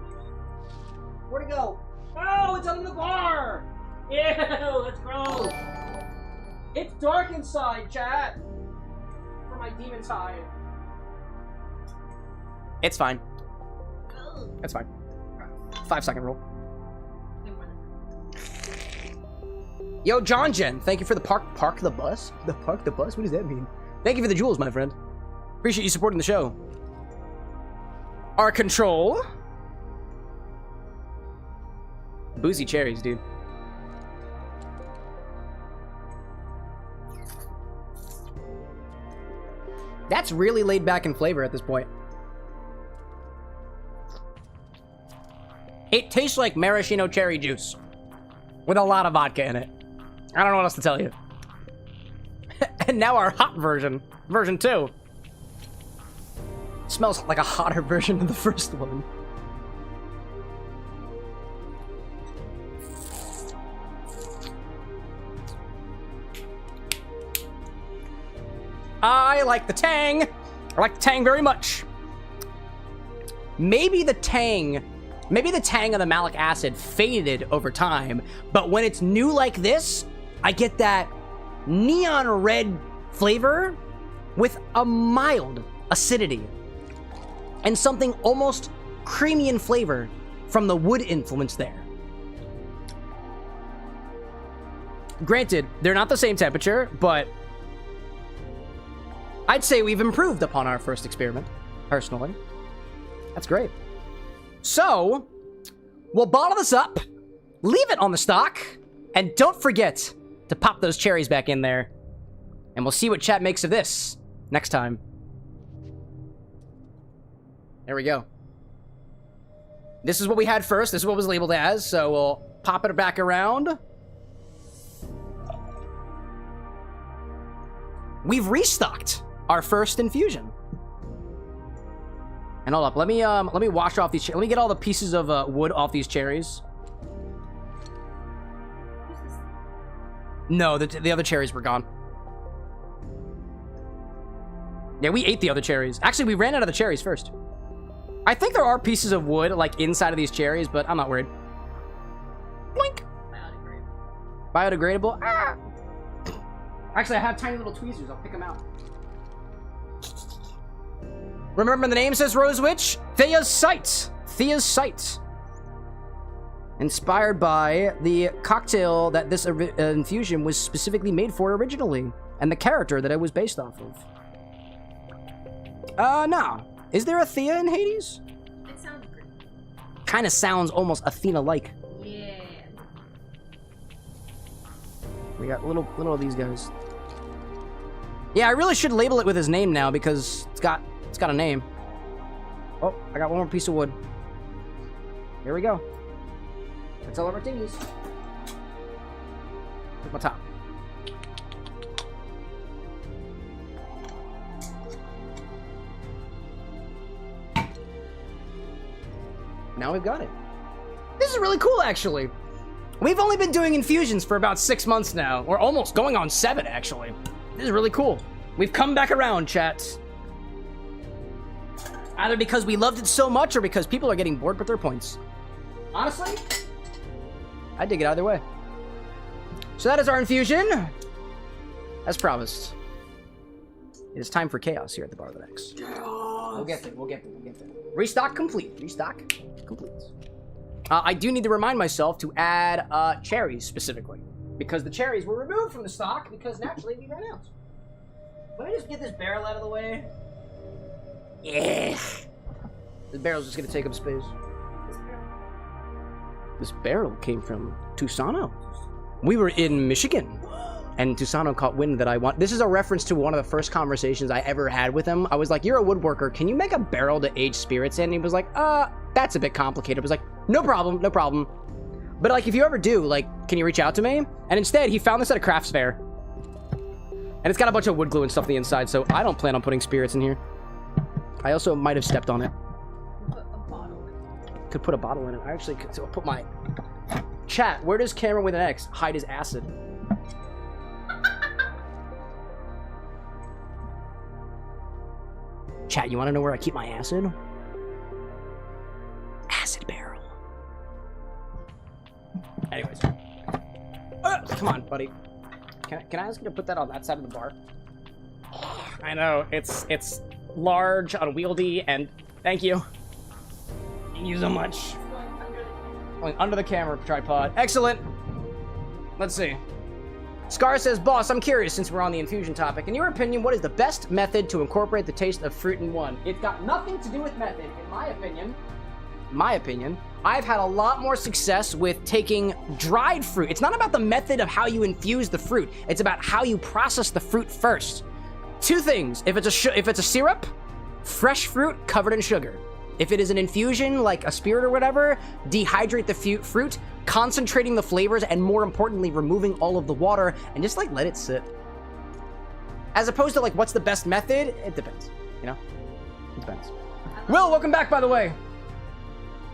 Where'd it go? Oh, it's under the bar! Ew, that's gross. It's dark inside, chat. For my demon's hide. It's fine. It's fine. 5-second rule. Yo, John Jen, thank you for the park the bus? The park the bus? What does that mean? Thank you for the jewels, my friend. Appreciate you supporting the show. Our control. Boozy cherries, dude. That's really laid back in flavor at this point. It tastes like maraschino cherry juice with a lot of vodka in it. I don't know what else to tell you. And now our hot version, version 2. Smells like a hotter version of the first one. I like the tang. I like the tang very much. Maybe the tang of the malic acid faded over time, but when it's new like this, I get that neon red flavor with a mild acidity and something almost creamy in flavor from the wood influence there. Granted, they're not the same temperature, but I'd say we've improved upon our first experiment, personally. That's great. So, we'll bottle this up, leave it on the stock, and don't forget to pop those cherries back in there. And we'll see what chat makes of this next time. There we go. This is what we had first. This is what was labeled as, so we'll pop it back around. We've restocked our first infusion. And hold up, let me wash off these. Let me get all the pieces of wood off these cherries. No, the other cherries were gone. Yeah, we ate the other cherries. Actually, we ran out of the cherries first. I think there are pieces of wood like inside of these cherries, but I'm not worried. Blink. Biodegradable. Ah. Actually, I have tiny little tweezers. I'll pick them out. Remember the name, says Rose Witch? Thea's Sight. Thea's Sight. Inspired by the cocktail that this infusion was specifically made for originally, and the character that it was based off of. No. Is there a Thea in Hades? It sounds great. Kind of sounds almost Athena-like. Yeah. We got little of these guys. Yeah, I really should label it with his name now because it's got a name. Oh, I got one more piece of wood. Here we go. That's all our martinis. With my top. Now we've got it. This is really cool, actually. We've only been doing infusions for about 6 months now, or almost going on 7, actually. This is really cool. We've come back around, chat. Either because we loved it so much or because people are getting bored with their points. Honestly, I dig it either way. So that is our infusion. As promised. It is time for chaos here at the Bar of the Next. We'll get there. Restock complete. I do need to remind myself to add cherries specifically. Because the cherries were removed from the stock because naturally we ran out. Let me just get this barrel out of the way. Yeah. This barrel's just gonna take up space. This barrel came from Tusano. We were in Michigan. And Tusano caught wind that I want. This is a reference to one of the first conversations I ever had with him. I was like, "You're a woodworker. Can you make a barrel to age spirits in?" And he was like, that's a bit complicated." I was like, no problem. But like, if you ever do, like, can you reach out to me? And instead, he found this at a crafts fair. And it's got a bunch of wood glue and stuff on the inside, so I don't plan on putting spirits in here. I also might have stepped on it. Could put a bottle in it. I actually could put my... Chat, where does CameroxnWithAnX hide his acid? Chat, you want to know where I keep my acid? Acid barrel. Anyways. Come on, buddy. Can I ask you to put that on that side of the bar? I know, it's large, unwieldy, and thank you. Thank you so much. Going under the camera tripod. Excellent. Let's see. Scar says, "Boss, I'm curious, since we're on the infusion topic. In your opinion, what is the best method to incorporate the taste of fruit in one?" It's got nothing to do with method, in my opinion. I've had a lot more success with taking dried fruit. It's not about the method of how you infuse the fruit. It's about how you process the fruit first. Two things. If it's a syrup, fresh fruit covered in sugar. If it is an infusion, like a spirit or whatever, dehydrate the fruit, concentrating the flavors, and more importantly, removing all of the water, and just, like, let it sit. As opposed to, like, what's the best method? It depends, you know? It depends. Will, welcome back, by the way.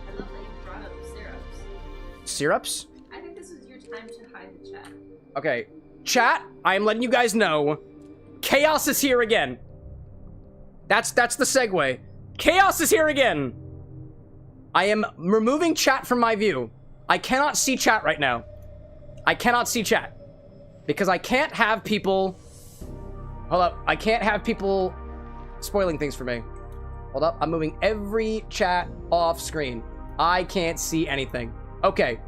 I love that you brought up syrups. Syrups? I think this is your time to hide the chat. Okay. Chat, I am letting you guys know, chaos is here again. That's the segue. Chaos is here again. I am removing chat from my view. I cannot see chat right now. I cannot see chat. Because I can't have people... Hold up. I can't have people spoiling things for me. Hold up. I'm moving every chat off screen. I can't see anything. Okay.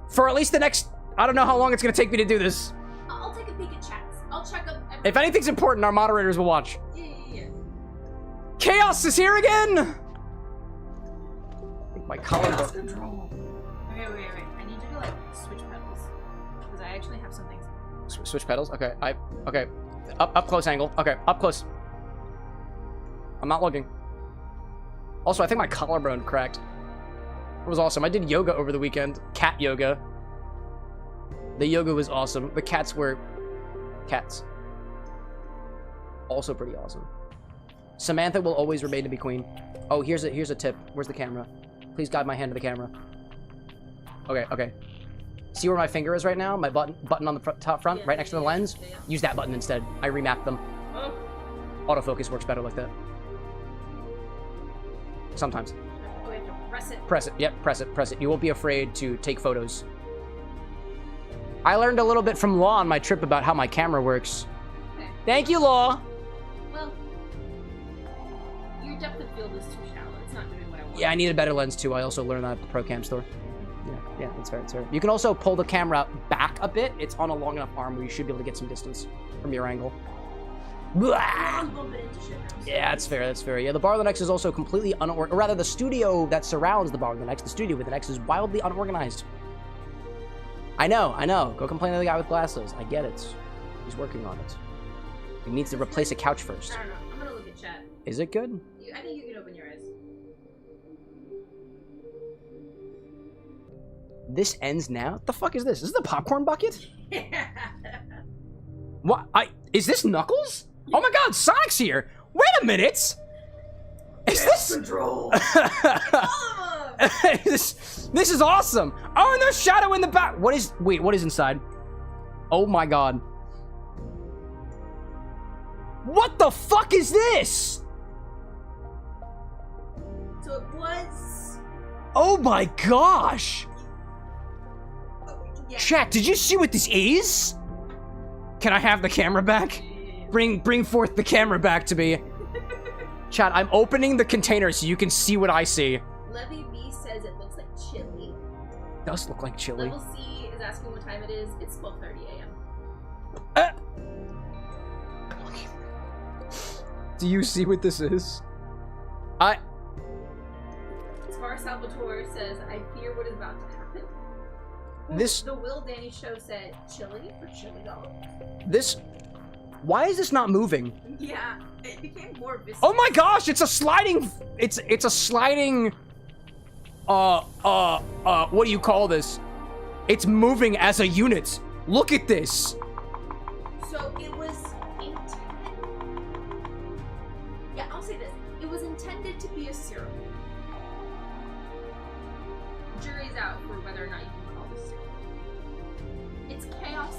For at least the next... I don't know how long it's going to take me to do this. I'll take a peek at chats. I'll check up... If anything's important, our moderators will watch. Yeah. Chaos is here again! I think my collarbone... Control. Wait. I need you to, like, switch pedals. Because I actually have something... Switch pedals? Okay, okay. Up close angle. Okay, up close. I'm not looking. Also, I think my collarbone cracked. It was awesome. I did yoga over the weekend. Cat yoga. The yoga was awesome. The cats were... cats. Also pretty awesome. Samantha will always remain to be queen. Oh, here's a tip. Where's the camera? Please guide my hand to the camera. Okay. See where my finger is right now? My button on the top front, right next to the lens? Yeah. Use that button instead. I remapped them. Oh. Autofocus works better like that. Sometimes. Oh, we have to press it. Press it. Yep, press it. You won't be afraid to take photos. I learned a little bit from Law on my trip about how my camera works. Okay. Thank you, Law! Well, your depth of field is too shallow. It's not doing what I want. Yeah, I need a better lens too. I also learned that at the Pro Cam store. Yeah, that's fair, You can also pull the camera back a bit. It's on a long enough arm where you should be able to get some distance from your angle. Yeah, that's fair. Yeah, the Bar of the Next is also completely unorganized. Or rather, the studio that surrounds the Bar of the Next, the studio with the Next, is wildly unorganized. I know. Go complain to the guy with glasses. I get it. He's working on it. He needs to replace a couch first. I don't know. I'm gonna look at chat. Is it good? I think you can open your eyes. This ends now? What the fuck is this? Is this the popcorn bucket? What? Is this Knuckles? Oh my god, Sonic's here! Wait a minute! Is this... Control! this is awesome! Oh, and there's Shadow in the back! Wait, what is inside? Oh my god. What the fuck is this? So it was... Oh my gosh! Yeah. Chat, did you see what this is? Can I have the camera back? Bring forth the camera back to me. Chat, I'm opening the container so you can see what I see. Levy B says it looks like chili. Does look like chili. Level C is asking what time it is. It's 12:30 a.m. Do you see what this is? Scar Salvatore says, I fear what is about to happen. The Will Danny show said chili or chili dog. Why is this not moving? Yeah, it became more viscous. Oh my gosh, it's a sliding, it's a sliding, what do you call this? It's moving as a unit. Look at this. So it was intended. Yeah, I'll say this. It was intended to be a syrup. Jury's out for whether or not you can call this syrup. It's chaos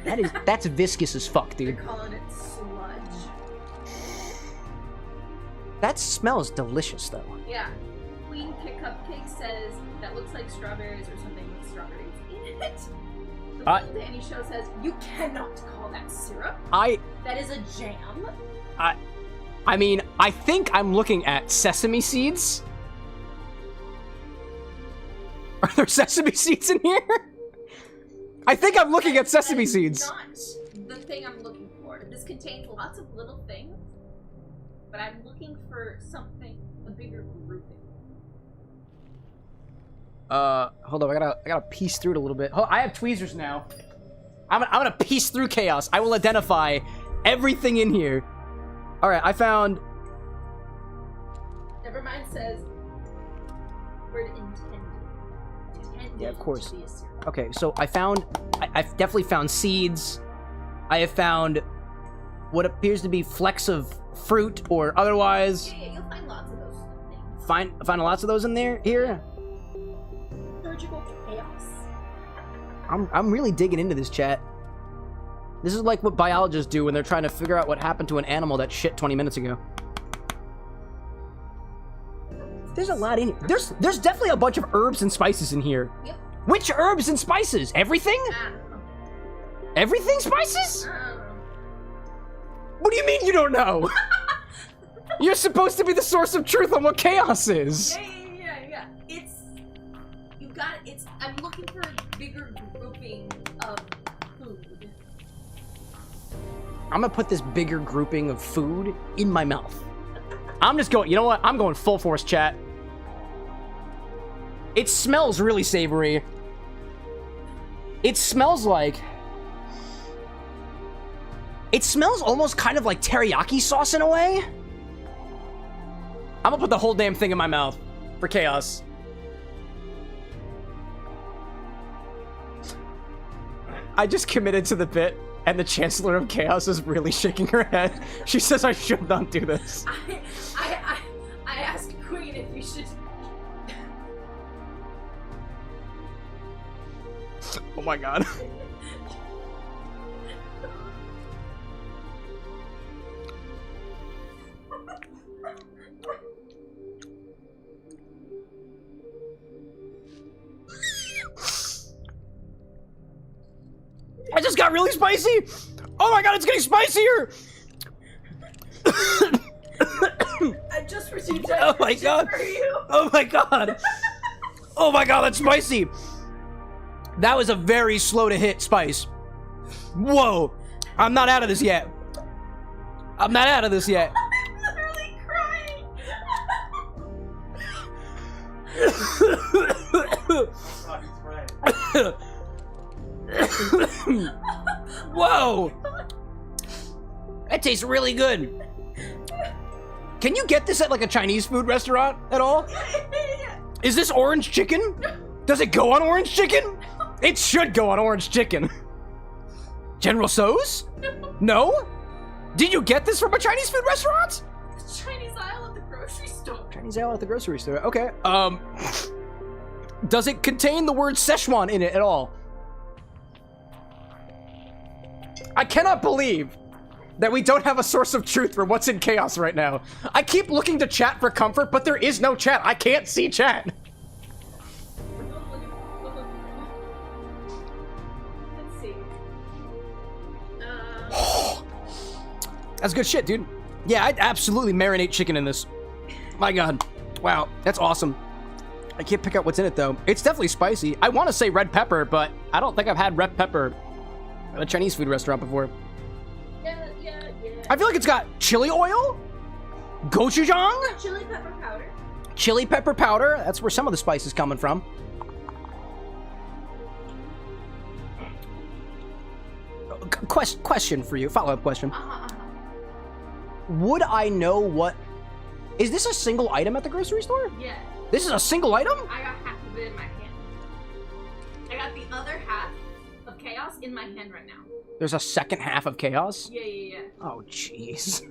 syrup. That's viscous as fuck, dude. They're calling it sludge. That smells delicious, though. Yeah. Queen Kick Cupcake says that looks like strawberries or something with strawberries in it. The Will Danny show says you cannot call that syrup. That is a jam. I mean, I think I'm looking at sesame seeds. Are there sesame seeds in here? I think I'm looking at sesame seeds. Not the thing I'm looking for. This contains lots of little things, but I'm looking for something, a bigger grouping. Hold on, I gotta piece through it a little bit. I have tweezers now. I'm gonna piece through chaos. I will identify everything in here. All right, I found. Nevermind says word intended. Yeah, of course. To be a syrup. Okay, so I've definitely found seeds. I have found what appears to be flecks of fruit or otherwise. Yeah, you'll find lots of those things. Find lots of those in there here. Surgical chaos. I'm really digging into this, chat. This is like what biologists do when they're trying to figure out what happened to an animal that shit 20 minutes ago. There's a lot in here. There's definitely a bunch of herbs and spices in here. Yep. Which herbs and spices? Everything? I don't know. Everything spices? I don't know. What do you mean you don't know? You're supposed to be the source of truth on what chaos is. Yeah. I'm looking for a bigger grouping of food. I'm gonna put this bigger grouping of food in my mouth. I'm just going, you know what? I'm going full force, chat. It smells really savory. It smells like... It smells almost kind of like teriyaki sauce in a way. I'm gonna put the whole damn thing in my mouth for chaos. I just committed to the bit, and the Chancellor of Chaos is really shaking her head. She says I should not do this. I asked Queen if you should... Oh my god. I just got really spicy! Oh my god, it's getting spicier! I just received Oh my god! for you. Oh my god! Oh my god, that's spicy! That was a very slow to hit spice. Whoa! I'm not out of this yet. I'm not out of this yet. I'm literally crying. Whoa! That tastes really good. Can you get this at like a Chinese food restaurant at all? Is this orange chicken? Does it go on orange chicken? It should go on orange chicken. General Tso's? No? Did you get this from a Chinese food restaurant? Chinese aisle at the grocery store. Chinese aisle at the grocery store. Okay. Does it contain the word Szechuan in it at all? I cannot believe that we don't have a source of truth for what's in chaos right now. I keep looking to chat for comfort, but there is no chat. I can't see chat. Let's see. That's good shit, dude. Yeah, I'd absolutely marinate chicken in this. My god. Wow, that's awesome. I can't pick out what's in it, though. It's definitely spicy. I want to say red pepper, but I don't think I've had red pepper at a Chinese food restaurant before. Yeah. I feel like it's got chili oil, gochujang, Chili pepper powder. chili pepper powder. That's where some of the spice is coming from. Question for you, follow-up question. Would I know what... Is this a single item at the grocery store? Yeah. This is a single item? I got half of it in my hand. I got the other half of chaos in my hand right now. There's a second half of chaos? Yeah. Oh, jeez.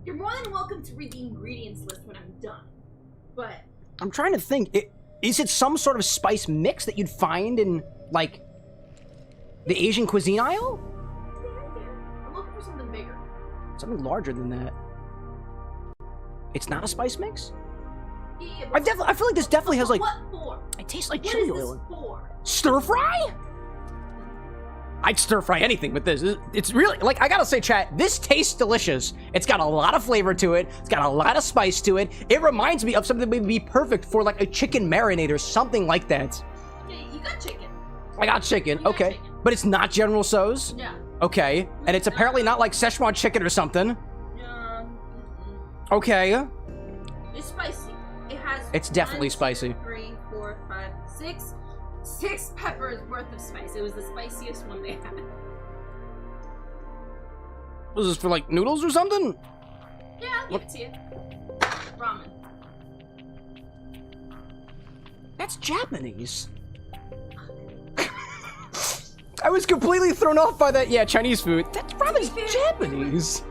You're more than welcome to read the ingredients list when I'm done. But... I'm trying to think. Is it some sort of spice mix that you'd find in, like, the Asian cuisine aisle? Yeah. I'm looking for something bigger. Something larger than that. It's not a spice mix? Yeah, I feel like this definitely has, like... What for? It tastes like What chili is this oil. for? Stir fry? I'd stir fry anything with this. It's really, like, I gotta say, chat, this tastes delicious. It's got a lot of flavor to it. It's got a lot of spice to it. It reminds me of something that would be perfect for, like, a chicken marinade or something like that. Yeah, you got chicken. I got chicken, You got okay. chicken. But it's not General Tso's? No. Okay. And it's apparently not like Szechuan chicken or something. Mm-mm. Okay. It's spicy. It has... It's definitely 1, 2, spicy. 3, 4, 5, 6. 6 peppers worth of spice. It was the spiciest one they had. Was this for, like, noodles or something? Yeah, I'll give it to you. Ramen. That's Japanese. I was completely thrown off by that. Yeah, Chinese food. That's probably Japanese.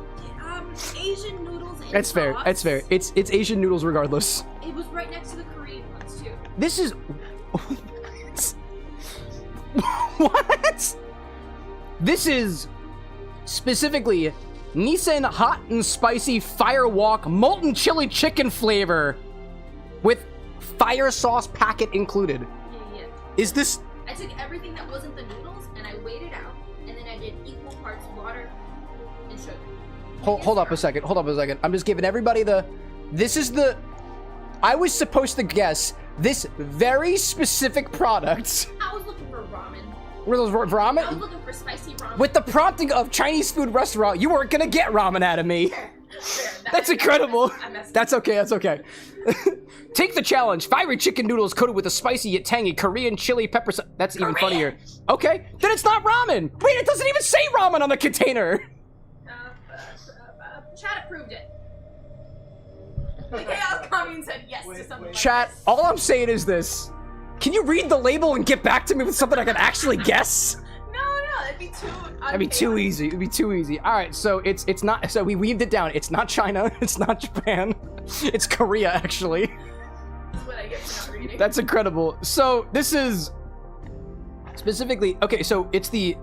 Asian noodles and That's fair. sauce. That's fair. It's Asian noodles regardless. It was right next to the Korean ones too. This is... What? This is specifically Nissan hot and spicy firewalk molten chili chicken flavor with fire sauce packet included. Yeah. Is this... I took everything that wasn't the noodles and I weighed it out, and then I did equal parts water and sugar. Hold up a second. Hold up a second. I'm just giving everybody the... This is the... I was supposed to guess this very specific product. I was looking for ramen. Were those ramen? I was looking for spicy ramen. With the prompting of Chinese food restaurant, you weren't gonna get ramen out of me. Fair. That's incredible. I messed That's okay. That's okay. Take the challenge. Fiery chicken noodles coated with a spicy yet tangy Korean chili pepper. That's even funnier. Okay, then it's not ramen. Wait, it doesn't even say ramen on the container. Chat approved it. The Chaos Commune said yes to something Chat, like this. all I'm saying is this. Can you read the label and get back to me with something I can actually guess? No, that'd be too... That'd be too easy. It'd be too easy. All right, so it's not. So we weaved it down. It's not China. It's not Japan. It's Korea, actually. That's what I get for not reading. That's incredible. So this is specifically okay. So it's the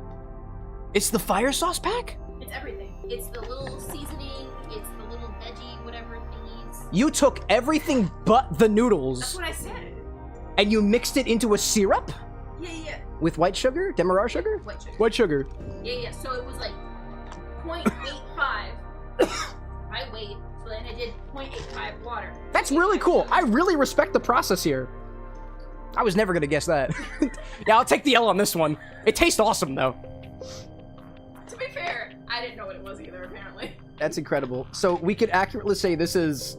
fire sauce pack. It's everything. It's the little seasoning. It's the little veggie, whatever thingies. You took everything but the noodles. That's what I said. And you mixed it into a syrup. Yeah. With white sugar, demerara sugar. White sugar. White sugar. Yeah. So it was like 0.85 by weight. So then I did 0.85 water. That's really cool. I really respect the process here. I was never gonna guess that. Yeah, I'll take the L on this one. It tastes awesome though. To be fair, I didn't know what it was either, apparently. That's incredible. So we could accurately say this is...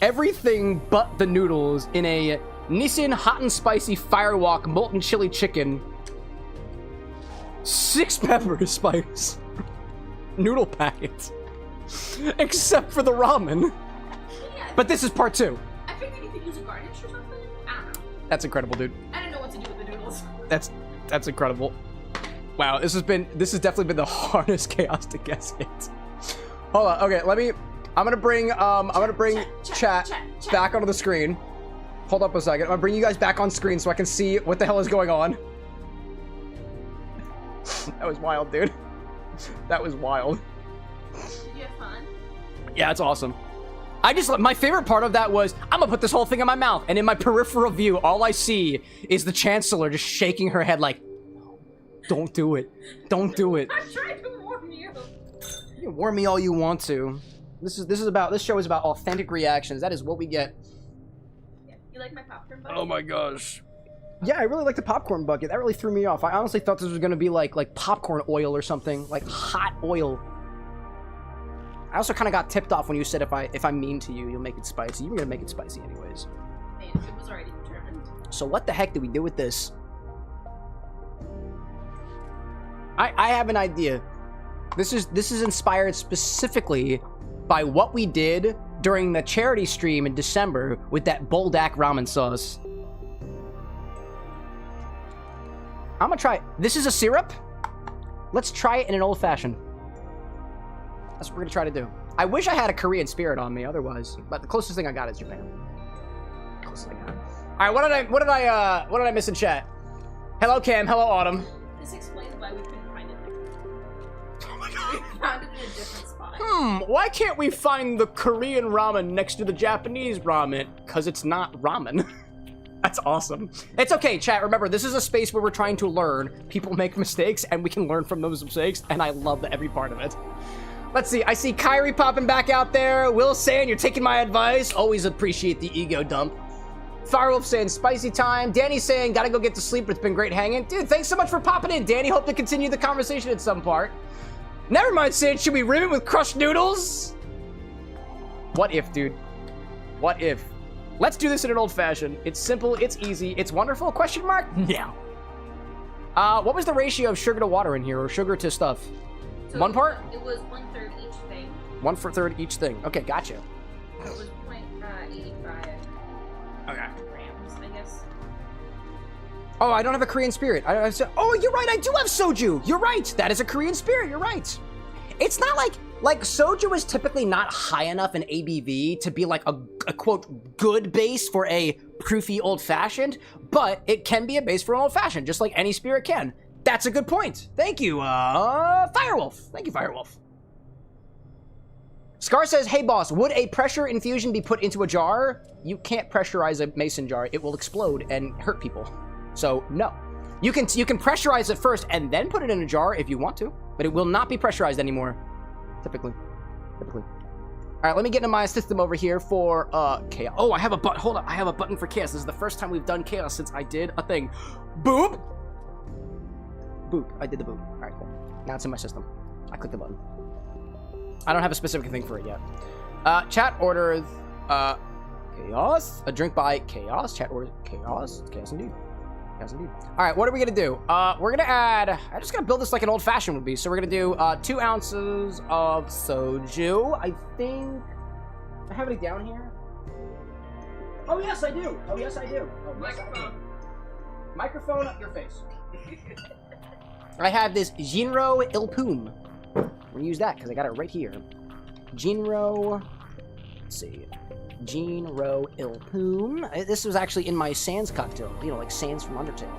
everything but the noodles in a Nissin hot and spicy firewalk molten chili chicken 6 pepper spice noodle packets, except for the ramen. Yeah, but this is part 2. I figured you could use a garnish or something. I don't know. That's incredible, dude. I don't know what to do with the noodles. That's incredible. Wow, this has definitely been the hardest chaos to guess it. Hold on, okay, I'm gonna bring chat back onto the screen. Hold up a second. I'm gonna bring you guys back on screen so I can see what the hell is going on. That was wild, dude. That was wild. Did you have fun? Yeah, it's awesome. My favorite part of that was, I'm gonna put this whole thing in my mouth, and in my peripheral view, all I see is the Chancellor just shaking her head like, don't do it. Don't do it. I'm trying to warn you. You can warn me all you want to. This show is about authentic reactions. That is what we get. Yeah. You like my popcorn bucket? Oh my gosh. Yeah, I really like the popcorn bucket. That really threw me off. I honestly thought this was gonna be like popcorn oil or something, like hot oil. I also kind of got tipped off when you said if I'm mean to you, you'll make it spicy. You were gonna make it spicy anyways. Man, it was already determined. So what the heck did we do with this? I have an idea. This is inspired specifically by what we did during the charity stream in December with that Boldak ramen sauce. I'm gonna try it. This is a syrup. Let's try it in an old fashioned. That's what we're gonna try to do. I wish I had a Korean spirit on me otherwise, but the closest thing I got is Japan. Closest thing I got. All right, what did I miss in chat? Hello Cam, hello Autumn. This explains why we couldn't find it there. Oh my god. We found it in a different spot. Why can't we find the Korean ramen next to the Japanese ramen? Because it's not ramen. That's awesome. It's okay, chat. Remember, this is a space where we're trying to learn. People make mistakes, and we can learn from those mistakes, and I love every part of it. Let's see. I see Kyrie popping back out there. Will saying, you're taking my advice. Always appreciate the ego dump. Firewolf saying, spicy time. Danny saying, gotta go get to sleep, but it's been great hanging. Dude, thanks so much for popping in, Danny. Hope to continue the conversation at some part. Never mind saying, should we rim it with crushed noodles? What if, dude? What if? Let's do this in an old fashioned. It's simple, it's easy, it's wonderful, question mark? No. What was the ratio of sugar to water in here, or sugar to stuff? So one part? It was 1/3 each thing. 1/3 each thing. Okay, gotcha. It was 0.85 grams, I guess. Oh, I don't have a Korean spirit. Oh, you're right, I do have soju. You're right, that is a Korean spirit, you're right. It's not like soju is typically not high enough in ABV to be like a quote good base for a proofy old-fashioned, but it can be a base for an old-fashioned, just like any spirit can. That's a good point. Thank you, Firewolf. Thank you, Firewolf. Scar says, hey boss, would a pressure infusion be put into a jar? You can't pressurize a mason jar. It will explode and hurt people. So, no. You can pressurize it first and then put it in a jar if you want to, but it will not be pressurized anymore. Typically. All right, let me get into my system over here for chaos. Oh, I have a button. Hold on, I have a button for chaos. This is the first time we've done chaos since I did a thing. Boop. Boop. I did the boop. All right, cool. Now it's in my system. I clicked the button. I don't have a specific thing for it yet. Chat orders chaos. A drink by chaos. Chat orders chaos. Chaos indeed. Chaos indeed. All right, what are we gonna do? We're gonna add. I'm just gonna build this like an old-fashioned would be. So we're gonna do 2 ounces of soju. I think I have it down here. Oh yes, I do. Oh yes, I do. Oh, yes, I do. Microphone up your face. I have this Jinro Ilpum. I'm gonna use that because I got it right here. Jinro. Let's see. Jinro Ilpum. This was actually in my Sans cocktail. You know, like Sans from Undertale.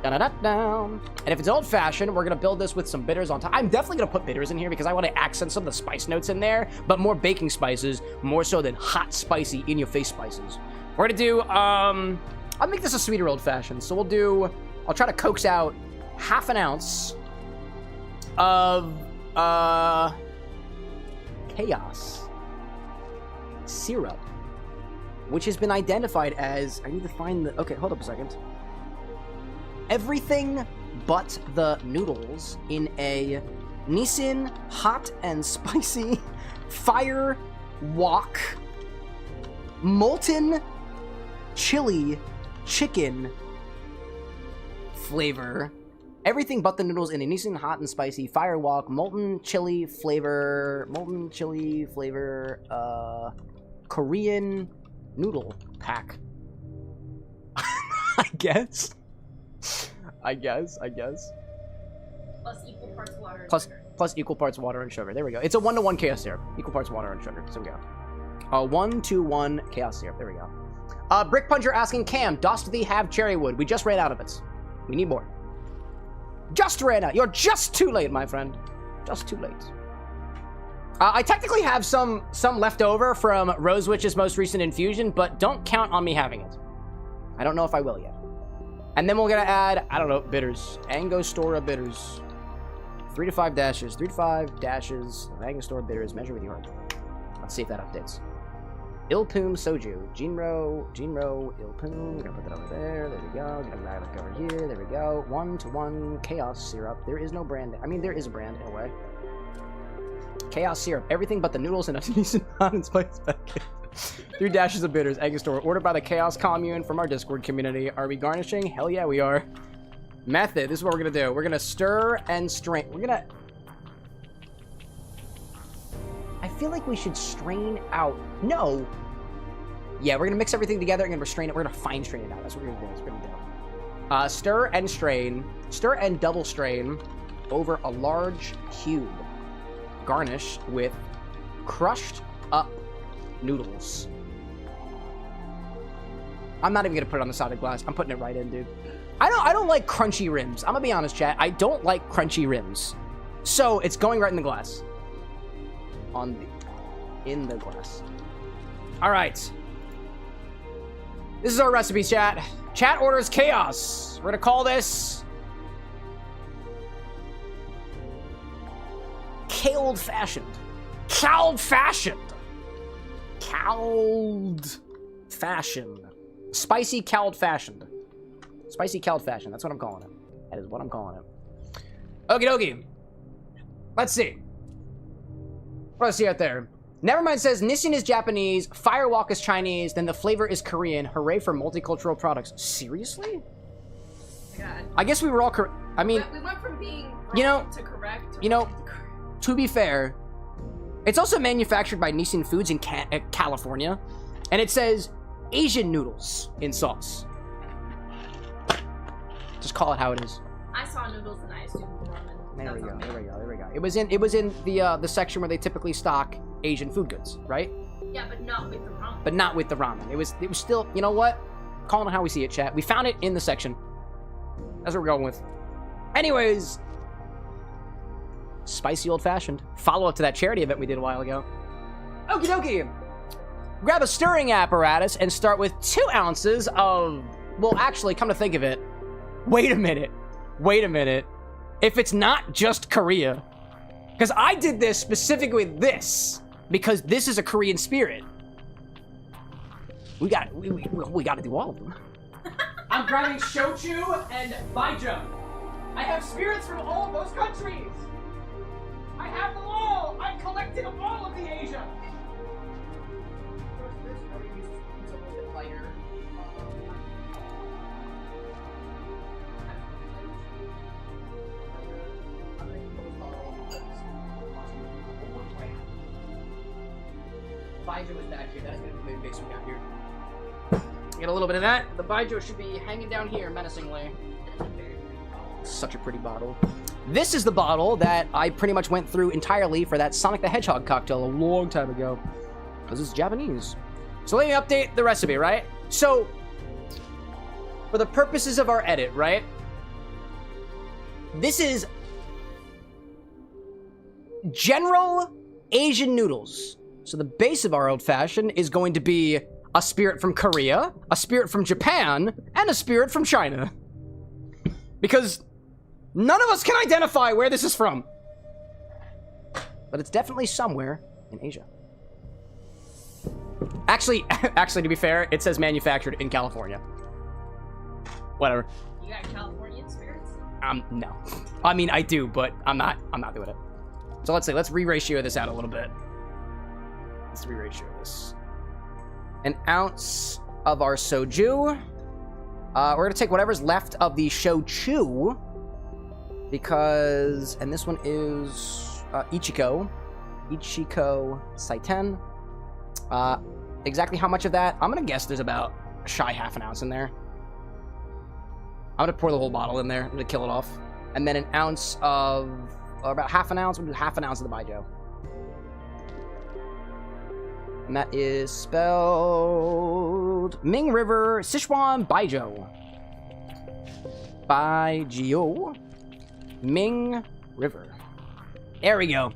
Da-da-da-da. And if it's old-fashioned, we're gonna build this with some bitters on top. I'm definitely gonna put bitters in here because I want to accent some of the spice notes in there, but more baking spices, more so than hot, spicy, in-your-face spices. We're gonna do, I'll make this a sweeter old-fashioned. So we'll do, I'll try to coax out half an ounce of, chaos syrup, which has been identified as, I need to find the, okay, hold up a second. Everything but the noodles in a Nissin hot and spicy fire wok molten chili chicken flavor. Everything but the noodles in a Nissan hot and spicy firewalk, molten chili flavor, Korean noodle pack. I guess. Plus equal parts water and sugar. Plus equal parts water and sugar. There we go. It's a 1-to-1 chaos syrup. Equal parts water and sugar. So we go. 1-to-1 chaos syrup. There we go. Brick Puncher asking Cam, dost thee have cherry wood? We just ran out of it. We need more. Just ran out. You're just too late, my friend. Just too late. I technically have some left over from Rose Witch's most recent infusion, but don't count on me having it. I don't know if I will yet. And then we're gonna add, I don't know, bitters. Angostura bitters. 3 to 5 dashes. 3 to 5 dashes of Angostura bitters. Measure with your heart. Let's see if that updates. Ilpum Soju. Jinro, Ilpum. We're gonna put that over there. There we go. Gonna grab it over here. There we go. 1-to-1 chaos syrup. There is no brand. I mean, there is a brand in a way. Chaos syrup. Everything but the noodles and a decent hot and spice packet. 3 dashes of bitters. Angostura. Ordered by the Chaos Commune from our Discord community. Are we garnishing? Hell yeah, we are. Method. This is what we're gonna do. We're gonna stir and strain. We're gonna... I feel like we should strain out. No. Yeah, we're gonna mix everything together and we're gonna strain it. We're gonna fine strain it out. That's what we're gonna do. That's what we're gonna do. Stir and strain. Stir and double strain over a large cube. Garnish with crushed up noodles. I'm not even gonna put it on the side of glass. I'm putting it right in, dude. I don't like crunchy rims. I'm gonna be honest, chat. I don't like crunchy rims. So it's going right in the glass. In the glass. All right. This is our recipe, chat. Chat orders chaos. We're gonna call this Cald Fashioned. Cald Fashioned. Cald Fashioned. Spicy Cald Fashioned. Spicy Cald Fashioned. That's what I'm calling it. That is what I'm calling it. Okie dokie. Let's see. What do I see out there? Nevermind says, Nissin is Japanese, Firewalk is Chinese, then the flavor is Korean. Hooray for multicultural products. Seriously? God. I guess we were all I mean, we went from being wrong to correct. To be fair, it's also manufactured by Nissin Foods in California, and it says Asian noodles in sauce. Just call it how it is. I saw noodles and I assumed ramen. There we go. It was in the section where they typically stock Asian food goods, right? Yeah, but not with the ramen. But not with the ramen. It was still, you know what? Calling it how we see it, chat. We found it in the section. That's what we're going with. Anyways, spicy old-fashioned. Follow up to that charity event we did a while ago. Okie dokie. Grab a stirring apparatus and start with 2 ounces of... Well, actually, come to think of it. Wait a minute. If it's not just Korea... Because I did this specifically with this. Because this is a Korean spirit. We got to do all of them. I'm grabbing shochu and baijiu. I have spirits from all of those countries. I have them all. I collected all of the Asia. Baijiu is back here. That's going to be the base we got here. Get a little bit of that. The baijiu should be hanging down here menacingly. Such a pretty bottle. This is the bottle that I pretty much went through entirely for that Sonic the Hedgehog cocktail a long time ago. Because it's Japanese. So let me update the recipe, right? So, for the purposes of our edit, right? This is general Asian noodles. So the base of our old-fashioned is going to be a spirit from Korea, a spirit from Japan, and a spirit from China. Because none of us can identify where this is from. But it's definitely somewhere in Asia. Actually, to be fair, it says manufactured in California. Whatever. You got Californian spirits? No. I mean, I do, but I'm not doing it. So let's re-ratio this out a little bit. Let's re-ratio this. An ounce of our soju. We're going to take whatever's left of the shochu. Because... And this one is Ichiko. Ichiko Saiten. Exactly how much of that? I'm going to guess there's about a shy half an ounce in there. I'm going to pour the whole bottle in there. I'm going to kill it off. And then an ounce of... Or about half an ounce. We'll do half an ounce of the Baijiu. And that is spelled... Ming River Sichuan Baijiu. Baijiu. Ming River. There we go.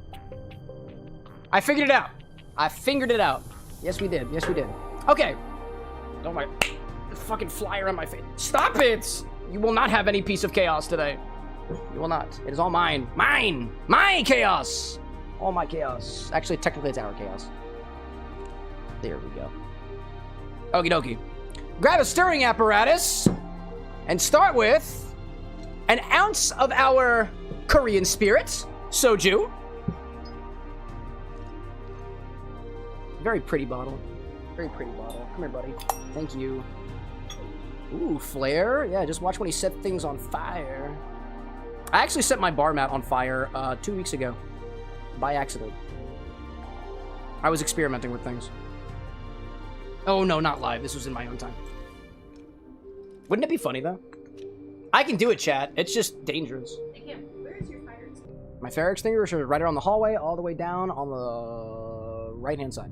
I figured it out. I figured it out. Yes, we did. Yes, we did. Okay. Oh my... Fucking flyer on my face. Stop it! You will not have any piece of chaos today. You will not. It is all mine. Mine! My chaos! All my chaos. Actually, technically it's our chaos. There we go. Okie dokie. Grab a stirring apparatus and start with an ounce of our Korean spirit, soju. Very pretty bottle. Very pretty bottle. Come here, buddy. Thank you. Ooh, flare. Yeah, just watch when he set things on fire. I actually set my bar mat on fire 2 weeks ago. By accident. I was experimenting with things. Oh, no, not live. This was in my own time. Wouldn't it be funny, though? I can do it, chat. It's just dangerous. Hey, Cam, where is your fire extinguisher? My fire extinguisher is right around the hallway, all the way down on the right-hand side.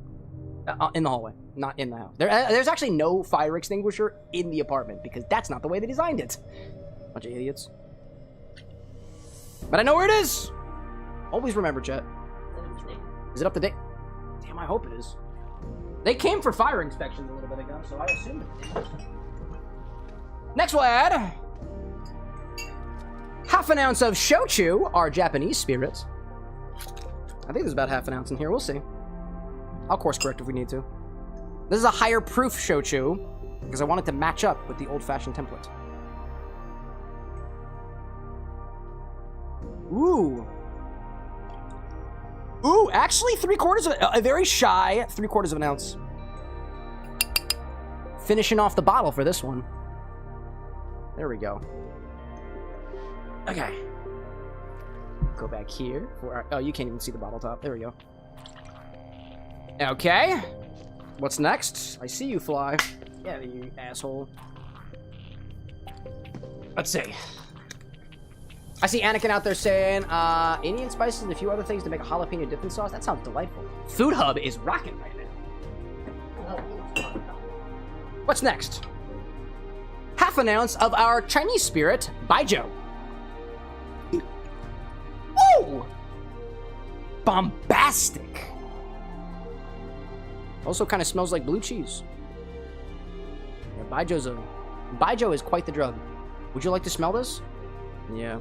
In the hallway, not in the house. There's actually no fire extinguisher in the apartment because that's not the way they designed it. Bunch of idiots. But I know where it is. Always remember, chat. Is it up to date? Damn, I hope it is. They came for fire inspections a little bit ago, so I assumed it. Next we'll add half an ounce of shochu, our Japanese spirit. I think there's about half an ounce in here. We'll see. I'll course correct if we need to. This is a higher proof shochu because I want it to match up with the old-fashioned template. Ooh. Ooh, actually a very shy 3/4 of an ounce. Finishing off the bottle for this one. There we go. Okay. Go back here. Oh, you can't even see the bottle top. There we go. Okay. What's next? I see you, fly. Yeah, you asshole. Let's see. I see Anakin out there saying, Indian spices and a few other things to make a jalapeno dipping sauce. That sounds delightful. Food Hub is rocking right now. What's next? Half an ounce of our Chinese spirit, Baijiu. Woo! Bombastic. Also kind of smells like blue cheese. Yeah, Baijiu is quite the drug. Would you like to smell this? Yeah.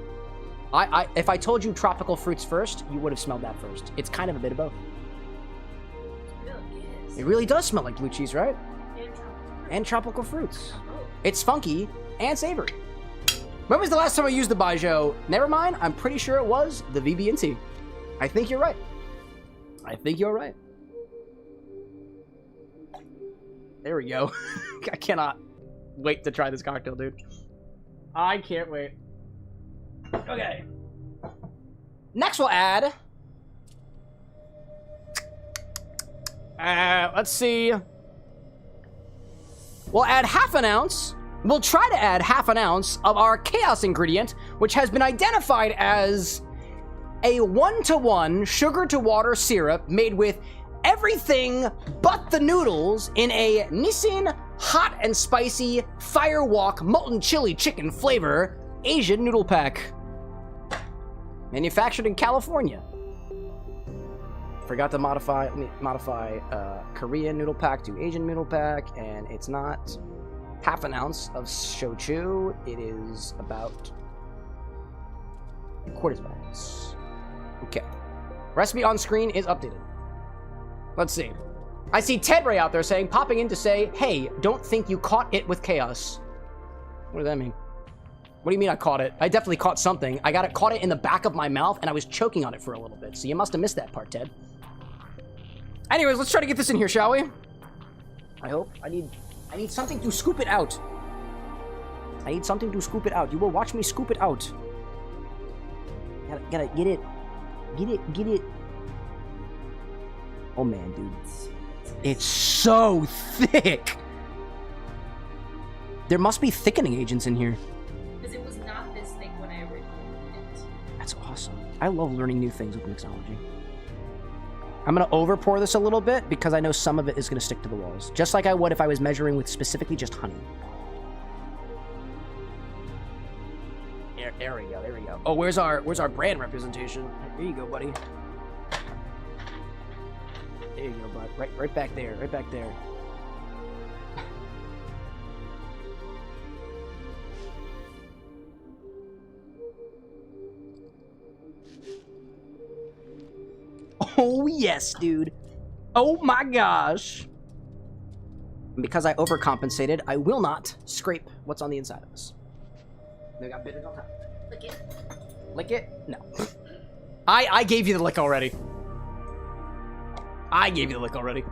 If I told you tropical fruits first, you would have smelled that first. It's kind of a bit of both. It really does smell like blue cheese, right? And tropical fruits. It's funky and savory. When was the last time I used the Baijiu? Never mind, I'm pretty sure it was the VB&T. I think you're right. I think you're right. There we go. I cannot wait to try this cocktail, dude. I can't wait. Okay. Next we'll add... let's see. We'll add half an ounce. We'll try to add half an ounce of our chaos ingredient, which has been identified as a 1-to-1 sugar-to-water syrup made with everything but the noodles in a Nissin hot and spicy Firewalk molten chili chicken flavor Asian noodle pack. Manufactured in California. Forgot to modify Korean noodle pack to Asian noodle pack, and it's not half an ounce of shochu. It is about 1/4 of an ounce. Okay. Recipe on screen is updated. Let's see. I see Ted Ray out there popping in to say, hey, don't think you caught it with chaos. What does that mean? What do you mean I caught it? I definitely caught something. I caught it in the back of my mouth, and I was choking on it for a little bit. So you must have missed that part, Ted. Anyways, let's try to get this in here, shall we? I hope. I need something to scoop it out. I need something to scoop it out. You will watch me scoop it out. Gotta get it. Get it. Oh man, dude. It's so thick. There must be thickening agents in here. Because it was not this thick when I originally did it. That's awesome. I love learning new things with mixology. I'm gonna over pour this a little bit because I know some of it is gonna stick to the walls. Just like I would if I was measuring with specifically just honey. There we go, there we go. Oh, where's our brand representation? There you go, buddy. There you go, bud. Right back there, right back there. Oh, yes, dude. Oh, my gosh. Because I overcompensated, I will not scrape what's on the inside of this. They got bitters on top. Lick it. Lick it? No. I gave you the lick already. I gave you the lick already.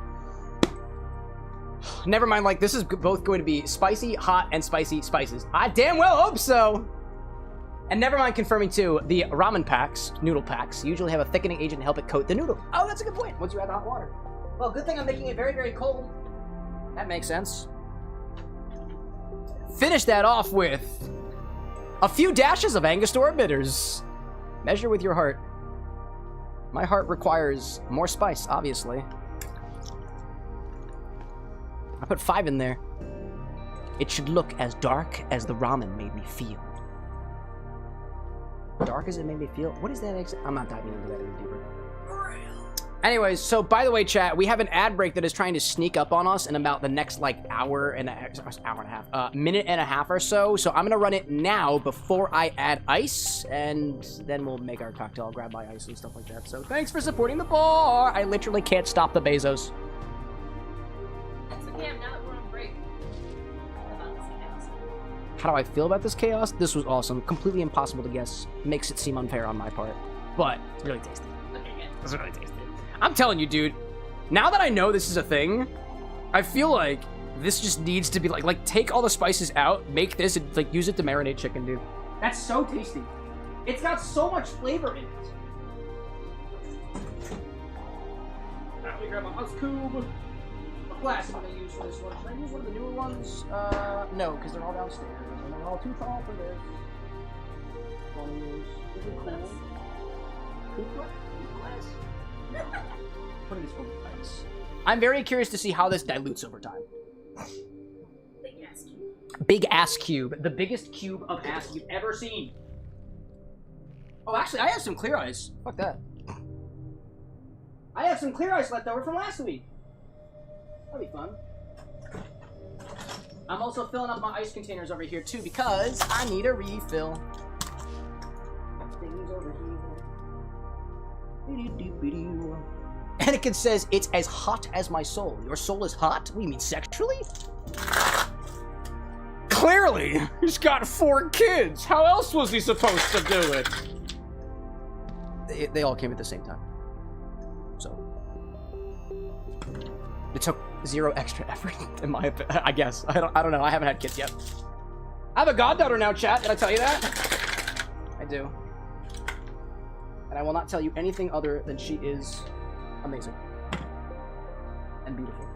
Never mind, like, this is both going to be spicy, hot, and spicy spices. I damn well hope so! And never mind confirming, too, the ramen packs, noodle packs, usually have a thickening agent to help it coat the noodle. Oh, that's a good point, once you add the hot water. Well, good thing I'm making it very, very cold. That makes sense. Finish that off with a few dashes of Angostura bitters. Measure with your heart. My heart requires more spice, obviously. I put 5 in there. It should look as dark as the ramen made me feel. Dark as it made me feel? What is that? I'm not diving into that any deeper. Anyways, so by the way, chat, we have an ad break that is trying to sneak up on us in about the next, like, hour and a half, minute and a half or so. So I'm gonna run it now before I add ice, and then we'll make our cocktail. I'll grab my ice and stuff like that. So thanks for supporting the bar. I literally can't stop the Bezos. That's okay, now that we're on break. About this chaos. How do I feel about this chaos? This was awesome. Completely impossible to guess. Makes it seem unfair on my part, but it's really tasty. It's really tasty. I'm telling you, dude, now that I know this is a thing, I feel like this just needs to be like take all the spices out, make this, and like use it to marinate chicken, dude. That's so tasty. It's got so much flavor in it. Let me grab my ice cube. What glass am I gonna use for this one? Should I use one of the newer ones? No, because they're all downstairs, and they're all too tall for this. Want to use? Is it cool? Coupe glass? Putting this over ice. I'm very curious to see how this dilutes over time. Big ass cube. Big ass cube. The biggest cube of ass you've ever seen. Oh, actually, I have some clear ice. Fuck that. I have some clear ice left over from last week. That'll be fun. I'm also filling up my ice containers over here, too, because I need a refill. Things over here. Anakin says, it's as hot as my soul. Your soul is hot? What do you mean, sexually? Clearly! He's got 4 kids! How else was he supposed to do it? They all came at the same time. So. It took 0 extra effort, in my opinion. I guess. I don't know. I haven't had kids yet. I have a goddaughter now, chat. Did I tell you that? I do. And I will not tell you anything other than she is amazing. And beautiful.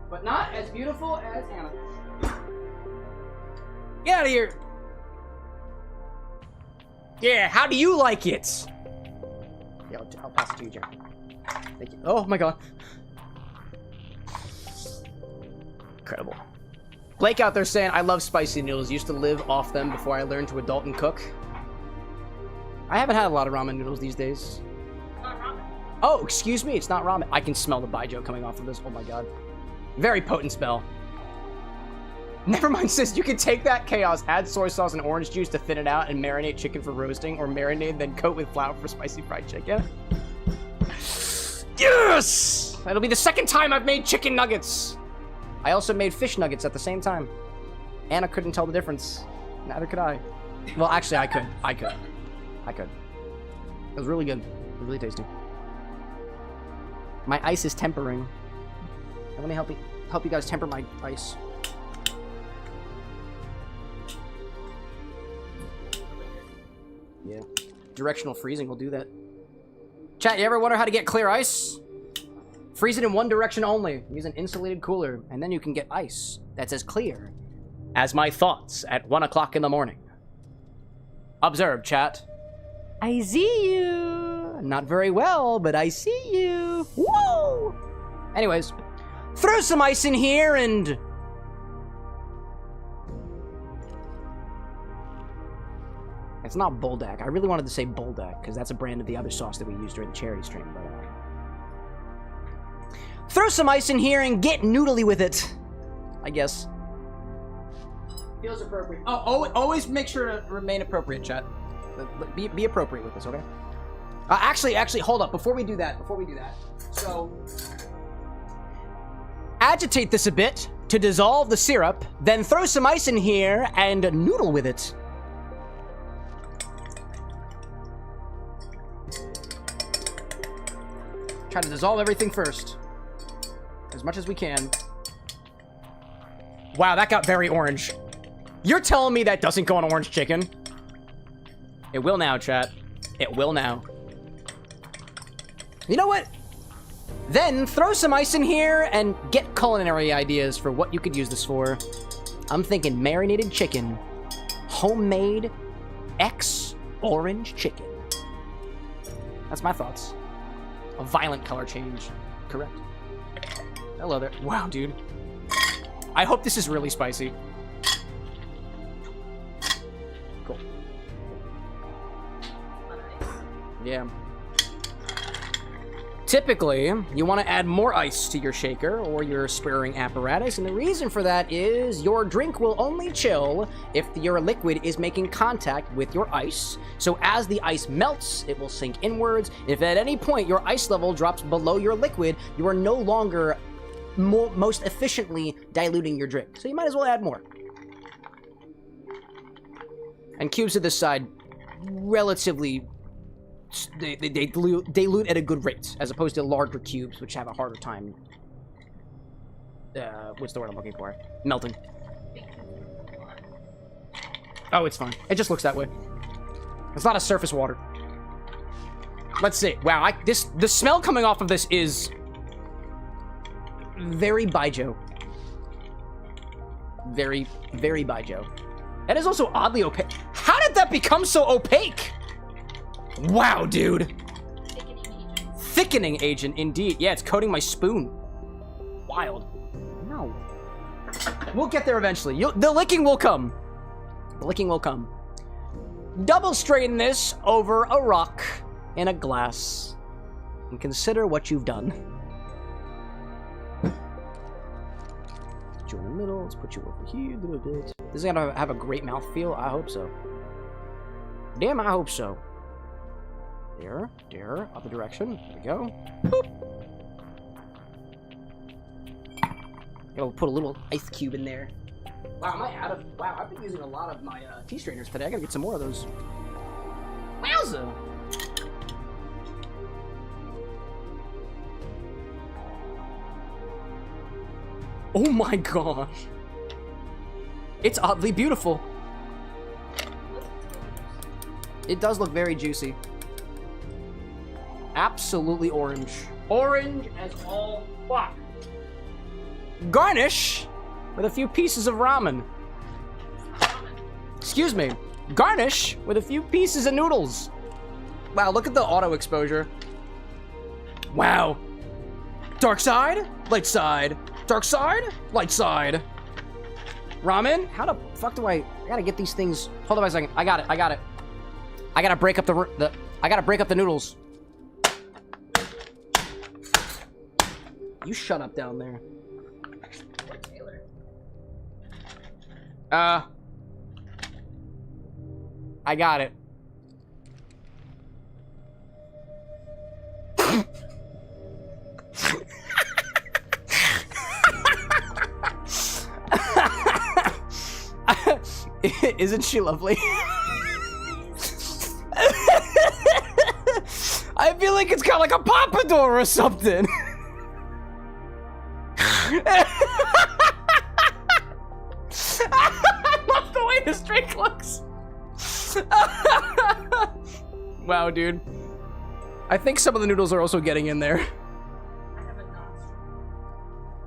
But not as beautiful as Hannah. Get out of here! Yeah, how do you like it? Yeah, I'll pass it to you, Jerry. Thank you. Oh my god. Incredible. Blake out there saying, I love spicy noodles. Used to live off them before I learned to adult and cook. I haven't had a lot of ramen noodles these days. Not ramen. Oh, excuse me, it's not ramen. I can smell the baijiu coming off of this. Oh my god. Very potent smell. Never mind, sis. You can take that chaos, add soy sauce and orange juice to thin it out, and marinate chicken for roasting, or marinate, then coat with flour for spicy fried chicken. Yes! That'll be the 2nd time I've made chicken nuggets. I also made fish nuggets at the same time. Anna couldn't tell the difference. Neither could I. Well, actually, I could. I could. It was really good. It was really tasty. My ice is tempering. Let me help you guys temper my ice. Yeah. Directional freezing will do that. Chat, you ever wonder how to get clear ice? Freeze it in one direction only. Use an insulated cooler, and then you can get ice that's as clear as my thoughts at 1 o'clock in the morning. Observe, chat. I see you. Not very well, but I see you. Whoa! Anyways, throw some ice in here and... It's not Buldak. I really wanted to say Buldak, because that's a brand of the other sauce that we used during the cherry stream, but... Throw some ice in here and get noodly with it, I guess. Feels appropriate. Oh, always make sure to remain appropriate, chat. Be appropriate with this, okay? Actually, hold up. Before we do that. So, agitate this a bit to dissolve the syrup, then throw some ice in here and noodle with it. Try to dissolve everything first. As much as we can. Wow, that got very orange. You're telling me that doesn't go on orange chicken? It will now, chat. It will now. You know what? Then throw some ice in here and get culinary ideas for what you could use this for. I'm thinking marinated chicken. Homemade orange chicken. That's my thoughts. A violent color change. Correct. Hello there. Wow, dude. I hope this is really spicy. Cool. Yeah. Typically, you want to add more ice to your shaker or your stirring apparatus, and the reason for that is your drink will only chill if your liquid is making contact with your ice. So as the ice melts, it will sink inwards. If at any point your ice level drops below your liquid, you are no longer most efficiently diluting your drink. So you might as well add more. And cubes to this side, relatively... They dilute at a good rate, as opposed to larger cubes, which have a harder time. What's the word I'm looking for? Melting. Oh, it's fine. It just looks that way. It's not a surface water. Let's see. Wow, the smell coming off of this is very Baijiu. Very, very Baijiu. That is also oddly opaque. How did that become so opaque? Wow, dude. Thickening agent, indeed. Yeah, it's coating my spoon. Wild. No. We'll get there eventually. The licking will come. The licking will come. Double strain this over a rock in a glass. And consider what you've done. Put you in the middle. Let's put you over here a little bit. This is gonna have a great mouthfeel. I hope so. Damn, I hope so. There, other direction. There we go. Boop. I'll put a little ice cube in there. Wow, am I out of... Wow, I've been using a lot of my tea strainers today. I gotta get some more of those. Wowza! Oh my gosh. It's oddly beautiful. It does look very juicy. Absolutely orange. Orange as all fuck. Garnish with a few pieces of ramen. Excuse me. Garnish with a few pieces of noodles. Wow, look at the auto exposure. Wow. Dark side, light side. Dark side, light side. Ramen? How the fuck do I gotta get these things? Hold on a second. I got it. I gotta break up I gotta break up the noodles. You shut up down there. I got it. Isn't she lovely? I feel like it's got like a pompadour or something. I love the way this drink looks. Wow, dude. I think some of the noodles are also getting in there.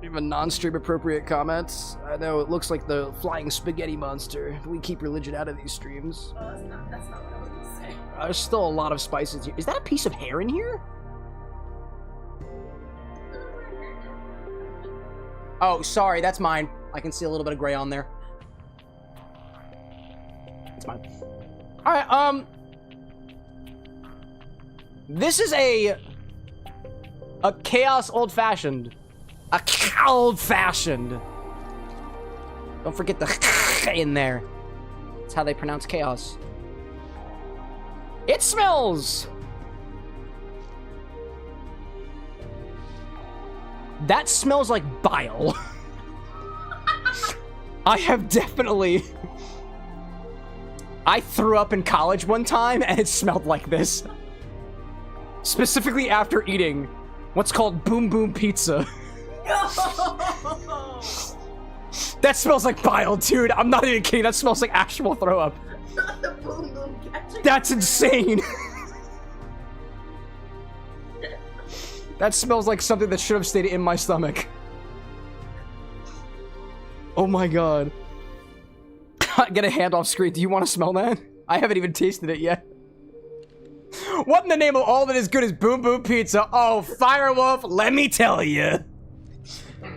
Even non-stream appropriate comments. I know it looks like the flying spaghetti monster. We keep religion out of these streams. Oh, that's not what I was gonna say. There's still a lot of spices here. Is that a piece of hair in here? Oh, sorry, that's mine. I can see a little bit of gray on there. It's mine. Alright, this is a chaos old-fashioned. A old-fashioned. Don't forget the in there. That's how they pronounce chaos. It smells! That smells like bile. I have definitely... I threw up in college one time and it smelled like this. Specifically after eating what's called Boom Boom Pizza. That smells like bile, dude. I'm not even kidding. That smells like actual throw up. The boom boom catching. That's insane. That smells like something that should have stayed in my stomach. Oh my god. Get a hand off screen. Do you want to smell that? I haven't even tasted it yet. What in the name of all that is good is Boom Boom Pizza? Oh, Firewolf, let me tell you.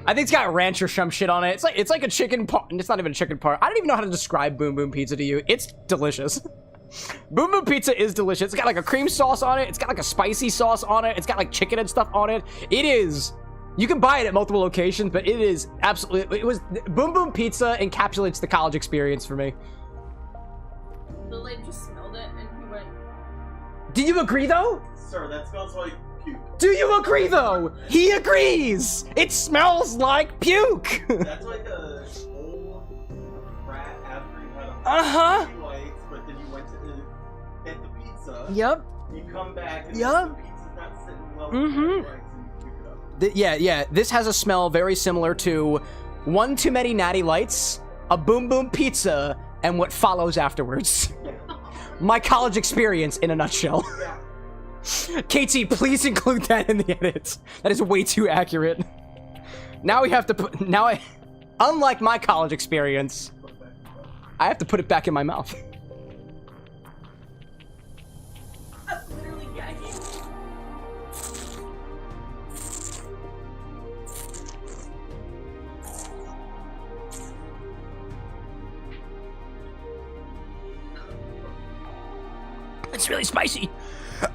I think it's got ranch or some shit on it. It's like a chicken part. It's not even a chicken part. I don't even know how to describe Boom Boom Pizza to you. It's delicious. Boom Boom Pizza is delicious. It's got like a cream sauce on it. It's got like a spicy sauce on it. It's got like chicken and stuff on it. It is. You can buy it at multiple locations, but it is absolutely. It was Boom Boom Pizza encapsulates the college experience for me. The lady just smelled it and he went. Do you agree though? Sir, that smells like puke. Do you agree though? He agrees. It smells like puke. That's like a old rat after you had Uh-huh. lights, but then you went to get the pizza. Yep. You come back and Yep. the pizza's not sitting well. Mm-hmm. With the lights and you puke it up. Yeah. This has a smell very similar to one too many natty lights, a Boom Boom Pizza, and what follows afterwards. My college experience in a nutshell. Yeah. KT, please include that in the edits. That is way too accurate. Now we have to put... Unlike my college experience, I have to put it back in my mouth. I'm literally gagging. It's really spicy.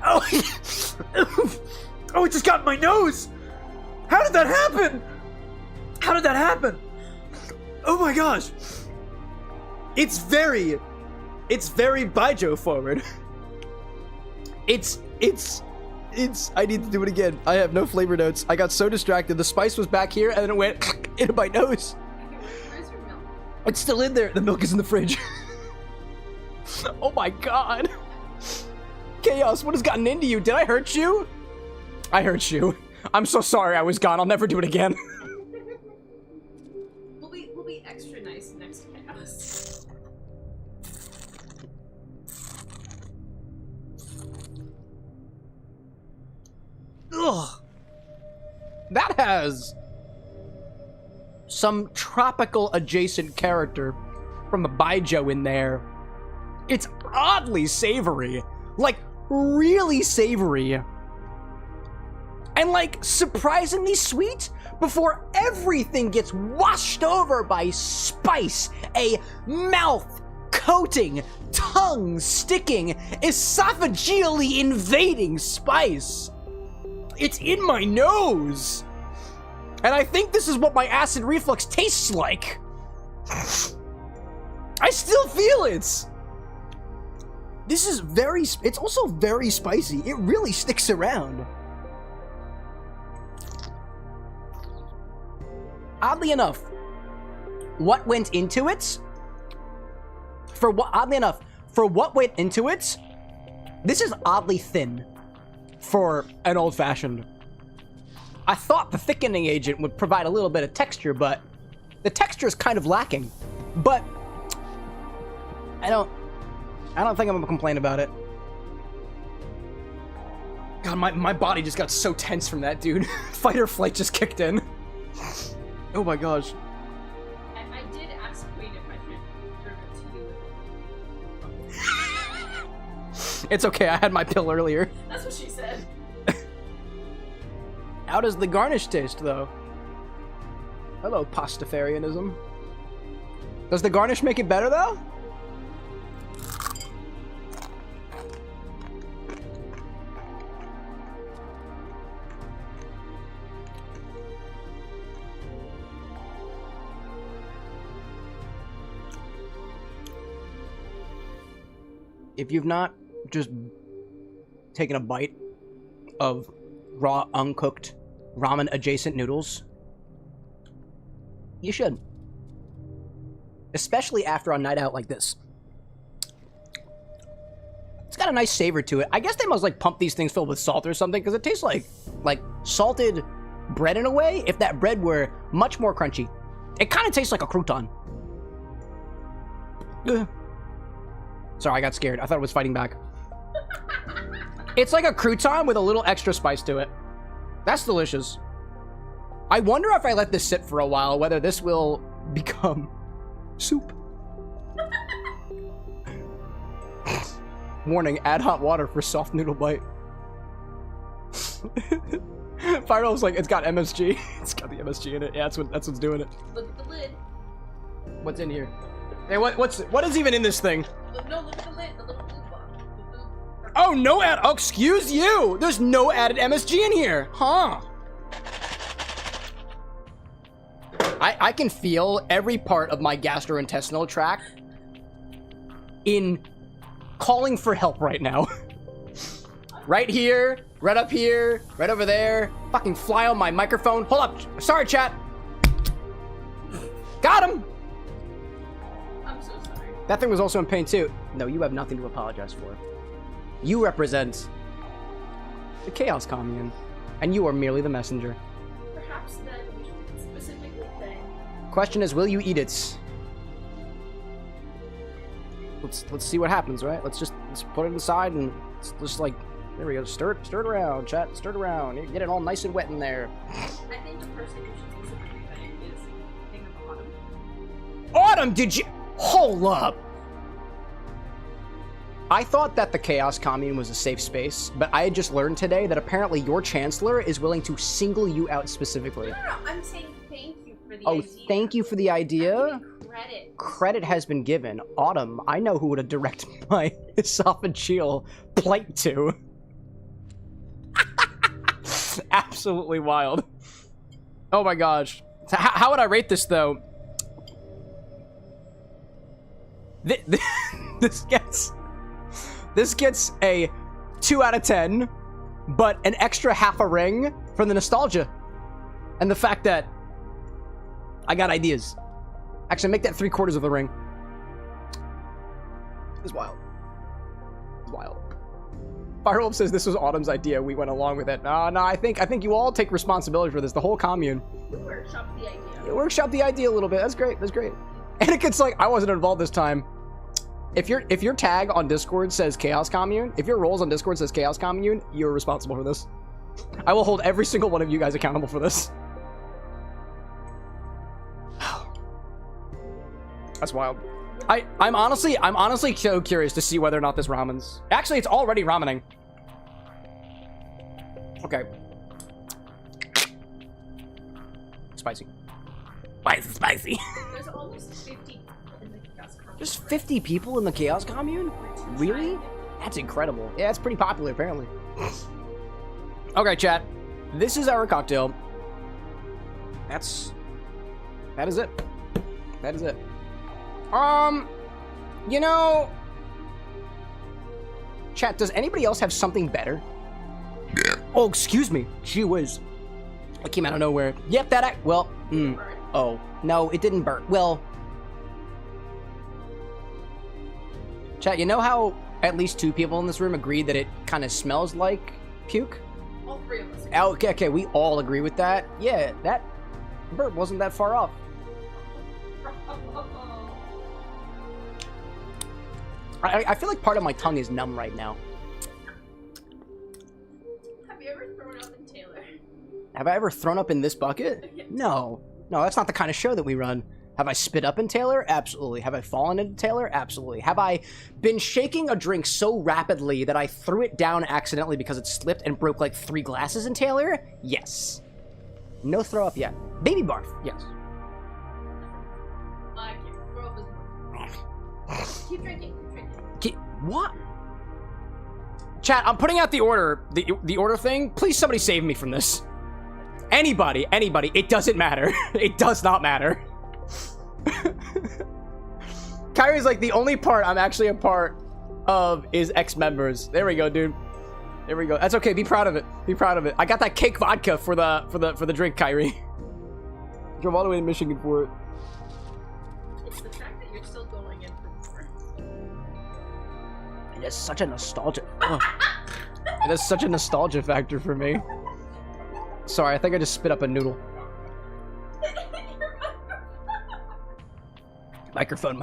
Oh, oh, it just got in my nose. How did that happen? How did that happen? Oh my gosh. It's very Baijo forward. It's, I need to do it again. I have no flavor notes. I got so distracted. The spice was back here and then it went into my nose. Where's your milk? It's still in there. The milk is in the fridge. Oh my god. Chaos, what has gotten into you? Did I hurt you? I hurt you. I'm so sorry I was gone. I'll never do it again. We'll be extra nice next chaos. Ugh. That has some tropical adjacent character from the Baijo in there. It's oddly savory. Like, really savory. And, like, surprisingly sweet before everything gets washed over by spice. A mouth-coating, tongue-sticking, esophageally invading spice. It's in my nose. And I think this is what my acid reflux tastes like. I still feel it. This is it's also very spicy. It really sticks around. Oddly enough, what went into it? Oddly enough, for what went into it, this is oddly thin for an old-fashioned. I thought the thickening agent would provide a little bit of texture, but the texture is kind of lacking. But I don't think I'm gonna complain about it. God, my body just got so tense from that, dude. Fight or flight just kicked in. Oh my gosh. I did ask Queen if I could serve it to you. It's okay, I had my pill earlier. That's what she said. How does the garnish taste, though? Hello, pastafarianism. Does the garnish make it better, though? If you've not just taken a bite of raw, uncooked, ramen-adjacent noodles, you should. Especially after a night out like this. It's got a nice savor to it. I guess they must, like, pump these things filled with salt or something, because it tastes like salted bread in a way, if that bread were much more crunchy. It kind of tastes like a crouton. Ugh. Sorry, I got scared. I thought it was fighting back. It's like a crouton with a little extra spice to it. That's delicious. I wonder if I let this sit for a while, whether this will become soup. Warning, add hot water for soft noodle bite. Pyro's like, it's got MSG. It's got the MSG in it. Yeah, that's what's doing it. Look at the lid. What's in here? Hey, what is even in this thing? No, look at the lid. The little blue box. Oh, no add. Oh, excuse you. There's no added MSG in here, huh? I can feel every part of my gastrointestinal tract in calling for help right now. Right here, right up here, right over there. Fucking fly on my microphone. Hold up. Sorry, chat. Got him. I'm so sorry. That thing was also in pain too. No, you have nothing to apologize for. You represent the Chaos Commune, and you are merely the messenger. Perhaps then we should specifically say. Question is, will you eat it? Let's see what happens, right? Let's put it aside and just like, there we go. Stir it around, chat. Stir it around. You get it all nice and wet in there. I think the person who should specifically say it is King of Autumn. Autumn, did you? Hold up. I thought that the Chaos Commune was a safe space, but I had just learned today that apparently your Chancellor is willing to single you out specifically. No, I'm saying thank you for the idea. Oh, thank you for the idea? I'm giving credit. Credit has been given. Autumn, I know who would have directed my esophageal plight to. Absolutely wild. Oh my gosh. So how would I rate this, though? This gets a 2 out of 10, but an extra half a ring for the nostalgia. And the fact that I got ideas. Actually, make that 3/4 of the ring. It's wild. It's wild. Firewolf says this was Autumn's idea. We went along with it. No, I think you all take responsibility for this. The whole commune. We workshopped the idea. You workshopped the idea a little bit. That's great. That's great. And it gets like, I wasn't involved this time. If your tag on Discord says Chaos Commune, if your roles on Discord says Chaos Commune, you're responsible for this. I will hold every single one of you guys accountable for this. That's wild. I'm honestly so curious to see whether or not this ramen's... Actually, it's already ramening. Okay. Spicy. Spicy. There's almost 50 in the Chaos Commune. There's 50 people in the Chaos Commune? Really? That's incredible. Yeah, it's pretty popular, apparently. Okay, chat. This is our cocktail. That is it. That is it. You know... Chat, does anybody else have something better? Oh, excuse me. Gee whiz. It came out of nowhere. Yep, well, oh, no, it didn't burn. Well... Chat, you know how at least 2 people in this room agreed that it kind of smells like puke? All three of us. Okay, we all agree with that. Yeah, that burp wasn't that far off. I feel like part of my tongue is numb right now. Have you ever thrown up in Taylor? Have I ever thrown up in this bucket? Yes. No, that's not the kind of show that we run. Have I spit up in Taylor? Absolutely. Have I fallen into Taylor? Absolutely. Have I been shaking a drink so rapidly that I threw it down accidentally because it slipped and broke like 3 glasses in Taylor? Yes. No throw up yet. Baby barf, yes. I can't throw up as much. Keep drinking. What? Chat, I'm putting out the order, the order thing. Please somebody save me from this. Anybody, it doesn't matter. It does not matter. Kyrie's like, the only part I'm actually a part of is ex-members. There we go, dude. There we go. That's okay. Be proud of it. Be proud of it. I got that cake vodka for the drink, Kyrie. Drove all the way to Michigan for it. It's the fact that you're still going in for more. It is such a nostalgia. It is such a nostalgia factor for me. Sorry, I think I just spit up a noodle. Microphone.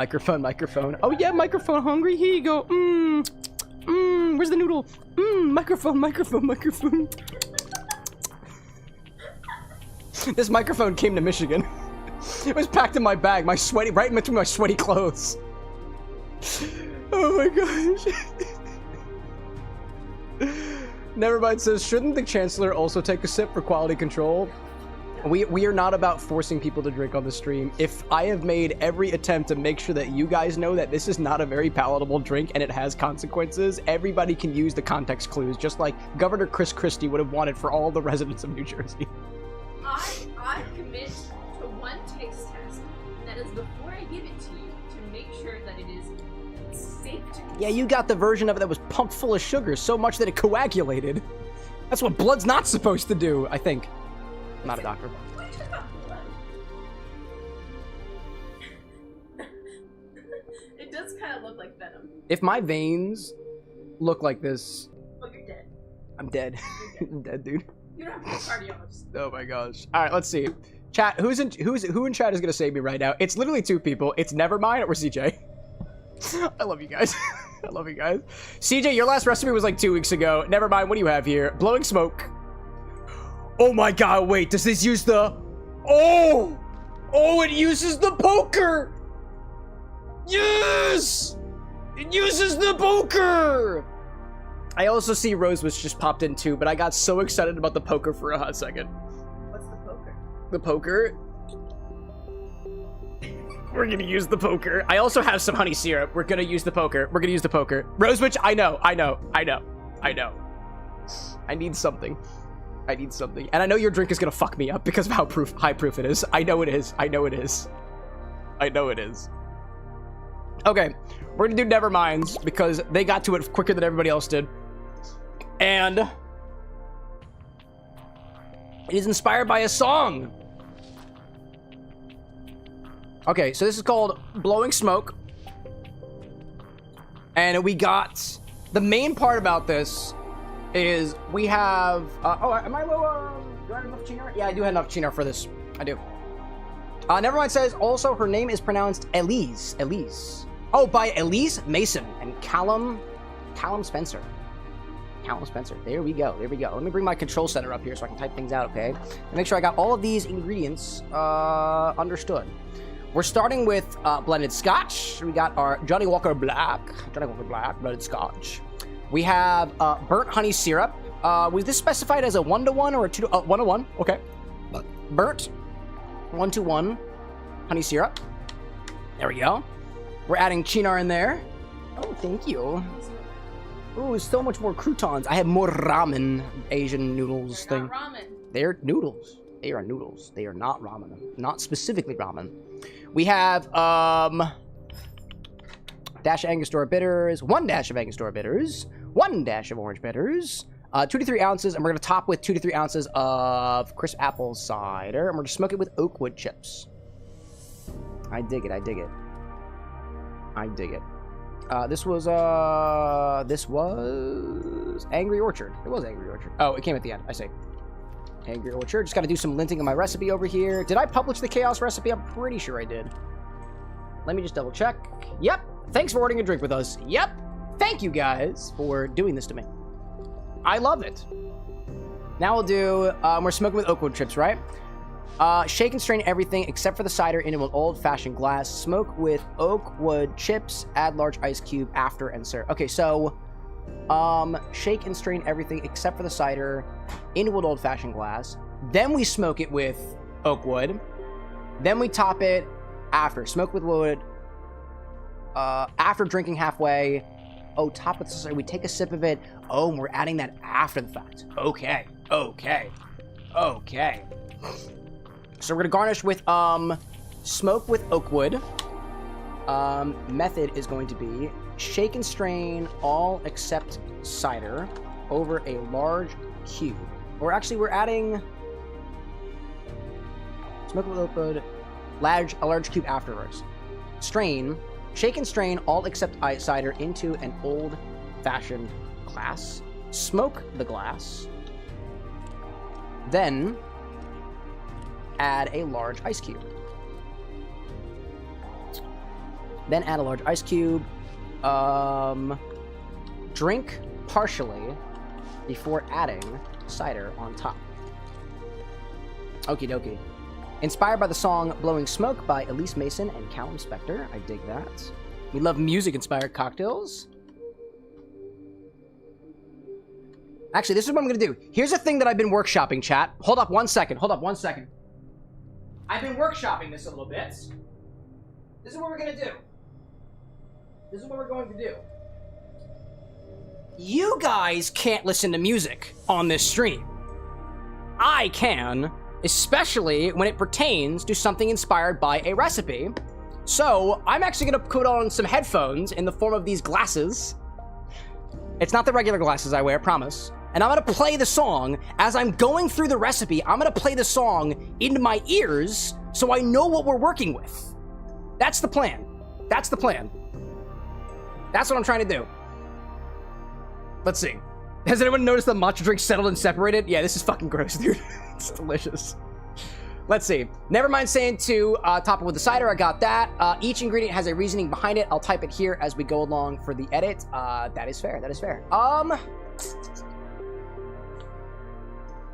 Oh yeah, microphone hungry. Here you go. Where's the noodle? Microphone. This microphone came to Michigan. It was packed in my bag, right in between my sweaty clothes. Oh my gosh. Nevermind says, shouldn't the Chancellor also take a sip for quality control? We are not about forcing people to drink on the stream. If I have made every attempt to make sure that you guys know that this is not a very palatable drink and it has consequences, everybody can use the context clues, just like Governor Chris Christie would have wanted for all the residents of New Jersey. I commit to one taste test, and that is before I give it to you, to make sure that it is safe to consume. Yeah, you got the version of it that was pumped full of sugar, so much that it coagulated. That's what blood's not supposed to do, I think. I'm not a doctor. It does kind of look like venom. If my veins look like this... Oh, you're dead. I'm dead. You're dead. I'm dead, dude. You don't have to be a cardiologist. Oh my gosh. Alright, let's see. Chat, who in chat is gonna save me right now? It's literally 2 people. It's Nevermind or CJ. I love you guys. I love you guys. CJ, your last recipe was like 2 weeks ago. Nevermind, what do you have here? Blowing smoke. Oh my god, wait, does this use the... Oh! Oh, it uses the poker! Yes! It uses the poker! I also see Rose was just popped in too, but I got so excited about the poker for a hot second. What's the poker? The poker? We're gonna use the poker. I also have some honey syrup. We're gonna use the poker. We're gonna use the poker. Rosewitch, I know. I need something. And I know your drink is gonna fuck me up because of how high proof it is. I know it is. Okay, we're gonna do Neverminds because they got to it quicker than everybody else did. And it is inspired by a song. Okay, so this is called Blowing Smoke. And we got... The main part about this is we have... am I low? Do I have enough chinar? Yeah, I do have enough chinar for this. I do. Nevermind says, also, her name is pronounced Elise. Oh, by Elise Mason and Callum Spencer. There we go. Let me bring my control center up here so I can type things out, okay? And make sure I got all of these ingredients understood. We're starting with blended scotch. We got our Johnny Walker Black blended scotch. We have burnt honey syrup. Was this specified as a 1-to-1 or a 1-to-1? Okay. Burnt 1-to-1 honey syrup. There we go. We're adding chinar in there. Oh, thank you. Ooh, so much more croutons. I have more ramen Asian noodles They're thing. not ramen. They're noodles. They are noodles. They are not ramen. Not specifically ramen. We have dash of Angostura bitters, 1 dash of Angostura bitters, 1 dash of orange bitters, 2 to 3 ounces, and we're gonna top with 2 to 3 ounces of crisp apple cider, and we're gonna smoke it with oak wood chips. I dig it. This was Angry Orchard. It was Angry Orchard. Oh, it came at the end. I see. Angry Orchard. Just got to do some linting of my recipe over here. Did I publish the Chaos recipe? I'm pretty sure I did. Let me just double check. Yep. Thanks for ordering a drink with us. Yep. Thank you guys for doing this to me. I love it. Now we'll do, we're smoking with oakwood chips, right? Shake and strain everything except for the cider into an old-fashioned glass. Smoke with oakwood chips. Add large ice cube after and serve. Okay, so shake and strain everything except for the cider into an old-fashioned glass. Then we smoke it with oakwood. Then we top it after. Smoke with wood. After drinking halfway. Oh, top with the cider. We take a sip of it. Oh, and we're adding that after the fact. Okay. Okay. Okay. So we're gonna garnish with smoke with oakwood. Method is going to be shake and strain all except cider over a large cube. Or actually, we're adding smoke with oakwood, a large cube afterwards. Strain, shake and strain all except cider into an old-fashioned glass. Smoke the glass. Then add a large ice cube. Then add a large ice cube. Drink partially before adding cider on top. Okie dokie. Inspired by the song Blowing Smoke by Elise Mason and Callum Spector. I dig that. We love music-inspired cocktails. Actually, this is what I'm going to do. Here's a thing that I've been workshopping, chat. Hold up one second. Hold up one second. I've been workshopping this a little bit. This is what we're going to do. This is what we're going to do. You guys can't listen to music on this stream. I can, especially when it pertains to something inspired by a recipe. So, I'm actually going to put on some headphones in the form of these glasses. It's not the regular glasses I wear, promise. And I'm going to play the song. As I'm going through the recipe, I'm going to play the song into my ears so I know what we're working with. That's the plan. That's the plan. That's what I'm trying to do. Let's see. Has anyone noticed the matcha drink settled and separated? Yeah, this is fucking gross, dude. It's delicious. Let's see. Never mind saying to top it with the cider. I got that. Each ingredient has a reasoning behind it. I'll type it here as we go along for the edit. That is fair. That is fair.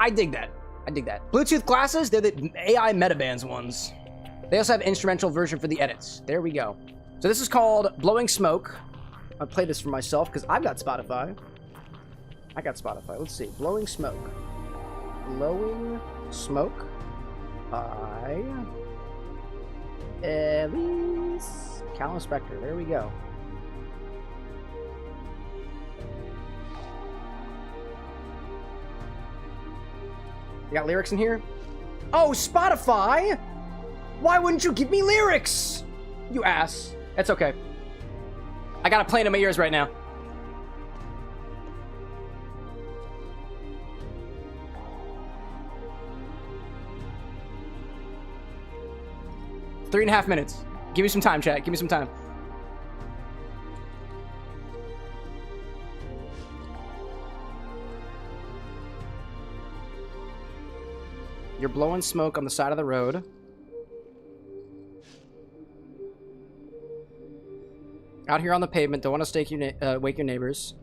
I dig that. I dig that. Bluetooth glasses, they're the AI Metabands ones. They also have an instrumental version for the edits. There we go. So this is called Blowing Smoke. I'll play this for myself because I've got Spotify. I got Spotify. Let's see. Blowing Smoke. Blowing Smoke by Elise Callum Spector. There we go. You got lyrics in here? Oh, Spotify! Why wouldn't you give me lyrics? You ass. It's okay. I got a plane in my ears right now. Three and a half minutes. Give me some time, chat. Give me some time. You're blowing smoke on the side of the road. Out here on the pavement. Don't want to wake your neighbors.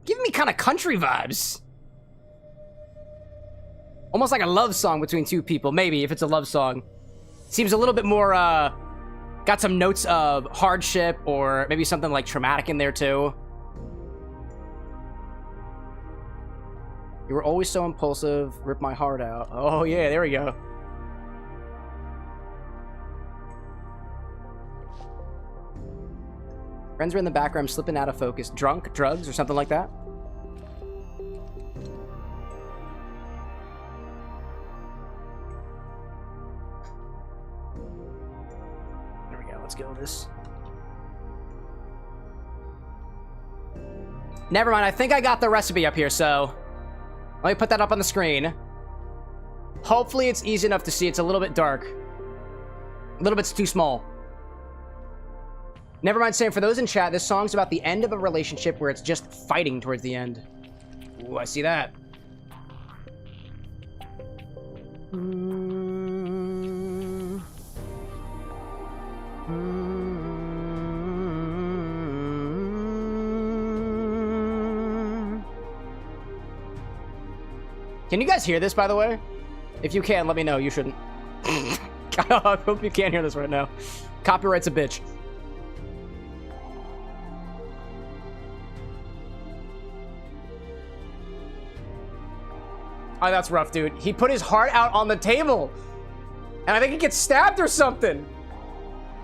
Giving me kind of country vibes. Almost like a love song between two people. Maybe, if it's a love song. Seems a little bit more, got some notes of hardship or maybe something like traumatic in there too. You were always so impulsive. Rip my heart out. Oh yeah, there we go. Friends are in the background slipping out of focus. Drunk, drugs, or something like that. There we go. Let's go with this. Never mind. I think I got the recipe up here, so let me put that up on the screen. Hopefully it's easy enough to see. It's a little bit dark. A little bit too small. Never mind saying, for those in chat, this song's about the end of a relationship where it's just fighting towards the end. Ooh, I see that. Can you guys hear this, by the way? If you can, let me know. You shouldn't. I hope you can't hear this right now. Copyright's a bitch. Oh, that's rough, dude. He put his heart out on the table. And I think he gets stabbed or something.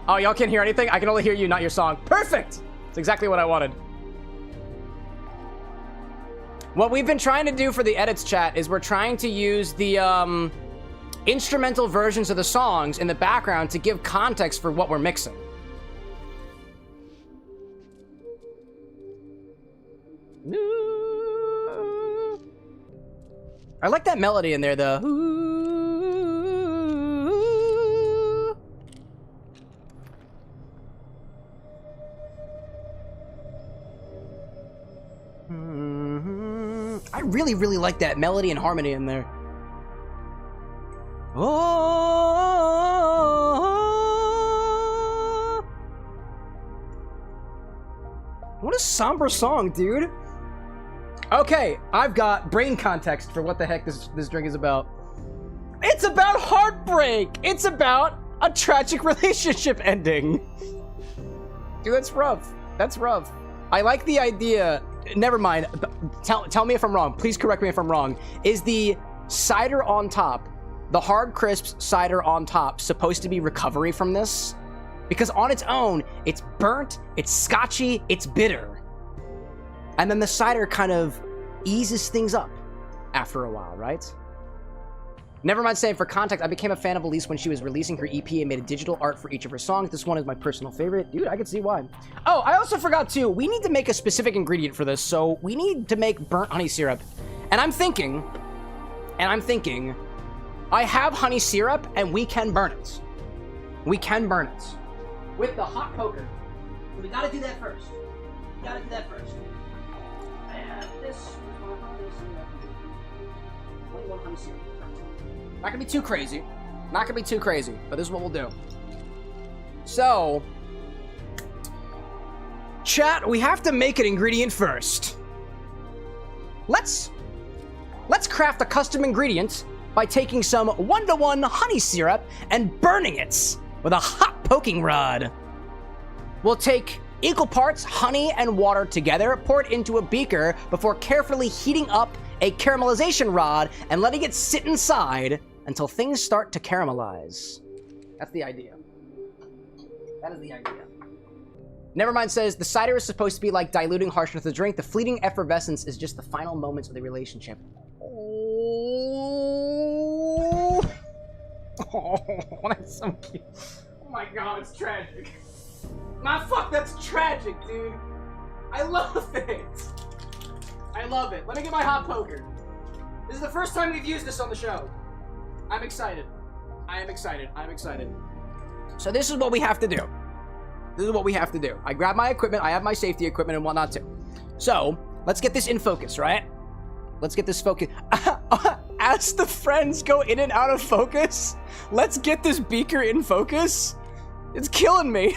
Oh, y'all can't hear anything? I can only hear you, not your song. Perfect! It's exactly what I wanted. What we've been trying to do for the edits, chat, is we're trying to use the instrumental versions of the songs in the background to give context for what we're mixing. I like that melody in there, though. I really, really like that melody and harmony in there. Oh, what a somber song, dude. Okay, I've got brain context for what the heck this drink is about. It's about heartbreak. It's about a tragic relationship ending. Dude, that's rough. That's rough. I like the idea. Never mind. Tell me if I'm wrong. Please correct me if I'm wrong. Is the cider on top, the hard crisps cider on top, supposed to be recovery from this? Because on its own, it's burnt, it's scotchy, it's bitter. And then the cider kind of eases things up after a while, right? Never mind saying, for context, I became a fan of Elise when she was releasing her EP and made a digital art for each of her songs. This one is my personal favorite. Dude, I can see why. Oh, I also forgot too, we need to make a specific ingredient for this, so we need to make burnt honey syrup. And I'm thinking, I have honey syrup and we can burn it. We can burn it. With the hot poker. We gotta do that first. This not gonna be too crazy. Not gonna be too crazy, but this is what we'll do. So, chat, we have to make an ingredient first. Let's craft a custom ingredient by taking some 1-to-1 honey syrup and burning it with a hot poking rod. We'll take equal parts honey and water together, pour it into a beaker before carefully heating up a caramelization rod and letting it sit inside until things start to caramelize. That's the idea. That is the idea. Nevermind says, the cider is supposed to be like diluting harshness of the drink. The fleeting effervescence is just the final moments of the relationship. Oh, that's so cute. Oh my god, it's tragic. My fuck, that's tragic, dude. I love it. I love it. Let me get my hot poker. This is the first time we've used this on the show. I'm excited. I am excited. I'm excited. So this is what we have to do. This is what we have to do. I grab my equipment. I have my safety equipment and whatnot too. So let's get this in focus, right? Let's get this focus. As the friends go in and out of focus, let's get this beaker in focus. It's killing me.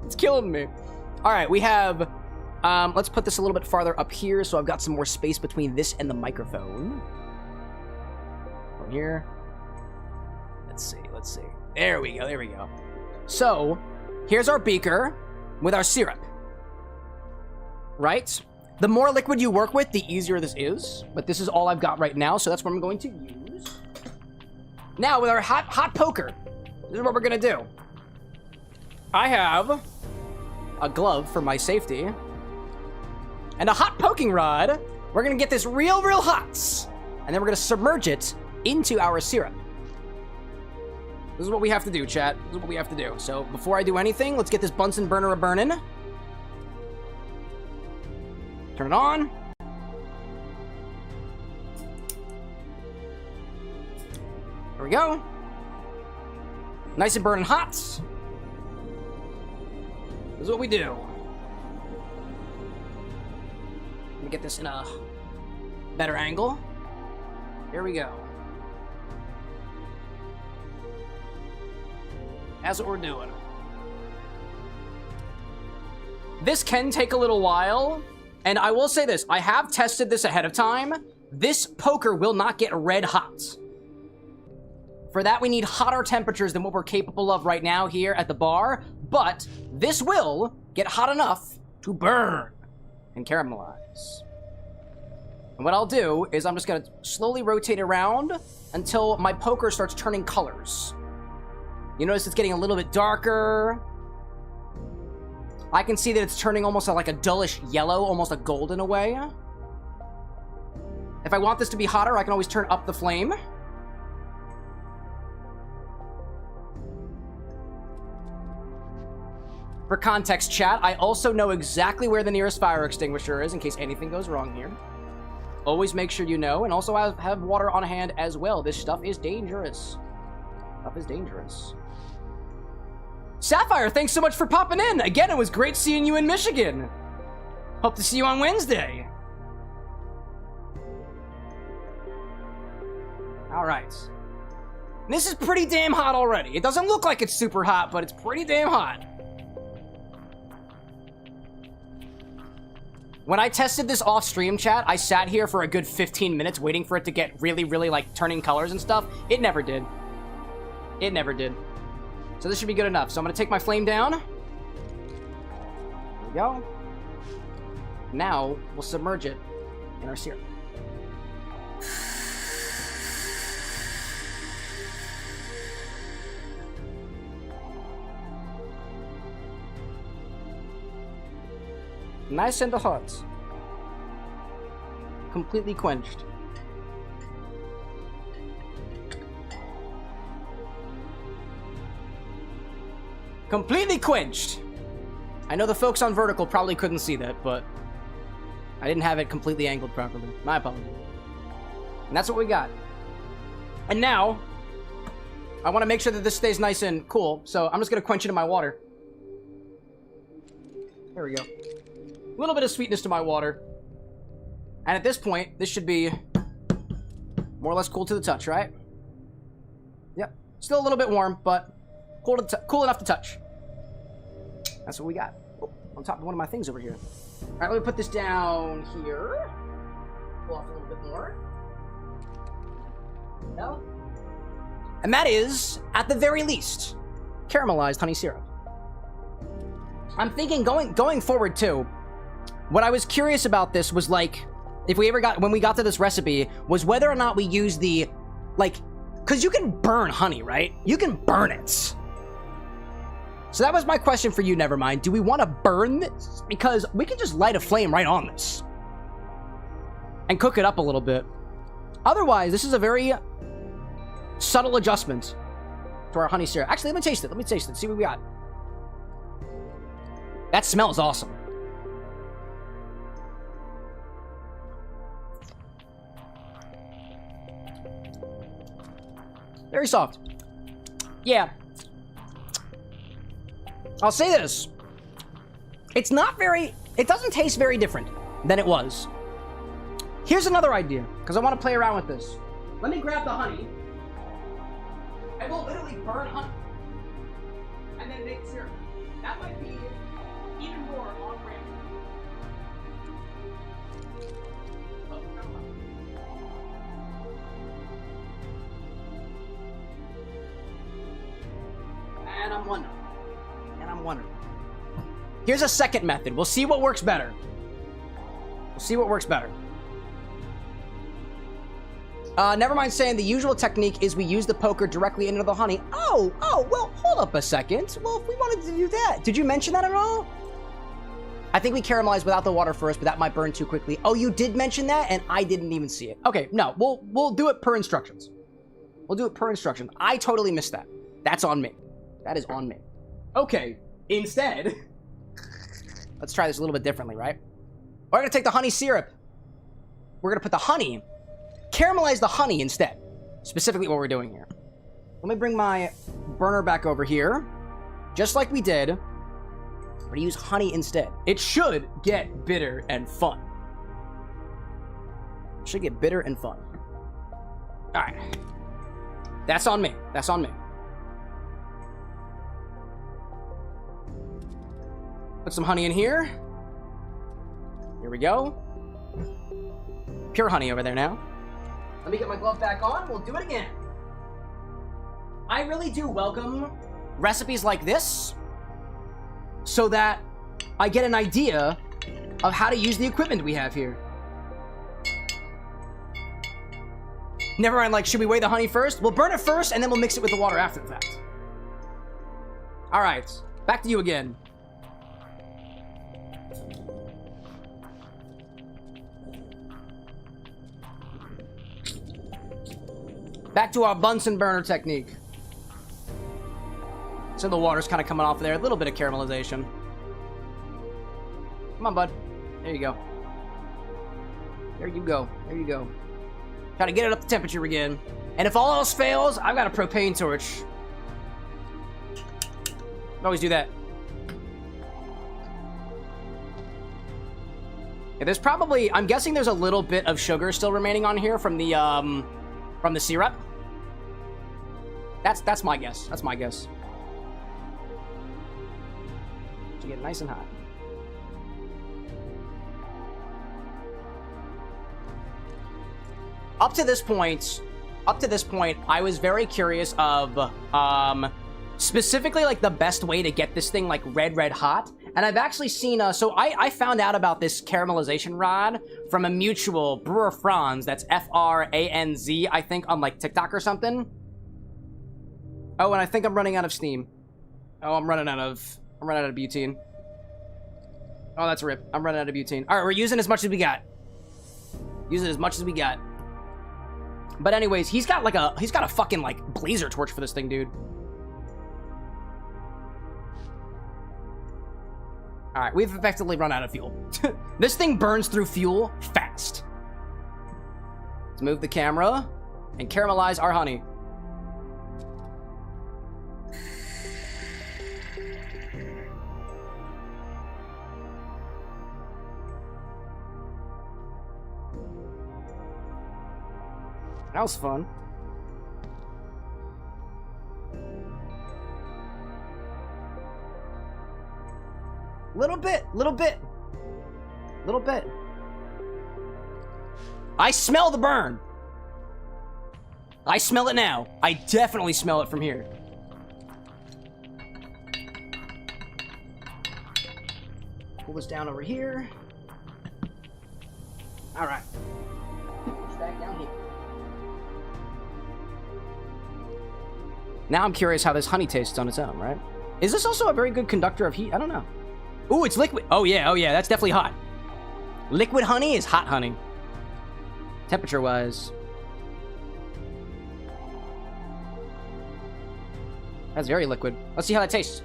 It's killing me. All right, we have, let's put this a little bit farther up here so I've got some more space between this and the microphone. From here. Let's see. There we go. So, here's our beaker with our syrup. Right? The more liquid you work with, the easier this is. But this is all I've got right now, so that's what I'm going to use. Now, with our hot poker, this is what we're gonna do. I have a glove for my safety and a hot poking rod. We're gonna get this real hot, and then we're gonna submerge it into our syrup. This is what we have to do, chat. This is what we have to do. So before I do anything, let's get this Bunsen burner a-burning. Turn it on. There we go. Nice and burning hot. This is what we do. Let me get this in a better angle. Here we go. That's what we're doing. This can take a little while, and I will say this. I have tested this ahead of time. This poker will not get red hot. For that, we need hotter temperatures than what we're capable of right now here at the bar, but this will get hot enough to burn and caramelize. And what I'll do is I'm just going to slowly rotate around until my poker starts turning colors. You notice it's getting a little bit darker. I can see that it's turning almost like a dullish yellow, almost a gold in a way. If I want this to be hotter, I can always turn up the flame. For context, chat, I also know exactly where the nearest fire extinguisher is in case anything goes wrong here. Always make sure you know, and also have water on hand as well. This stuff is dangerous. Stuff is dangerous. Sapphire, thanks so much for popping in. Again, it was great seeing you in Michigan. Hope to see you on Wednesday. All right. This is pretty damn hot already. It doesn't look like it's super hot, but it's pretty damn hot. When I tested this off stream, chat, I sat here for a good 15 minutes waiting for it to get really, really, like, turning colors and stuff. It never did. It never did. So this should be good enough. So I'm going to take my flame down. There we go. Now, we'll submerge it in our syrup. Nice and hot. Completely quenched. Completely quenched! I know the folks on vertical probably couldn't see that, but I didn't have it completely angled properly. My apologies. And that's what we got. And now, I want to make sure that this stays nice and cool, so I'm just going to quench it in my water. There we go. A little bit of sweetness to my water. And at this point, this should be more or less cool to the touch, right? Yep. Still a little bit warm, but cool enough to touch. That's what we got. Oh, on top of one of my things over here. All right, let me put this down here. Pull off a little bit more. No. And that is, at the very least, caramelized honey syrup. I'm thinking going forward too. What I was curious about this was like, if we ever got, when we got to this recipe, was whether or not we use the, like, because you can burn honey, right? You can burn it. So that was my question for you, Nevermind. Do we want to burn this? Because we can just light a flame right on this. And cook it up a little bit. Otherwise, this is a very subtle adjustment to our honey syrup. Actually, let me taste it. Let me taste it. See what we got. That smells awesome. Very soft. Yeah. I'll say this. It's not very... It doesn't taste very different than it was. Here's another idea, because I want to play around with this. Let me grab the honey. And we'll literally burn honey. And then make syrup. That might be even more on brand. And I'm wondering. Here's a second method. We'll see what works better. Never mind saying the usual technique is we use the poker directly into the honey. Oh, well, hold up a second. Well, if we wanted to do that, did you mention that at all? I think we caramelize without the water first, but that might burn too quickly. Oh, you did mention that, and I didn't even see it. Okay, no, we'll do it per instructions. I totally missed that. That's on me. That is on me. Okay, instead, let's try this a little bit differently, right? We're gonna take the honey syrup. We're gonna put the honey, caramelize the honey instead. Specifically what we're doing here. Let me bring my burner back over here. Just like we did We're gonna use honey instead. It should get bitter and fun. It should get bitter and fun. All right. That's on me. That's on me. Put some honey in here. Here we go. Pure honey over there now. Let me get my glove back on. We'll do it again. I really do welcome recipes like this so that I get an idea of how to use the equipment we have here. Never mind, like, should we weigh the honey first? We'll burn it first, and then we'll mix it with the water after the fact. All right, back to you again. Back to our Bunsen burner technique. So the water's kind of coming off there. A little bit of caramelization. Come on, bud. There you go. There you go. There you go. Try to get it up to temperature again. And if all else fails, I've got a propane torch. Always do that. Yeah, there's probably... I'm guessing there's a little bit of sugar still remaining on here from the syrup. That's my guess. That's my guess. To get nice and hot. Up to this point, I was very curious of, specifically, like, the best way to get this thing, like, red hot. And I've actually seen, so I found out about this caramelization rod from a mutual, Brewer Franz, that's F-R-A-N-Z, I think, on, like, TikTok or something. Oh, and I think I'm running out of steam. Oh, I'm running out of butane. Oh, that's a rip. I'm running out of butane. All right, we're using as much as we got. Using as much as we got. But anyways, he's got a fucking, like, blazer torch for this thing, dude. All right, we've effectively run out of fuel. This thing burns through fuel fast. Let's move the camera and caramelize our honey. That was fun. Little bit. I smell the burn. I smell it now. I definitely smell it from here. Pull this down over here. All right. Push back down here. Now I'm curious how this honey tastes on its own, right? Is this also a very good conductor of heat? I don't know. Ooh, it's liquid. Oh yeah, that's definitely hot. Liquid honey is hot honey. Temperature-wise. That's very liquid. Let's see how that tastes.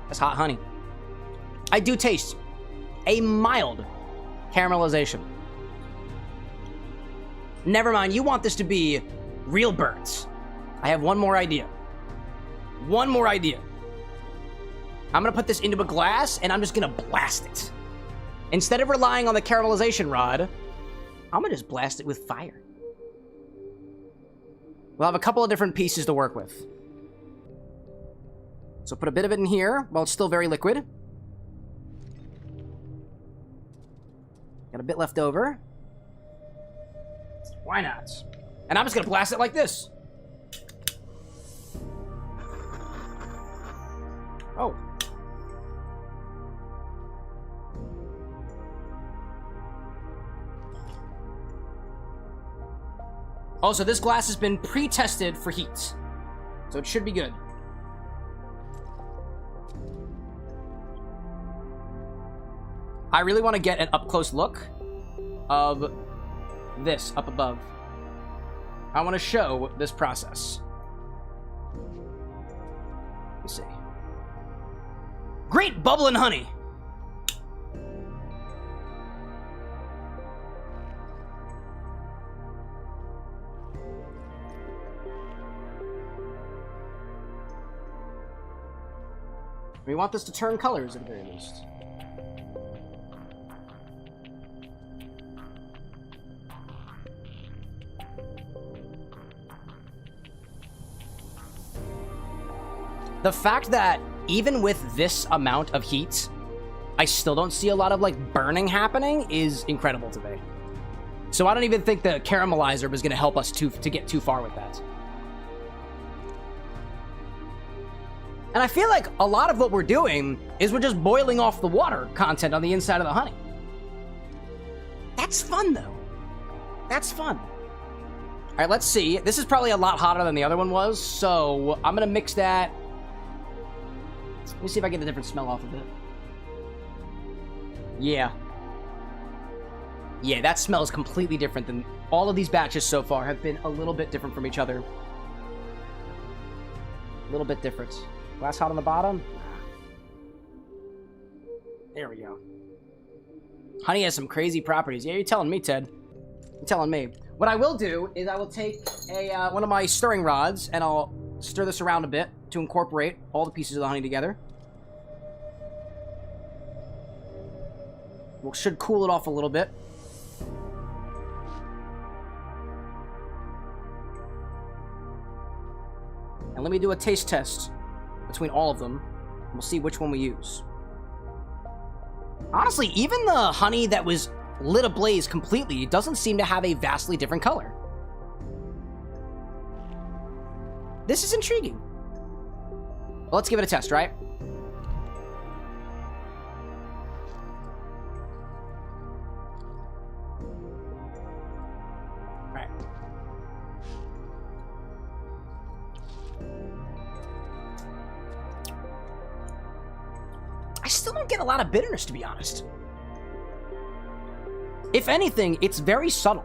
That's hot honey. I do taste a mild caramelization. Never mind, you want this to be real burns. I have one more idea. One more idea. I'm gonna put this into a glass and I'm just gonna blast it. Instead of relying on the caramelization rod, I'm gonna just blast it with fire. We'll have a couple of different pieces to work with. So put a bit of it in here while it's still very liquid. Got a bit left over. Why not? And I'm just gonna blast it like this. Oh. Also, this glass has been pre-tested for heat, so it should be good. I really want to get an up-close look of this up above. I want to show this process. Let me see. Great bubbling honey. We want this to turn colors at the very least. The fact that even with this amount of heat, I still don't see a lot of, like, burning happening is incredible to me. So I don't even think the caramelizer was going to help us to get too far with that. And I feel like a lot of what we're doing is we're just boiling off the water content on the inside of the honey. That's fun, though. That's fun. All right, let's see. This is probably a lot hotter than the other one was, so I'm going to mix that. Let me see if I get a different smell off of it. Yeah. Yeah, that smell is completely different than all of these batches so far have been a little bit different from each other. A little bit different. Glass hot on the bottom. There we go. Honey has some crazy properties. Yeah, you're telling me, Ted. You're telling me. What I will do is I will take a one of my stirring rods and I'll stir this around a bit to incorporate all the pieces of the honey together. We should cool it off a little bit. And let me do a taste test between all of them. And we'll see which one we use. Honestly, even the honey that was lit ablaze completely doesn't seem to have a vastly different color. This is intriguing. Well, let's give it a test, right? Right. I still don't get a lot of bitterness, to be honest. If anything, it's very subtle.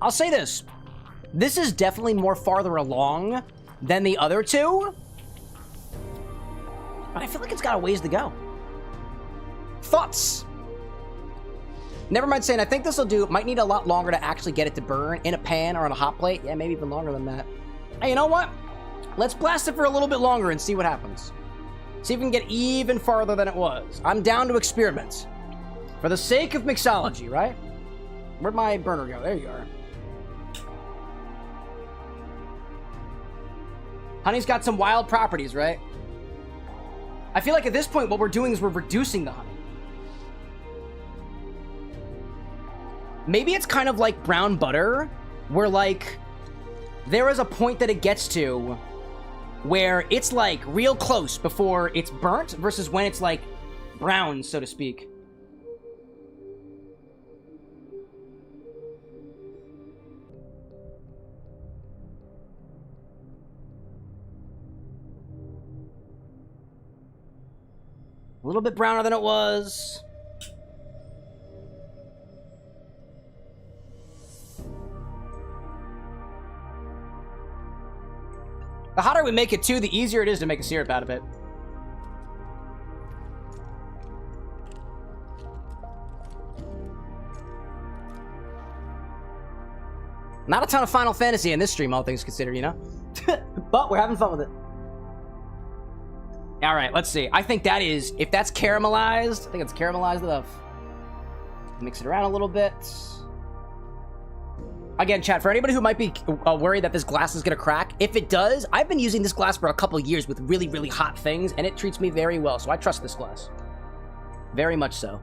I'll say this. This is definitely more farther along than the other two. But I feel like it's got a ways to go. Thoughts? Never mind saying, I think this will do. Might need a lot longer to actually get it to burn in a pan or on a hot plate. Yeah, maybe even longer than that. Hey, you know what? Let's blast it for a little bit longer and see what happens. See if we can get even farther than it was. I'm down to experiment. For the sake of mixology, right? Where'd my burner go? There you are. Honey's got some wild properties, right? I feel like at this point, what we're doing is we're reducing the honey. Maybe it's kind of like brown butter, where, like, there is a point that it gets to where it's, like, real close before it's burnt versus when it's, like, brown, so to speak. A little bit browner than it was. The hotter we make it, too, the easier it is to make a syrup out of it. Not a ton of Final Fantasy in this stream, all things considered, you know? But we're having fun with it. All right, let's see. I think that is, if that's caramelized, I think it's caramelized enough. Mix it around a little bit. Again, chat, for anybody who might be worried that this glass is going to crack, if it does, I've been using this glass for a couple of years with really, really hot things, and it treats me very well, so I trust this glass. Very much so.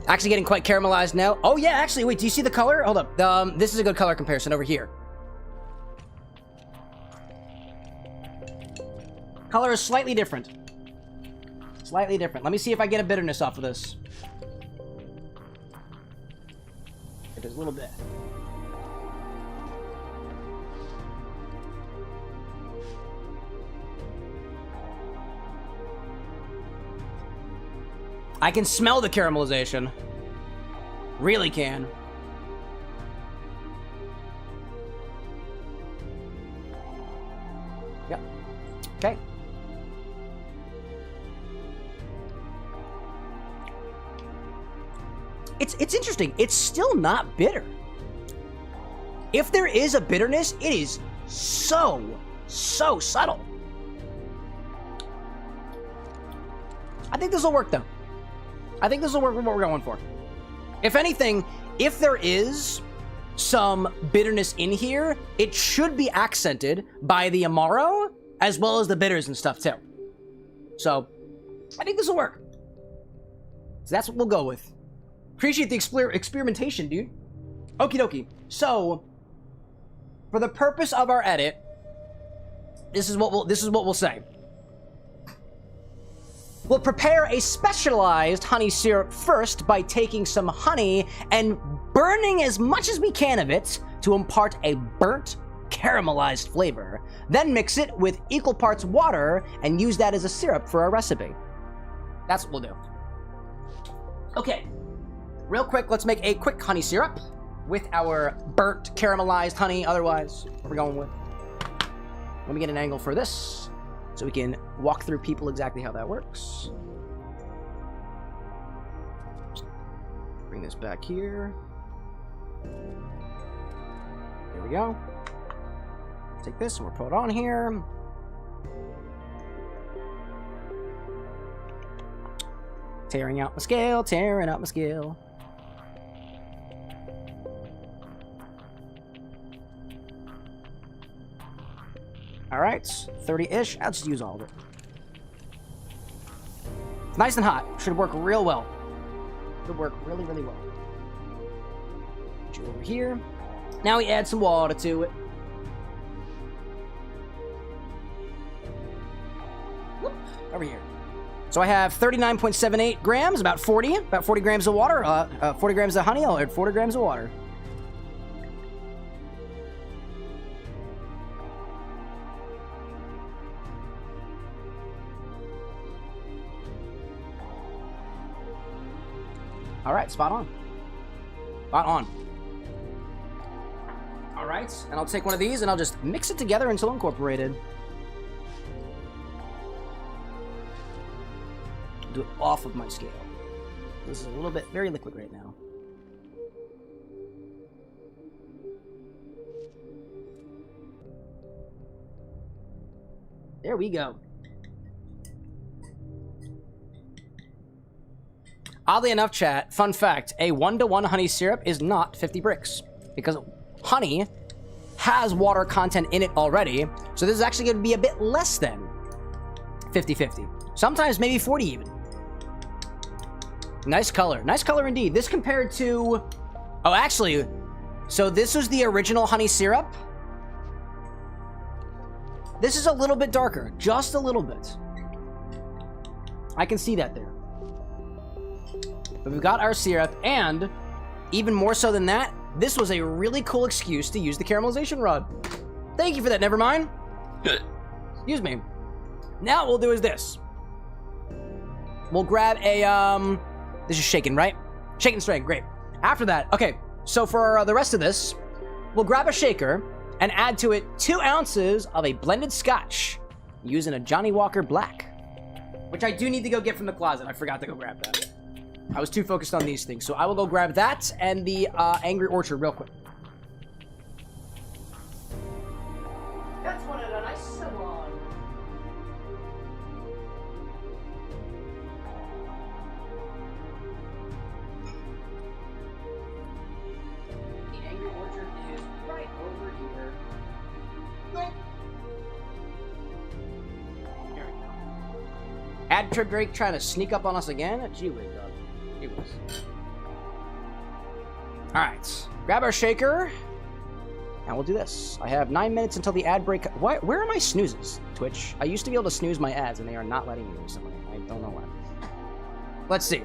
Actually getting quite caramelized now. Oh, yeah, actually, wait, do you see the color? Hold up. This is a good color comparison over here. Color is slightly different. Slightly different. Let me see if I get a bitterness off of this. It is a little bit. I can smell the caramelization. Really can. Yep. Okay. It's interesting. It's still not bitter. If there is a bitterness, it is so subtle. I think this will work, though. I think this will work with what we're going for. If anything, if there is some bitterness in here, it should be accented by the Amaro, as well as the bitters and stuff, too. So, I think this will work. So that's what we'll go with. Appreciate the experimentation, dude. Okie dokie. So, for the purpose of our edit, this is what we'll say. We'll prepare a specialized honey syrup first by taking some honey and burning as much as we can of it to impart a burnt, caramelized flavor. Then mix it with equal parts water and use that as a syrup for our recipe. That's what we'll do. Okay, real quick, let's make a quick honey syrup with our burnt, caramelized honey, otherwise, what we're going with. Let me get an angle for this, so we can walk through people exactly how that works. Bring this back here. There we go. Take this and we'll put it on here. Tearing out my scale, tearing out my scale. Alright, 30-ish. I'll just use all of it. It's nice and hot. Should work real well. Should work really, really well. Put you over here. Now we add some water to it. Whoop, over here. So I have 39.78 grams, about 40 grams of water, 40 grams of honey. I'll add 40 grams of water. All right, spot on. Spot on. All right, and I'll take one of these and I'll just mix it together until incorporated. Do it off of my scale. This is a little bit very liquid right now. There we go. Oddly enough, chat, fun fact, a 1-to-1 honey syrup is not 50 bricks. Because honey has water content in it already, so this is actually going to be a bit less than 50-50. Sometimes maybe 40 even. Nice color. Nice color indeed. This compared to... Oh, actually, so this was the original honey syrup. This is a little bit darker. Just a little bit. I can see that there. But we've got our syrup, and even more so than that, this was a really cool excuse to use the caramelization rod. Thank you for that, Nevermind. Excuse me. Now what we'll do is this. We'll grab a, this is shaken, right? Shake and strain, great. After that, okay, so for the rest of this, we'll grab a shaker and add to it 2 ounces of a blended scotch using a Johnny Walker Black, which I do need to go get from the closet. I forgot to go grab that. I was too focused on these things, so I will go grab that and the Angry Orchard real quick. That's one of the nice salon. The Angry Orchard is right over here. There we go. Ad Trip Drake trying to sneak up on us again? Gee whiz, dog. Alright, grab our shaker, and we'll do this. I have 9 minutes until the ad break. Where are my snoozes, Twitch? I used to be able to snooze my ads, and they are not letting me recently. I don't know why. Let's see.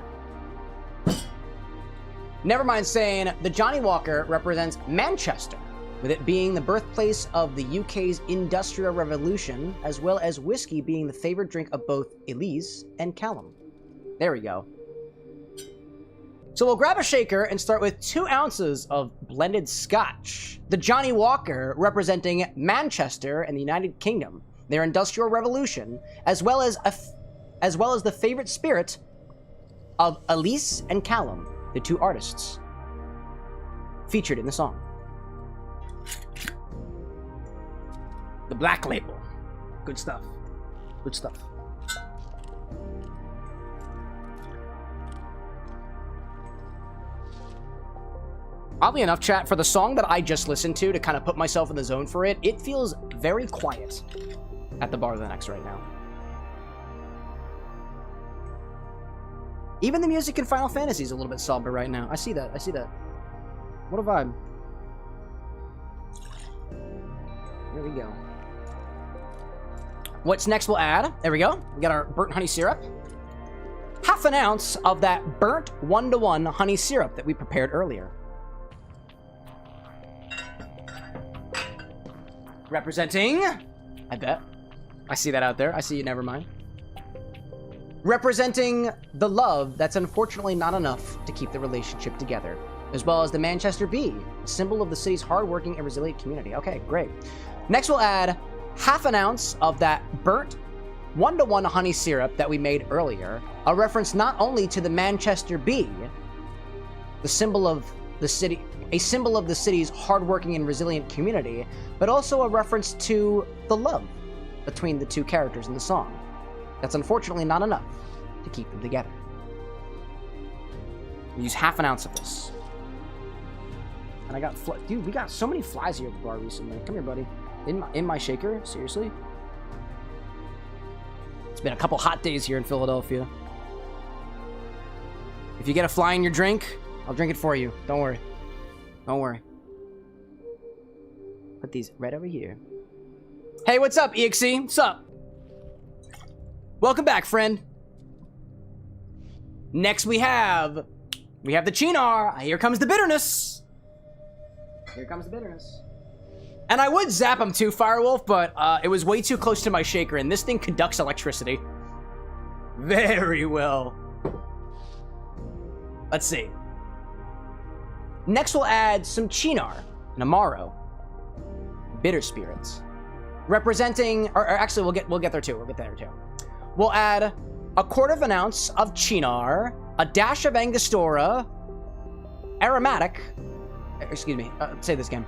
Nevermind saying, the Johnny Walker represents Manchester, with it being the birthplace of the UK's Industrial Revolution, as well as whiskey being the favorite drink of both Elise and Callum. There we go. So we'll grab a shaker and start with 2 ounces of blended scotch. The Johnny Walker representing Manchester and the United Kingdom, their Industrial Revolution, as well as the favorite spirit of Elise and Callum, the 2 artists featured in the song. The Black Label. Good stuff. Good stuff. Oddly enough, chat, for the song that I just listened to kind of put myself in the zone for it, it feels very quiet at the bar of the next right now. Even the music in Final Fantasy is a little bit somber right now. I see that. I see that. What a vibe. There we go. What's next we'll add? There we go. We got our burnt honey syrup. Half an ounce of that burnt 1-to-1 honey syrup that we prepared earlier. Representing... I bet. I see that out there. I see you, never mind. Representing the love that's unfortunately not enough to keep the relationship together, as well as the Manchester Bee, a symbol of the city's hardworking and resilient community. Okay, great. Next, we'll add half an ounce of that burnt 1-to-1 honey syrup that we made earlier, a reference not only to the Manchester Bee, the symbol of the city, a symbol of the city's hardworking and resilient community, but also a reference to the love between the two characters in the song. That's unfortunately not enough to keep them together. We use half an ounce of this. And I got, dude, we got so many flies here at the bar recently. Come here, buddy. In my shaker? Seriously? It's been a couple hot days here in Philadelphia. If you get a fly in your drink, I'll drink it for you. Don't worry. Don't worry. Put these right over here. Hey, what's up, EXE? What's up? Welcome back, friend. Next we have the Chinar. Here comes the bitterness. Here comes the bitterness. And I would zap him too, Firewolf, but it was way too close to my shaker, and this thing conducts electricity. Very well. Let's see. Next we'll add some Chinar and Amaro. Bitter spirits. Representing, or actually we'll get there too. We'll get there too. We'll add 1/4 ounce of Chinar, a dash of Angostura, aromatic. Excuse me. Say this again.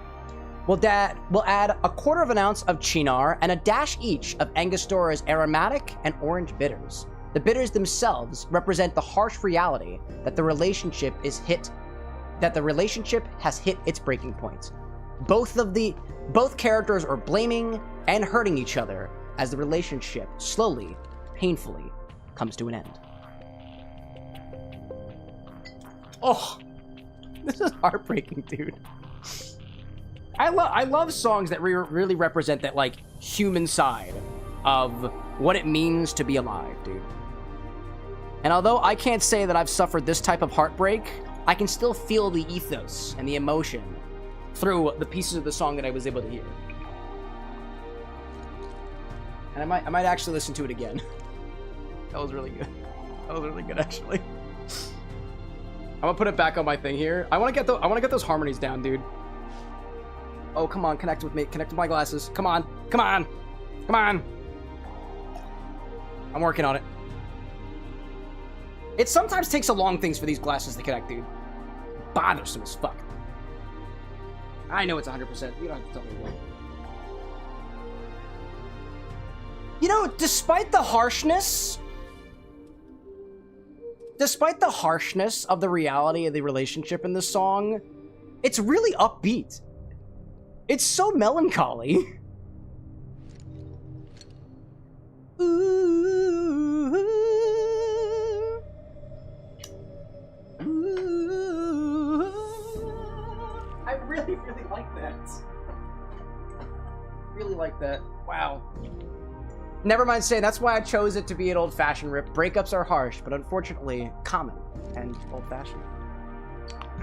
We'll add 1/4 ounce of Chinar and a dash each of Angostura's aromatic and orange bitters. The bitters themselves represent the harsh reality that the relationship has hit its breaking point. Both characters are blaming and hurting each other as the relationship slowly, painfully comes to an end. Oh, this is heartbreaking, dude. I love songs that really represent that, like, human side of what it means to be alive, dude. And although I can't say that I've suffered this type of heartbreak, I can still feel the ethos and the emotion through the pieces of the song that I was able to hear. And I might actually listen to it again. That was really good. That was really good, actually. I'm gonna put it back on my thing here. I want to get those harmonies down, dude. Oh, come on, connect with me. Connect with my glasses. Come on. Come on. Come on. I'm working on it. It sometimes takes a long things for these glasses to connect, dude. Bothersome as fuck. I know it's 100%. You don't have to tell me what. You know, despite the harshness of the reality of the relationship in this song, it's really upbeat. It's so melancholy. Ooh, ooh, I really like that. Really like that. Wow. Never mind saying, that's why I chose it to be an old-fashioned rip. Breakups are harsh, but unfortunately common and old-fashioned.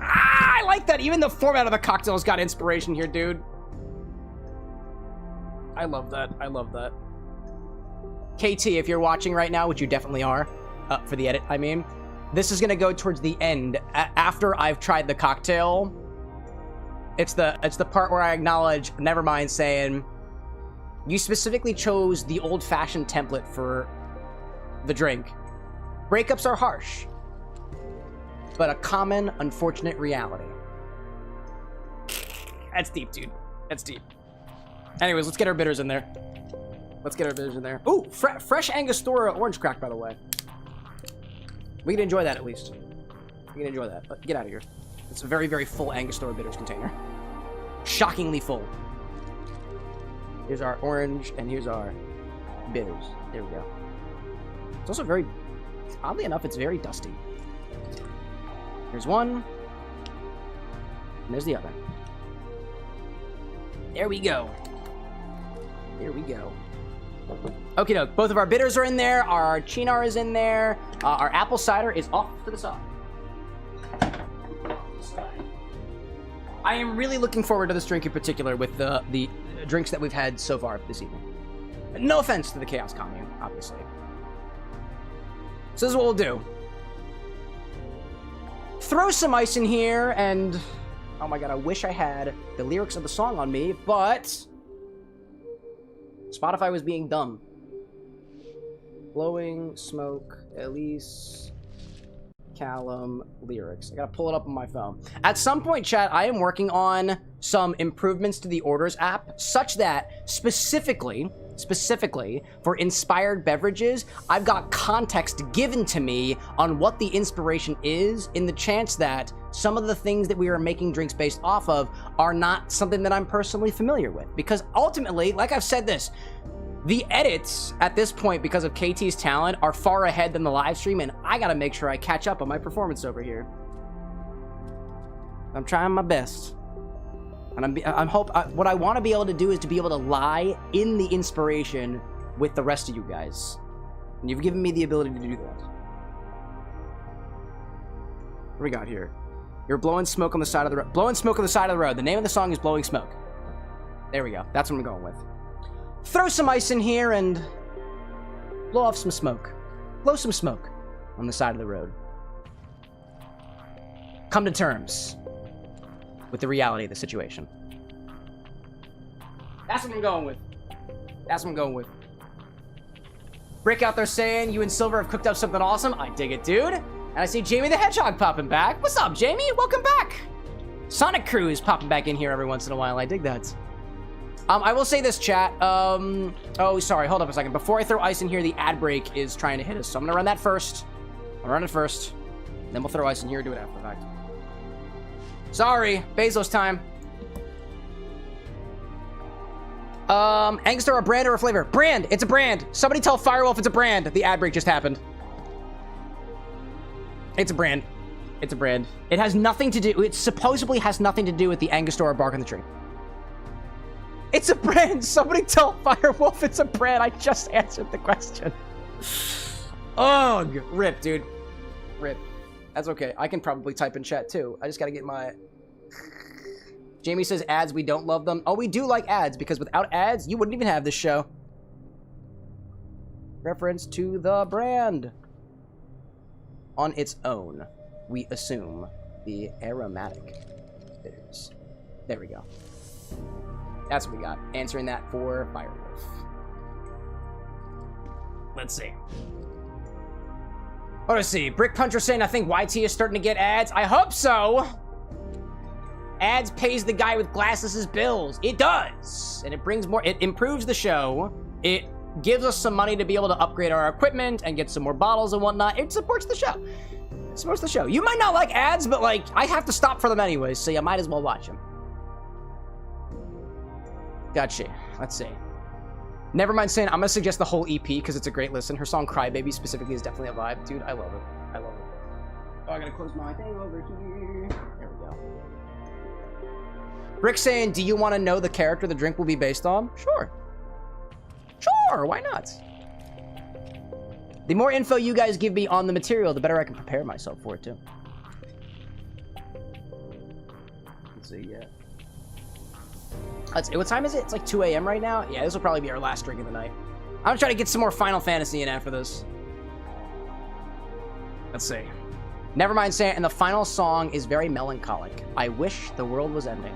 Ah, I like that. Even the format of the cocktail's got inspiration here, dude. I love that. I love that. KT, if you're watching right now, which you definitely are, for the edit, I mean, this is gonna go towards the end. After I've tried the cocktail, it's the part where I acknowledge, never mind saying, you specifically chose the old-fashioned template for the drink. Breakups are harsh, but a common, unfortunate reality. That's deep, dude. That's deep. Anyways, let's get our bitters in there. Let's get our bitters in there. Ooh, fresh Angostura orange crack, by the way. We can enjoy that at least. We can enjoy that, but get out of here. It's a very, very full Angostura bitters container. Shockingly full. Here's our orange, and here's our bitters. There we go. It's also very, oddly enough, it's very dusty. Here's one. And there's the other. There we go. There we go. Okie doke. Both of our bitters are in there. Our Chinar is in there. Our apple cider is off to the side. I am really looking forward to this drink in particular with the drinks that we've had so far this evening. No offense to the Chaos Commune, obviously. So this is what we'll do. Throw some ice in here, and oh my god, I wish I had the lyrics of the song on me, but Spotify was being dumb. Blowing smoke, Elise, Callum, lyrics. I gotta pull it up on my phone. At some point, chat, I am working on some improvements to the Orders app, such that specifically for inspired beverages, I've got context given to me on what the inspiration is, in the chance that some of the things that we are making drinks based off of are not something that I'm personally familiar with. Because ultimately, like I've said this, the edits at this point, because of KT's talent, are far ahead than the live stream, and I gotta make sure I catch up on my performance over here. I'm trying my best. And what I want to be able to do is to be able to lie in the inspiration with the rest of you guys. And you've given me the ability to do that. What do we got here? You're blowing smoke on the side of the road. Blowing smoke on the side of the road. The name of the song is Blowing Smoke. There we go. That's what I'm going with. Throw some ice in here and blow off some smoke. Blow some smoke on the side of the road. Come to terms with the reality of the situation. That's what I'm going with. That's what I'm going with. Brick out there saying, you and Silver have cooked up something awesome. I dig it, dude. And I see Jamie the Hedgehog popping back. What's up, Jamie? Welcome back. Sonic Crew is popping back in here every once in a while. I dig that. I will say this, chat. Oh, sorry. Hold up a second. Before I throw ice in here, the ad break is trying to hit us. So I'm going to run that first. I'll run it first. Then we'll throw ice in here and do it after the fact. Sorry, Bezos time. Angostura, a brand or a flavor? Brand. It's a brand. Somebody tell Firewolf it's a brand. The ad break just happened. It's a brand. It's a brand. It has nothing to do. It supposedly has nothing to do with the Angostura bark on the tree. It's a brand. Somebody tell Firewolf it's a brand. I just answered the question. Ugh. Rip, dude. Rip. That's okay. I can probably type in chat too. I just gotta get my... Jamie says ads, we don't love them. Oh, we do like ads, because without ads, you wouldn't even have this show. Reference to the brand. On its own, we assume the aromatic bitters. There we go. That's what we got. Answering that for Firewolf. Let's see. What do I see? Brick Puncher saying, I think YT is starting to get ads. I hope so. Ads pays the guy with glasses' bills. It does. And it brings more, it improves the show. It gives us some money to be able to upgrade our equipment and get some more bottles and whatnot. It supports the show. It supports the show. You might not like ads, but like, I have to stop for them anyways, so you might as well watch them. Gotcha. Let's see. Never mind saying, I'm gonna suggest the whole EP because it's a great listen. Her song Crybaby specifically is definitely a vibe. Dude, I love it. I love it. Oh, I gotta close my thing over here. There we go. Rick saying, do you want to know the character the drink will be based on? Sure. Sure, why not? The more info you guys give me on the material, the better I can prepare myself for it, too. Let's see, yeah. What time is it? It's like 2 a.m. right now? Yeah, this will probably be our last drink of the night. I'm gonna try to get some more Final Fantasy in after this. Let's see. Nevermind saying, and the final song is very melancholic. I wish the world was ending.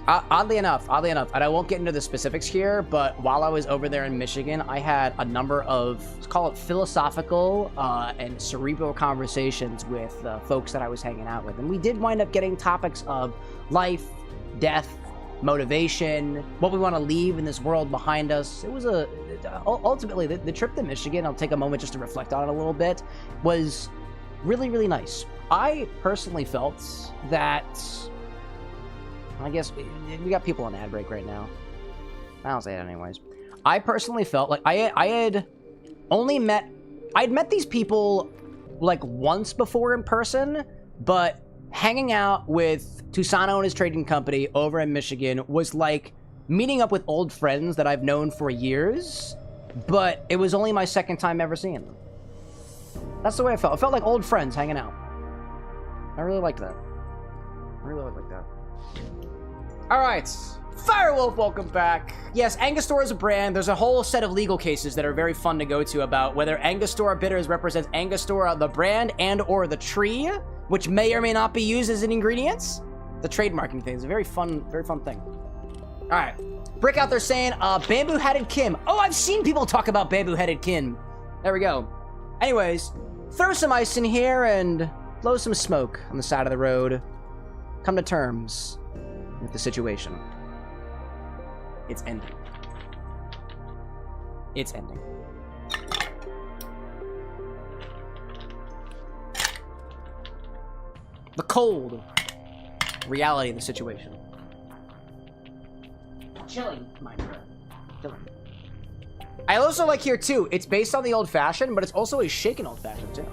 Oddly enough, and I won't get into the specifics here, but while I was over there in Michigan, I had a number of, let's call it philosophical and cerebral conversations with folks that I was hanging out with. And we did wind up getting topics of life, death, motivation, what we want to leave in this world behind us. It was ultimately, the trip to Michigan, I'll take a moment just to reflect on it a little bit, was really, really nice. I personally felt that, I guess, we got people on ad break right now. I'll say it anyways. I personally felt like I'd met these people like once before in person, but hanging out with Tusano and his trading company over in Michigan was like meeting up with old friends that I've known for years, but it was only my second time ever seeing them. That's the way I felt. I felt like old friends hanging out. I really liked that. I really like that. All right. Firewolf, welcome back. Yes, Angostura is a brand. There's a whole set of legal cases that are very fun to go to about whether Angostura bitters represents Angostura, the brand, and or the tree, which may or may not be used as an ingredients. The trademarking thing is a very fun thing. All right. Brick out there saying, bamboo-headed Kim. Oh, I've seen people talk about bamboo-headed Kim. There we go. Anyways, throw some ice in here and blow some smoke on the side of the road. Come to terms with the situation. It's ending. It's ending. The cold reality of the situation. Chilling, mind you. Chilling. I also like here, too, it's based on the old-fashioned, but it's also a shaken old-fashioned, too.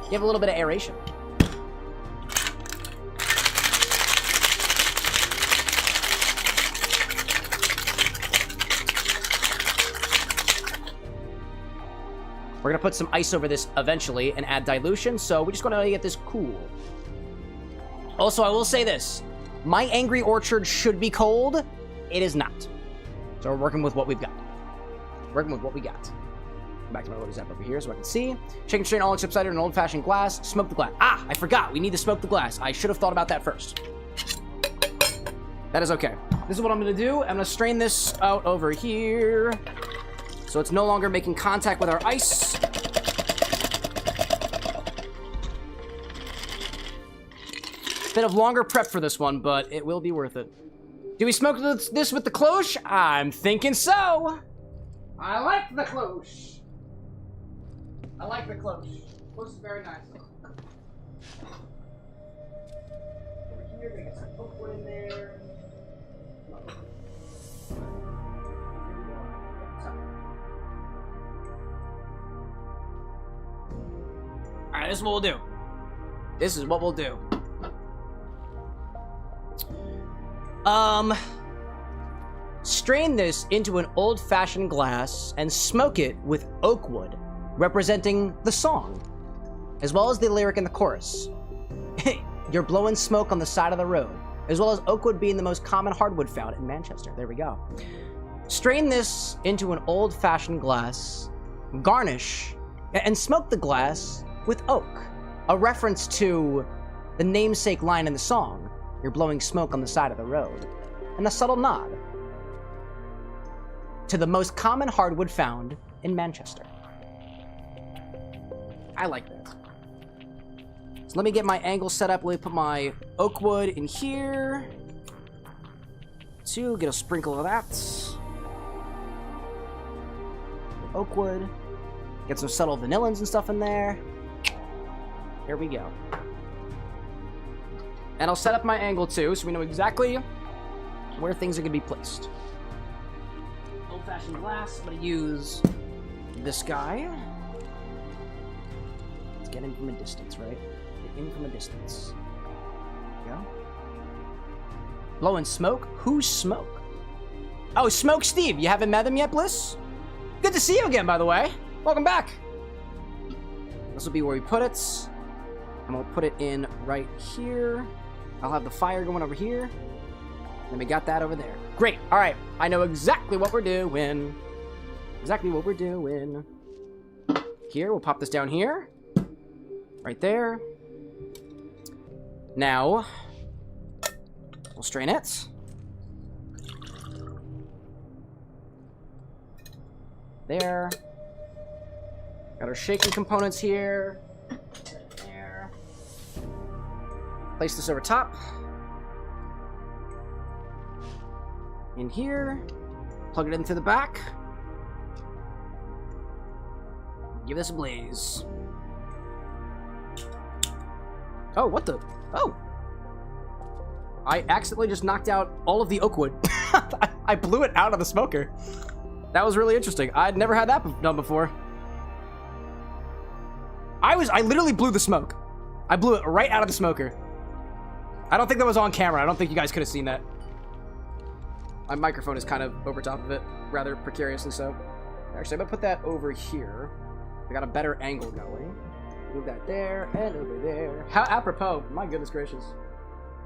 You have a little bit of aeration. We're going to put some ice over this eventually and add dilution, so we just want to get this cool. Also, I will say this. My Angry Orchard should be cold. It is not. So we're working with what we've got. Working with what we got. Back to my loading zap over here so I can see. Shake and strain all except cider in an old-fashioned glass. Smoke the glass. Ah, I forgot. We need to smoke the glass. I should have thought about that first. That is okay. This is what I'm going to do. I'm going to strain this out over here. So it's no longer making contact with our ice. Bit of longer prep for this one, but it will be worth it. Do we smoke this with the cloche? I'm thinking so. I like the cloche. I like the cloche. Cloche is very nice. Over here, we get some oakwood in there. Alright, this is what we'll do. This is what we'll do. Strain this into an old-fashioned glass and smoke it with oakwood, representing the song, as well as the lyric in the chorus. You're blowing smoke on the side of the road, as well as oakwood being the most common hardwood found in Manchester. There we go. Strain this into an old-fashioned glass, garnish, and smoke the glass with oak, a reference to the namesake line in the song, you're blowing smoke on the side of the road, and a subtle nod to the most common hardwood found in Manchester. I like that. So let me get my angle set up. Let me put my oakwood in here. Two, get a sprinkle of that. Oakwood. Get some subtle vanillins and stuff in there. Here we go. And I'll set up my angle too, so we know exactly where things are going to be placed. Old-fashioned glass. I'm going to use this guy. Let's get in from a distance, right? Get in from a distance. There we go. Blowing smoke? Who's Smoke? Oh, Smoke Steve. You haven't met him yet, Bliss? Good to see you again, by the way. Welcome back. This will be where we put it. And we'll put it in right here. I'll have the fire going over here. And we got that over there. Great. All right. I know exactly what we're doing. Exactly what we're doing. Here, we'll pop this down here. Right there. Now, we'll strain it. There. Got our shaking components here. There. Place this over top. In here. Plug it in through the back. Give this a blaze. Oh, what the? Oh. I accidentally just knocked out all of the oak wood. I blew it out of the smoker. That was really interesting. I'd never had that done before. I literally blew the smoke. I blew it right out of the smoker. I don't think that was on camera. I don't think you guys could have seen that. My microphone is kind of over top of it, rather precariously so. Actually, I'm gonna put that over here. I got a better angle going. Move that there and over there. How apropos. My goodness gracious.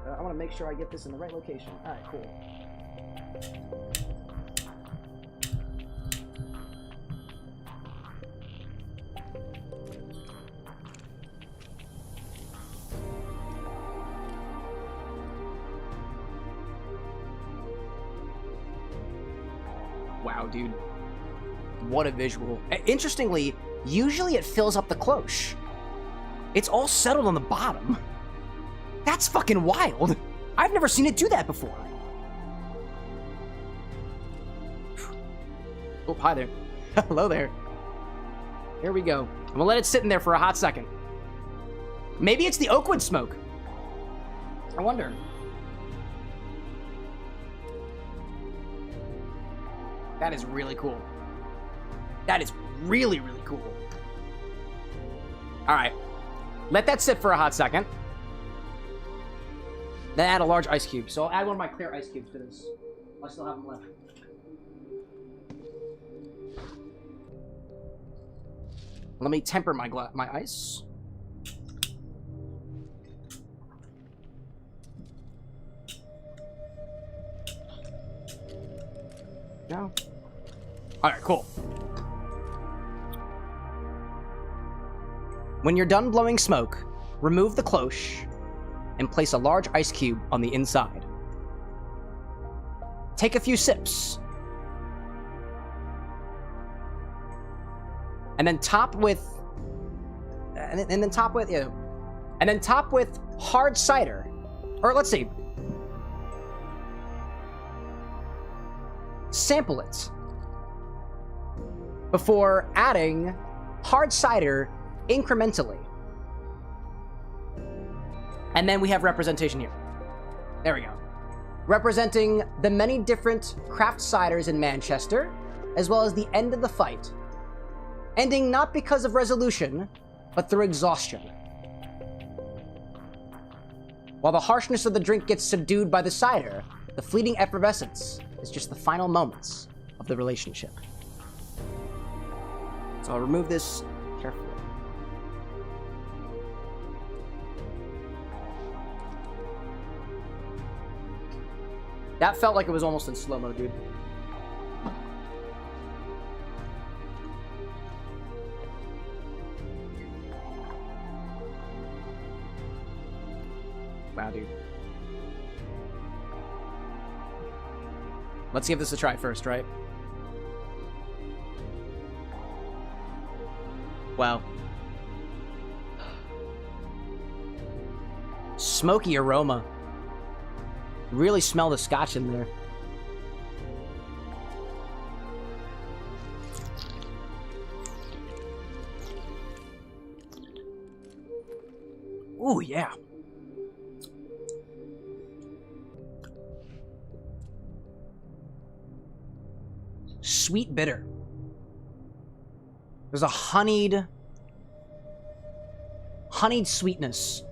I want to make sure I get this in the right location. All right, cool. Wow, dude. What a visual. Interestingly, usually it fills up the cloche. It's all settled on the bottom. That's fucking wild. I've never seen it do that before. Oh, hi there. Hello there. Here we go. I'm gonna let it sit in there for a hot second. Maybe it's the oakwood smoke. I wonder. That is really cool. That is really, really cool. All right. Let that sit for a hot second. Then add a large ice cube. So I'll add one of my clear ice cubes to this. I still have them left. Let me temper my ice. No. All right, cool. When you're done blowing smoke, remove the cloche and place a large ice cube on the inside. Take a few sips. And then top with top with hard cider. Or let's see. Sample it before adding hard cider incrementally. And then we have representation here. There we go. Representing the many different craft ciders in Manchester, as well as the end of the fight. Ending not because of resolution, but through exhaustion. While the harshness of the drink gets subdued by the cider, the fleeting effervescence is just the final moments of the relationship. So I'll remove this carefully. That felt like it was almost in slow-mo, dude. Wow, dude. Let's give this a try first, right? Wow. Smoky aroma. Really smell the scotch in there. Ooh, yeah. Sweet bitter. There's a honeyed sweetness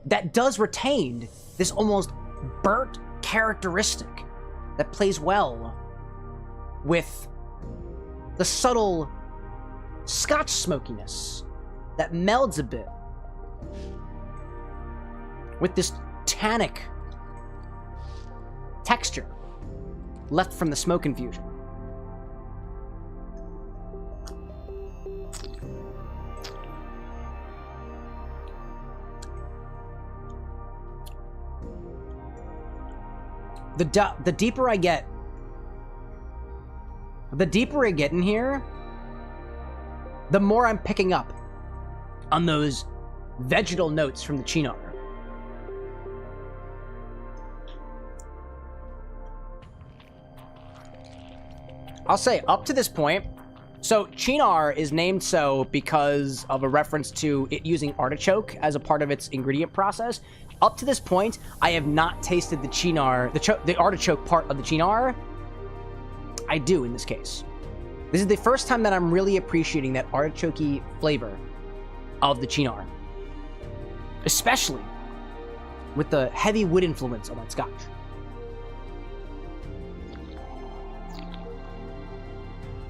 that does retain this almost burnt characteristic that plays well with the subtle scotch smokiness that melds a bit with this tannic texture left from the smoke infusion. The deeper I get in here, the more I'm picking up on those vegetal notes from the Cynar. I'll say up to this point, so Chinar is named so because of a reference to it using artichoke as a part of its ingredient process. Up to this point, I have not tasted the Chinar, the artichoke part of the Chinar. I do in this case. This is the first time that I'm really appreciating that artichoke-y flavor of the Chinar. Especially with the heavy wood influence of that scotch.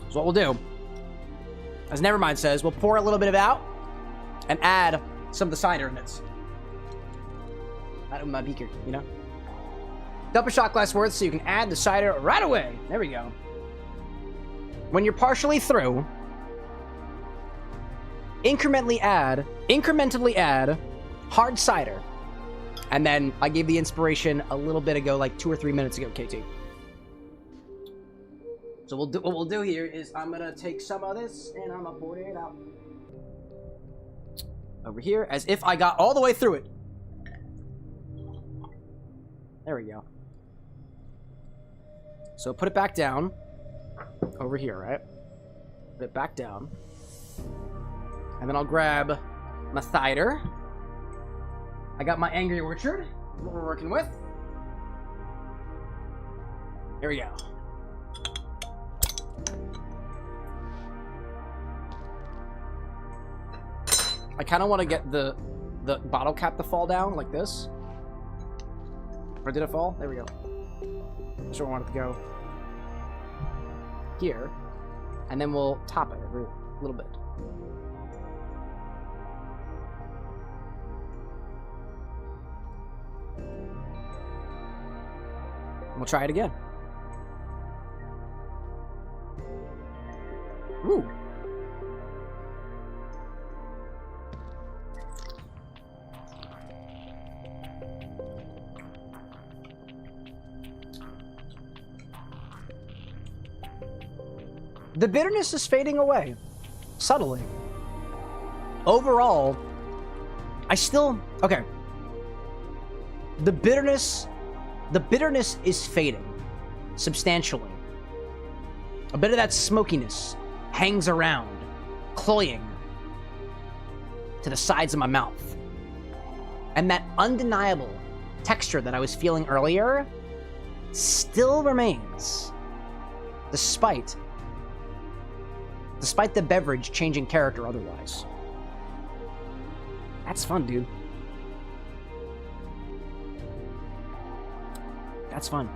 So what we'll do, as Nevermind says, we'll pour a little bit of it out and add some of the cider in it. Out of my beaker, you know? Dump a shot glass worth so you can add the cider right away. There we go. When you're partially through, incrementally add hard cider. And then I gave the inspiration a little bit ago, like 2 or 3 minutes ago, KT. So what we'll do here is I'm gonna take some of this and I'm gonna pour it out over here as if I got all the way through it. There we go. So put it back down over here, right? Put it back down. And then I'll grab my cider. I got my Angry Orchard, what we're working with. Here we go. I kind of want to get the bottle cap to fall down like this. Or did it fall? There we go. I sure want it to go here. And then we'll top it a little bit. We'll try it again. Ooh. The bitterness is fading away, subtly. Overall, I still... Okay. The bitterness is fading, substantially. A bit of that smokiness hangs around, cloying to the sides of my mouth. And that undeniable texture that I was feeling earlier still remains, despite the beverage changing character otherwise. That's fun, dude. That's fun.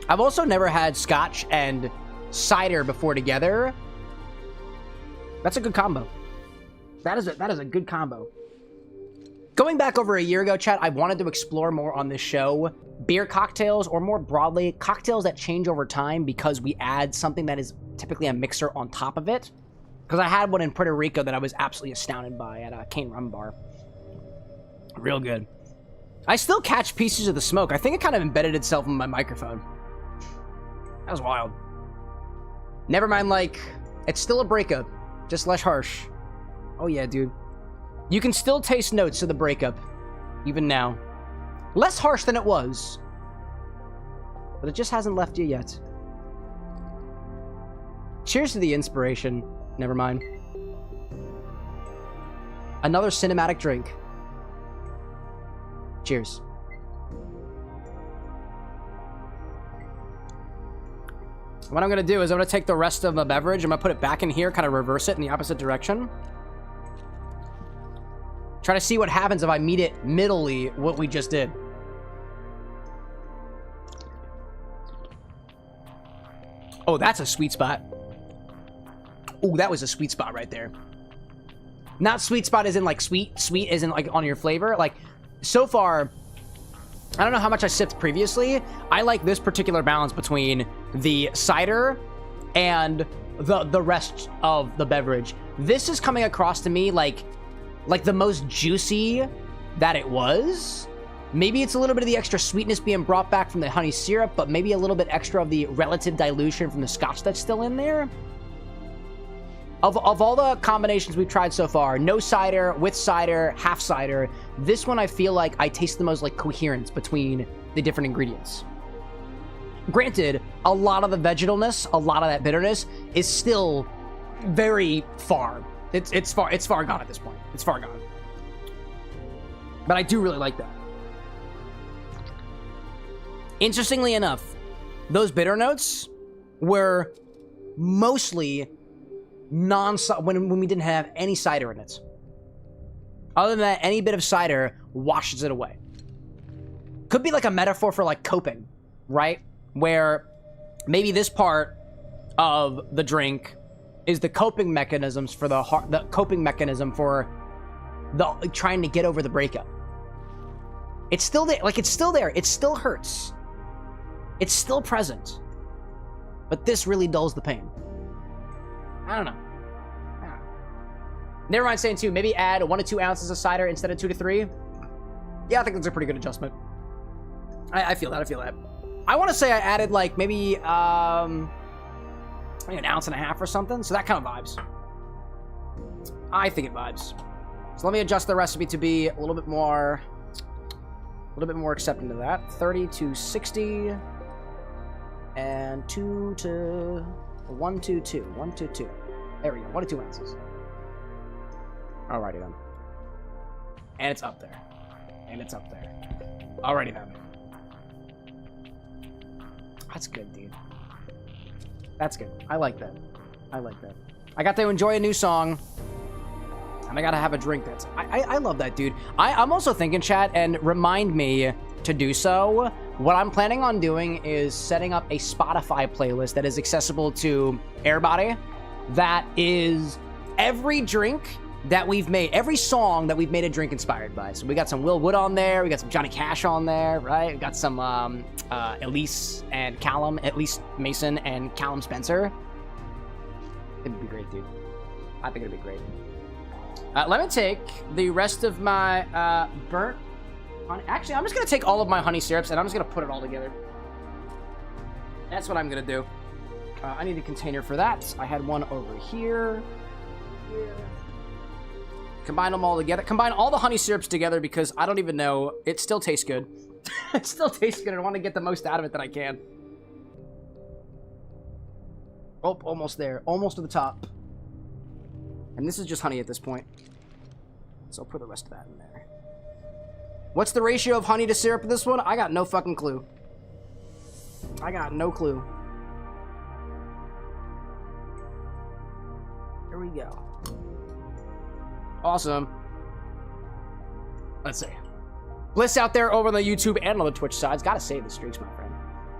I've also never had scotch and cider before together. That's a good combo. That is a good combo. Going back over a year ago, chat, I wanted to explore more on this show beer cocktails, or more broadly, cocktails that change over time because we add something that is typically a mixer on top of it. Because I had one in Puerto Rico that I was absolutely astounded by at a Cane Rum Bar. Real good. I still catch pieces of the smoke. I think it kind of embedded itself in my microphone. That was wild. Never mind, like, it's still a breakup, just less harsh. Oh yeah, dude. You can still taste notes of the breakup, even now. Less harsh than it was, but it just hasn't left you yet. Cheers to the inspiration. Never mind. Another cinematic drink. Cheers. What I'm going to do is I'm going to take the rest of the beverage, I'm going to put it back in here, kind of reverse it in the opposite direction. Try to see what happens if I meet it middle-y, what we just did. Oh, that's a sweet spot. Oh, that was a sweet spot right there. Not sweet spot as in like sweet. Sweet as in like on your flavor. Like, so far, I don't know how much I sipped previously. I like this particular balance between the cider and the rest of the beverage. This is coming across to me like the most juicy that it was. Maybe it's a little bit of the extra sweetness being brought back from the honey syrup, but maybe a little bit extra of the relative dilution from the scotch that's still in there. Of all the combinations we've tried so far, no cider, with cider, half cider, this one I feel like I taste the most like coherence between the different ingredients. Granted, a lot of the vegetalness, a lot of that bitterness is still very far. It's far gone at this point. It's far gone. But I do really like that. Interestingly enough, those bitter notes were mostly when we didn't have any cider in it. Other than that, any bit of cider washes it away. Could be like a metaphor for like coping, right? Where maybe this part of the drink is the coping mechanisms for the coping mechanism for the trying to get over the breakup. It's still there, like it's still there. It still hurts. It's still present. But this really dulls the pain. I don't know. Never mind saying 2. Maybe add 1 to 2 ounces of cider instead of 2 to 3. Yeah, I think that's a pretty good adjustment. I feel that. I feel that. I want to say I added like maybe an ounce and a half or something. So that kind of vibes. I think it vibes. So let me adjust the recipe to be a little bit more accepting to that. 30 to 60. And 2 to 1 to 2. 1 to 2. There we go. 1 to 2 ounces. Alrighty then. And it's up there. And it's up there. Alrighty then. That's good, dude. That's good. I like that. I like that. I got to enjoy a new song. And I gotta have a drink that's... I love that, dude. I'm also thinking, chat, and remind me to do so. What I'm planning on doing is setting up a Spotify playlist that is accessible to everybody. That is every drink that we've made, every song that we've made a drink inspired by. So we got some Will Wood on there, we got some Johnny Cash on there, right? We got some Elise and Callum, Elise Mason and Callum Spencer. It'd be great, dude. I think it'd be great. Let me take the rest of my burnt honey. Actually, I'm just gonna take all of my honey syrups and I'm just gonna put it all together. That's what I'm gonna do. I need a container for that. I had one over here. Combine them all together. Combine all the honey syrups together because I don't even know. It still tastes good. It still tastes good. I want to get the most out of it that I can. Oh, almost there. Almost to the top. And this is just honey at this point. So I'll put the rest of that in there. What's the ratio of honey to syrup in this one? I got no fucking clue. I got no clue. Here we go. Awesome. Let's see. Bliss out there over on the YouTube and on the Twitch sides. Gotta save the streaks, my friend.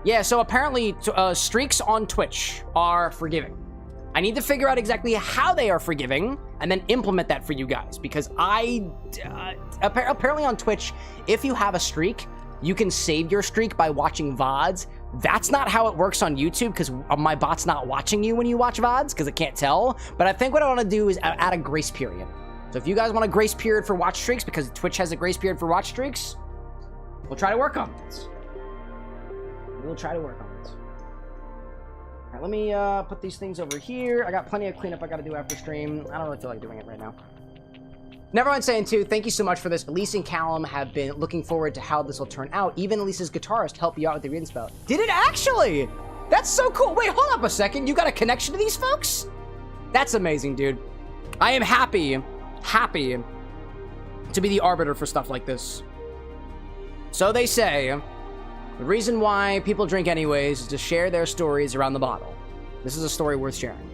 Yeah, so apparently streaks on Twitch are forgiving. I need to figure out exactly how they are forgiving and then implement that for you guys. Because apparently on Twitch, if you have a streak, you can save your streak by watching VODs. That's not how it works on YouTube because my bot's not watching you when you watch VODs because it can't tell. But I think what I want to do is add a grace period. So if you guys want a grace period for watch streaks, because Twitch has a grace period for watch streaks, we'll try to work on this. We'll try to work on this. All right, let me put these things over here. I got plenty of cleanup I got to do after stream. I don't really feel like doing it right now. Never mind saying too, thank you so much for this. Elise and Callum have been looking forward to how this will turn out. Even Elise's guitarist helped you out with the reinspout. Did it actually? That's so cool. Wait, hold up a second. You got a connection to these folks? That's amazing, dude. I am happy to be the arbiter for stuff like this. So they say, the reason why people drink anyways is to share their stories around the bottle. This is a story worth sharing.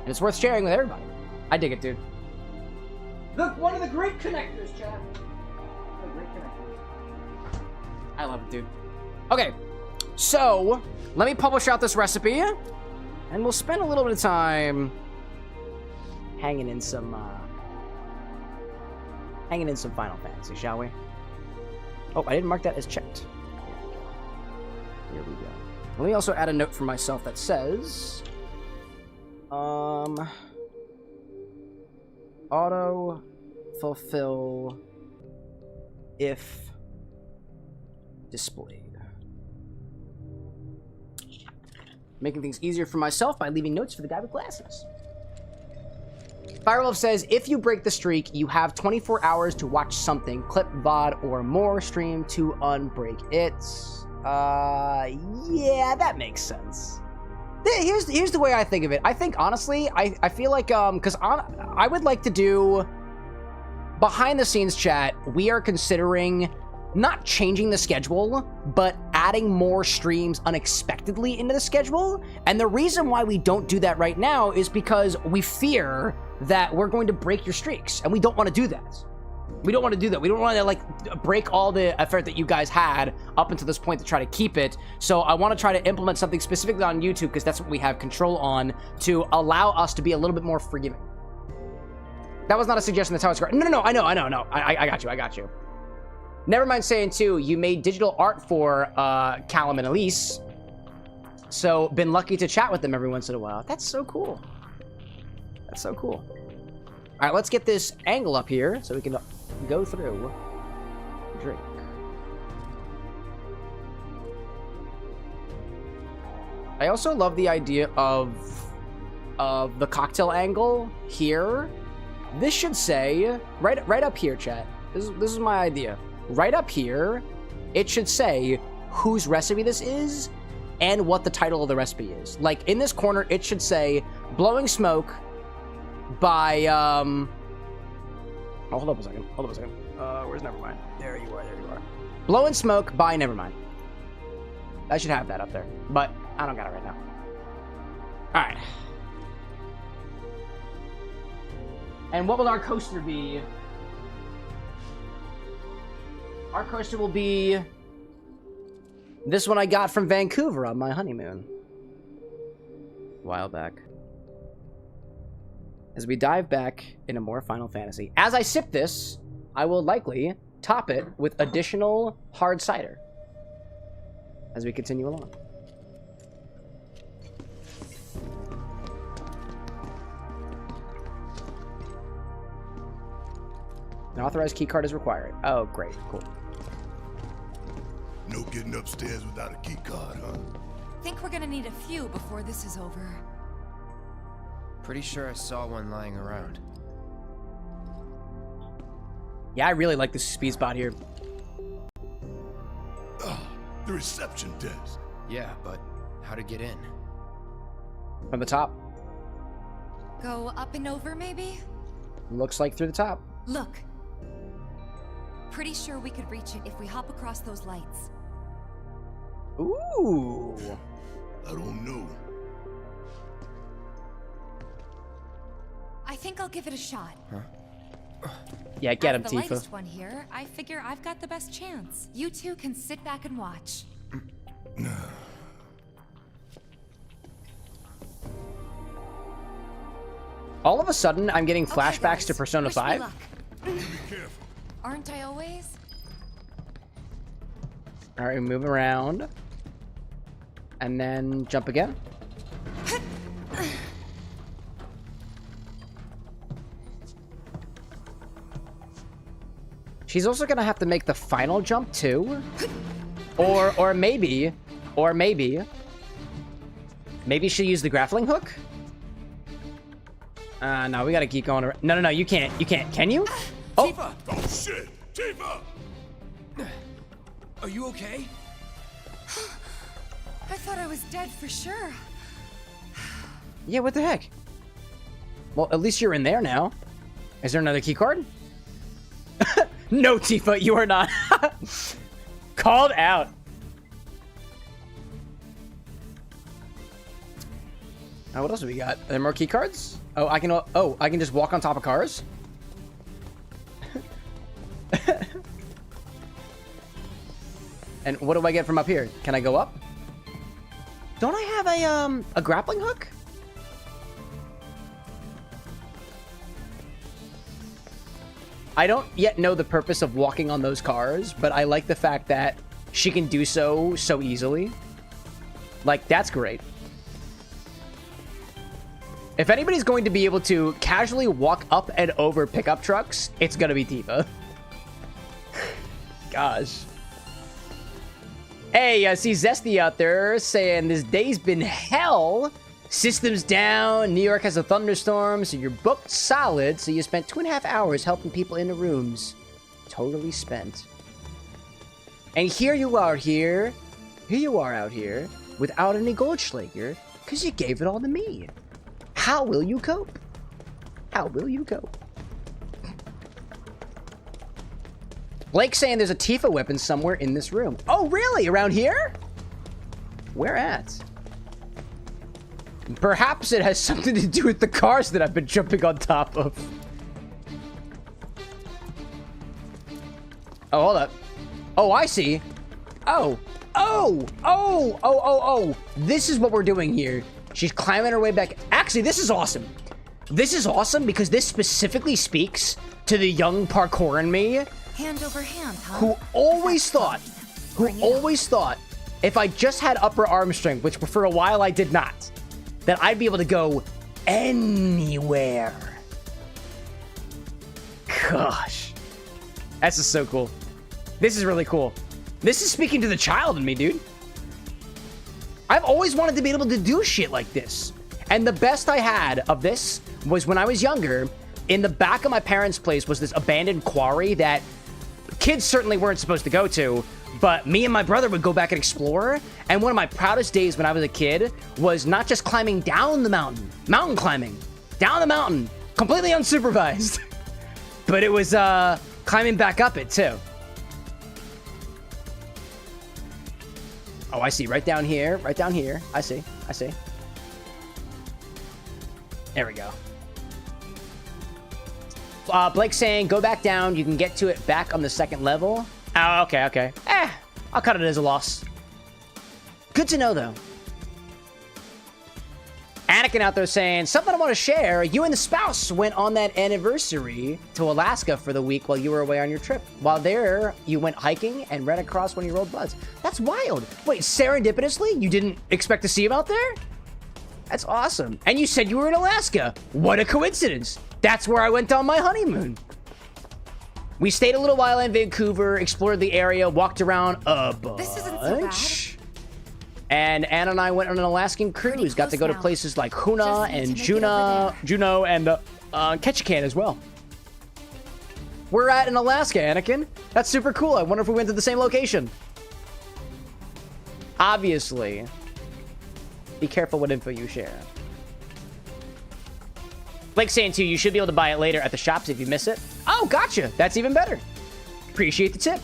And it's worth sharing with everybody. I dig it, dude. Look, one of the great connectors, chat. The great connectors. I love it, dude. Okay, so let me publish out this recipe, and we'll spend a little bit of time hanging in some Final Fantasy, shall we? Oh, I didn't mark that as checked. Here we go. Let me also add a note for myself that says, auto fulfill if displayed. Making things easier for myself by leaving notes for the guy with glasses. Firelove says, if you break the streak, you have 24 hours to watch something, clip, VOD, or more stream to unbreak it. Yeah, that makes sense. Here's the way I think of it. I think, honestly, I feel like, because I would like to do... Behind the scenes chat, we are considering not changing the schedule, but adding more streams unexpectedly into the schedule. And the reason why we don't do that right now is because we fear that we're going to break your streaks, and we don't want to do that. We don't want to do that. We don't want to, like, break all the effort that you guys had up until this point to try to keep it. So I want to try to implement something specifically on YouTube, because that's what we have control on, to allow us to be a little bit more forgiving. That was not a suggestion. That's how it's going. No. I know. I got you. Never mind saying, too, you made digital art for Callum and Elise. So, been lucky to chat with them every once in a while. That's so cool. That's so cool. All right, let's get this angle up here so we can go through. Drink. I also love the idea of the cocktail angle here. This should say, right up here, chat. This is my idea. Right up here, it should say whose recipe this is and what the title of the recipe is. Like, in this corner, it should say, Blowing Smoke by, oh, hold up a second. Where's Nevermind? There you are. Blowing Smoke by Nevermind. I should have that up there, but I don't got it right now. All right. And what will our coaster be? Our coaster will be this one I got from Vancouver on my honeymoon a while back. As we dive back into more Final Fantasy. As I sip this, I will likely top it with additional hard cider as we continue along. An authorized keycard is required. Oh, great. Cool. No getting upstairs without a keycard, huh? Think we're gonna need a few before this is over. Pretty sure I saw one lying around. Yeah, I really like this speed spot here. The reception desk. Yeah, but how to get in? From the top. Go up and over, maybe? Looks like through the top. Look. Pretty sure we could reach it if we hop across those lights. Ooh. I don't know. I think I'll give it a shot. Huh? Yeah, get him, As Tifa. the lightest one here, I figure I've got the best chance. You two can sit back and watch. All of a sudden, I'm getting flashbacks guys, to Persona 5. Be careful. Aren't I always? All right, move around. And then jump again. She's also gonna have to make the final jump too. Or maybe she'll use the grappling hook. No, we gotta keep going around. No, you can't. Can you? Oh. Tifa! Oh shit! Tifa! Are you okay? I thought I was dead for sure. Yeah, what the heck? Well, at least you're in there now. Is there another key card? No, Tifa, you are not. Called out. What else do we got? Are there more key cards? Oh, I can just walk on top of cars? And what do I get from up here? Can I go up? Don't I have a grappling hook? I don't yet know the purpose of walking on those cars, but I like the fact that she can do so easily. Like, that's great. If anybody's going to be able to casually walk up and over pickup trucks, it's gonna be Tifa. Gosh. Hey, I see Zesty out there saying this day's been hell. Systems down, New York has a thunderstorm, so you're booked solid, so you spent 2.5 hours helping people into rooms. Totally spent. And here you are here, Here you are out here without any Goldschlager because you gave it all to me. How will you cope? How will you cope? Blake's saying there's a Tifa weapon somewhere in this room. Oh, really? Around here? Where at? Perhaps it has something to do with the cars that I've been jumping on top of. Oh, hold up. Oh, I see. Oh. Oh. This is what we're doing here. She's climbing her way back. Actually, this is awesome. This is awesome because this specifically speaks to the young parkour in me. Hand over hand, huh? Who always thought, if I just had upper arm strength, which for a while I did not, that I'd be able to go anywhere. Gosh. That's just so cool. This is really cool. This is speaking to the child in me, dude. I've always wanted to be able to do shit like this. And the best I had of this was when I was younger, in the back of my parents' place was this abandoned quarry that kids certainly weren't supposed to go to, but me and my brother would go back and explore. And one of my proudest days when I was a kid was not just climbing down the mountain climbing, down the mountain, completely unsupervised, but it was climbing back up it too. Oh, I see. Right down here. I see. There we go. Blake's saying, go back down. You can get to it back on the second level. Oh, okay. I'll cut it as a loss. Good to know, though. Anakin out there saying, something I want to share. You and the spouse went on that anniversary to Alaska for the week while you were away on your trip. While there, you went hiking and ran across one of your old buds. That's wild. Wait, serendipitously? You didn't expect to see him out there? That's awesome. And you said you were in Alaska. What a coincidence. That's where I went on my honeymoon. We stayed a little while in Vancouver, explored the area, walked around a bunch. This isn't so bad. And Anna and I went on an Alaskan cruise. Got to go to places like Huna and Juneau and Ketchikan as well. We're at in Alaska, Anakin. That's super cool. I wonder if we went to the same location. Obviously. Be careful what info you share. Blake's saying too, you should be able to buy it later at the shops if you miss it. Oh, gotcha. That's even better. Appreciate the tip.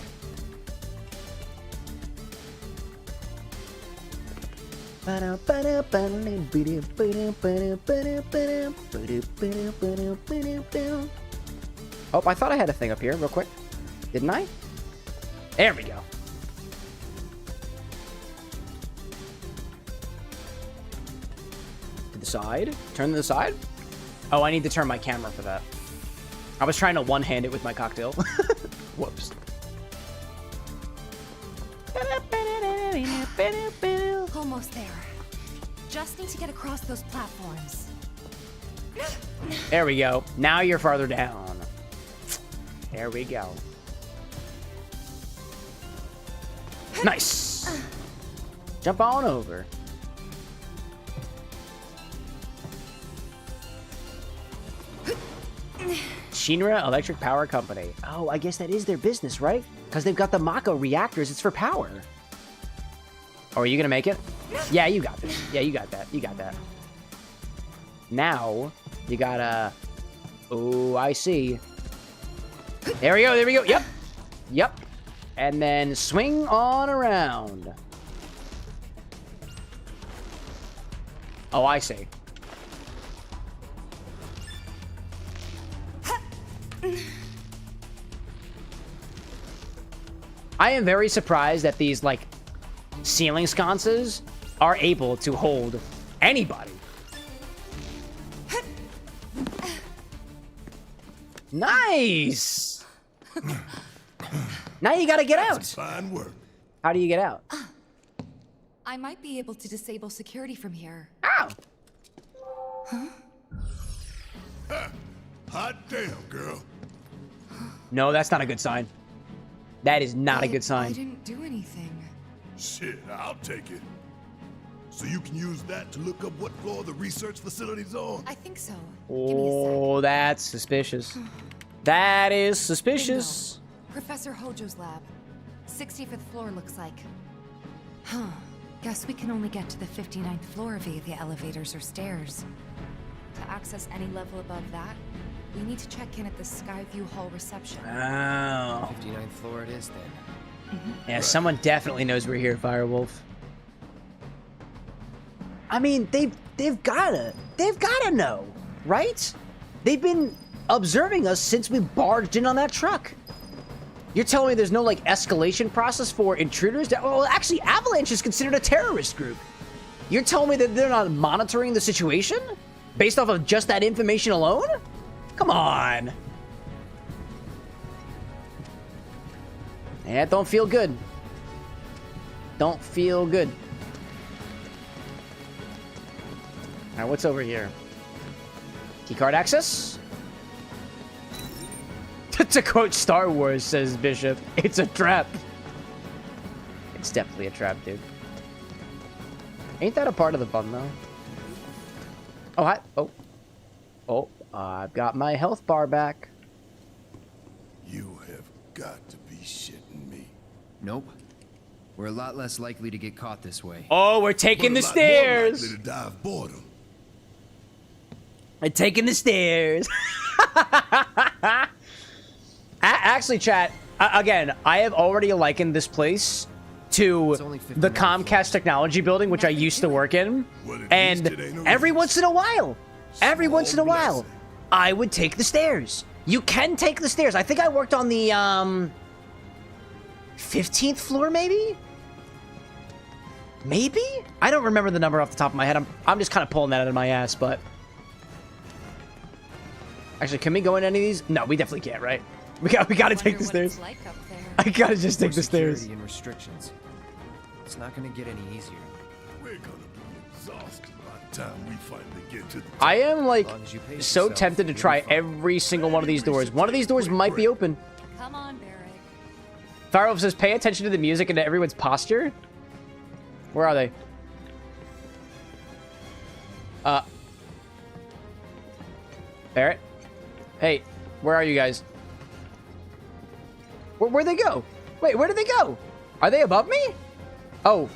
Oh, I thought I had a thing up here real quick. Didn't I? There we go. To the side. Turn to the side. Oh, I need to turn my camera for that. I was trying to one-hand it with my cocktail. Whoops. Almost there. Just need to get across those platforms. There we go. Now you're farther down. There we go. Nice. Jump on over. Shinra Electric Power Company. Oh, I guess that is their business, right? Because they've got the Mako reactors. It's for power. Oh, are you going to make it? Yeah, you got this. Yeah, you got that. You got that. Now, you gotta... Oh, I see. There we go. There we go. Yep. Yep. And then swing on around. Oh, I see. I am very surprised that these, like, ceiling sconces are able to hold anybody. Nice! Now you gotta get out. Fine work. How do you get out? I might be able to disable security from here. Ow! Huh. Hot damn, girl. No, that's not a good sign. That is not a good I sign. didn't do anything. Shit, I'll take it. So you can use that to look up what floor the research facility's on? I think so. Oh, that's suspicious. That is suspicious. Bingo. Professor Hojo's lab. 65th floor looks like. Huh. Guess we can only get to the 59th floor via the elevators or stairs. To access any level above that, we need to check in at the Skyview Hall reception. Oh. 59th floor it is then. Yeah, someone definitely knows we're here, Firewolf. I mean, they've gotta know, right? They've been observing us since we barged in on that truck. You're telling me there's no, like, escalation process for intruders? Well, actually, Avalanche is considered a terrorist group. You're telling me that they're not monitoring the situation? Based off of just that information alone? Come on. Yeah, don't feel good. Don't feel good. Alright, what's over here? Keycard access? To quote Star Wars, says Bishop, it's a trap. It's definitely a trap, dude. Ain't that a part of the fun, though? Oh, hi. Oh, I've got my health bar back. You have got to be shitting me. Nope. We're a lot less likely to get caught this way. Oh, we're taking the stairs. More likely to die of boredom. We're taking the stairs. Actually, chat, again, I have already likened this place to the Comcast technology building, which I used to work in. And every once in a while, I would take the stairs. You can take the stairs. I think I worked on the 15th floor, maybe? Maybe? I don't remember the number off the top of my head. I'm just kind of pulling that out of my ass, but... Actually, can we go in any of these? No, we definitely can't, right? We gotta take the stairs. Like I gotta just take the stairs. And restrictions. It's not gonna get any easier. We're gonna be exhausted by the time we finally get to the top. I am, like, As long as you pace so yourself, tempted to you'll be try fine. every single one of these doors. One of these doors might be open. Come on, Barrick. Firewolf says, pay attention to the music and to everyone's posture. Where are they? Barrett? Hey, where are you guys? Where'd they go? Wait, where did they go? Are they above me? Oh.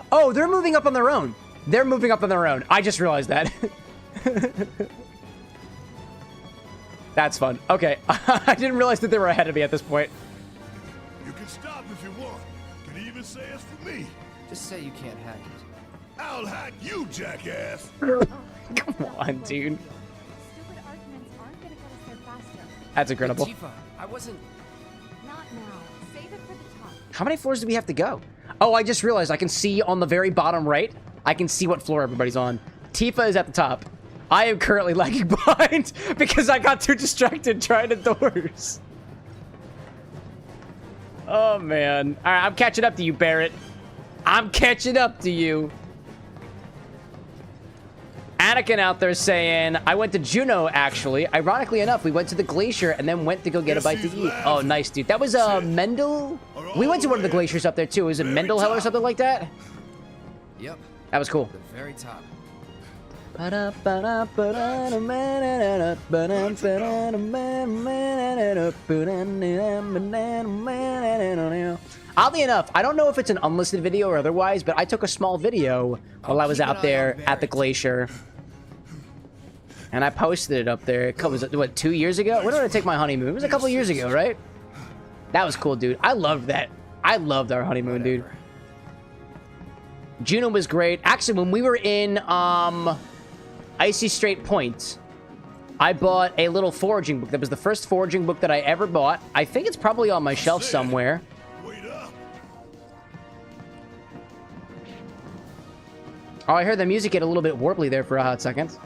Oh, they're moving up on their own. They're moving up on their own. I just realized that. That's fun. Okay. I didn't realize that they were ahead of me at this point. You can stop if you want. You can even say it's for me. Just say you can't hack it. I'll hack you, jackass. Come on, dude. Stupid arguments aren't gonna get us there faster. That's incredible. Tifa, I wasn't... Not now. Save it for the top. How many floors do we have to go? Oh, I just realized I can see on the very bottom right. I can see what floor everybody's on. Tifa is at the top. I am currently lagging behind because I got too distracted trying the doors. Oh, man. All right, I'm catching up to you, Barrett. I'm catching up to you. Anakin out there saying, I went to Juneau, actually. Ironically enough, we went to the glacier and then went to go get a bite to eat. Oh, nice, dude. That was Mendel. We went to one of the glaciers up there, too. Was it Mendelhill or something like that? Yep, That was cool. the very top. Oddly enough, I don't know if it's an unlisted video or otherwise, but I took a small video while I was out there at the glacier. And I posted it up there. Was it, what, 2 years ago? When did I take my honeymoon? It was a couple years ago, right? That was cool, dude. I loved that. I loved our honeymoon, dude. Juneau was great. Actually, when we were in Icy Strait Point, I bought a little foraging book. That was the first foraging book that I ever bought. I think it's probably on my shelf somewhere. Wait up. Oh, I heard the music get a little bit warbly there for a hot second.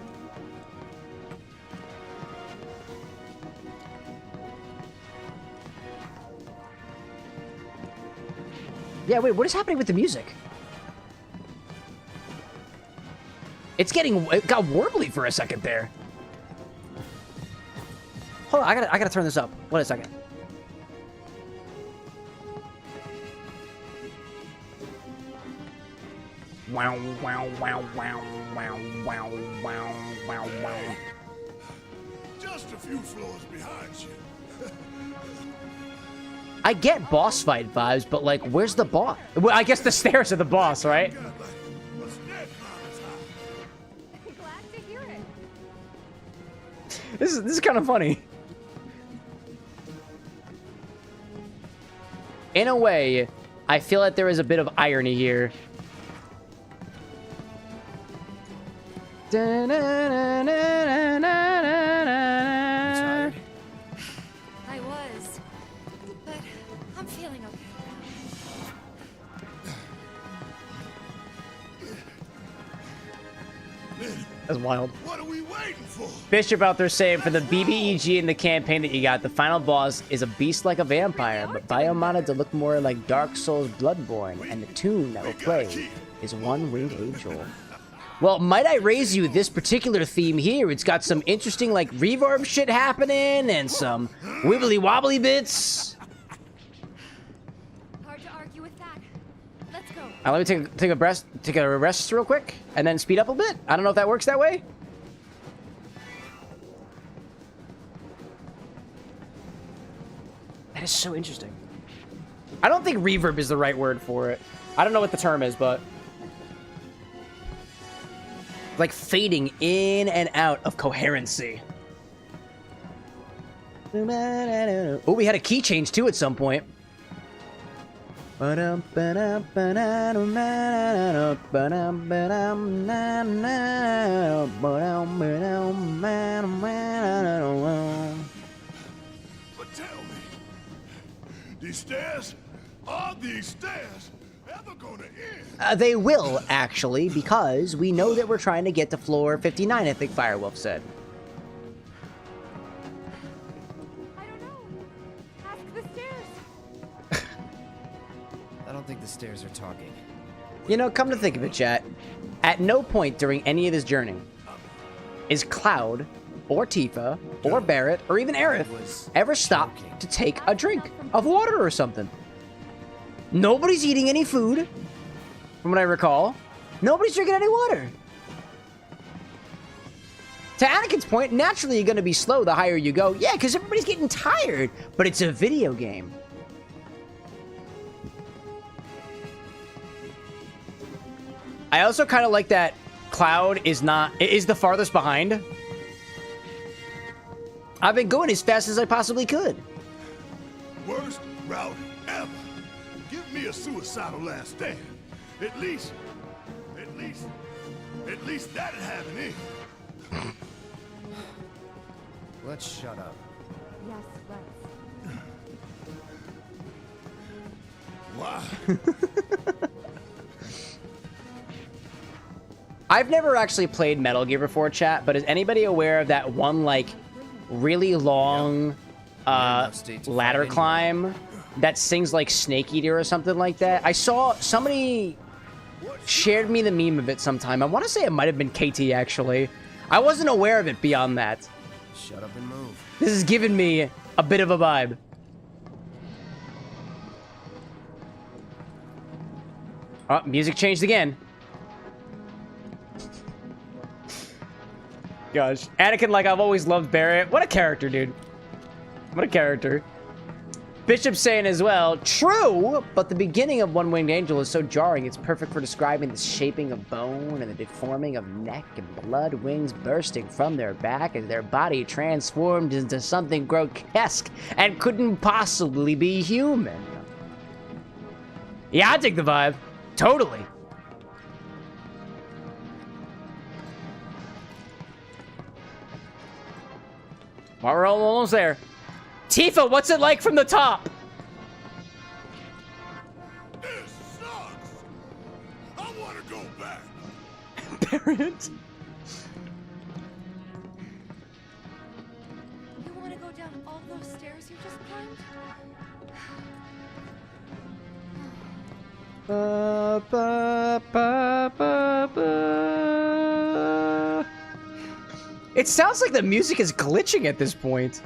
Yeah, wait, what is happening with the music? It got warbly for a second there. Hold on, I gotta turn this up. Wait a second. Wow, wow, wow, wow, wow, wow, wow, wow, wow. Just a few floors behind you. I get boss fight vibes, but like, where's the boss? Well, I guess the stairs are the boss, right? Glad to hear it. This is kind of funny. In a way, I feel like there is a bit of irony here. Tired? I was, but I'm feeling okay now. That's wild. What are we waiting for? Bishop out there saying for the BBEG in the campaign that you got, the final boss is a beast like a vampire, but biomodded to look more like Dark Souls Bloodborne, and the tune that will play is One Winged Angel. Well, might I raise you this particular theme here? It's got some interesting like reverb shit happening and some wibbly wobbly bits. Hard to argue with that. Let's go. Let me take a rest real quick and then speed up a bit. I don't know if that works that way. That is so interesting. I don't think reverb is the right word for it. I don't know what the term is, but like fading in and out of coherency. Oh, we had a key change too at some point. But tell me, these stairs, are these stairs ever gonna end? They will, actually, because we know that we're trying to get to floor 59, I think Firewolf said. I don't know. Ask the stairs. I don't think the stairs are talking. You know, come to think of it, chat, at no point during any of this journey is Cloud, or Tifa, or Barrett, or even Aerith ever stopped to take a drink of water or something. Nobody's eating any food, from what I recall. Nobody's drinking any water. To Anakin's point, naturally you're going to be slow the higher you go. Yeah, because everybody's getting tired, but it's a video game. I also kind of like that Cloud is the farthest behind. I've been going as fast as I possibly could. Worst route ever. Give me a suicidal last stand. At least that'd have an end. Let's shut up. Yes, let's. Why? I've never actually played Metal Gear before, chat, but is anybody aware of that one, like, really long ladder climb that sings like Snake Eater or something like that? I saw somebody shared me the meme of it sometime. I want to say it might have been KT, actually. I wasn't aware of it beyond that. Shut up and move. This has given me a bit of a vibe. Oh, music changed again. Gosh. Anakin, like, I've always loved Barrett. What a character, dude. What a character. Bishop saying as well, true, but the beginning of One Winged Angel is so jarring. It's perfect for describing the shaping of bone and the deforming of neck and blood, wings bursting from their back as their body transformed into something grotesque and couldn't possibly be human. Yeah, I take the vibe. Totally. Well, we're almost there. Tifa, what's it like from the top? This sucks. I want to go back. Barrett. You want to go down all those stairs you just climbed? It sounds like the music is glitching at this point.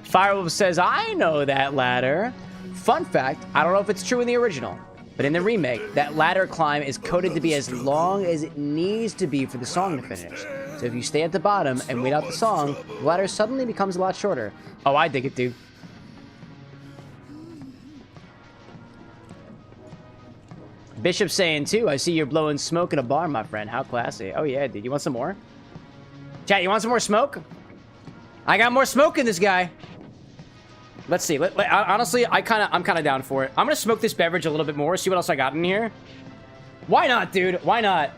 Firewolf says, I know that ladder. Fun fact, I don't know if it's true in the original, but in the remake, that ladder climb is coded to be as long as it needs to be for the song to finish. So if you stay at the bottom and wait out the song, the ladder suddenly becomes a lot shorter. Oh, I dig it, dude. Bishop saying too, I see you're blowing smoke in a bar, my friend. How classy. Oh yeah, dude. You want some more? Chat, you want some more smoke? I got more smoke in this guy. Let's see. Honestly, I'm kind of down for it. I'm gonna smoke this beverage a little bit more. See what else I got in here. Why not, dude? Why not?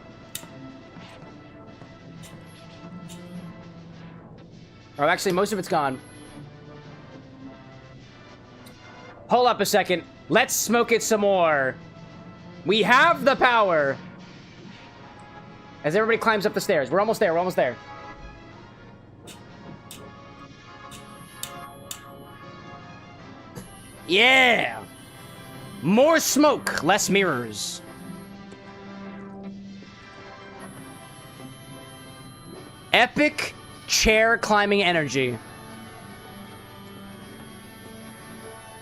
Oh, actually, most of it's gone. Hold up a second. Let's smoke it some more. We have the power. As everybody climbs up the stairs. We're almost there. We're almost there. Yeah. More smoke, less mirrors. Epic chair climbing energy.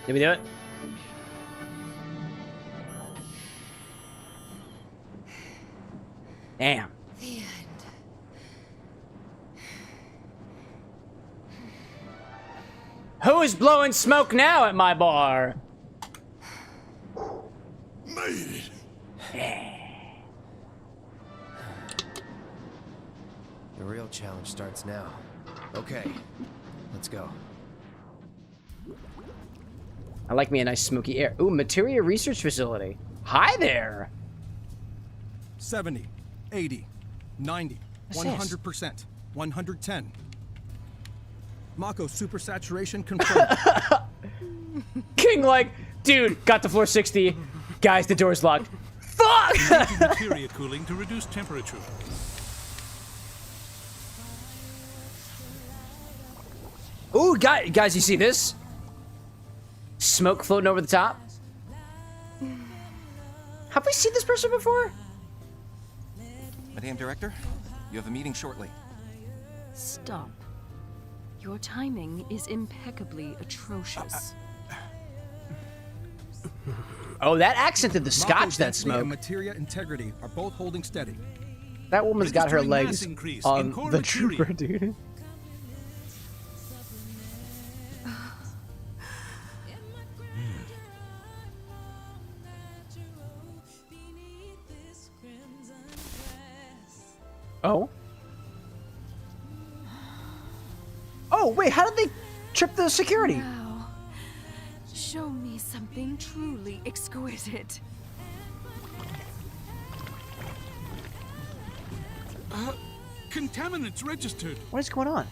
Did we do it? Damn. The end. Who is blowing smoke now at my bar? Made it. The real challenge starts now. Okay, let's go. I like me a nice smoky air. Ooh, Materia Research Facility. Hi there. 70, 80, 90, 100%, 110. Mako supersaturation confirmed. King like, dude, got to floor 60. Guys, the door's locked. Fuck! Materia cooling to reduce temperature. Ooh, guys, you see this? Smoke floating over the top. Have we seen this person before? Madame Director, you have a meeting shortly. Stop. Your timing is impeccably atrocious. Oh, that accented the scotch, Mako that density smoke. and materia integrity are both holding steady. That woman's got her Registering mass legs increase on in core the materia. trooper, dude. Oh? Oh, wait, how did they trip the security? Now, show me something truly exquisite. Contaminants registered. What is going on?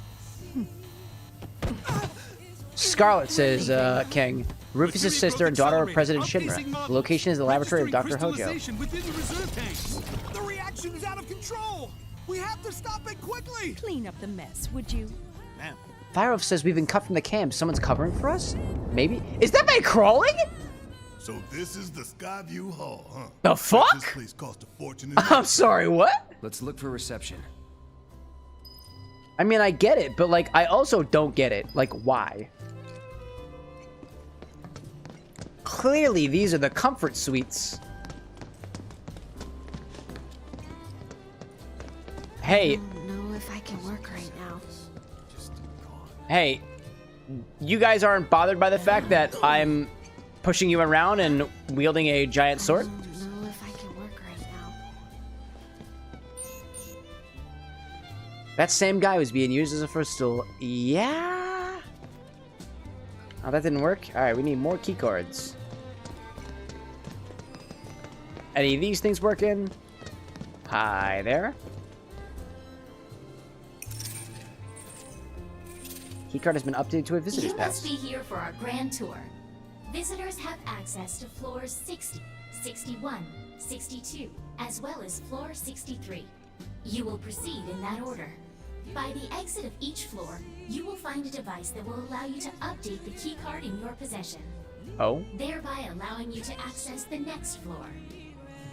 Scarlet says, King. Rufus' sister and daughter of President Shinra. The location is the laboratory of Dr. Hojo. Within the reserve tanks. The reaction is out of control. We have to stop it quickly. Clean up the mess, would you? Firelf says we've been cut from the camp. Someone's covering for us? Maybe? Is that man crawling? So this is the Skyview Hall, huh? The fuck? This place cost a fortune. I'm sorry, what? Let's look for reception. I mean, I get it, but, like, I also don't get it. Like, why? Clearly, these are the comfort suites. Hey. I don't know if I can work right now. Hey. You guys aren't bothered by the fact that I'm pushing you around and wielding a giant sword? I don't know if I can work right now. That same guy was being used as a first tool. Yeah. Oh, that didn't work? Alright, we need more key cards. Any of these things working? Hi there. Keycard has been updated to a visitor's You pass. must be here for our grand tour. Visitors have access to floors 60, 61, 62, as well as floor 63. You will proceed in that order. By the exit of each floor, you will find a device that will allow you to update the keycard in your possession. Oh? Thereby allowing you to access the next floor.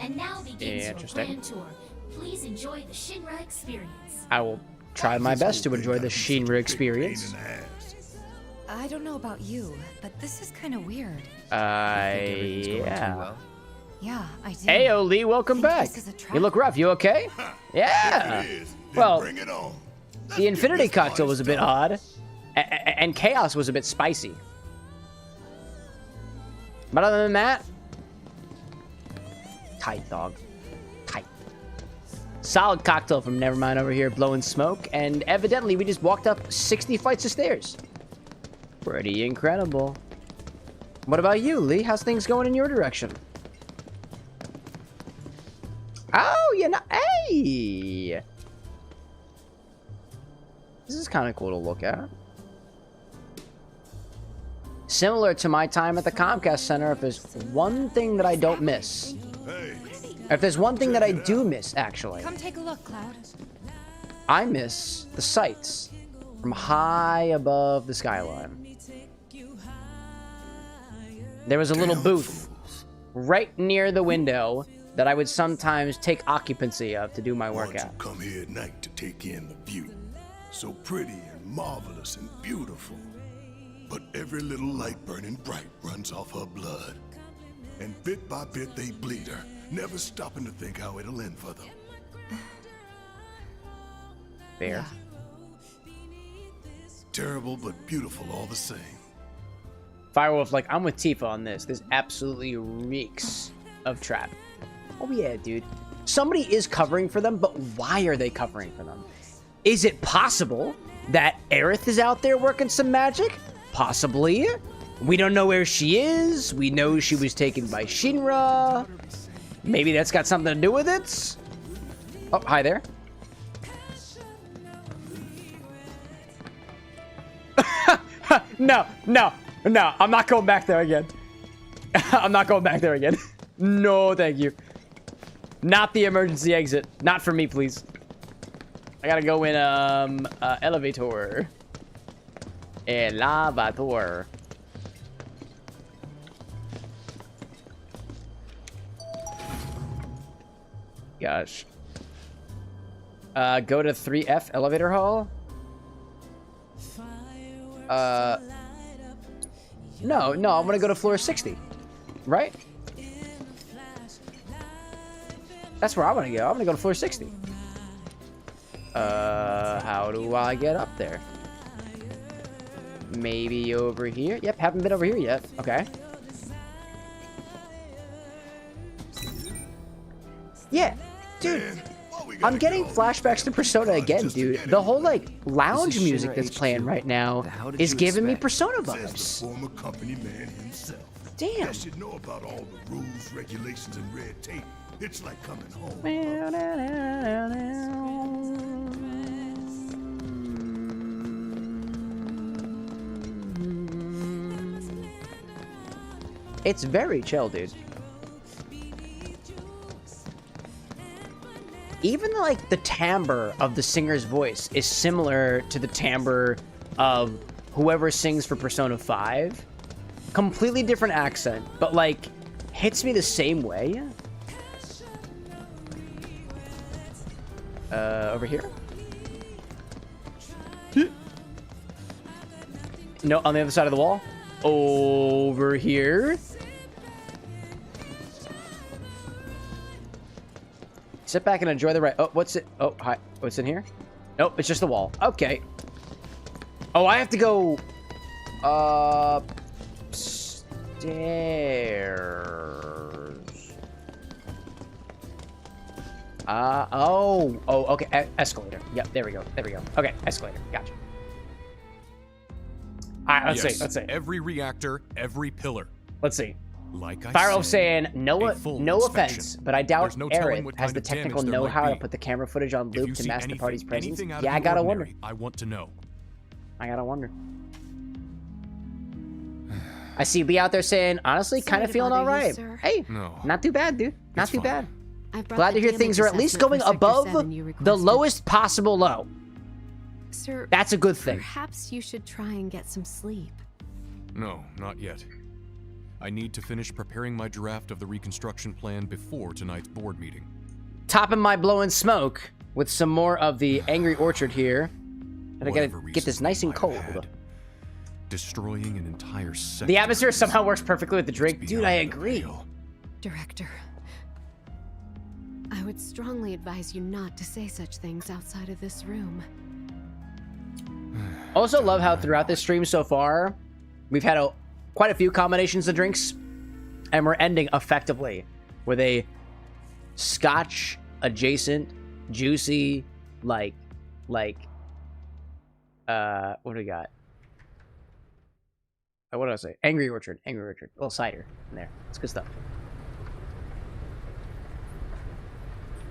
And now begins your grand tour. Please enjoy the Shinra experience. I will try my best to enjoy the Shinra experience. I don't know about you, but this is kind of weird. Yeah. Yeah, I do. Hey, Lee, welcome back. You look rough. You okay? Yeah. Well, the Infinity Cocktail was a bit odd, and Chaos was a bit spicy. But other than that, Tight, dog. Tight. Solid cocktail from Nevermind over here, blowing smoke. And evidently, we just walked up 60 flights of stairs. Pretty incredible. What about you, Lee? How's things going in your direction? Oh, you know, hey! This is kind of cool to look at. Similar to my time at the Comcast Center, if there's one thing that I don't miss. If there's one thing that I do miss, actually. Come take a look, Cloud. I miss the sights from high above the skyline. There was a little booth right near the window that I would sometimes take occupancy of to do my workout. You come here at night to take in the view. So pretty and marvelous and beautiful. But every little light burning bright runs off her blood. And bit by bit they bleed her, never stopping to think how it'll end for them. Fair. Terrible but beautiful all the same. Firewolf, like, I'm with Tifa on this. This absolutely reeks of trap. Oh yeah, dude. Somebody is covering for them, but why are they covering for them? Is it possible that Aerith is out there working some magic? Possibly. We don't know where she is. We know she was taken by Shinra. Maybe that's got something to do with it. Oh, hi there. No. I'm not going back there again. I'm not going back there again. No, thank you. Not the emergency exit. Not for me, please. I gotta go in, elevator. Elevator. Gosh. Go to 3F elevator hall. No, I'm gonna go to floor 60. Right? That's where I wanna go. I'm gonna go to floor 60. How do I get up there? Maybe over here? Yep, haven't been over here yet. Okay. Yeah, dude. I'm getting flashbacks to Persona again, dude. The whole, like, lounge music that's playing right now is giving me Persona vibes. Former company man himself. Damn. I should know about all the rules, regulations, and red tape. It's like coming home. It's very chill, dude. Even like the timbre of the singer's voice is similar to the timbre of whoever sings for Persona 5. Completely different accent, but like hits me the same way. Over here? No, on the other side of the wall. Over here. Sit back and enjoy the ride. Oh, what's it? Oh, hi. What's in here? Nope, it's just the wall. Okay. Oh, I have to go upstairs. Oh, okay. Escalator. Yep, there we go. Okay, escalator. Gotcha. All right, let's see. Every reactor, every pillar. Let's see. Like I Pyro said, saying, no offense, but I doubt Aerith has the technical know-how to put the camera footage on loop to mask the party's presence. Yeah, I gotta wonder. I want to know. I gotta wonder. I see B out there saying, honestly, kind of feeling all right. Hey, not too bad, dude. Not too bad. Glad to hear things are at least going above the lowest possible low. Sir, that's a good thing. Perhaps you should try and get some sleep. No, not yet. I need to finish preparing my draft of the reconstruction plan before tonight's board meeting. Topping my blowing smoke with some more of the Angry Orchard here. And I gotta get this nice and cold. Destroying an entire sector. The atmosphere somehow works perfectly with the drink. Dude, I agree. Director, I would strongly advise you not to say such things outside of this room. Also love how throughout this stream so far, we've had quite a few combinations of drinks, and we're ending effectively with a scotch adjacent, juicy, what do we got? What did I say? Angry Orchard. A little cider in there. It's good stuff.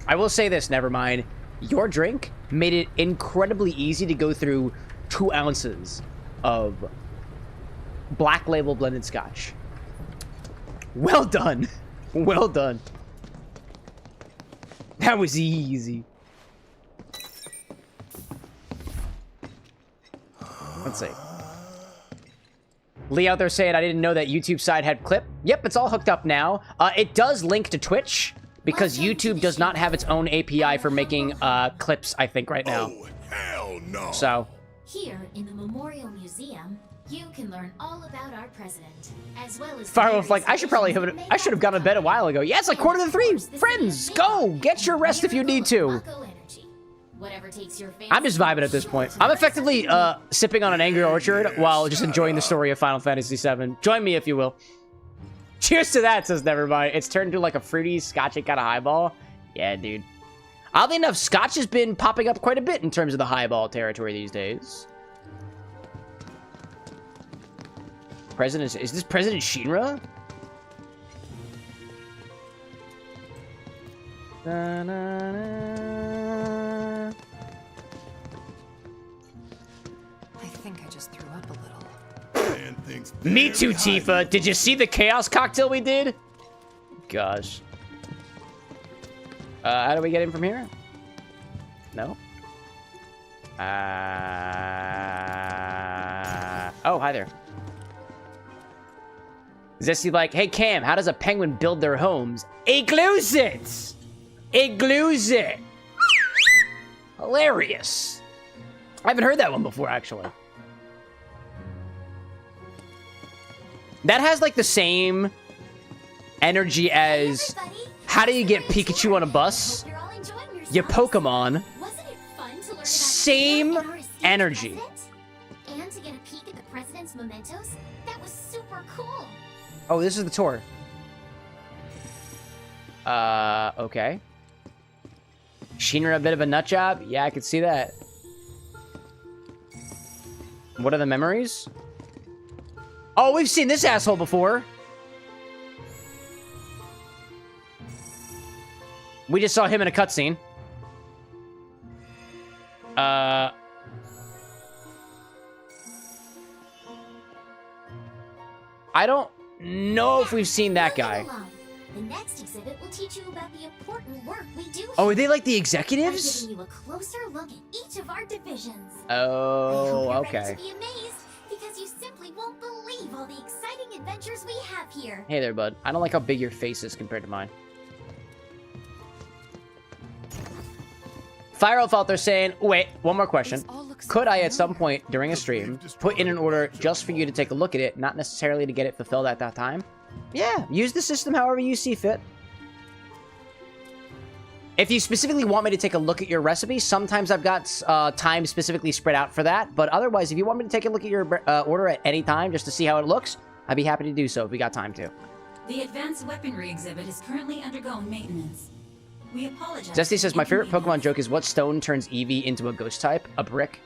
I will say this, never mind. Your drink made it incredibly easy to go through 2 ounces of Black Label blended scotch. Well done. Well done. That was easy. Let's see. Lee out there saying, I didn't know that YouTube side had clip. Yep, it's all hooked up now. It does link to Twitch, because YouTube does not have its own API for making clips, I think, right now. Oh, hell no. So. Here in the Memorial Museum, you can learn all about our president, as well as... Firewolf, like, I should have gone to bed a while ago. Yeah, it's like 2:45. Friends, go! Get your rest if you need to. I'm just vibing at this point. I'm effectively sipping on an Angry Orchard while just enjoying the story of Final Fantasy VII. Join me if you will. Cheers to that, says Nevermind. It's turned into like a fruity, scotchy kind of highball. Yeah, dude. Oddly enough, scotch has been popping up quite a bit in terms of the highball territory these days. Is this President Shinra? Na, na, na. I think I just threw up a little. Me too, Tifa. Did you see the chaos cocktail we did? Gosh. How do we get in from here? No. Oh, hi there. Zesty like, hey Cam, how does a penguin build their homes? It glues it! It glues it! Hilarious. I haven't heard that one before, actually. That has, like, the same energy as... How do you get Pikachu on a bus? You Pokemon. Same energy. And to get a peek at the president's mementos? That was super cool. Oh, this is the tour. Okay. Shinra a bit of a nut job? Yeah, I could see that. What are the memories? Oh, we've seen this asshole before. We just saw him in a cutscene. I don't know if we've seen that guy. The next exhibit will teach you about the important work we do here. Oh, are they like the executives? By giving you a closer look at each of our divisions. Oh, okay. Ready to be amazed because you simply won't believe all the exciting adventures we have here. Hey there, bud. I don't like how big your face is compared to mine. Firewolf out there saying, wait, one more question. Could I, at some point during a stream, put in an order just for you to take a look at it, not necessarily to get it fulfilled at that time? Yeah, use the system however you see fit. If you specifically want me to take a look at your recipe, sometimes I've got time specifically spread out for that. But otherwise, if you want me to take a look at your order at any time just to see how it looks, I'd be happy to do so if we got time to. The advanced weaponry exhibit is currently undergoing maintenance. We apologize. Zesty says, my favorite Pokemon joke is what stone turns Eevee into a ghost type? A brick.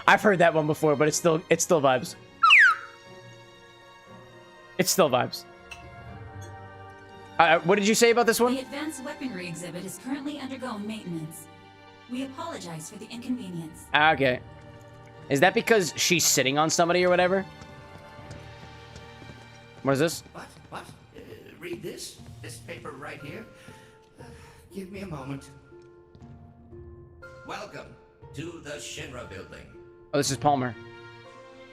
I've heard that one before, but it's still vibes. It's still vibes. What did you say about this one? The advanced weaponry exhibit is currently undergoing maintenance. We apologize for the inconvenience. Okay. Is that because she's sitting on somebody or whatever? What is this? What? Read this? This paper right here? Give me a moment. Welcome to the Shinra building. Oh, this is Palmer.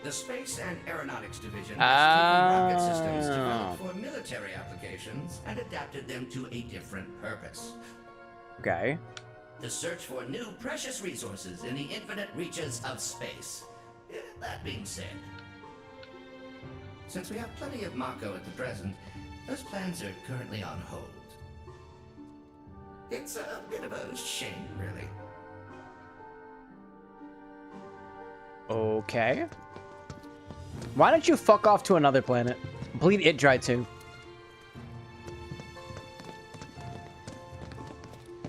The Space and Aeronautics Division has taken rocket systems developed for military applications and adapted them to a different purpose. Okay. The search for new precious resources in the infinite reaches of space. That being said, since we have plenty of Mako at the present, those plans are currently on hold. It's a bit of a shame, really. Okay. Why don't you fuck off to another planet? Bleed it dry too.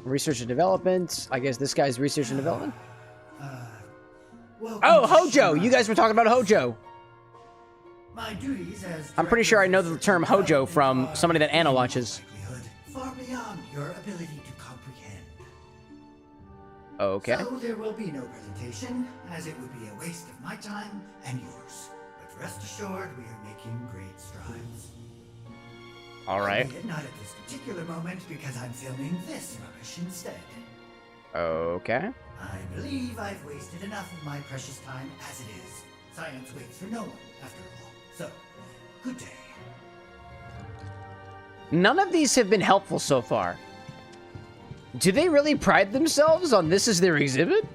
Research and development. I guess this guy's research and development. Oh, Hojo! You guys were talking about Hojo. My duties as I'm pretty sure I know the term Hojo from somebody that Anna watches. far beyond your ability to comprehend. Okay. So there will be no presentation, as it would be a waste of my time and yours. But rest assured, we are making great strides. All right. Albeit not at this particular moment, because I'm filming this rubbish instead. Okay. I believe I've wasted enough of my precious time as it is. Science waits for no one, after all. So, good day. None of these have been helpful so far. Do they really pride themselves on this as their exhibit?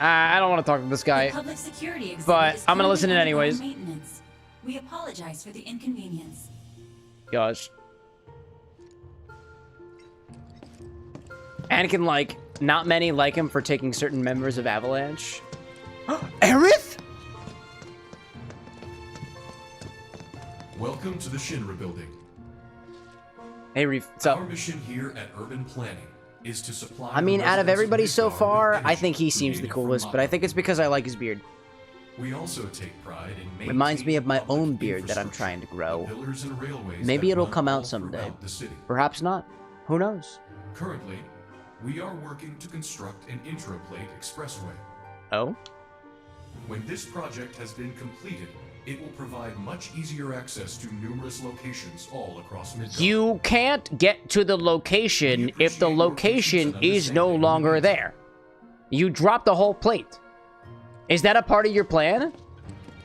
I don't want to talk to this guy, Public security exhibit but is I'm gonna currently listen in undergoing anyways. maintenance. We apologize for the inconvenience. Gosh. Anakin, like, not many like him for taking certain members of Avalanche. Aerith? Welcome to the Shinra building. Hey, Reef, what's up? Our mission here at Urban Planning is to supply. I mean, the out of residents everybody so Midgar with far, I energy think he seems the created from coolest, but I think it's because I like his beard. We also take pride in Reminds me of my maintaining own public beard that I'm infrastructure, trying to grow. pillars and railways Maybe that it'll run come all out someday. throughout the city. Perhaps not. Who knows? Currently, we are working to construct an intraplate expressway. Oh? When this project has been completed, it will provide much easier access to numerous locations all across Midgar. You can't get to the location if the location is no longer there. You drop the whole plate. Is that a part of your plan?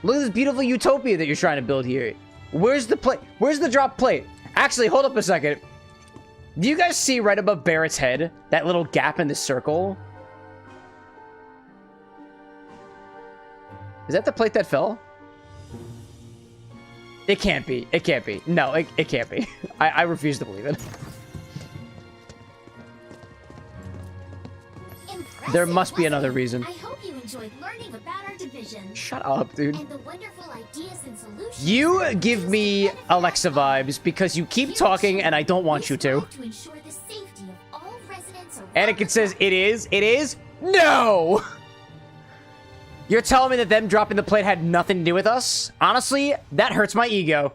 Look at this beautiful utopia that you're trying to build here. Where's the plate? Where's the drop plate? Actually, hold up a second. Do you guys see right above Barrett's head? That little gap in the circle? Is that the plate that fell? It can't be. It can't be. No, it can't be. I refuse to believe it. There must be another reason. I hope you enjoyed learning about our division. Shut up, dude. And the wonderful ideas and solutions. You give me Alexa vibes because you keep talking and I don't want you to. To ensure the safety of all residents around Anakin says it is. It is. No! You're telling me that them dropping the plate had nothing to do with us? Honestly, that hurts my ego.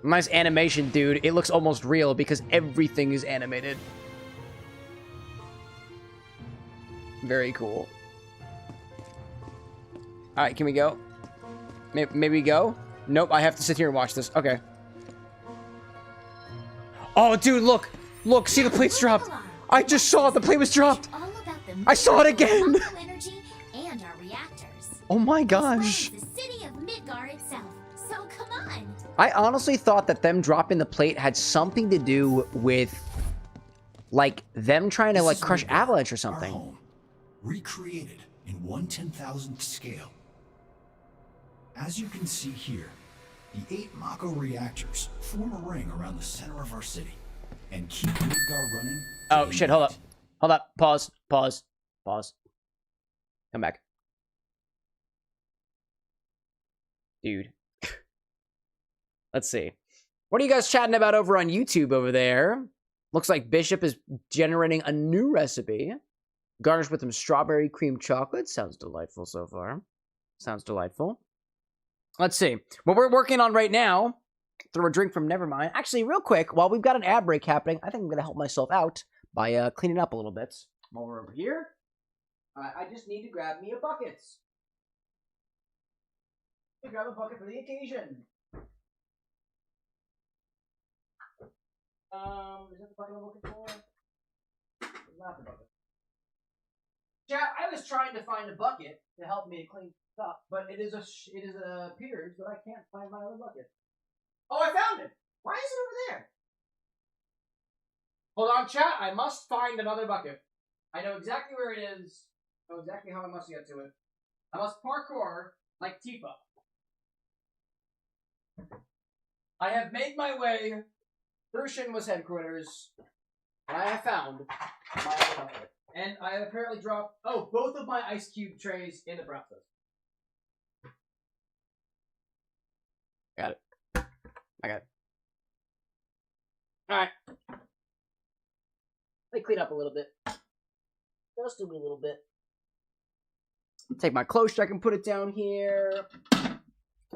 Nice animation, dude. It looks almost real because everything is animated. Very cool. Alright, can we go? Maybe go? Nope, I have to sit here and watch this. Okay. Oh, dude, look! Look, see the plate's dropped! I just saw it! The plate was dropped! I saw it again! and our reactors. Oh my gosh! The city of Midgar itself. So come on. I honestly thought that them dropping the plate had something to do with, like, them trying to, like, crush Avalanche or something. Recreated in 1/10,000th scale. As you can see here, the 8 Mako reactors form a ring around the center of our city and keep Midgar running. Oh, shit, hold up. Hold up. Pause. Pause. Pause. Come back. Dude. Let's see. What are you guys chatting about over on YouTube over there? Looks like Bishop is generating a new recipe. Garnished with some strawberry cream chocolate. Sounds delightful so far. Sounds delightful. Let's see. What we're working on right now. Throw a drink from Nevermind. Actually, real quick, while we've got an ad break happening, I think I'm going to help myself out by cleaning up a little bit. While we're over here, I just need to grab me a bucket. Grab a bucket for the occasion. Is that the bucket I'm looking for? Not the bucket. Chat, I was trying to find a bucket to help me clean stuff, but it appears that I can't find my other bucket. Oh, I found it! Why is it over there? Hold on, chat. I must find another bucket. I know exactly where it is. I know exactly how I must get to it. I must parkour like Tifa. I have made my way through Shinwa's headquarters, and I have found my other bucket. And I have apparently dropped, both of my ice cube trays in the process. Got it. I got it. Alright. Let me clean up a little bit. Just a wee little bit. Take my close check and put it down here.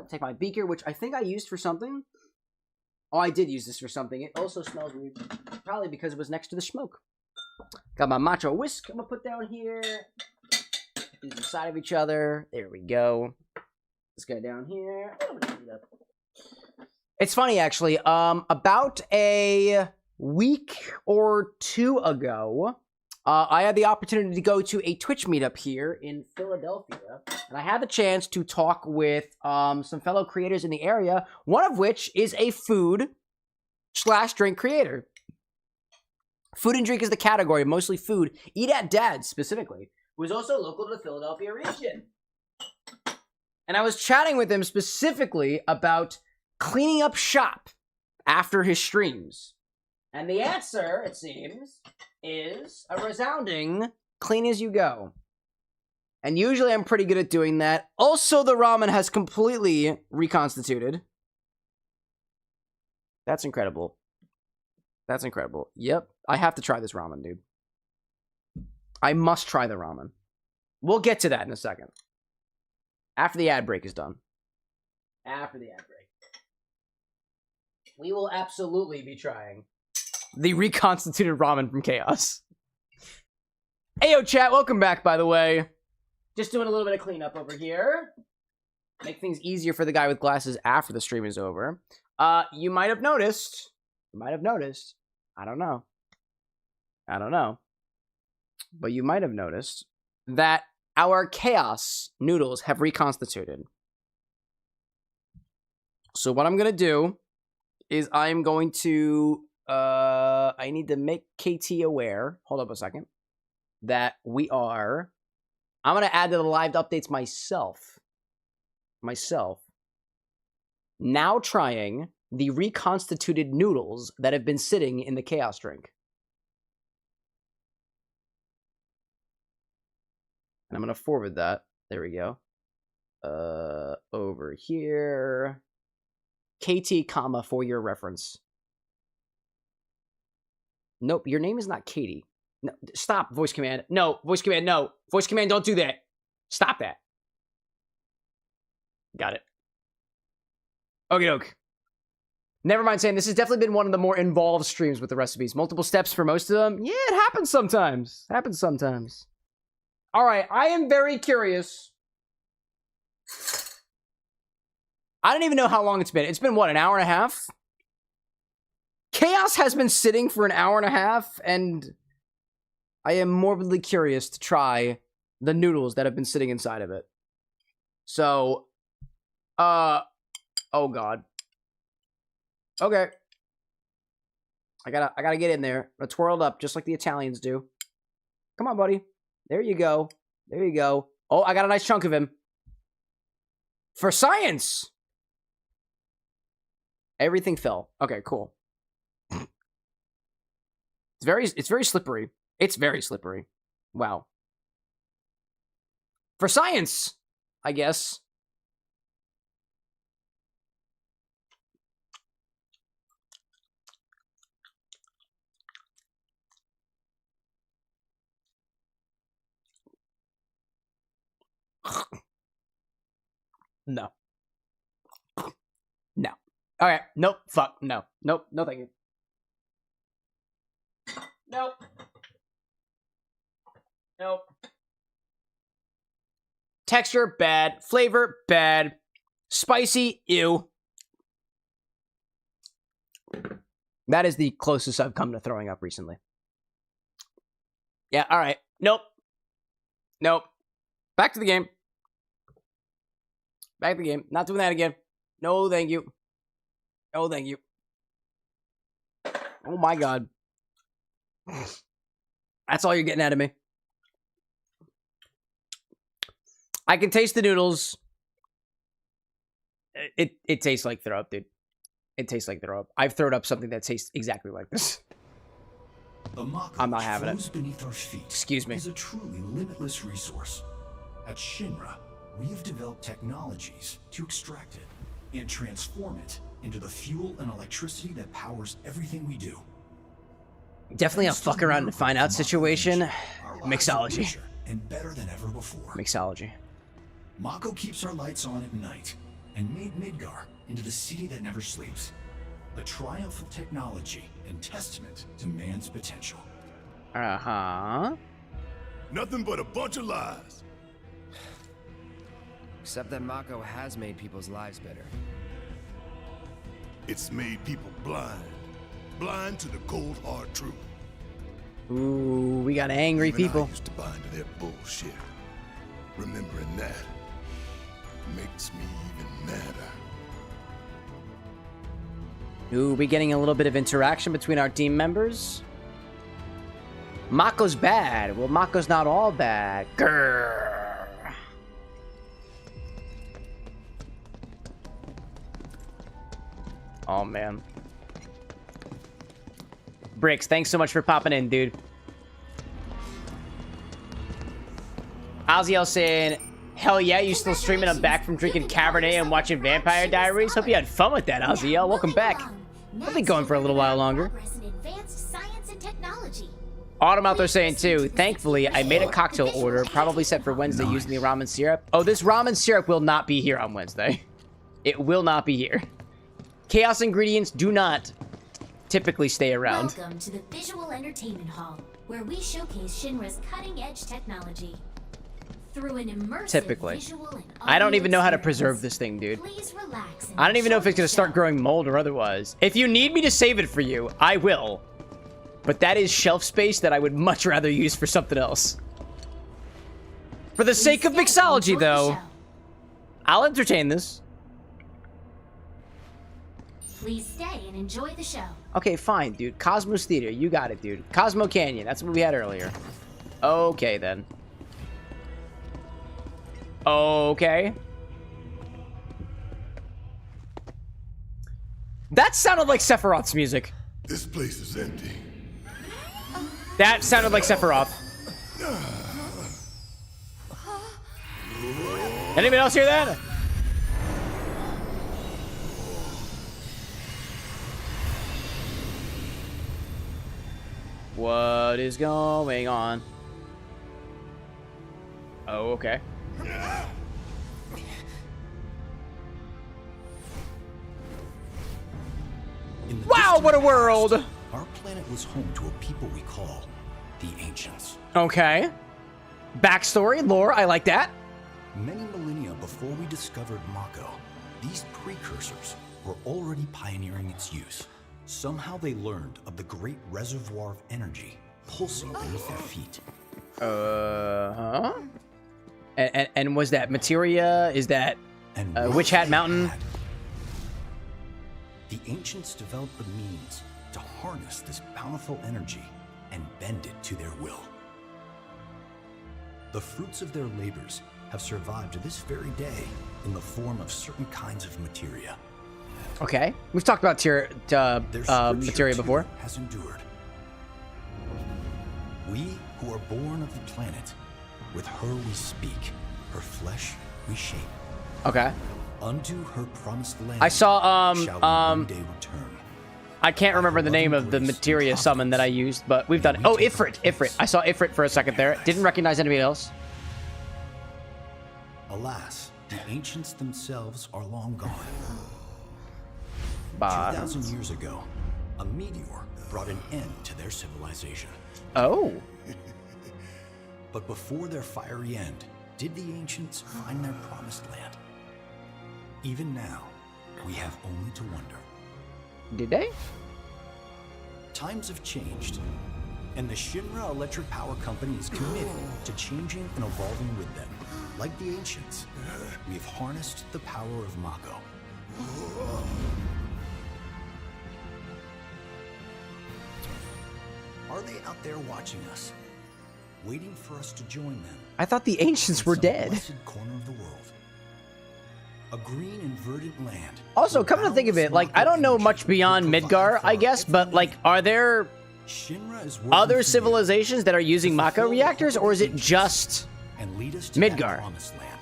Take my beaker, which I think I used for something. Oh, I did use this for something. It also smells weird. Probably because it was next to the smoke. Got my matcha whisk I'm gonna put down here. These inside of each other. There we go. Let's go down here. It's funny, actually. About a week or two ago, I had the opportunity to go to a Twitch meetup here in Philadelphia, and I had the chance to talk with some fellow creators in the area, one of which is a food/drink creator. Food and drink is the category, mostly food. Eat at Dad, specifically, who is also local to the Philadelphia region. And I was chatting with him specifically about cleaning up shop after his streams. And the answer, it seems, is a resounding clean as you go. And usually I'm pretty good at doing that. Also, the ramen has completely reconstituted. That's incredible. That's incredible. Yep, I have to try this ramen, dude. I must try the ramen. We'll get to that in a second. After the ad break is done. After the ad break. We will absolutely be trying the reconstituted ramen from Chaos. Ayo, chat, welcome back, by the way. Just doing a little bit of cleanup over here. Make things easier for the guy with glasses after the stream is over. You might have noticed. I don't know. But you might have noticed that our Chaos noodles have reconstituted. So what I'm going to do is I'm going to... I need to make KT aware. Hold up a second. That we are... I'm going to add to the live updates myself. Now trying the reconstituted noodles that have been sitting in the Chaos drink. And I'm going to forward that. There we go. Over here. KT, comma, for your reference. Nope, your name is not Katie. No, stop, voice command. No, voice command, no. Voice command, don't do that. Stop that. Got it. Okie doke. Never mind saying, this has definitely been one of the more involved streams with the recipes. Multiple steps for most of them. Yeah, it happens sometimes. All right, I am very curious. I don't even know how long it's been. It's been, what, an hour and a half? Chaos has been sitting for an hour and a half, and I am morbidly curious to try the noodles that have been sitting inside of it. So, oh god. Okay. I gotta get in there. I twirled up just like the Italians do. Come on, buddy. There you go. Oh, I got a nice chunk of him. For science! Everything fell. Okay, cool. It's very slippery. It's very slippery. Wow. For science, I guess. No. No. All right. Nope. Fuck. No. Nope. No, thank you. Nope. Nope. Texture, bad. Flavor, bad. Spicy, ew. That is the closest I've come to throwing up recently. Yeah, all right. Nope. Back to the game. Not doing that again. No, thank you. Oh my god. That's all you're getting out of me. I can taste the noodles. It tastes like throw up, dude. It tastes like throw up. I've thrown up something that tastes exactly like this. I'm not having it. Beneath our feet Excuse me. Is a truly limitless resource. At Shinra, we have developed technologies to extract it and transform it into the fuel and electricity that powers everything we do. Definitely a fuck around and find out situation. Mixology. And better than ever before. Mixology. Mako keeps our lights on at night and made Midgar into the city that never sleeps. A triumph of technology and testament to man's potential. Uh-huh. Nothing but a bunch of lies. Except that Mako has made people's lives better. It's made people blind. Blind to the cold, hard truth. Ooh, we got angry Even people. I used to buy into their bullshit. Remembering that makes me even madder. Ooh, we getting a little bit of interaction between our team members. Mako's bad. Well, Mako's not all bad. Grrr. Oh, man. Bricks, thanks so much for popping in, dude. Aziel saying, hell yeah, you still streaming? I'm back from drinking Cabernet and watching Vampire Diaries. Hope you had fun with that, Aziel. Welcome back. I'll be going for a little while longer. Autumn out there saying, too, thankfully, I made a cocktail order, probably set for Wednesday using the ramen syrup. Oh, this ramen syrup will not be here on Wednesday. It will not be here. Chaos ingredients do not typically stay around. Welcome to the Visual Entertainment Hall, where we showcase Shinra's cutting-edge technology. Through an immersive visual and I don't even know how to preserve this thing, dude. Please relax. I don't even know if it's gonna start growing mold or otherwise. If you need me to save it for you, I will. But that is shelf space that I would much rather use for something else. For the sake of mixology, though, I'll entertain this. Please stay and enjoy the show. Okay, fine, dude. Cosmos Theater, you got it, dude. Cosmo Canyon, that's what we had earlier. Okay, then. Okay. That sounded like Sephiroth's music. This place is empty. That sounded like Sephiroth. Anybody else hear that? What is going on? Oh, okay. Wow, what a world! Our planet was home to a people we call the Ancients. Okay. Backstory, lore, I like that. Many millennia before we discovered Mako, these precursors were already pioneering its use. Somehow they learned of the great reservoir of energy pulsing beneath their feet. Uh-huh. And was that materia? Is that Witch Hat Mountain? The Ancients developed the means to harness this bountiful energy and bend it to their will. The fruits of their labors have survived to this very day in the form of certain kinds of materia. Okay, we've talked about materia before. Has endured. We who are born of the planet, with her we speak, her flesh we shape. Okay. Unto her promised land. I saw shall we one day return. I can't remember the name of the materia summon that I used, but we've done it. Oh, Ifrit. I saw Ifrit for a second there. Didn't recognize anybody else. Alas, the Ancients themselves are long gone. 2,000 years ago, a meteor brought an end to their civilization. Oh. But before their fiery end, did the Ancients find their promised land? Even now, we have only to wonder. Did they? Times have changed, and the Shinra Electric Power Company is committed to changing and evolving with them. Like the Ancients, we have harnessed the power of Mako. Are they out there watching us, waiting for us to join them? I thought the Ancients were dead. Blessed corner of the world. A green and verdant land. Also, come to think of it, like, I don't know much beyond Midgar, I guess, but, like, are there other civilizations that are using Mako reactors, or is it just and lead us to Midgar? Promised land.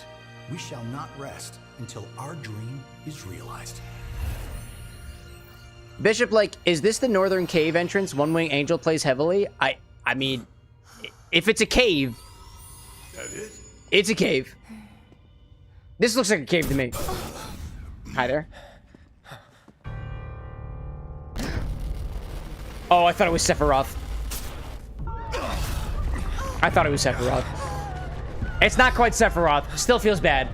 We shall not rest until our dream is realized. Bishop, like, is this the northern cave entrance One Wing Angel plays heavily? I mean, if it's a cave, it's a cave. This looks like a cave to me. Hi there. Oh, I thought it was Sephiroth. I thought it was Sephiroth. It's not quite Sephiroth. Still feels bad.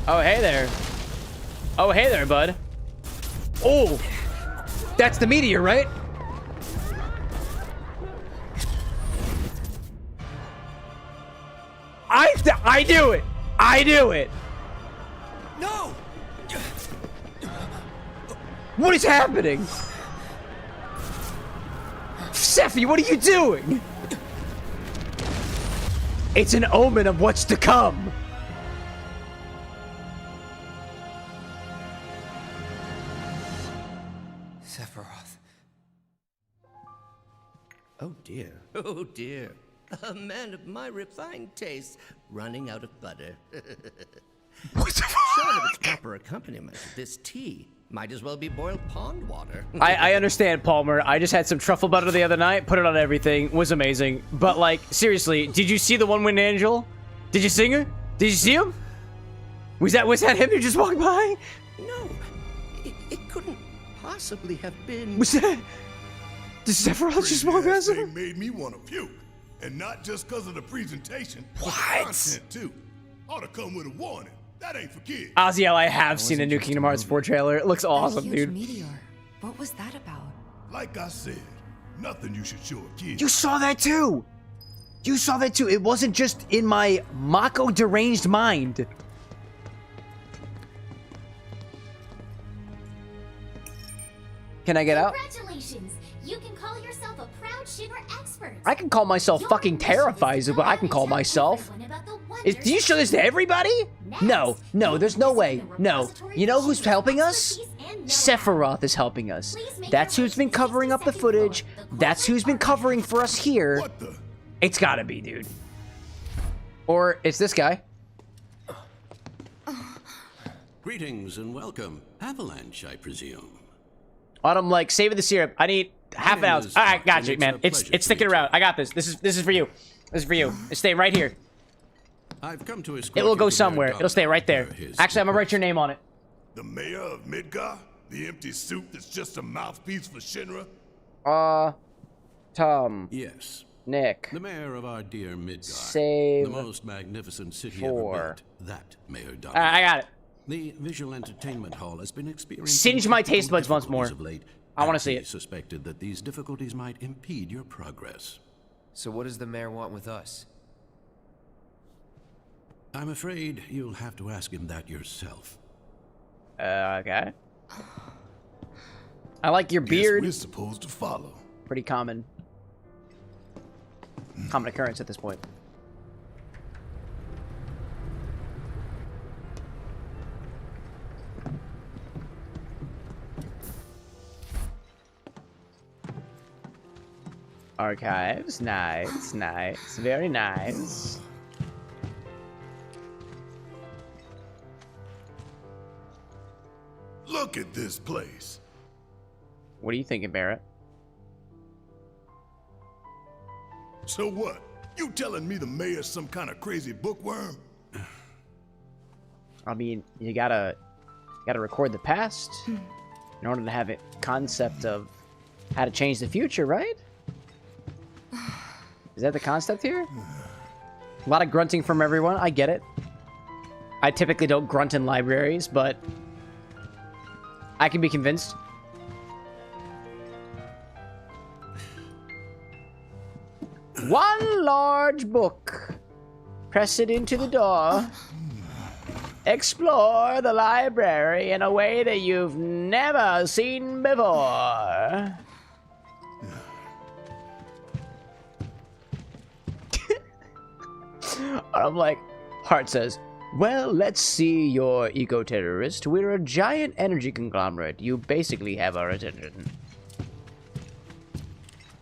Oh, hey there. Oh, hey there, bud. Oh, that's the meteor, right? I do it. I do it. No. What is happening? Sephi, what are you doing? It's an omen of what's to come. Sephiroth. Oh dear. Oh dear. A man of my refined taste running out of butter. What the fuck? Short of its proper accompaniment, this tea might as well be boiled pond water. I understand, Palmer. I just had some truffle butter the other night, put it on everything, was amazing. But like, seriously, did you see the One Winged Angel? Did you see her? Did you see him? Was that him who just walked by? No, it couldn't possibly have been. Was that? Did Sephiroth just walk past him? Made me want to puke, and not just because of the presentation, what? But the content too. Ought to come with a warning. That ain't for kids. Oziel, I have seen the new Kingdom Hearts 4 trailer. It looks awesome, huge dude. Meteor. What was that about? Like I said, nothing you should show a kid. You saw that too. You saw that too. It wasn't just in my Mako deranged mind. Can I get out? Congratulations! You can call yourself a proud Shinra expert. I can call myself fucking terrified is what I can call myself. Do you show this to everybody? No, there's no way. No. You know who's helping us? Sephiroth is helping us. That's who's been covering up the footage. That's who's been covering for us here. It's gotta be, dude. Or it's this guy. Greetings and welcome. Avalanche, I presume. Autumn, like, saving the syrup. I need half an ounce. All right, got you, man. It's sticking around. I got this. This is for you. This is for you. It's staying right here. I've come to It will go somewhere. It'll stay right there. Actually, I'm gonna write your name on it. The mayor of Midgar? The empty suit that's just a mouthpiece for Shinra? Tom. Yes. Nick. The mayor of our dear Midgar. Save the most magnificent city ever built. That Mayor Dunn. I got it. The visual entertainment hall has been experiencing Singe my taste buds once more. I want to see it. Suspected that these difficulties might impede your progress. So what does the mayor want with us? I'm afraid you'll have to ask him that yourself. Okay. I like your beard. We're supposed to follow. Pretty common occurrence at this point. Archives, nice, very nice. Look at this place. What are you thinking, Barrett? So what? You telling me the mayor's some kind of crazy bookworm? I mean, you gotta record the past in order to have a concept of how to change the future, right? Is that the concept here? A lot of grunting from everyone. I get it. I typically don't grunt in libraries, but I can be convinced. One large book. Press it into the door. Explore the library in a way that you've never seen before. I'm like, Hart says, well, let's see your eco-terrorist. We're a giant energy conglomerate. You basically have our attention.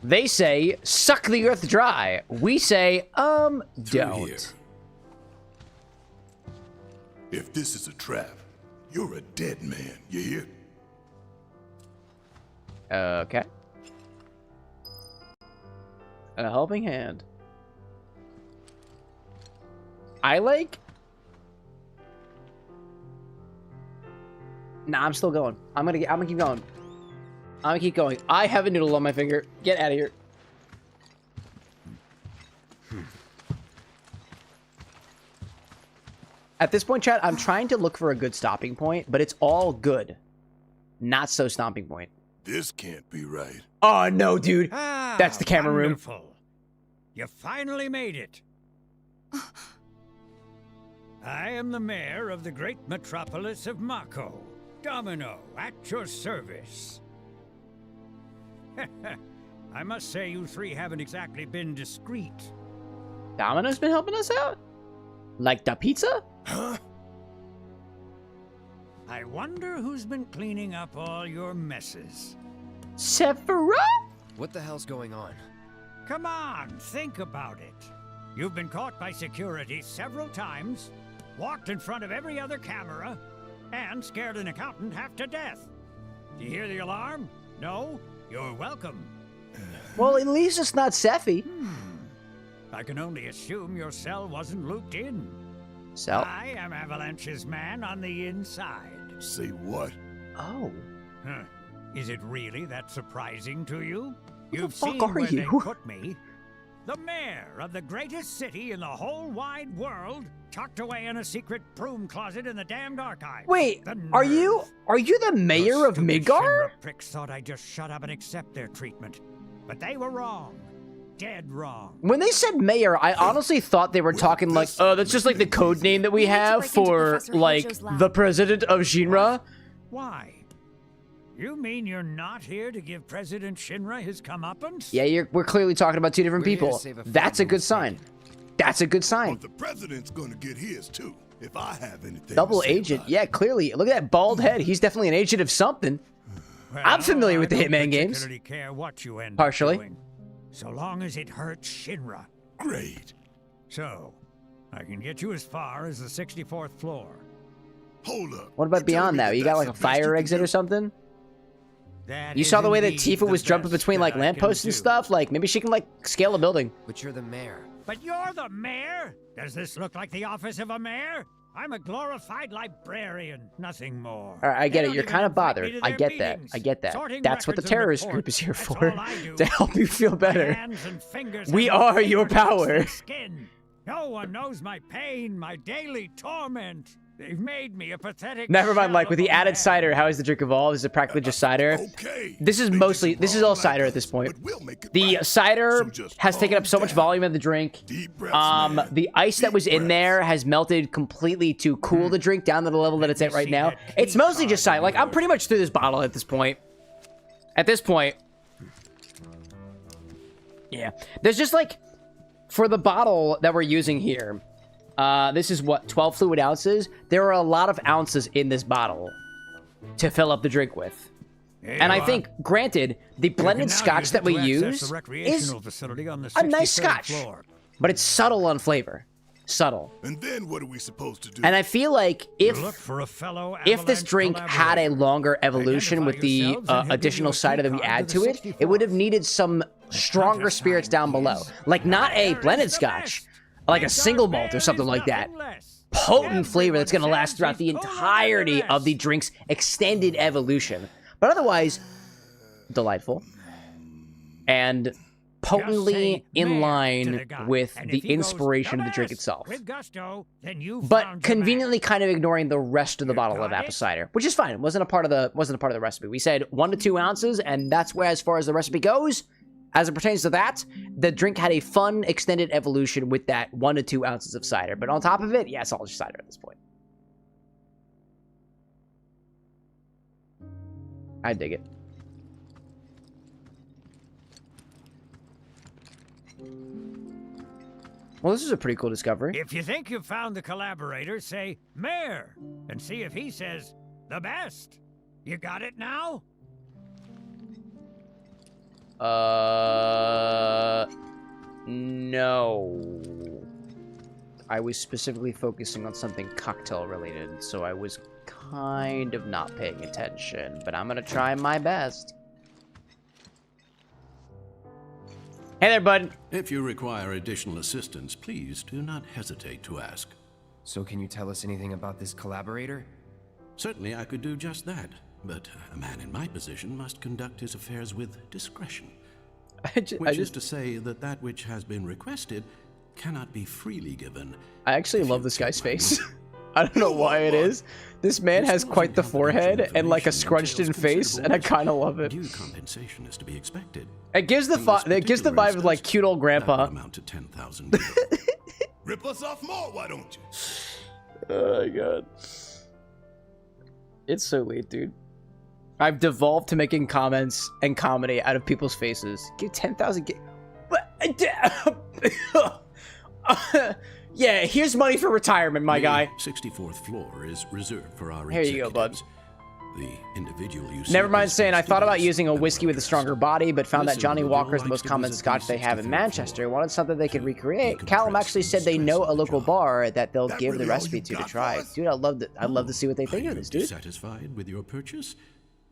They say, suck the earth dry. We say, don't. If this is a trap, you're a dead man, you hear? Okay. A helping hand. I like... Nah, I'm still going. I'm gonna keep going. I'm gonna keep going. I have a noodle on my finger. Get out of here. At this point, chat, I'm trying to look for a good stopping point, but it's all good. Not so stopping point. This can't be right. Oh, no, dude. That's the camera room. You finally made it. I am the mayor of the great metropolis of Mako. Domino, at your service. I must say you three haven't exactly been discreet. Domino's been helping us out? Like the pizza? Huh? I wonder who's been cleaning up all your messes. Sephiroth? What the hell's going on? Come on, think about it. You've been caught by security several times, walked in front of every other camera, and scared an accountant half to death. Do you hear the alarm? No? You're welcome. Well, at least it's not Sephi. I can only assume your cell wasn't looped in. Cell? I am Avalanche's man on the inside. Say what? Oh. Huh. Is it really that surprising to you? Who You've the fuck seen are where you? they put me. The mayor of the greatest city in the whole wide world, tucked away in a secret broom closet in the damned archive. Wait, are you the mayor of Midgar? Pricks thought I'd just shut up and accept their treatment, but they were wrong. Dead wrong. When they said mayor, I honestly thought they were talking like, oh, that's just like the code name that we have for, like, the president of Shinra. Why? You mean you're not here to give President Shinra his comeuppance? Yeah, we're clearly talking about two different people. That's a good sign. That's a good sign. But the president's gonna get his too, if I have anything. Double agent. Yeah, clearly. Look at that bald head. He's definitely an agent of something. Well, I'm familiar with the Hitman games. I don't particularly care what you end Partially. up doing, so long as it hurts Shinra. Great. So, I can get you as far as the 64th floor. Hold up. What about beyond that? You got like a fire exit or something? That You saw the way that is Tifa indeed was the jumping best between like that I can lampposts and do. stuff? Like maybe she can like scale a building. But you're the mayor. But you're the mayor? Does this look like the office of a mayor? I'm a glorified librarian, nothing more. All right, I get They it. You're don't kind even of bothered. invite me to I their get that. meetings. I get that. Sorting That's what the records and terrorist reports. group is here That's for. all I do. To help you feel My better. hands and fingers We have no are your fingertips power. and skin. No one knows my pain, my daily torment. They've made me a pathetic. Never mind, shell like with of the a added man. cider, how is the drink evolved? Is it practically just cider? Okay. This is mostly, this is all cider at this point. The cider has taken up so much volume of the drink. The ice that was in there has melted completely to cool the drink down to the level that it's at right now. It's mostly just cider. Like, I'm pretty much through this bottle at this point. At this point. Yeah. There's just like, for the bottle that we're using here, this is what, 12 fluid ounces? There are a lot of ounces in this bottle to fill up the drink with. And I think, granted, the blended scotch that we use is a nice scotch, but it's subtle on flavor. Subtle. And then what are we supposed to do? And I feel like if this drink had a longer evolution with the additional cider that we add to it, it would have needed some stronger spirits down below. Like not a blended scotch, like a single malt or something like that. Potent flavor that's going to last throughout the entirety of the drink's extended evolution. But otherwise, delightful. And potently in line with the inspiration of the drink itself. But conveniently kind of ignoring the rest of the bottle of apple cider, which is fine. It wasn't a part of the recipe. We said 1 to 2 ounces, and that's where, as far as the recipe goes, as it pertains to that, the drink had a fun extended evolution with that 1 to 2 ounces of cider. But on top of it, yeah, it's all just cider at this point. I dig it. Well, this is a pretty cool discovery. If you think you've found the collaborator, say Mayor, and see if he says the best. You got it now? No. I was specifically focusing on something cocktail related, so I was kind of not paying attention, but I'm gonna try my best. Hey there, bud. If you require additional assistance, please do not hesitate to ask. So can you tell us anything about this collaborator? Certainly I could do just that, but a man in my position must conduct his affairs with discretion. Which is to say that that which has been requested cannot be freely given. I actually love this guy's face. I don't know why it is. This man has quite the forehead and like a scrunched in face, and I kind of love it. Due compensation is to be expected. It gives the vibe of like cute old grandpa. Amount to 10,000. Rip us off more, why don't you? Oh my god. It's so late, dude. I've devolved to making comments and comedy out of people's faces. Give 10,000. Yeah, here's money for retirement, my guy. 64th floor is reserved for our Here you go, bud. The individual you Never mind saying I thought about using a whiskey with a stronger body, but found that Johnny Walker is the most common scotch they have in Manchester. Wanted something they could recreate. Callum actually said they know a local bar that they'll give the recipe to try. Dude, I'd love to see what they think of this, dude. Satisfied with your purchase?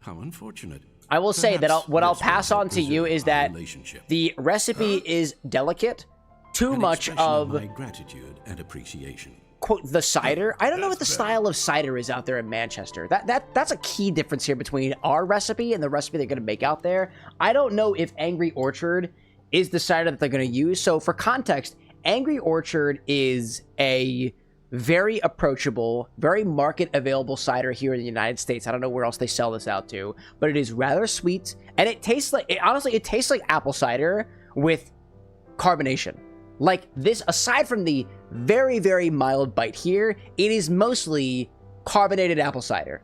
How unfortunate. I will say that what I'll pass on to you is that the recipe is delicate. Too much of my gratitude and appreciation. Quote, the cider. I don't know what the style of cider is out there in Manchester. That's a key difference here between our recipe and the recipe they're going to make out there. I don't know if Angry Orchard is the cider that they're going to use. So for context, Angry Orchard is a very approachable, very market available cider here in the United States. I don't know where else they sell this out to, but it is rather sweet and it tastes like, honestly, it tastes like apple cider with carbonation. Like this, aside from the very, very mild bite here, it is mostly carbonated apple cider.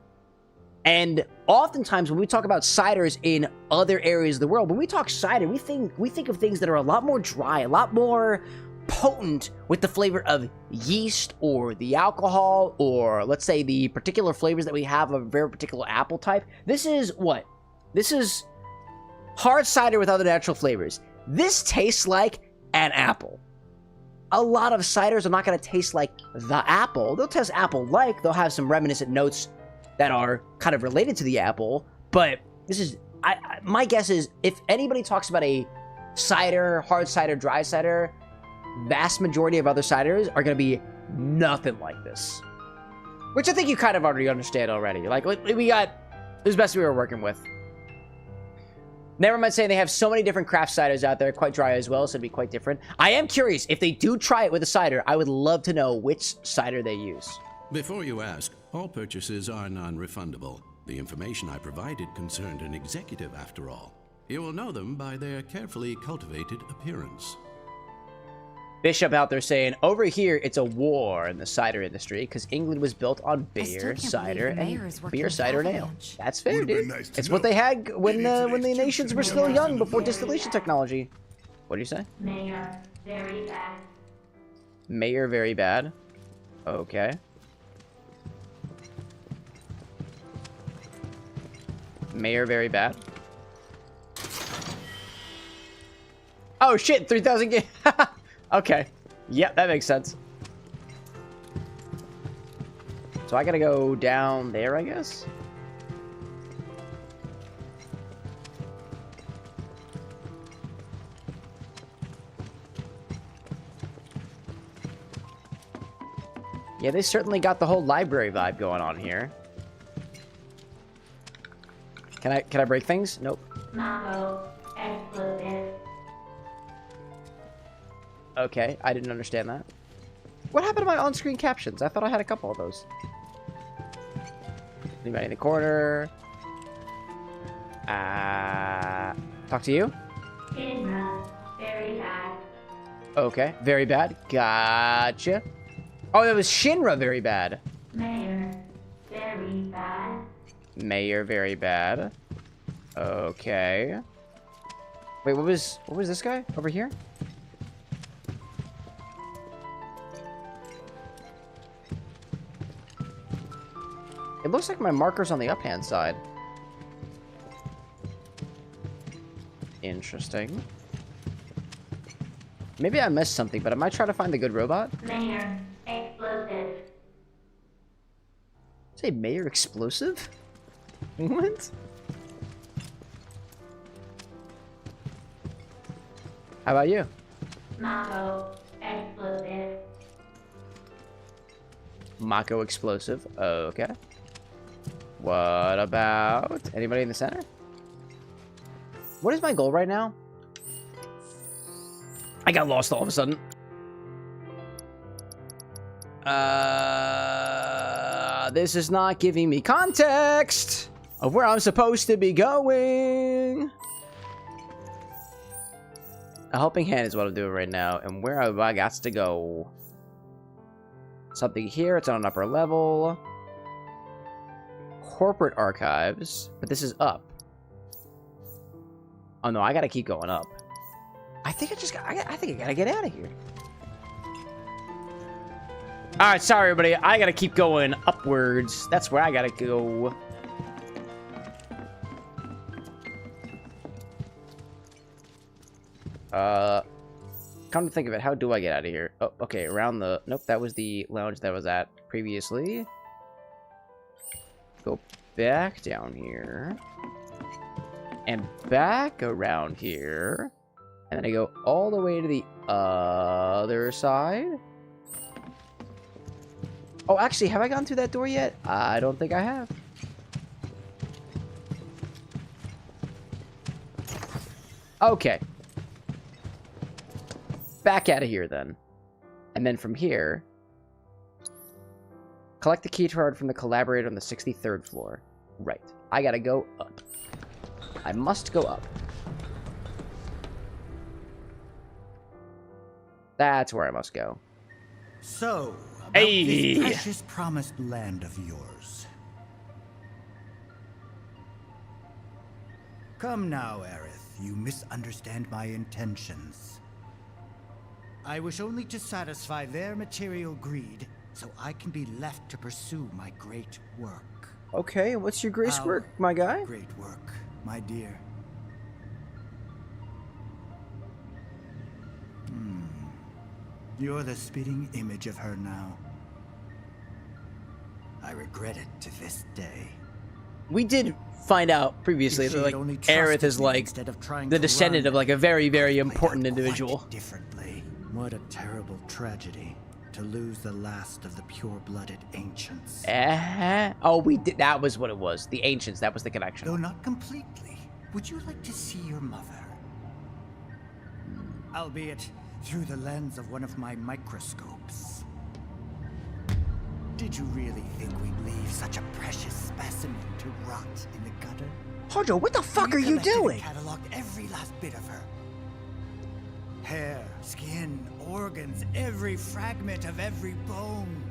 And oftentimes when we talk about ciders in other areas of the world, when we talk cider, we think of things that are a lot more dry, a lot more potent with the flavor of yeast or the alcohol, or let's say the particular flavors that we have of a very particular apple type. This is what? This is hard cider with other natural flavors. This tastes like an apple. A lot of ciders are not going to taste like the apple. They'll taste apple-like. They'll have some reminiscent notes that are kind of related to the apple. But this is, my guess is, if anybody talks about a cider, hard cider, dry cider, vast majority of other ciders are going to be nothing like this. Which I think you kind of already understand already. Like, we got, this is the best we were working with. Never mind saying they have so many different craft ciders out there, quite dry as well, so it'd be quite different. I am curious, if they do try it with a cider, I would love to know which cider they use. Before you ask, all purchases are non-refundable. The information I provided concerned an executive after all. You will know them by their carefully cultivated appearance. Bishop out there saying, over here, it's a war in the cider industry because England was built on beer, cider, and ale. That's fair, dude. Nice it's what they had when the nations were still young before distillation technology. What do you say? Mayor, very bad. Mayor, very bad. Okay. Mayor, very bad. Oh shit, 3,000 games. Okay. Yep, that makes sense. So I gotta go down there, I guess? Yeah, they certainly got the whole library vibe going on here. Can I break things? Nope. Mambo, explosive. Okay, I didn't understand that. What happened to my on-screen captions? I thought I had a couple of those. Anybody in the corner? Talk to you? Shinra, very bad. Okay, very bad. Gotcha. Oh, that was Shinra very bad. Mayor, very bad. Mayor very bad. Okay. Wait, what was this guy over here? It looks like my marker's on the up-hand side. Interesting. Maybe I missed something, but I might try to find the good robot. Mayor, explosive. Say Mayor Explosive? What? How about you? Mako, explosive. Mako Explosive. Okay. What about anybody in the center? What is my goal right now? I got lost all of a sudden. This is not giving me context of where I'm supposed to be going. A helping hand is what I'm doing right now, and where have I got to go? Something here, it's on an upper level. Corporate archives, but this is up. Oh no, I gotta keep going up. I think I think I gotta get out of here. Alright, sorry everybody, I gotta keep going upwards. That's where I gotta go. Come to think of it, how do I get out of here? Oh, okay, around the... Nope, that was the lounge that I was at previously. Go back down here. And back around here. And then I go all the way to the other side. Oh, actually, have I gone through that door yet? I don't think I have. Okay. Back out of here, then. And then from here... Collect the key card from the collaborator on the 63rd floor. Right. I gotta go up. I must go up. That's where I must go. So, about hey! this precious promised land of yours. Come now, Aerith. You misunderstand my intentions. I wish only to satisfy their material greed, so I can be left to pursue my great work. Okay, what's your great work, my guy? Great work, my dear. You're the spitting image of her now. I regret it to this day. We did find out previously that like Aerith is like the descendant of like a very, very important individual. Differently. What a terrible tragedy to lose the last of the pure-blooded ancients. Oh, we did. That was what it was. The ancients. That was the connection. Though not completely. Would you like to see your mother? Albeit through the lens of one of my microscopes. Did you really think we'd leave such a precious specimen to rot in the gutter? Hojo, what the fuck are you doing? Cataloged every last bit of her. Hair, skin, organs, every fragment of every bone.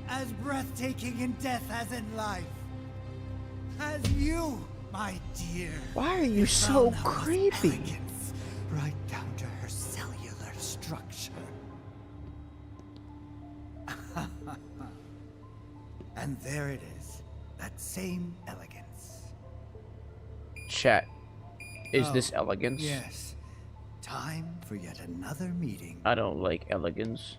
As breathtaking in death as in life. As you, my dear. Why are you so creepy? Right down to her cellular structure. And there it is. That same elegance. Chat. Is this elegance? Yes. Time for yet another meeting. I don't like elegance.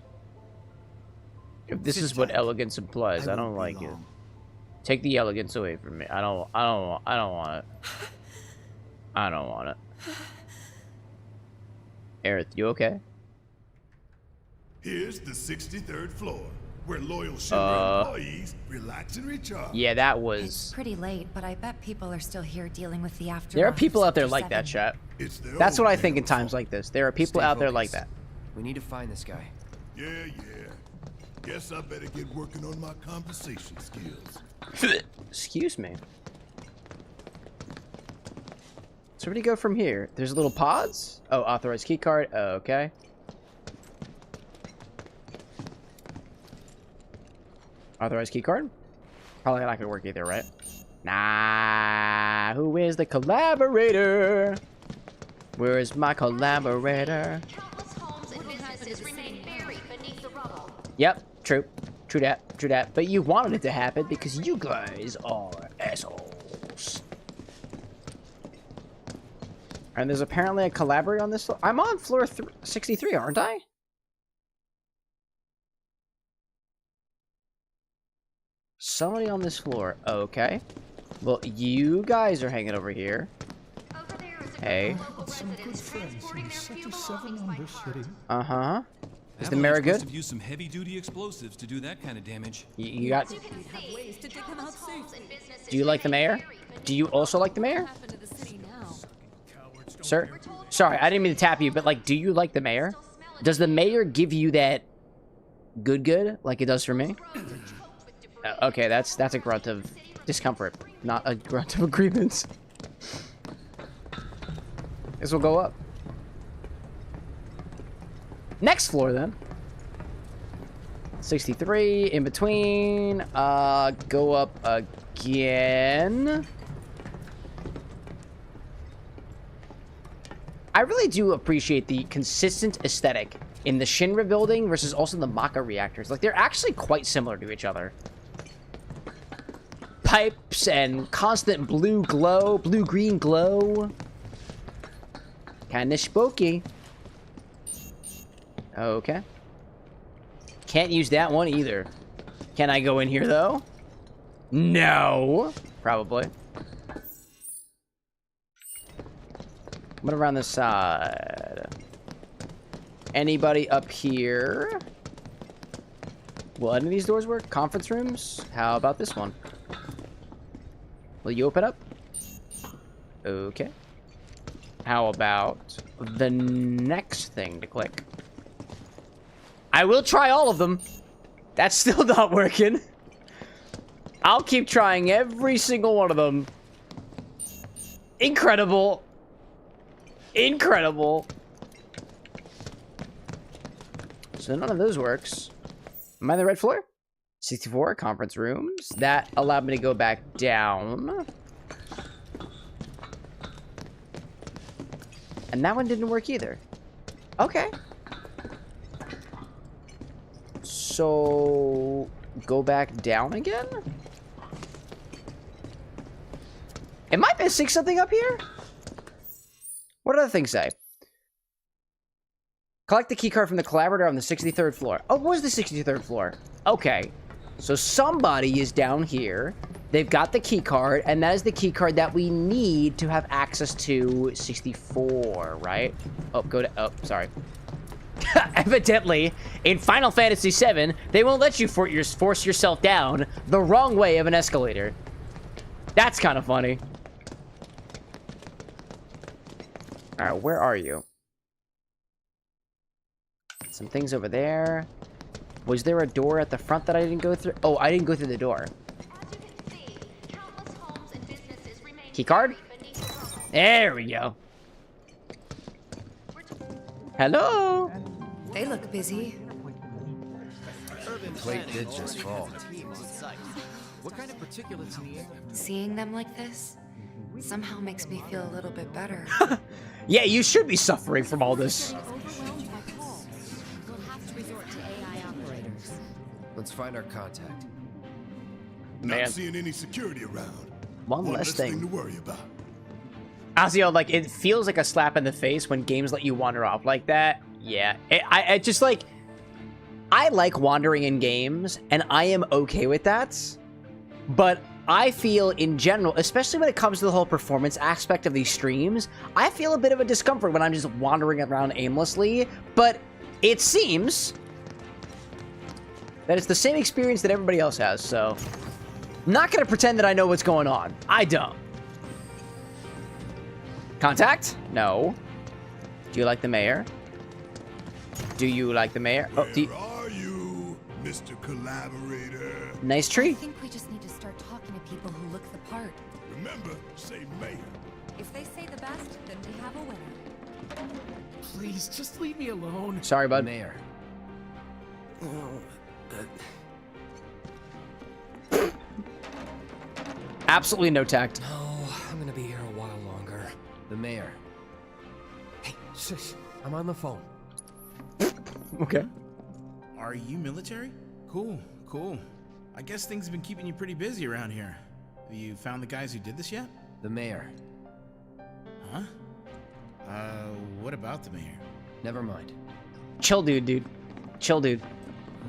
If this is what elegance implies, I don't like it. Take the elegance away from me. I don't want it. I don't want it. Aerith, you okay? Here's the 63rd floor, where loyal Shinra employees relax and recharge. Yeah, that was... It's pretty late, but I bet people are still here dealing with the aftermath. There are people out there like that, chat. That's what I think in times like this. There are people out there like that. We need to find this guy. Yeah. Guess I better get working on my conversation skills. Excuse me. So where do you go from here? There's little pods? Oh, authorized key card. Oh, okay. Authorized key card? Probably not gonna work either, right? Nah. Who is the collaborator? Where is my collaborator? Yep, true. True that. But you wanted it to happen because you guys are assholes. And there's apparently a collaborator on this floor. I'm on floor 63, aren't I? Somebody on this floor. Okay. Well, you guys are hanging over here. Hey. Uh-huh. Is the mayor good? Must have used some heavy-duty explosives to do that kind of damage. You got... Do you like the mayor? Do you also like the mayor? Sir? Sorry, I didn't mean to tap you, but, like, do you like the mayor? Does the mayor give you that good like it does for me? Okay, that's a grunt of discomfort, not a grunt of agreement. This will go up. Next floor, then. 63, in between. Go up again. I really do appreciate the consistent aesthetic in the Shinra building versus also the Maka reactors. Like, they're actually quite similar to each other. Pipes and constant blue glow, blue-green glow. Kinda spooky. Okay. Can't use that one either. Can I go in here, though? No. Probably. What around this side? Anybody up here? Will any of these doors work? Conference rooms? How about this one? Will you open up? Okay. How about the next thing to click? I will try all of them. That's still not working. I'll keep trying every single one of them. Incredible. Incredible. So none of those works. Am I on the red floor? 64, conference rooms. That allowed me to go back down. And that one didn't work either. Okay. So, go back down again? Am I missing something up here? What do other things say? Collect the keycard from the collaborator on the 63rd floor. Oh, what was the 63rd floor? Okay. So somebody is down here. They've got the keycard, and that is the keycard that we need to have access to 64, right? Oh, go to... Oh, sorry. Evidently, in Final Fantasy VII, they won't let you force yourself down the wrong way of an escalator. That's kind of funny. Alright, where are you? Some things over there. Was there a door at the front that I didn't go through? Oh, I didn't go through the door. Keycard? There we go. Hello? They look busy. Plate did just fall. What kind of particulates in the air? Seeing them like this somehow makes me feel a little bit better. Yeah, you should be suffering from all this. Let's find our contact. Man. Not seeing any security around. One less thing to worry about. Honestly, like, it feels like a slap in the face when games let you wander off like that. Yeah, I just, like, I like wandering in games, and I am okay with that. But I feel, in general, especially when it comes to the whole performance aspect of these streams, I feel a bit of a discomfort when I'm just wandering around aimlessly. But it seems that it's the same experience that everybody else has, so... I'm not gonna pretend that I know what's going on. I don't. Contact? No. Do you like the mayor? Do you like the mayor? Oh, do you... Where are you, Mr. Collaborator? Nice tree. I think we just need to start talking to people who look the part. Remember, say mayor. If they say the best, then we have a winner. Please, just leave me alone. Sorry, bud. Mayor. Absolutely no tact. No, I'm gonna be here a while longer. The mayor. Hey, shush. I'm on the phone. Okay. Are you military? Cool, cool. I guess things have been keeping you pretty busy around here. Have you found the guys who did this yet? The mayor. Huh? What about the mayor? Never mind. Chill, dude. Chill, dude.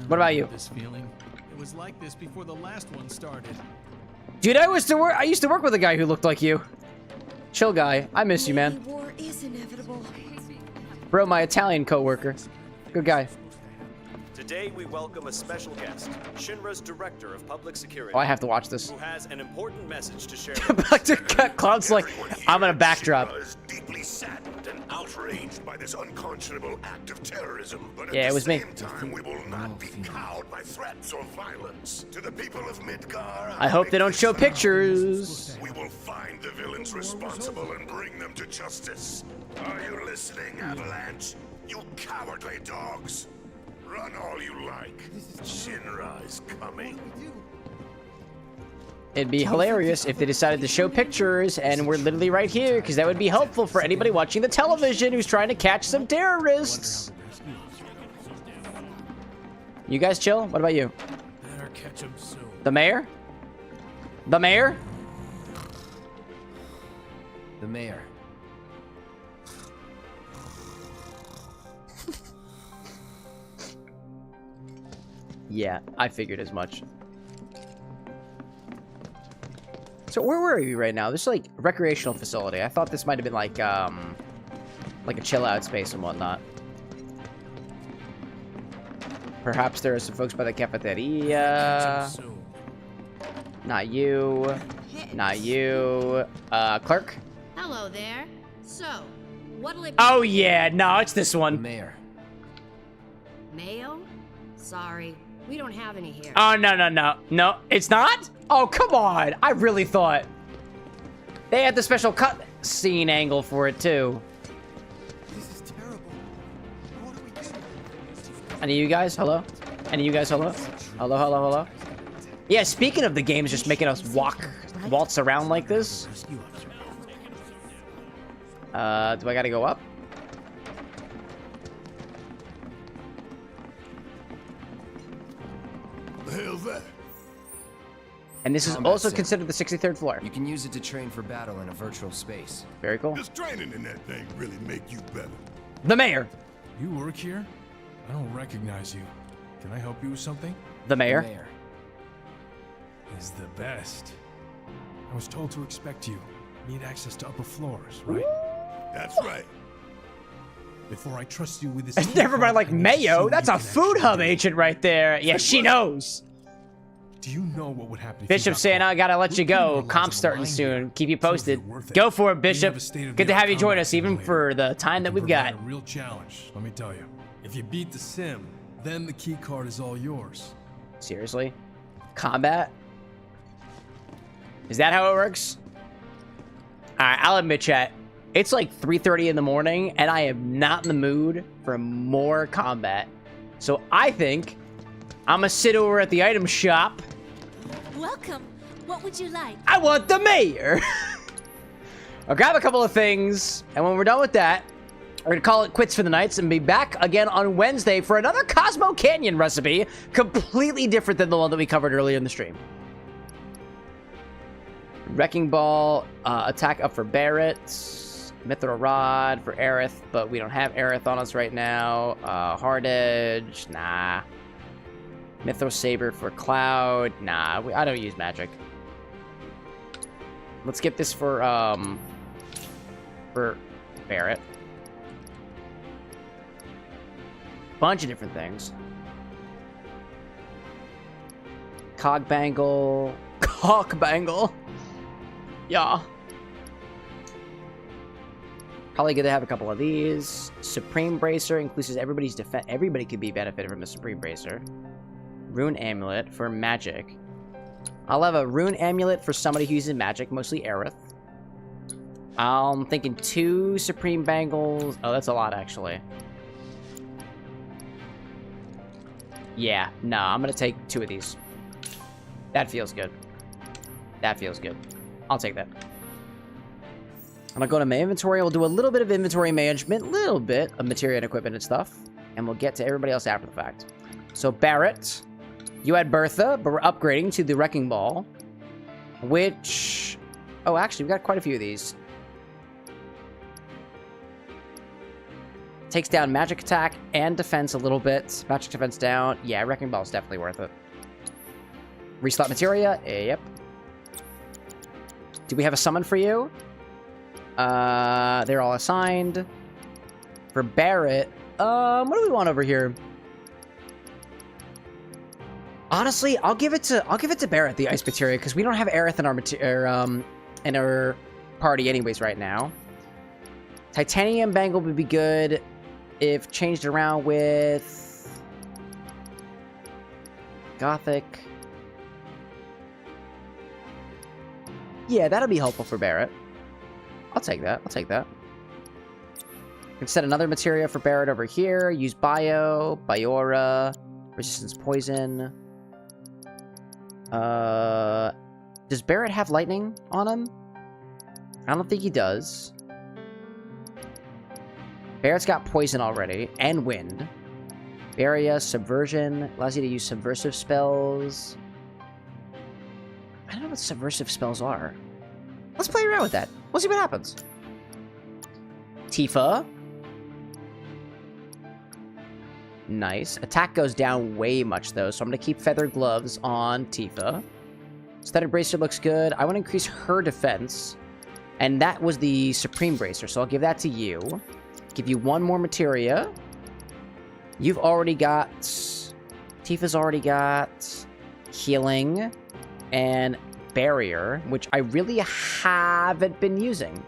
What about you? This feeling. It was like this before the last one started. Dude, I used to work with a guy who looked like you. Chill guy. I miss you, man. War is inevitable. Bro, my Italian coworker. Good guy. Today we welcome a special guest, Shinra's Director of Public Security. Oh, I have to watch this. Who has an important message to share. Cloud's like, I'm gonna backdrop. Shinra is deeply saddened and outraged by this unconscionable act of terrorism. But at Yeah, it the was me. same time, we will not be cowed by threats or violence. To the people of Midgar, I hope they don't show pictures. We will find the villains responsible and bring them to justice. Are you listening, Avalanche? You cowardly dogs! Run all you like. Shinra is coming. It'd be hilarious if they decided to show pictures and we're literally right here, because that would be helpful for anybody watching the television who's trying to catch some terrorists. You guys chill? What about you? Better catch him soon. The mayor? The mayor? The mayor. Yeah, I figured as much. So where were you right now? This is like a recreational facility. I thought this might have been like a chill out space and whatnot. Perhaps there are some folks by the cafeteria. Not you. Not you. Clerk? Hello there. So, what'll it be? Oh yeah, no, it's this one. Mayor. Mayo? Sorry, we don't have any here. Oh, no, it's not? Oh, come on. I really thought. They had the special cut scene angle for it, too. This is terrible. What do we do? Any of you guys? Hello? Any of you guys? Hello? Hello? Yeah, speaking of the games just making us waltz around like this. Do I gotta go up? The hell's that? And this is Combat also sim. considered the 63rd floor. You can use it to train for battle in a virtual space. Very cool. Does training in that thing really make you better? The mayor. You work here? I don't recognize you. Can I help you with something? The mayor. The mayor. Is the best. I was told to expect you. Need access to upper floors, right? That's right. Before I trust you with this. Never mind, like Mayo. That's a food hub agent right there. Yeah, she knows. Do you know what would happen if Bishop saying, I gotta let you go. Comp's starting soon. Keep you posted. Go for it, Bishop. Good to have you join us, even for the time that we've got. A real challenge, let me tell you. If you beat the sim, then the key card is all yours. Seriously? Combat? Is that how it works? Alright, I'll admit, chat. It's like 3:30 in the morning, and I am not in the mood for more combat. So I think I'm gonna sit over at the item shop. Welcome. What would you like? I want the mayor. I'll grab a couple of things, and when we're done with that, we're gonna call it quits for the nights and be back again on Wednesday for another Cosmo Canyon recipe, completely different than the one that we covered earlier in the stream. Wrecking Ball, attack up for Barrett, Mithril Rod for Aerith, but we don't have Aerith on us right now. Hard Edge, nah. Mithril Saber for Cloud, nah, I don't use magic. Let's get this for Barrett. Bunch of different things. Cog Bangle. Yeah. Probably good to have a couple of these. Supreme Bracer increases everybody's defense. Everybody could be benefited from a Supreme Bracer. Rune Amulet for magic. I'll have a Rune Amulet for somebody who uses magic, mostly Aerith. I'm thinking 2 Supreme Bangles. Oh, that's a lot, actually. Yeah, no, I'm gonna take 2 of these. That feels good. That feels good. I'll take that. I'm gonna go to my inventory. We'll do a little bit of inventory management, little bit of materia and equipment and stuff, and we'll get to everybody else after the fact. So Barrett, you had Bertha, but we're upgrading to the Wrecking Ball, which... Oh, actually, we've got quite a few of these. Takes down magic attack and defense a little bit. Magic defense down. Yeah, Wrecking Ball is definitely worth it. Reslot materia. Yep. Do we have a summon for you? They're all assigned. For Barret, what do we want over here? Honestly, I'll give it to Barret, the ice materia, because we don't have Aerith in our party anyways right now. Titanium Bangle would be good if changed around with Gothic. Yeah, that'll be helpful for Barret. I'll take that. I'll take that. We can set another materia for Barret over here. Use Bio, Biora, Resistance Poison. Does Barret have lightning on him? I don't think he does. Barret's got poison already, and wind. Barrier, subversion, allows you to use subversive spells. I don't know what subversive spells are. Let's play around with that. We'll see what happens. Tifa. Nice. Attack goes down way much, though, so I'm going to keep Feathered Gloves on Tifa. Studded Bracer looks good. I want to increase her defense, and that was the Supreme Bracer, so I'll give that to you. Give you one more materia. You've already got... Tifa's already got Healing and Barrier, which I really haven't been using.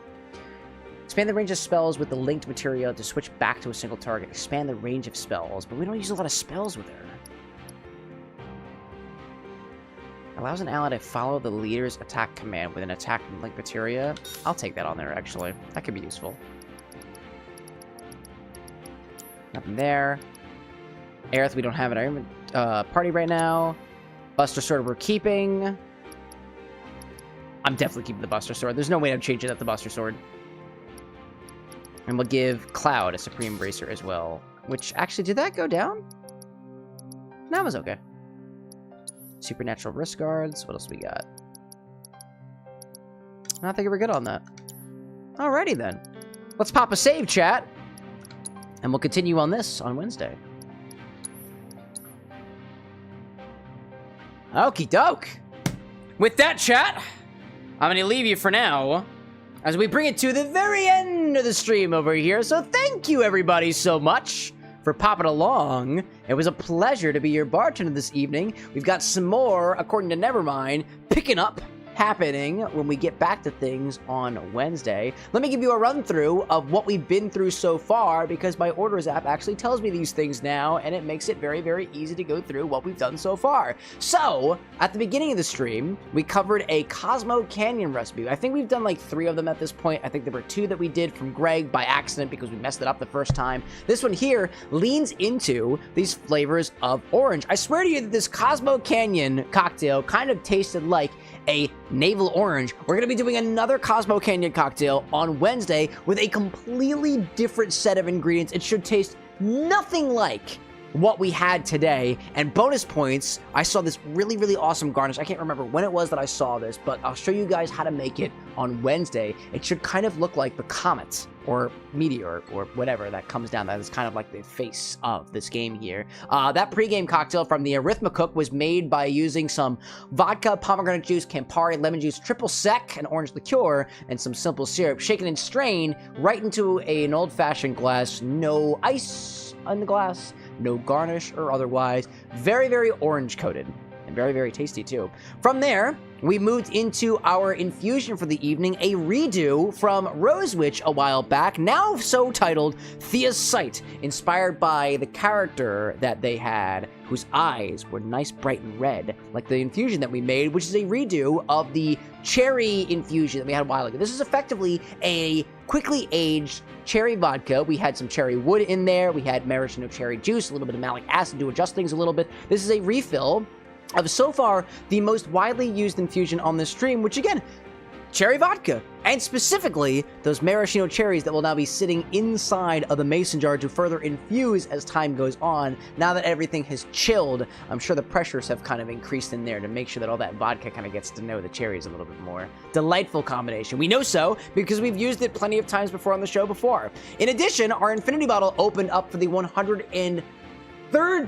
Expand the range of spells with the linked materia to switch back to a single target. Expand the range of spells, but we don't use a lot of spells with her. Allows an ally to follow the leader's attack command with an attack from linked materia. I'll take that on there, actually. That could be useful. Nothing there. Aerith, we don't have in our party right now. Buster Sword we're keeping. I'm definitely keeping the Buster Sword. There's no way I'm changing up the Buster Sword. And we'll give Cloud a Supreme Bracer as well. Which, actually, did that go down? That was okay. Supernatural Wrist Guards. What else we got? I think we're good on that. Alrighty then. Let's pop a save, chat. And we'll continue on this on Wednesday. Okie doke. With that, chat, I'm going to leave you for now as we bring it to the very end of the stream over here. So thank you, everybody, so much for popping along. It was a pleasure to be your bartender this evening. We've got some more, according to Nevermind, picking up happening when we get back to things on Wednesday. Let me give you a run through of what we've been through so far, because my Orders app actually tells me these things now, and it makes it very, very easy to go through what we've done so far. So, at the beginning of the stream, we covered a Cosmo Canyon recipe. I think we've done like 3 of them at this point. I think there were 2 that we did from Greg by accident because we messed it up the first time. This one here leans into these flavors of orange. I swear to you that this Cosmo Canyon cocktail kind of tasted like a navel orange. We're going to be doing another Cosmo Canyon cocktail on Wednesday with a completely different set of ingredients. It should taste nothing like what we had today. And bonus points, I saw this really, really awesome garnish. I can't remember when it was that I saw this, but I'll show you guys how to make it on Wednesday. It should kind of look like the comet or meteor or whatever that comes down. That is kind of like the face of this game here. That pregame cocktail from the Arithmacook was made by using some vodka, pomegranate juice, Campari, lemon juice, triple sec, and orange liqueur, and some simple syrup, shaken and strained right into an old-fashioned glass. No ice in the glass, no garnish or otherwise. Very, very orange coated and very, very tasty too. From there, we moved into our infusion for the evening, a redo from Rose Witch a while back, now so titled Thea's Sight, inspired by the character that they had, whose eyes were nice, bright, and red, like the infusion that we made, which is a redo of the cherry infusion that we had a while ago. This is effectively a quickly aged cherry vodka. We had some cherry wood in there. We had maraschino cherry juice, a little bit of malic acid to adjust things a little bit. This is a refill of so far the most widely used infusion on this stream, which again, cherry vodka, and specifically those maraschino cherries that will now be sitting inside of the mason jar to further infuse as time goes on. Now that everything has chilled, I'm sure the pressures have kind of increased in there to make sure that all that vodka kind of gets to know the cherries a little bit more. Delightful combination. We know so because we've used it plenty of times before on the show before. In addition, our infinity bottle opened up for the 103rd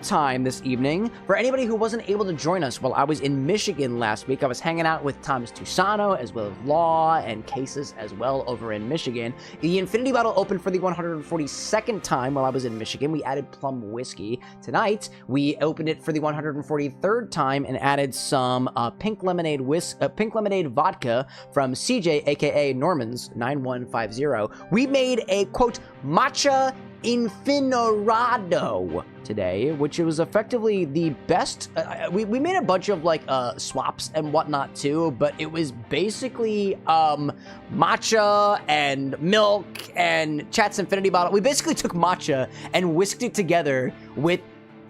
time this evening. For anybody who wasn't able to join us while I was in Michigan last week, I was hanging out with Thomas Tusano as well as Law and Cases as well over in Michigan. The infinity bottle opened for the 142nd time while I was in Michigan. We added plum whiskey. Tonight, we opened it for the 143rd time and added some pink lemonade vodka from CJ, aka Norman's 9150. We made a quote Matcha Infini-rato today, which was effectively the best. We made a bunch of like swaps and whatnot too, but it was basically matcha and milk and Chat's infinity bottle. We basically took matcha and whisked it together with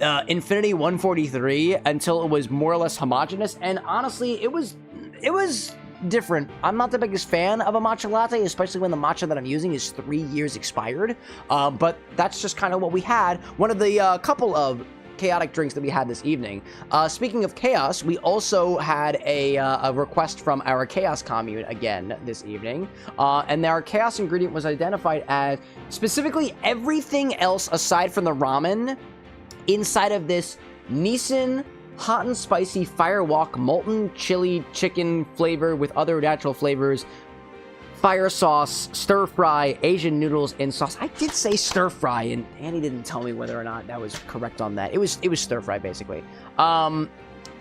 Infinity 143 until it was more or less homogenous, and honestly it was different. I'm not the biggest fan of a matcha latte, especially when the matcha that I'm using is 3 years expired, but that's just kind of what we had. One of the couple of chaotic drinks that we had this evening. Speaking of chaos, we also had a request from our chaos commune again this evening, and our chaos ingredient was identified as specifically everything else aside from the ramen inside of this Nissan hot and spicy firewalk molten chili chicken flavor with other natural flavors, fire sauce, stir fry, Asian noodles in sauce. I did say stir fry, and Annie didn't tell me whether or not that was correct on that. It was stir fry basically.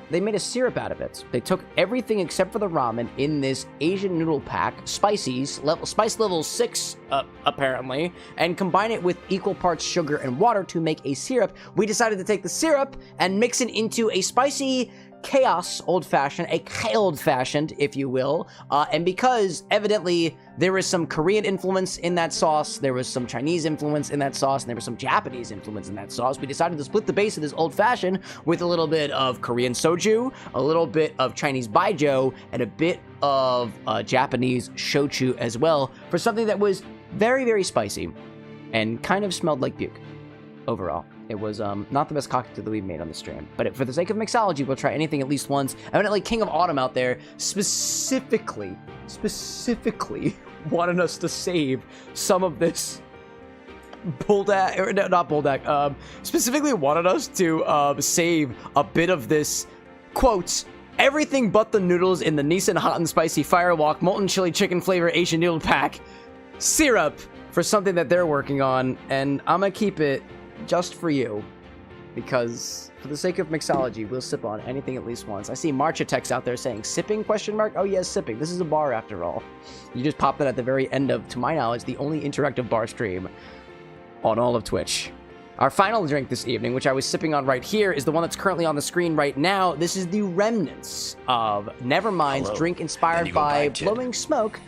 They made a syrup out of it. They took everything except for the ramen in this Asian noodle pack, spice level 6 apparently, and combine it with equal parts sugar and water to make a syrup. We decided to take the syrup and mix it into a spicy chaos old-fashioned, if you will, and because evidently there was some Korean influence in that sauce, there was some Chinese influence in that sauce, and there was some Japanese influence in that sauce, we decided to split the base of this old-fashioned with a little bit of Korean soju, a little bit of Chinese baijiu, and a bit of Japanese shochu as well, for something that was very, very spicy and kind of smelled like puke overall. It was not the best cocktail that we've made on the stream, but for the sake of mixology, we'll try anything at least once. Evidently, King of Autumn out there specifically wanted us to save some of this Bulldog, or no, not Bulldog, specifically wanted us to save a bit of this, quote, everything but the noodles in the Nissan hot and spicy firewalk molten chili chicken flavor Asian noodle pack syrup for something that they're working on, and I'm gonna keep it just for you, because for the sake of mixology, we'll sip on anything at least once. I see Marcha text out there saying, sipping, question mark? Oh yes, sipping. This is a bar after all. You just popped that at the very end of, to my knowledge, the only interactive bar stream on all of Twitch. Our final drink this evening, which I was sipping on right here, is the one that's currently on the screen right now. This is the remnants of Nevermind's drink inspired by Blowing Smoke,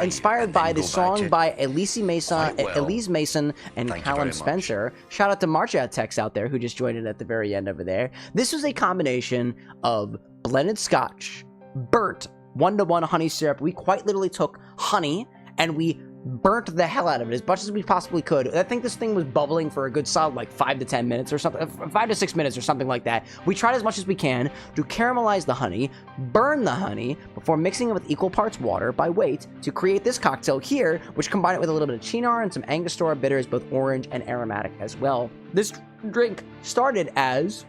inspired by the song by Elise Mason and Callum Spencer. Shout out to Marcha Tex out there who just joined in at the very end over there. This was a combination of blended scotch, burnt 1-to-1 honey syrup. We quite literally took honey and we burnt the hell out of it as much as we possibly could. I think this thing was bubbling for a good solid like 5 to 10 minutes or something, 5 to 6 minutes or something like that. We tried as much as we can to caramelize the honey, burn the honey before mixing it with equal parts water by weight to create this cocktail here, which combined it with a little bit of Cynar and some Angostura bitters, both orange and aromatic as well. This drink started as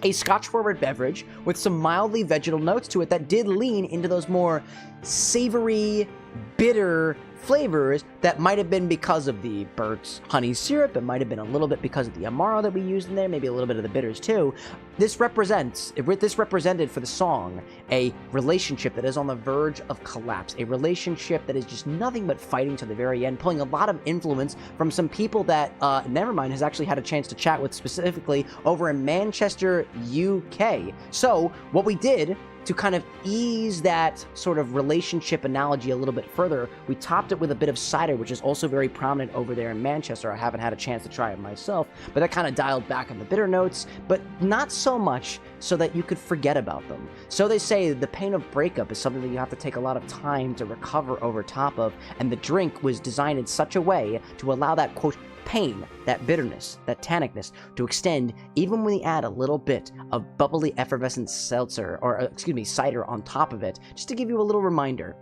a scotch-forward beverage with some mildly vegetal notes to it that did lean into those more savory, bitter flavors that might have been because of the burnt honey syrup. It might have been a little bit because of the Amaro that we used in there, maybe a little bit of the bitters too. This represented for the song a relationship that is on the verge of collapse, a relationship that is just nothing but fighting to the very end, pulling a lot of influence from some people that Nevermind has actually had a chance to chat with, specifically over in Manchester, UK. So what we did to kind of ease that sort of relationship analogy a little bit further, we topped it with a bit of cider, which is also very prominent over there in Manchester. I haven't had a chance to try it myself, but that kind of dialed back on the bitter notes, but not so much so that you could forget about them. So they say the pain of breakup is something that you have to take a lot of time to recover over top of, and the drink was designed in such a way to allow that, quote, pain, that bitterness, that tannicness to extend even when you add a little bit of bubbly effervescent seltzer, or excuse me, cider on top of it, just to give you a little reminder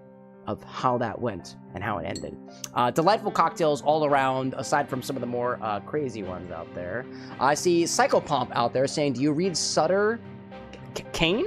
of how that went and how it ended. Delightful cocktails all around, aside from some of the more crazy ones out there. I see Psychopomp out there saying, do you read Sutter Kane?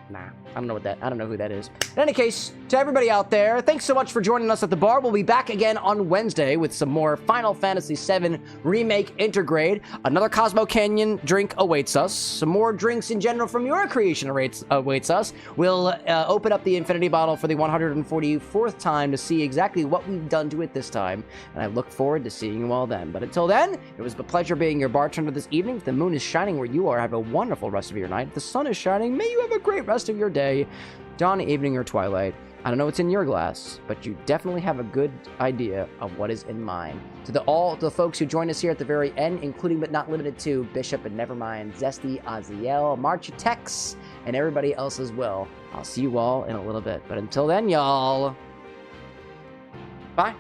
Nah, I don't know who that is. In any case, to everybody out there, thanks so much for joining us at the bar. We'll be back again on Wednesday with some more Final Fantasy VII Remake Intergrade. Another Cosmo Canyon drink awaits us. Some more drinks in general from your creation awaits us. We'll open up the Infinity bottle for the 144th time to see exactly what we've done to it this time. And I look forward to seeing you all then. But until then, it was a pleasure being your bartender this evening. If the moon is shining where you are, have a wonderful rest of your night. If the sun is shining, may you have a great rest of your day, dawn, evening, or twilight. I don't know what's in your glass, but you definitely have a good idea of what is in mine. To all the folks who joined us here at the very end, including but not limited to Bishop and Nevermind, Zesty, Aziel, Marcha Tex, and everybody else as well. I'll see you all in a little bit. But until then, y'all, bye.